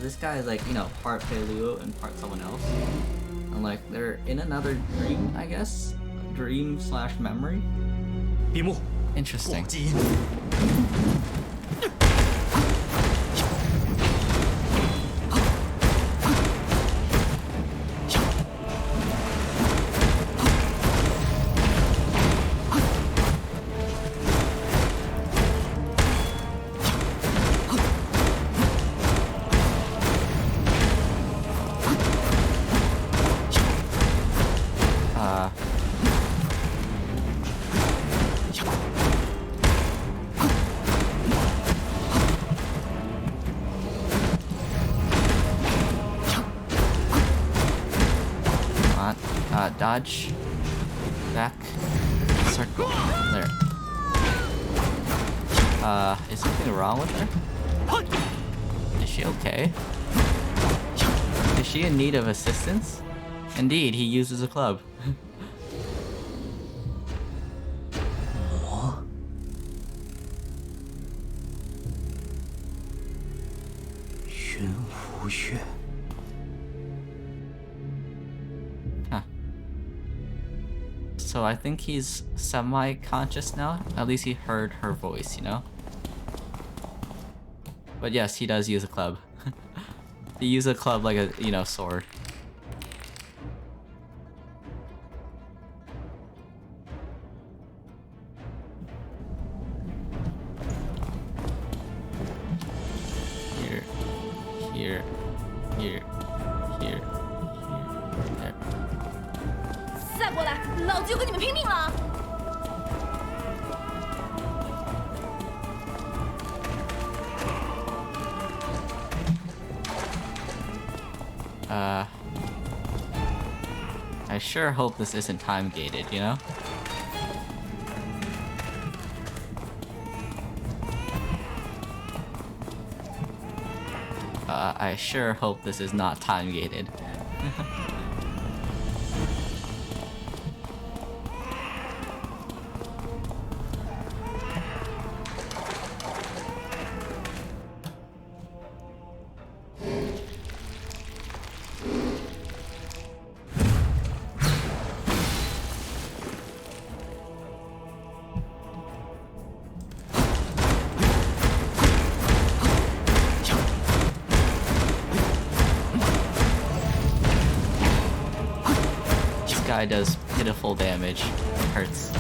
This guy is like, you know, part paleo and part someone else. And like, they're in another dream, I guess? Dream / memory? 闭目。 Interesting. Dodge. Back. Circle. There. Is something wrong with her? Is she okay? Is she in need of assistance? Indeed, he uses a club. 魔。云无月。 So I think he's semi-conscious now. At least he heard her voice, you know? But yes, he does use a club. He uses a club like a, you know, sword. Here. Here. Here. Here. There. 再过来，老子就跟你们拼命了！I sure hope this isn't time gated, you know? I sure hope this is not time gated. Guy does pitiful damage. It hurts.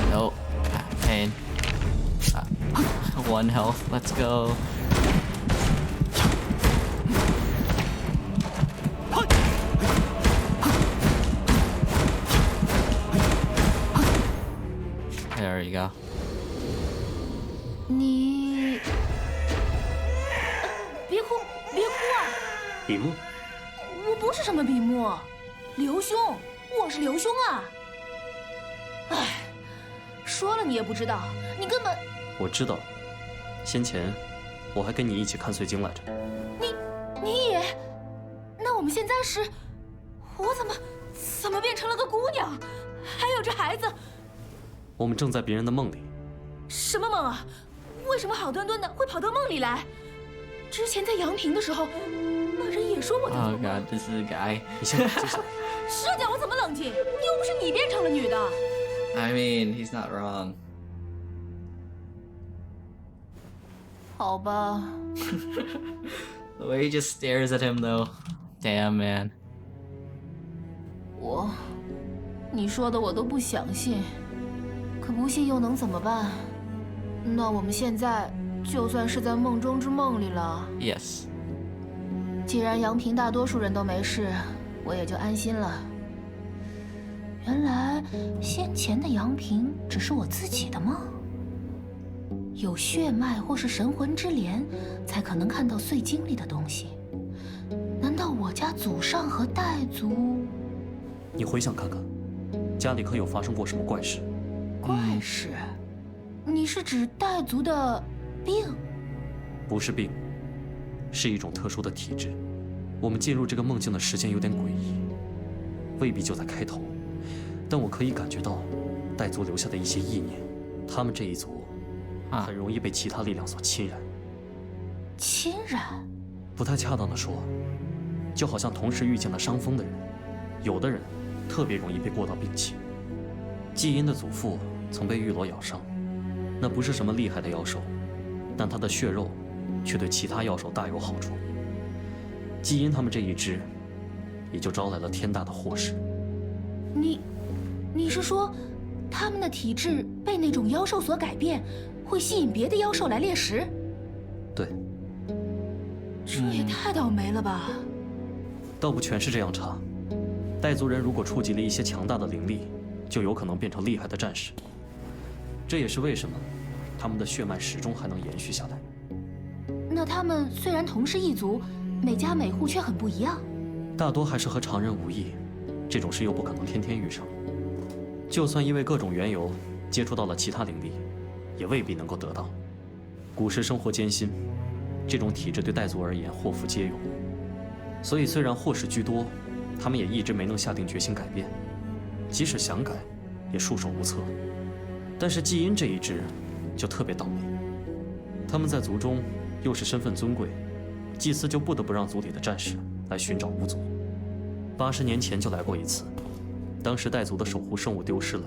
No. Pain. 1 health. Let's go. There you go. 你别哭，别哭啊！比目，我不是什么比目，刘兄，我是刘兄啊！哎，说了你也不知道，你根本……我知道，先前我还跟你一起看碎经来着。你也？那我们现在是……我怎么变成了个姑娘，还有这孩子？我们正在别人的梦里。什么梦啊？为什么好端端的会跑到梦里来？之前在阳平的时候，那人也说我在做梦。Oh God, this is a guy. 你先冷静下来。是叫我怎么冷静？又不是你变成了女的。I mean, he's not wrong. 好吧。The way he just stares at him, though. Damn, man. 你说的我都不相信，可不信又能怎么办？那我们现在就算是在梦中之梦里了。Yes. 既然阳平大多数人都没事，我也就安心了。原来先前的阳平只是我自己的梦。有血脉或是神魂之莲，才可能看到碎经里的东西。难道我家祖上和岱族？你回想看看，家里可有发生过什么怪事？怪事？你是指岱族的病？不是病，是一种特殊的体质。我们进入这个梦境的时间有点诡异，未必就在开头，但我可以感觉到岱族留下的一些意念。他们这一族很容易被其他力量所侵染。侵染？不太恰当的说，就好像同时遇见了伤风的人，有的人特别容易被过到病气。季阴的祖父曾被玉螺咬伤，那不是什么厉害的妖兽，但他的血肉却对其他妖兽大有好处。季阴他们这一支，也就招来了天大的祸事。你是说，他们的体质被那种妖兽所改变，会吸引别的妖兽来猎食？对。这也太倒霉了吧！倒不全是这样查，岱族人如果触及了一些强大的灵力，就有可能变成厉害的战士。这也是为什么他们的血脉始终还能延续下来。那他们虽然同是一族，每家每户却很不一样。大多还是和常人无异，这种事又不可能天天遇上。就算因为各种缘由接触到了其他灵力，也未必能够得到。古时生活艰辛，这种体质对岱族而言祸福皆有，所以虽然祸事居多，他们也一直没能下定决心改变，即使想改，也束手无策。但是季阴这一支就特别倒霉，他们在族中又是身份尊贵，祭司就不得不让族里的战士来寻找巫族。80年前就来过一次，当时岱族的守护圣物丢失了，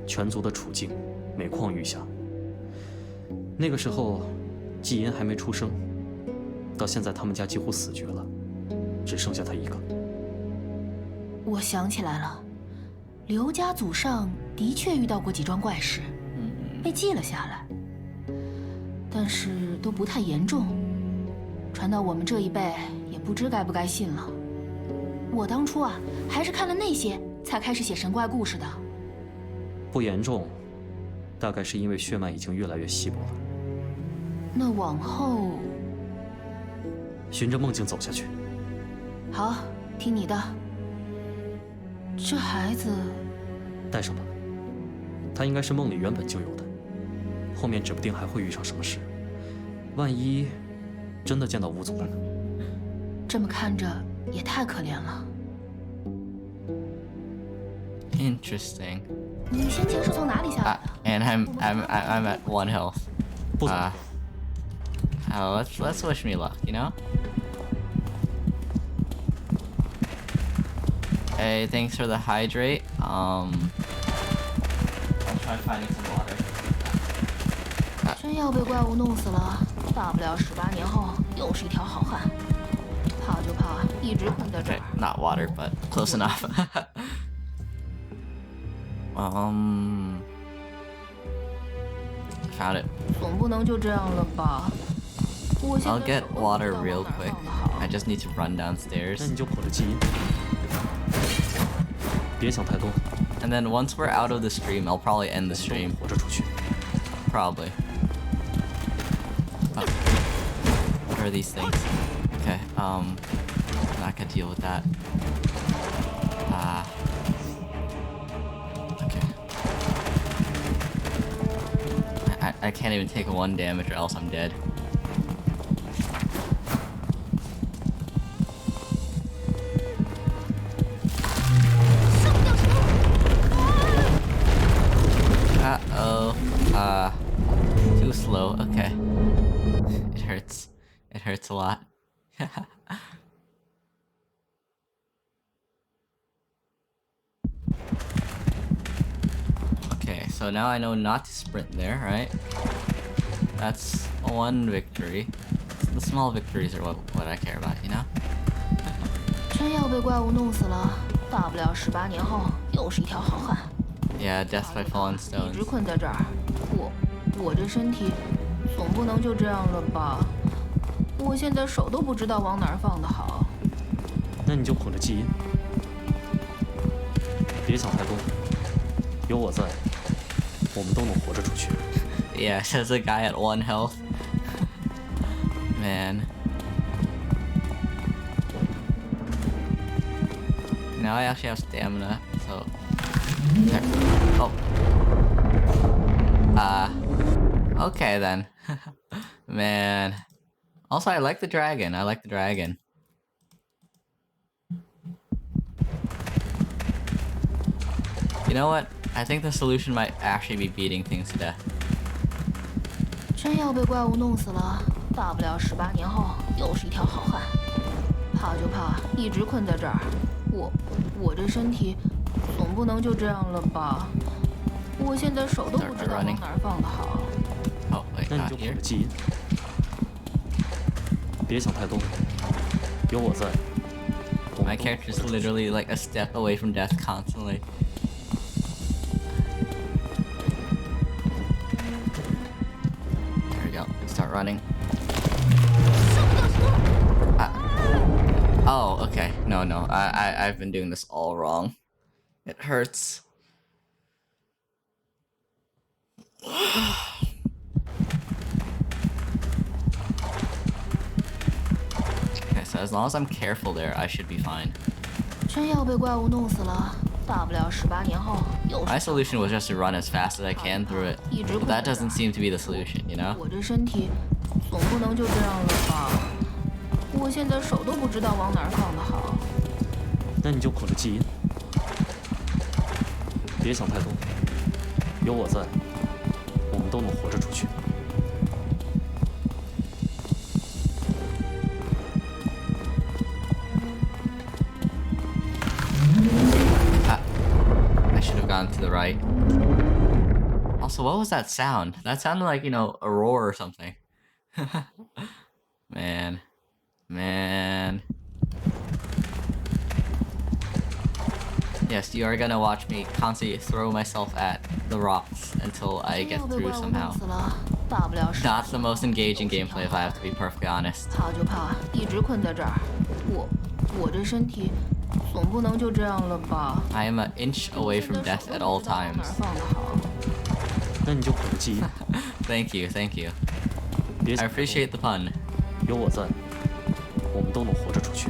全族的处境每况愈下。那个时候，季阴还没出生，到现在他们家几乎死绝了，只剩下他一个。我想起来了，刘家祖上的确遇到过几桩怪事，被记了下来，但是都不太严重，传到我们这一辈也不知该不该信了。我当初啊，还是看了那些才开始写神怪故事的。不严重，大概是因为血脉已经越来越稀薄了。那往后，循着梦境走下去。好，听你的。这孩子带上吧，他应该是梦里原本就有的，后面指不定还会遇上什么事。万一真的见到巫族了呢？这么看着也太可怜了。Interesting. 你先前是从哪里下来的？ And I'm at 1 health. Oh, let's wish me luck, you know? Hey, thanks for the hydrate. I'll try finding some water. 真要被怪物弄死了，大不了18年后又是一条好汉。怕就怕一直困在这儿。Not water, but close enough. Found it. 总不能就这样了吧？I'll get water real quick. I just need to run downstairs. 那你就跑着记忆，别想太多。And then once we're out of the stream, I'll probably end the stream. 活着出去。Probably. Oh. What are these things? Okay. I'm not gonna deal with that. I can't even take 1 damage or else I'm dead. Uh-oh. Too slow. Okay. It hurts. It hurts a lot. Okay, so now I know not to sprint there, right? That's 1 victory. The small victories are what I care about, you know? 真要被怪物弄死了，大不了18年后又是一条好汉。 Yeah, death by fallen stones. 一直困在这儿，我这身体总不能就这样了吧？我现在手都不知道往哪儿放的好。那你就捧着基因，别想太多，有我在，我们都能活着出去。Yeah, says a guy at 1 health. Man. Now I actually have stamina, so... Oh. Okay then. Man. Also, I like the dragon. I like the dragon. You know what? I think the solution might actually be beating things to death. 真要被怪物弄死了，大不了18年后又是一条好汉。怕就怕一直困在这儿，我这身体总不能就这样了吧？我现在手都不知道往哪儿放的好。Oh, wait, 那你就捧着基因，别想太多，有我在。My character's literally like a step away from death constantly. There we go. Let's start running. Oh, okay. No. I've been doing this all wrong. It hurts. Okay, so as long as I'm careful there, I should be fine. 真要被怪物弄死了，大不了18年后又是。 My solution was just to run as fast as I can through it. But that doesn't seem to be the solution, you know? 我这身体总不能就这样了吧？我现在手都不知道往哪儿放的好。那你就捧着基因，别想太多，有我在，我们都能活着出去。 I should have gone to the right. Also, what was that sound? That sounded like, you know, a roar or something. Man. Yes, you are gonna watch me constantly throw myself at the rocks until I get through somehow. Not the most engaging gameplay, if I have to be perfectly honest. 怕就怕一直困在这儿，我这身体总不能就这样了吧？ I am an inch away from death at all times. 放的好。那你就捧着基因。Thank you. I appreciate the pun. 有我在，我们都能活着出去。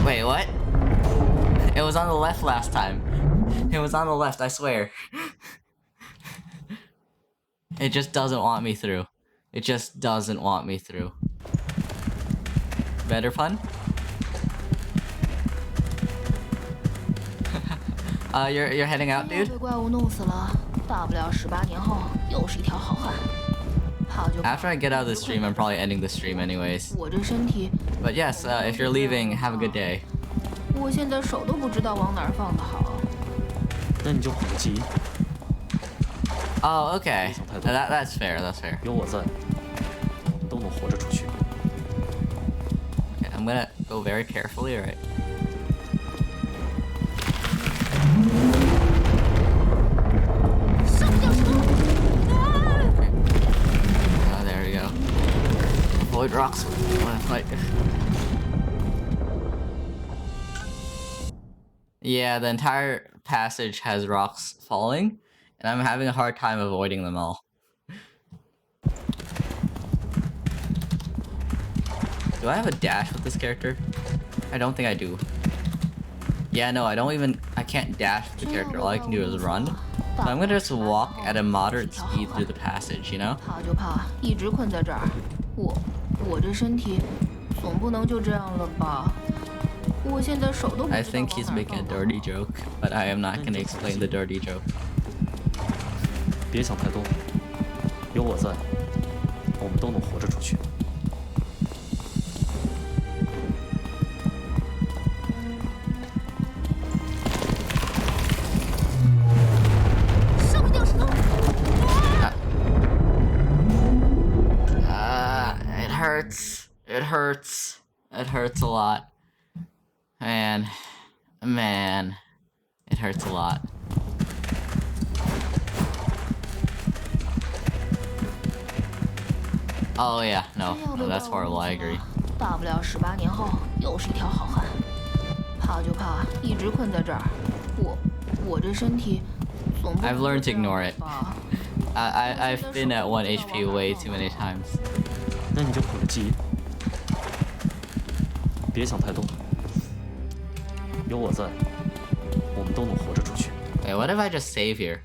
Wait, what? It was on the left last time. It was on the left, I swear. It just doesn't want me through. It just doesn't want me through. Better fun? You're heading out, dude? After I get out of the stream, I'm probably ending the stream anyways. But yes, if you're leaving, have a good day. 我现在手都不知道往哪儿放的好。那你就捧着基因。 Oh, okay. That's fair. That's fair. 有我在，我们都能活着出去。 Okay, I'm gonna go very carefully, right? Oh, there we go. Avoid rocks when I fight. Yeah, the entire passage has rocks falling, and I'm having a hard time avoiding them all. Do I have a dash with this character? I don't think I do. Yeah, no, I can't dash the character. All I can do is run. So I'm gonna just walk at a moderate speed through the passage, you know? 怕就怕一直困在这儿，我这身体总不能就这样了吧？我现在手都不知道 I think he's making a dirty joke, but I am not gonna explain the dirty joke. 别想太多，有我在，我们都能活着出去。上面掉石头！ It hurts. It hurts. It hurts a lot. Man, it hurts a lot. Oh yeah, no, that's horrible. I agree. 大不了18年后又是一条好汉。怕就怕一直困在这儿，我这身体总不能 I've learned to ignore it. I've been at 1 HP way too many times. 那你就苦着记忆，别想太多，有我在，我们都能活着出去。 Wait, what if I just save here?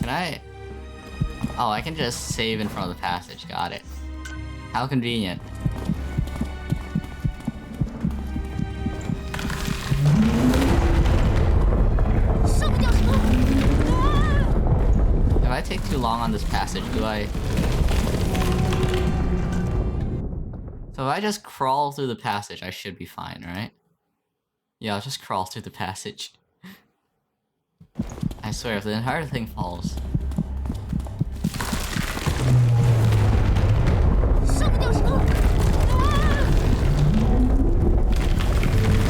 Can I? Oh, I can just save in front of the passage. Got it. How convenient. If I take too long on this passage, do I... So if I just crawl through the passage, I should be fine, right? Yeah, I'll just crawl through the passage. I swear, if the entire thing falls...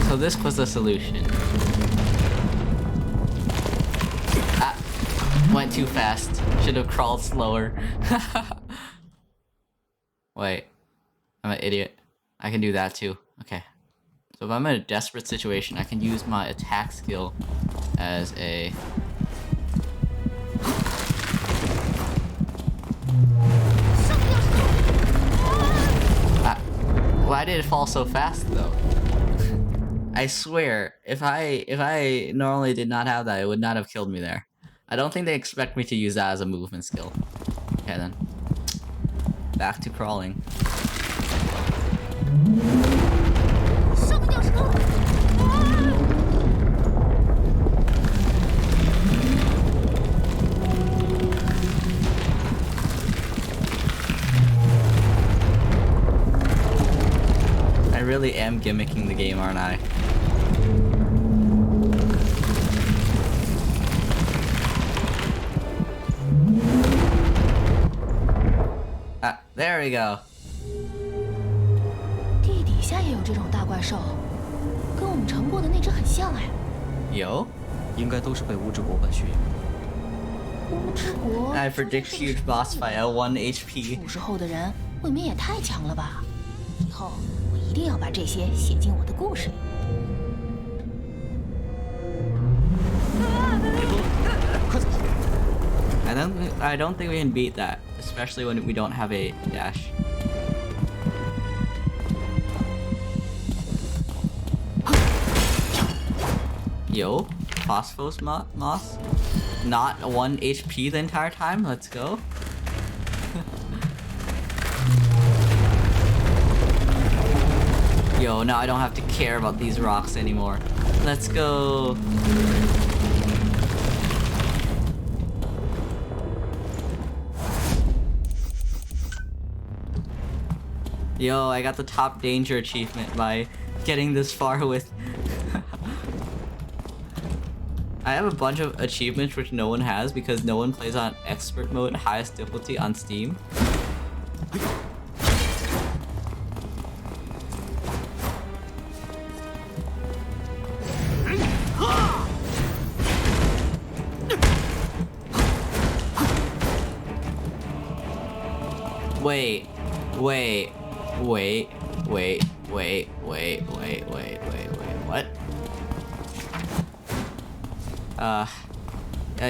So this was the solution. Ah, went too fast. Should have crawled slower. Wait, I'm an idiot. I can do that too. Okay. So if I'm in a desperate situation, I can use my attack skill as a... Why did it fall so fast though? I swear, if I normally did not have that, it would not have killed me there. I don't think they expect me to use that as a movement skill. Okay then. Back to crawling. I really am gimmicking the game, aren't I? Ah, there we go. 地底下也有这种大怪兽，跟我们乘过的那只很像哎。有？应该都是被乌之国败血。乌之国 I predict huge boss fight at 1 HP. 古时候的人未免也太强了吧！以后我一定要把这些写进我的故事里。 I don't think we can beat that, especially when we don't have a dash. Yo, Phosphos Moss? Not 1 HP the entire time? Let's go. Yo, now I don't have to care about these rocks anymore. Let's go. Yo, I got the top danger achievement by getting this far with... I have a bunch of achievements which no one has because no one plays on expert mode, highest difficulty on Steam. Wait, what?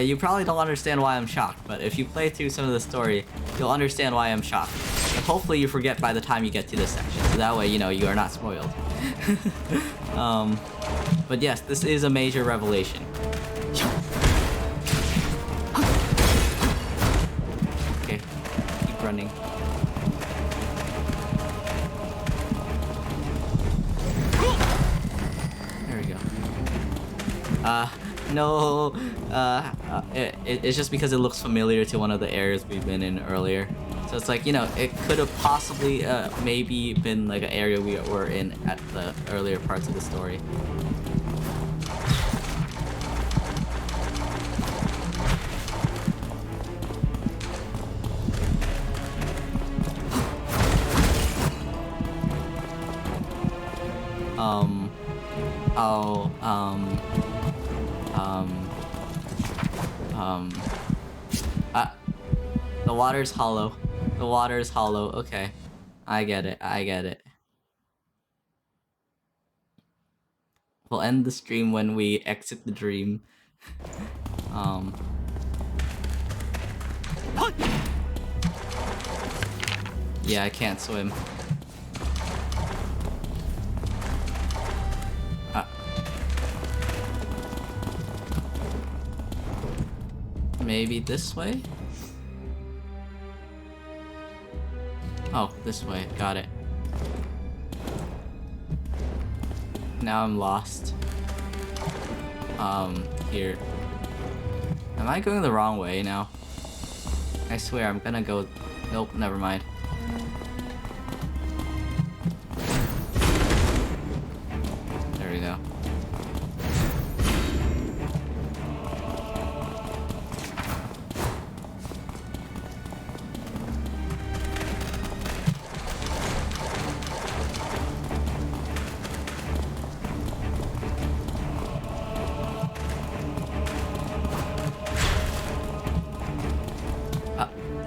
You probably don't understand why I'm shocked, but if you play through some of the story, you'll understand why I'm shocked. And hopefully you forget by the time you get to this section, so that way, you know, you are not spoiled. But yes, this is a major revelation. Okay, keep running. There we go. No, it's just because it looks familiar to one of the areas we've been in earlier. So it's like, you know, it could have possibly maybe been like an area we were in at the earlier parts of the story. The water's hollow. The water is hollow. Okay. I get it. I get it. We'll end the stream when we exit the dream. Yeah, I can't swim. Maybe this way? Oh, this way. Got it. Now I'm lost. Here. Am I going the wrong way now? I swear I'm gonna go... Nope, never mind. There we go.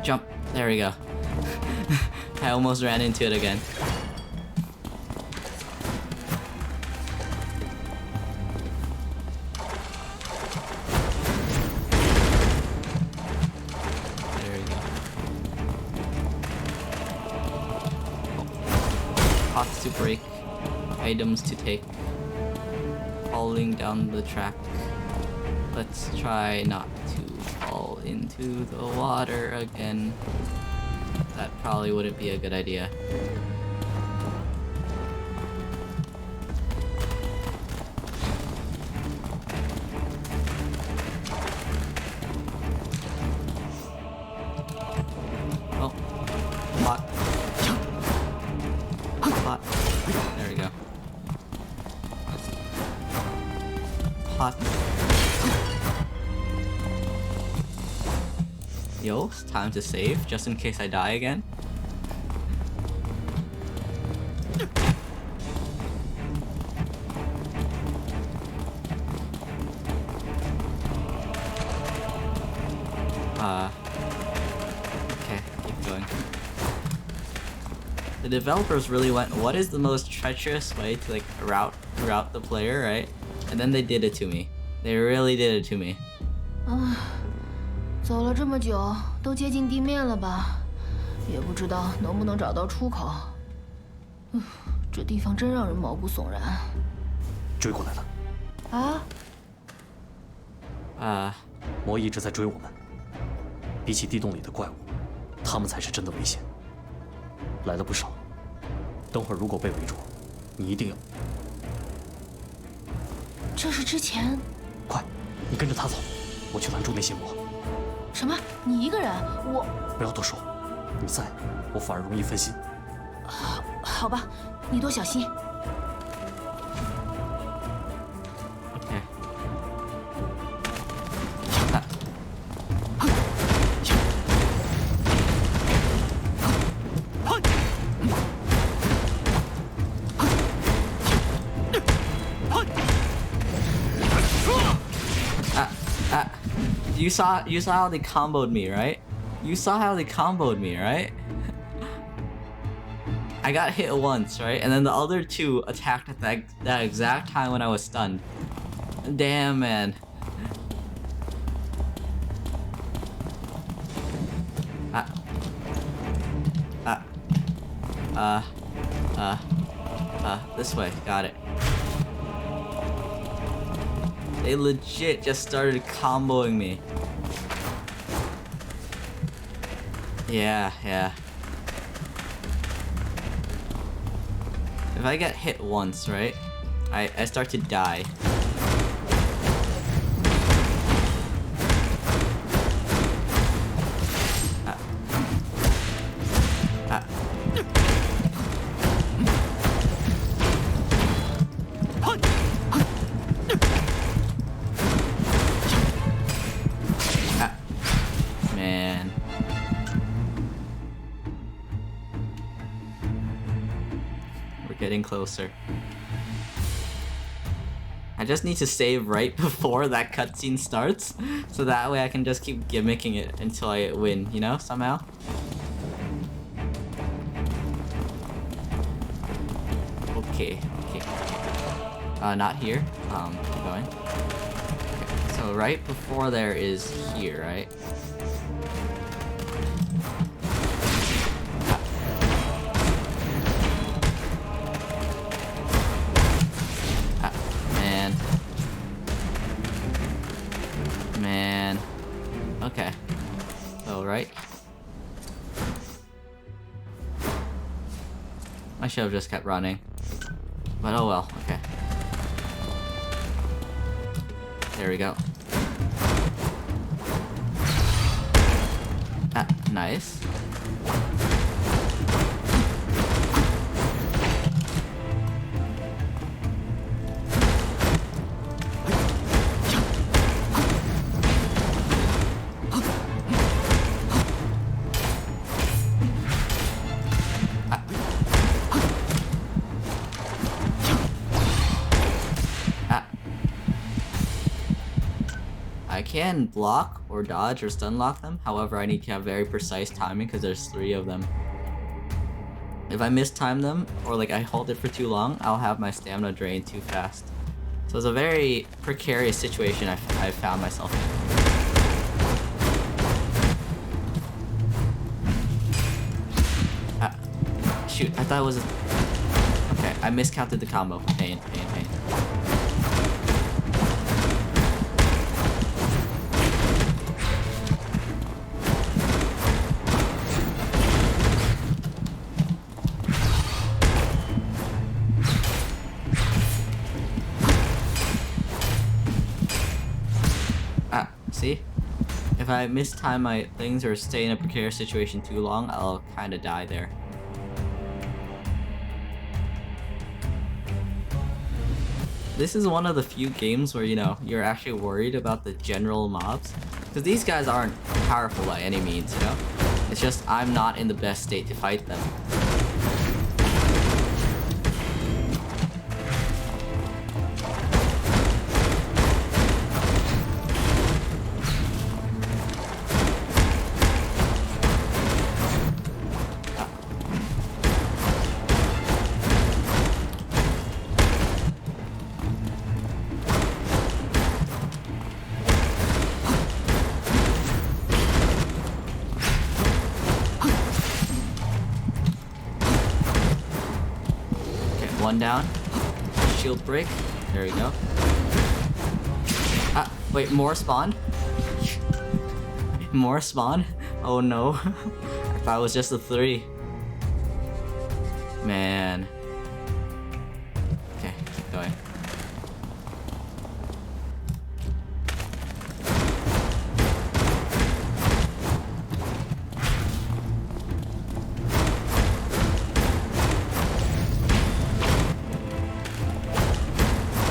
Jump. There we go. I almost ran into it again. There we go. Pots to break. Items to take. Falling down the track. Let's try not to fall into the water again. That probably wouldn't be a good idea. Oh, pot. Pot. There we go. Pot. Yo, it's time to save, just in case I die again. Okay, keep going. The developers really went, what is the most treacherous way to like route the player, right? And then they did it to me. They really did it to me. 走了这么久，都接近地面了吧？也不知道能不能找到出口。这地方真让人毛骨悚然。追过来了。魔一直在追我们。比起地洞里的怪物，他们才是真的危险。来了不少。等会儿如果被围住，你一定要……这是之前……快，你跟着他走，我去拦住那些魔。 什么？你一个人？我不要多说，你在，我反而容易分心。好吧，你多小心。You saw how they comboed me, right? You saw how they comboed me, right? I got hit once, right? And then the other two attacked at that exact time when I was stunned. Damn, man. this way. Got it. They legit just started comboing me. Yeah. If I get hit once, right? I start to die. Man. We're getting closer. I just need to save right before that cutscene starts, so that way I can just keep gimmicking it until I win, you know, somehow. Okay. Not here. Keep going. Okay, so right before there is here, right? Man. Okay. So, right. I should have just kept running. But oh well, okay. There we go. Nice. I can block or dodge or stun lock them, however I need to have very precise timing because there's 3 of them. If I mistime them, or like I hold it for too long, I'll have my stamina drain too fast. So it's a very precarious situation I've found myself in. Shoot, I thought it was okay, I miscounted the combo. Pain. See? If I mistime my things or stay in a precarious situation too long, I'll kind of die there. This is one of the few games where, you know, you're actually worried about the general mobs. Because these guys aren't powerful by any means, you know? It's just I'm not in the best state to fight them. One down. Shield break. There we go. Wait, more spawned? More spawned? Oh no. I thought it was just a 3. Man. Okay, keep going.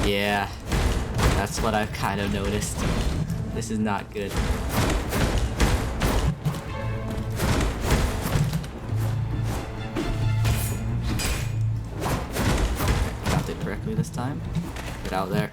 Yeah, that's what I've kind of noticed. This is not good. Got it correctly this time. Get out there.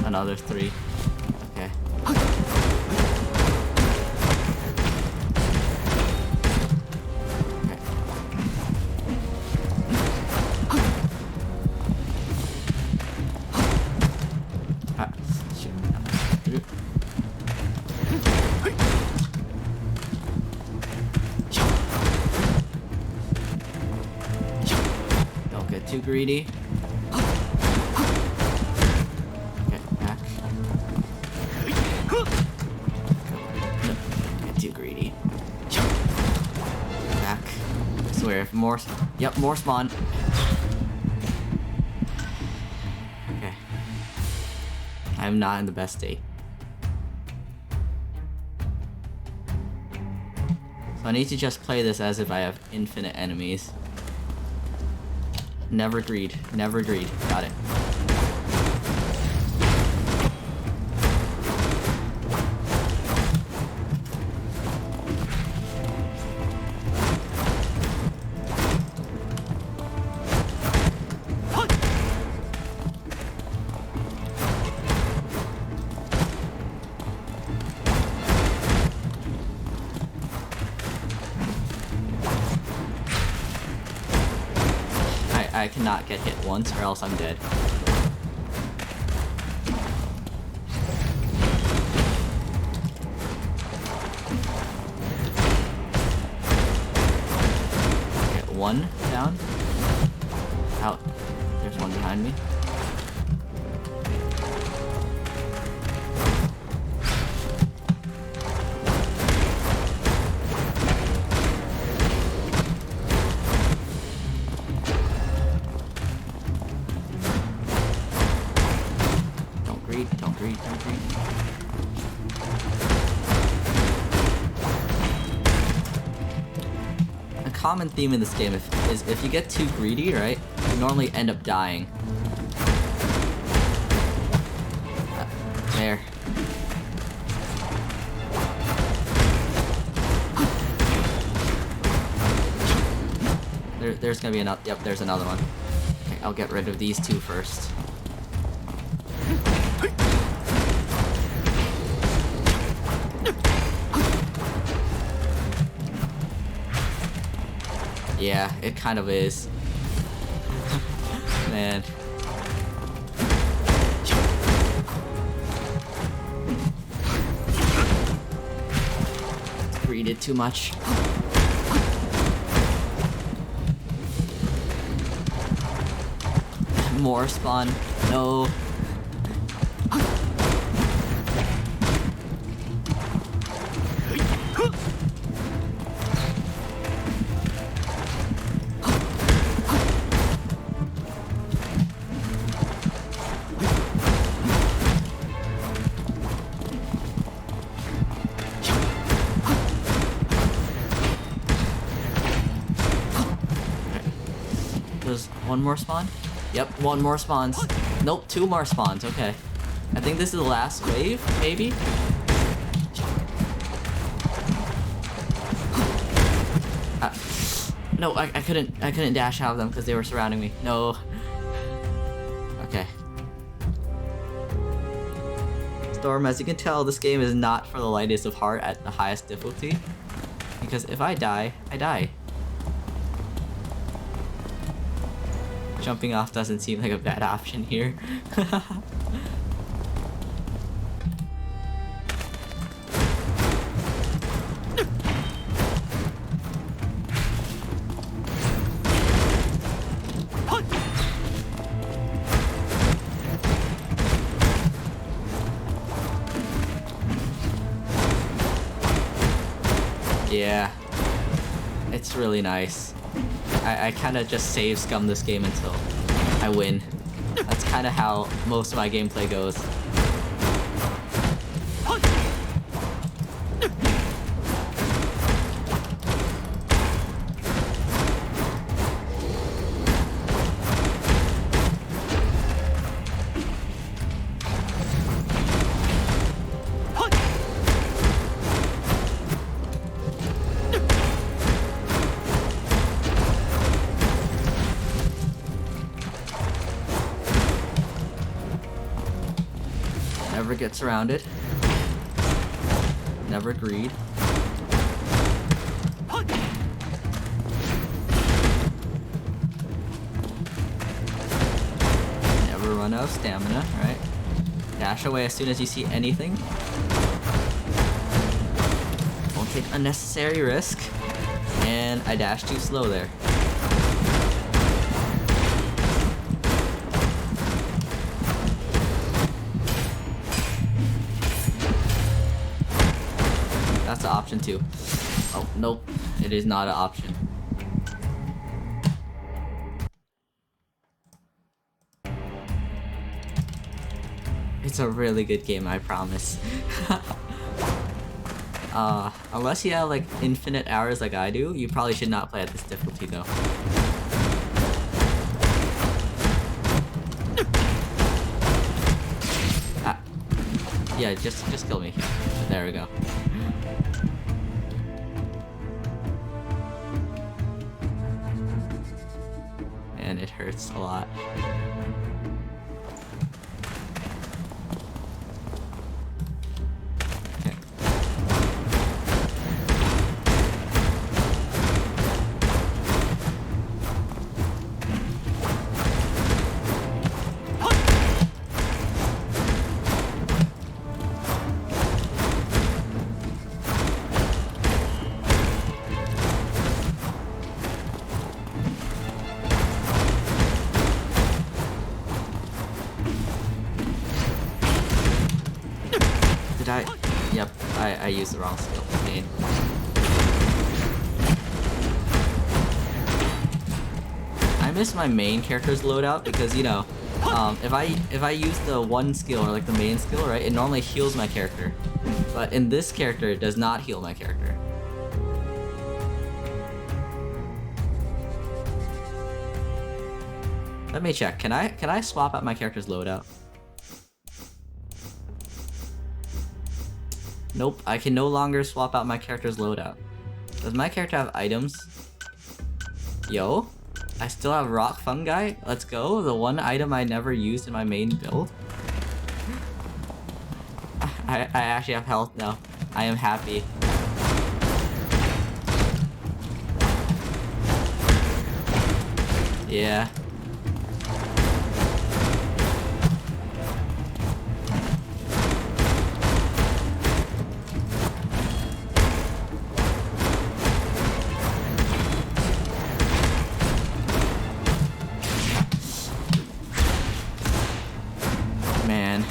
Another 3. Okay. Okay. too greedy. Okay, back. No, get too greedy. Back. I swear, if more... Yep, more spawn. Okay. I'm not in the best state. So I need to just play this as if I have infinite enemies. Never greed. Never greed. Got it. I cannot get hit once or else I'm dead. Get one down. Out. There's one behind me. Don't greed. A common theme in this game is if you get too greedy, right, you normally end up dying. There. There's gonna be another. Yep, there's another one. Okay, I'll get rid of these two first. Yeah, it kind of is. Man. Greeded too much. More spawn. No. There's one more spawn? Yep, one more spawns. Nope, two more spawns, okay. I think this is the last wave, maybe? No, I couldn't dash out of them because they were surrounding me. No. Okay. Storm, as you can tell, this game is not for the lightest of heart at the highest difficulty. Because if I die, I die. Jumping off doesn't seem like a bad option here. Yeah, it's really nice. I kind of just save scum this game until I win. That's kind of how most of my gameplay goes. Never get surrounded. Never greed. Never run out of stamina, right? Dash away as soon as you see anything. Won't take unnecessary risk. And I dashed too slow there. That's an option too. Oh, nope. It is not an option. It's a really good game, I promise. Unless you have like infinite hours like I do, you probably should not play at this difficulty though. Yeah, just kill me. There we go. And it hurts a lot. Yep, I used the wrong skill. Okay. I miss my main character's loadout because, you know, if I use the one skill or like the main skill, right, it normally heals my character. But in this character, it does not heal my character. Let me check. Can I swap out my character's loadout? Nope, I can no longer swap out my character's loadout. Does my character have items? Yo, I still have rock fungi. Let's go. The one item I never used in my main build. I actually have health now. I am happy. Yeah. Man,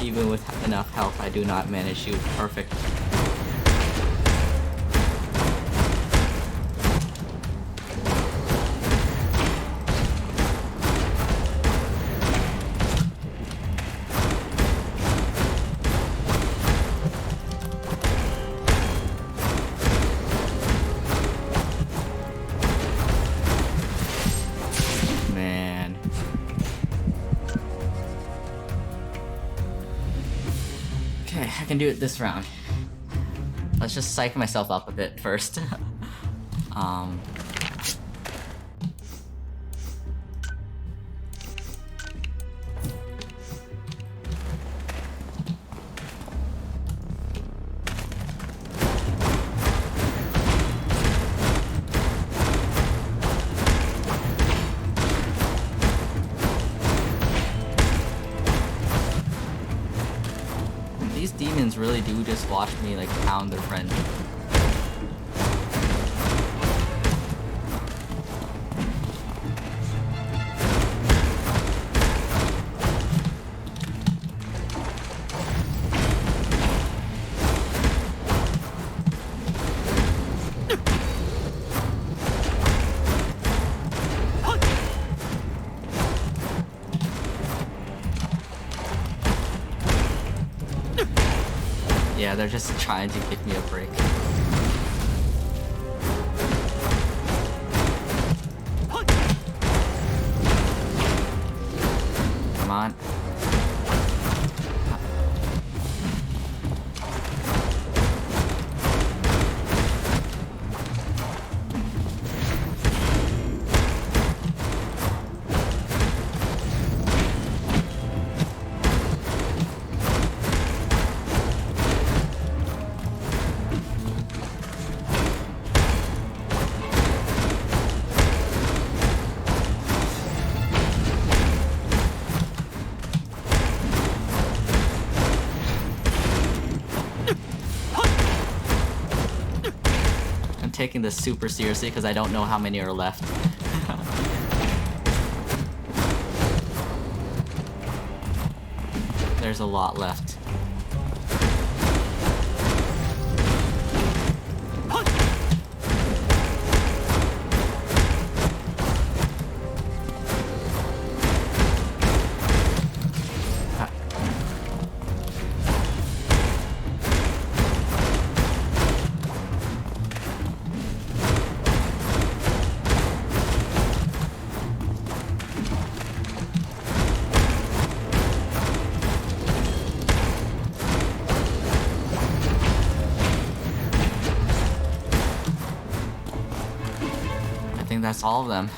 even with enough health, I do not manage to shoot perfect. Man. Okay, I can do it this round. Let's just psych myself up a bit first. These demons really do just watch me like pound their friend. Yeah, they're just trying to give me a break. Come on. Taking this super seriously because I don't know how many are left. There's a lot left. think that's all of them.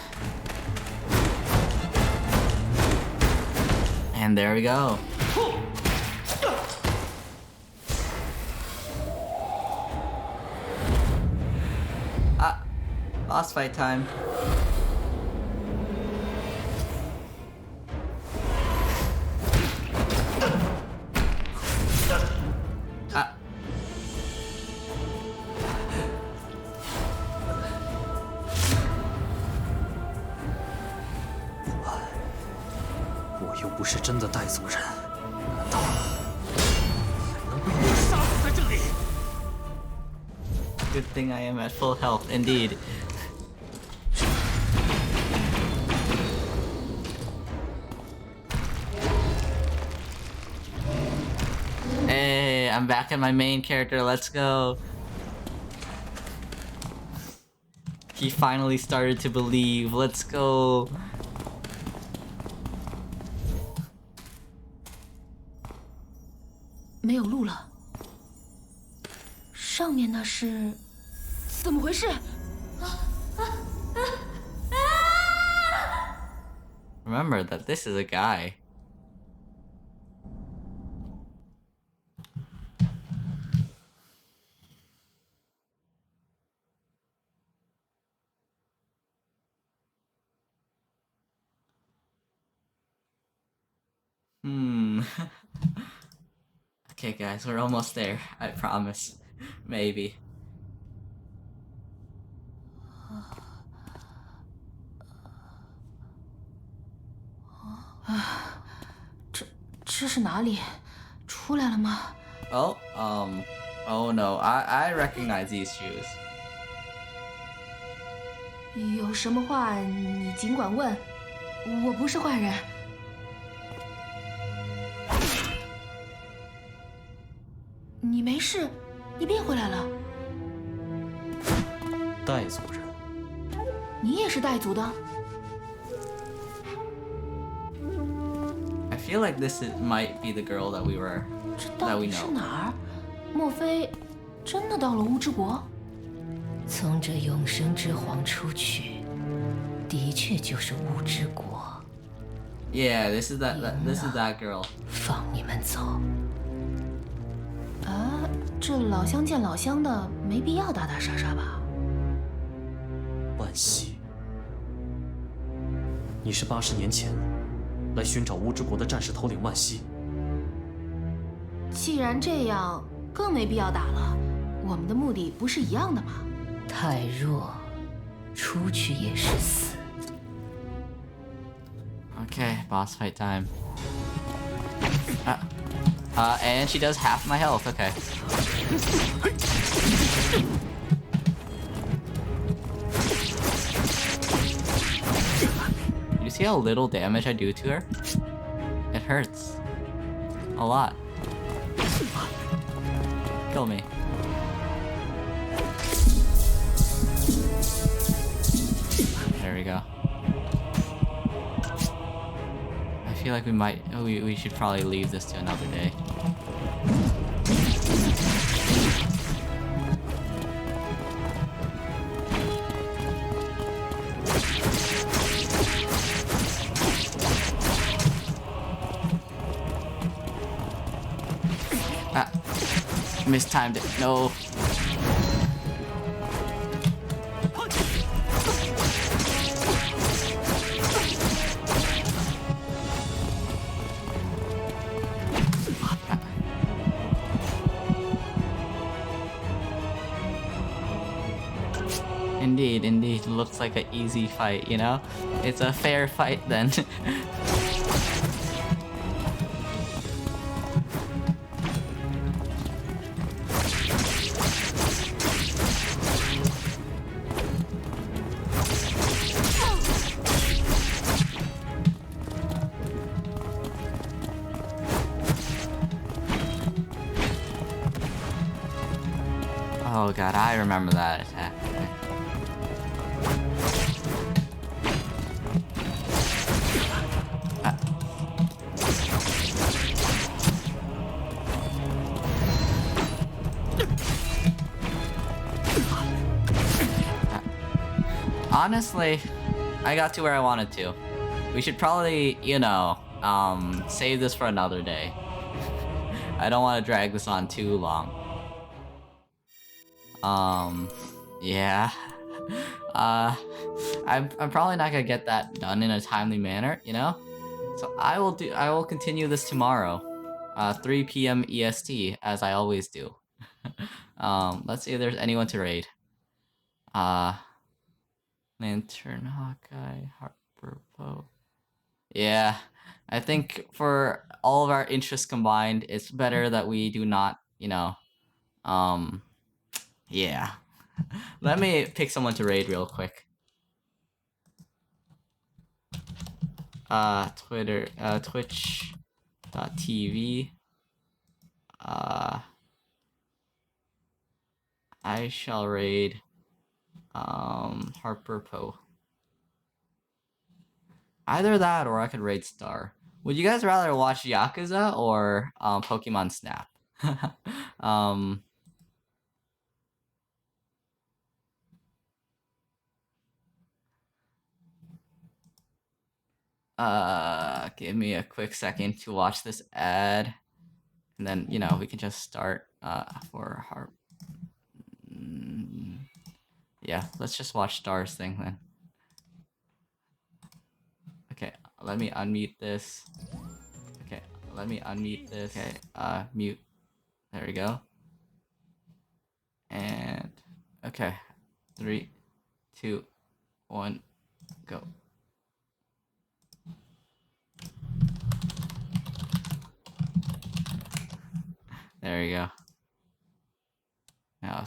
And there we go. Boss fight time.我又不是真的带走人，难道还能被我杀死在这里？ Good thing I am at full health, indeed. Hey, I'm back in my main character, let's go. He finally started to believe, let's go. 没有路了。上面那是怎么回事？ Remember that this is a guy. Okay, guys, we're almost there. I promise. Maybe. 这是哪里？出来了吗？ Oh, oh no, I recognize these shoes. 有什么话你尽管问，我不是坏人。你没事，你变回来了。带族人，你也是带族的。 I feel like this might be the girl that we know. 是哪儿？莫非真的到了乌之国？从这永生之皇出去，的确就是乌之国。Yeah, this is that girl. 放你们走。啊，这老乡见老乡的，没必要打打杀杀吧？万熙，你是80年前来寻找乌之国的战士头领万熙。既然这样，更没必要打了。我们的目的不是一样的吗？太弱，出去也是死。Okay, boss fight time. And she does half my health. Okay. You see how little damage I do to her? It hurts. A lot. Kill me. There we go. I feel like we should probably leave this to another day. Mistimed it. No. Indeed. Looks like an easy fight, you know? It's a fair fight then. Oh god, I remember that attack. honestly, I got to where I wanted to. We should probably, you know, save this for another day. I don't want to drag this on too long. Yeah. I'm probably not gonna get that done in a timely manner, you know? So I will continue this tomorrow. 3 p.m. EST, as I always do. Let's see if there's anyone to raid. Lantern, Hawkeye, Harper, Poe. Yeah, I think for all of our interests combined, it's better that we do not, you know, yeah. Let me pick someone to raid real quick. Twitter, twitch.tv. I shall raid, Harper Poe. Either that or I could raid Star. Would you guys rather watch Yakuza or Pokemon Snap? Give me a quick second to watch this ad. And then, you know, we can just start for Harp. Yeah, let's just watch Star's thing then. Okay, let me unmute this. Okay, let me unmute this. Okay, mute. There we go. And okay, 3, 2, 1, go. There we go. Now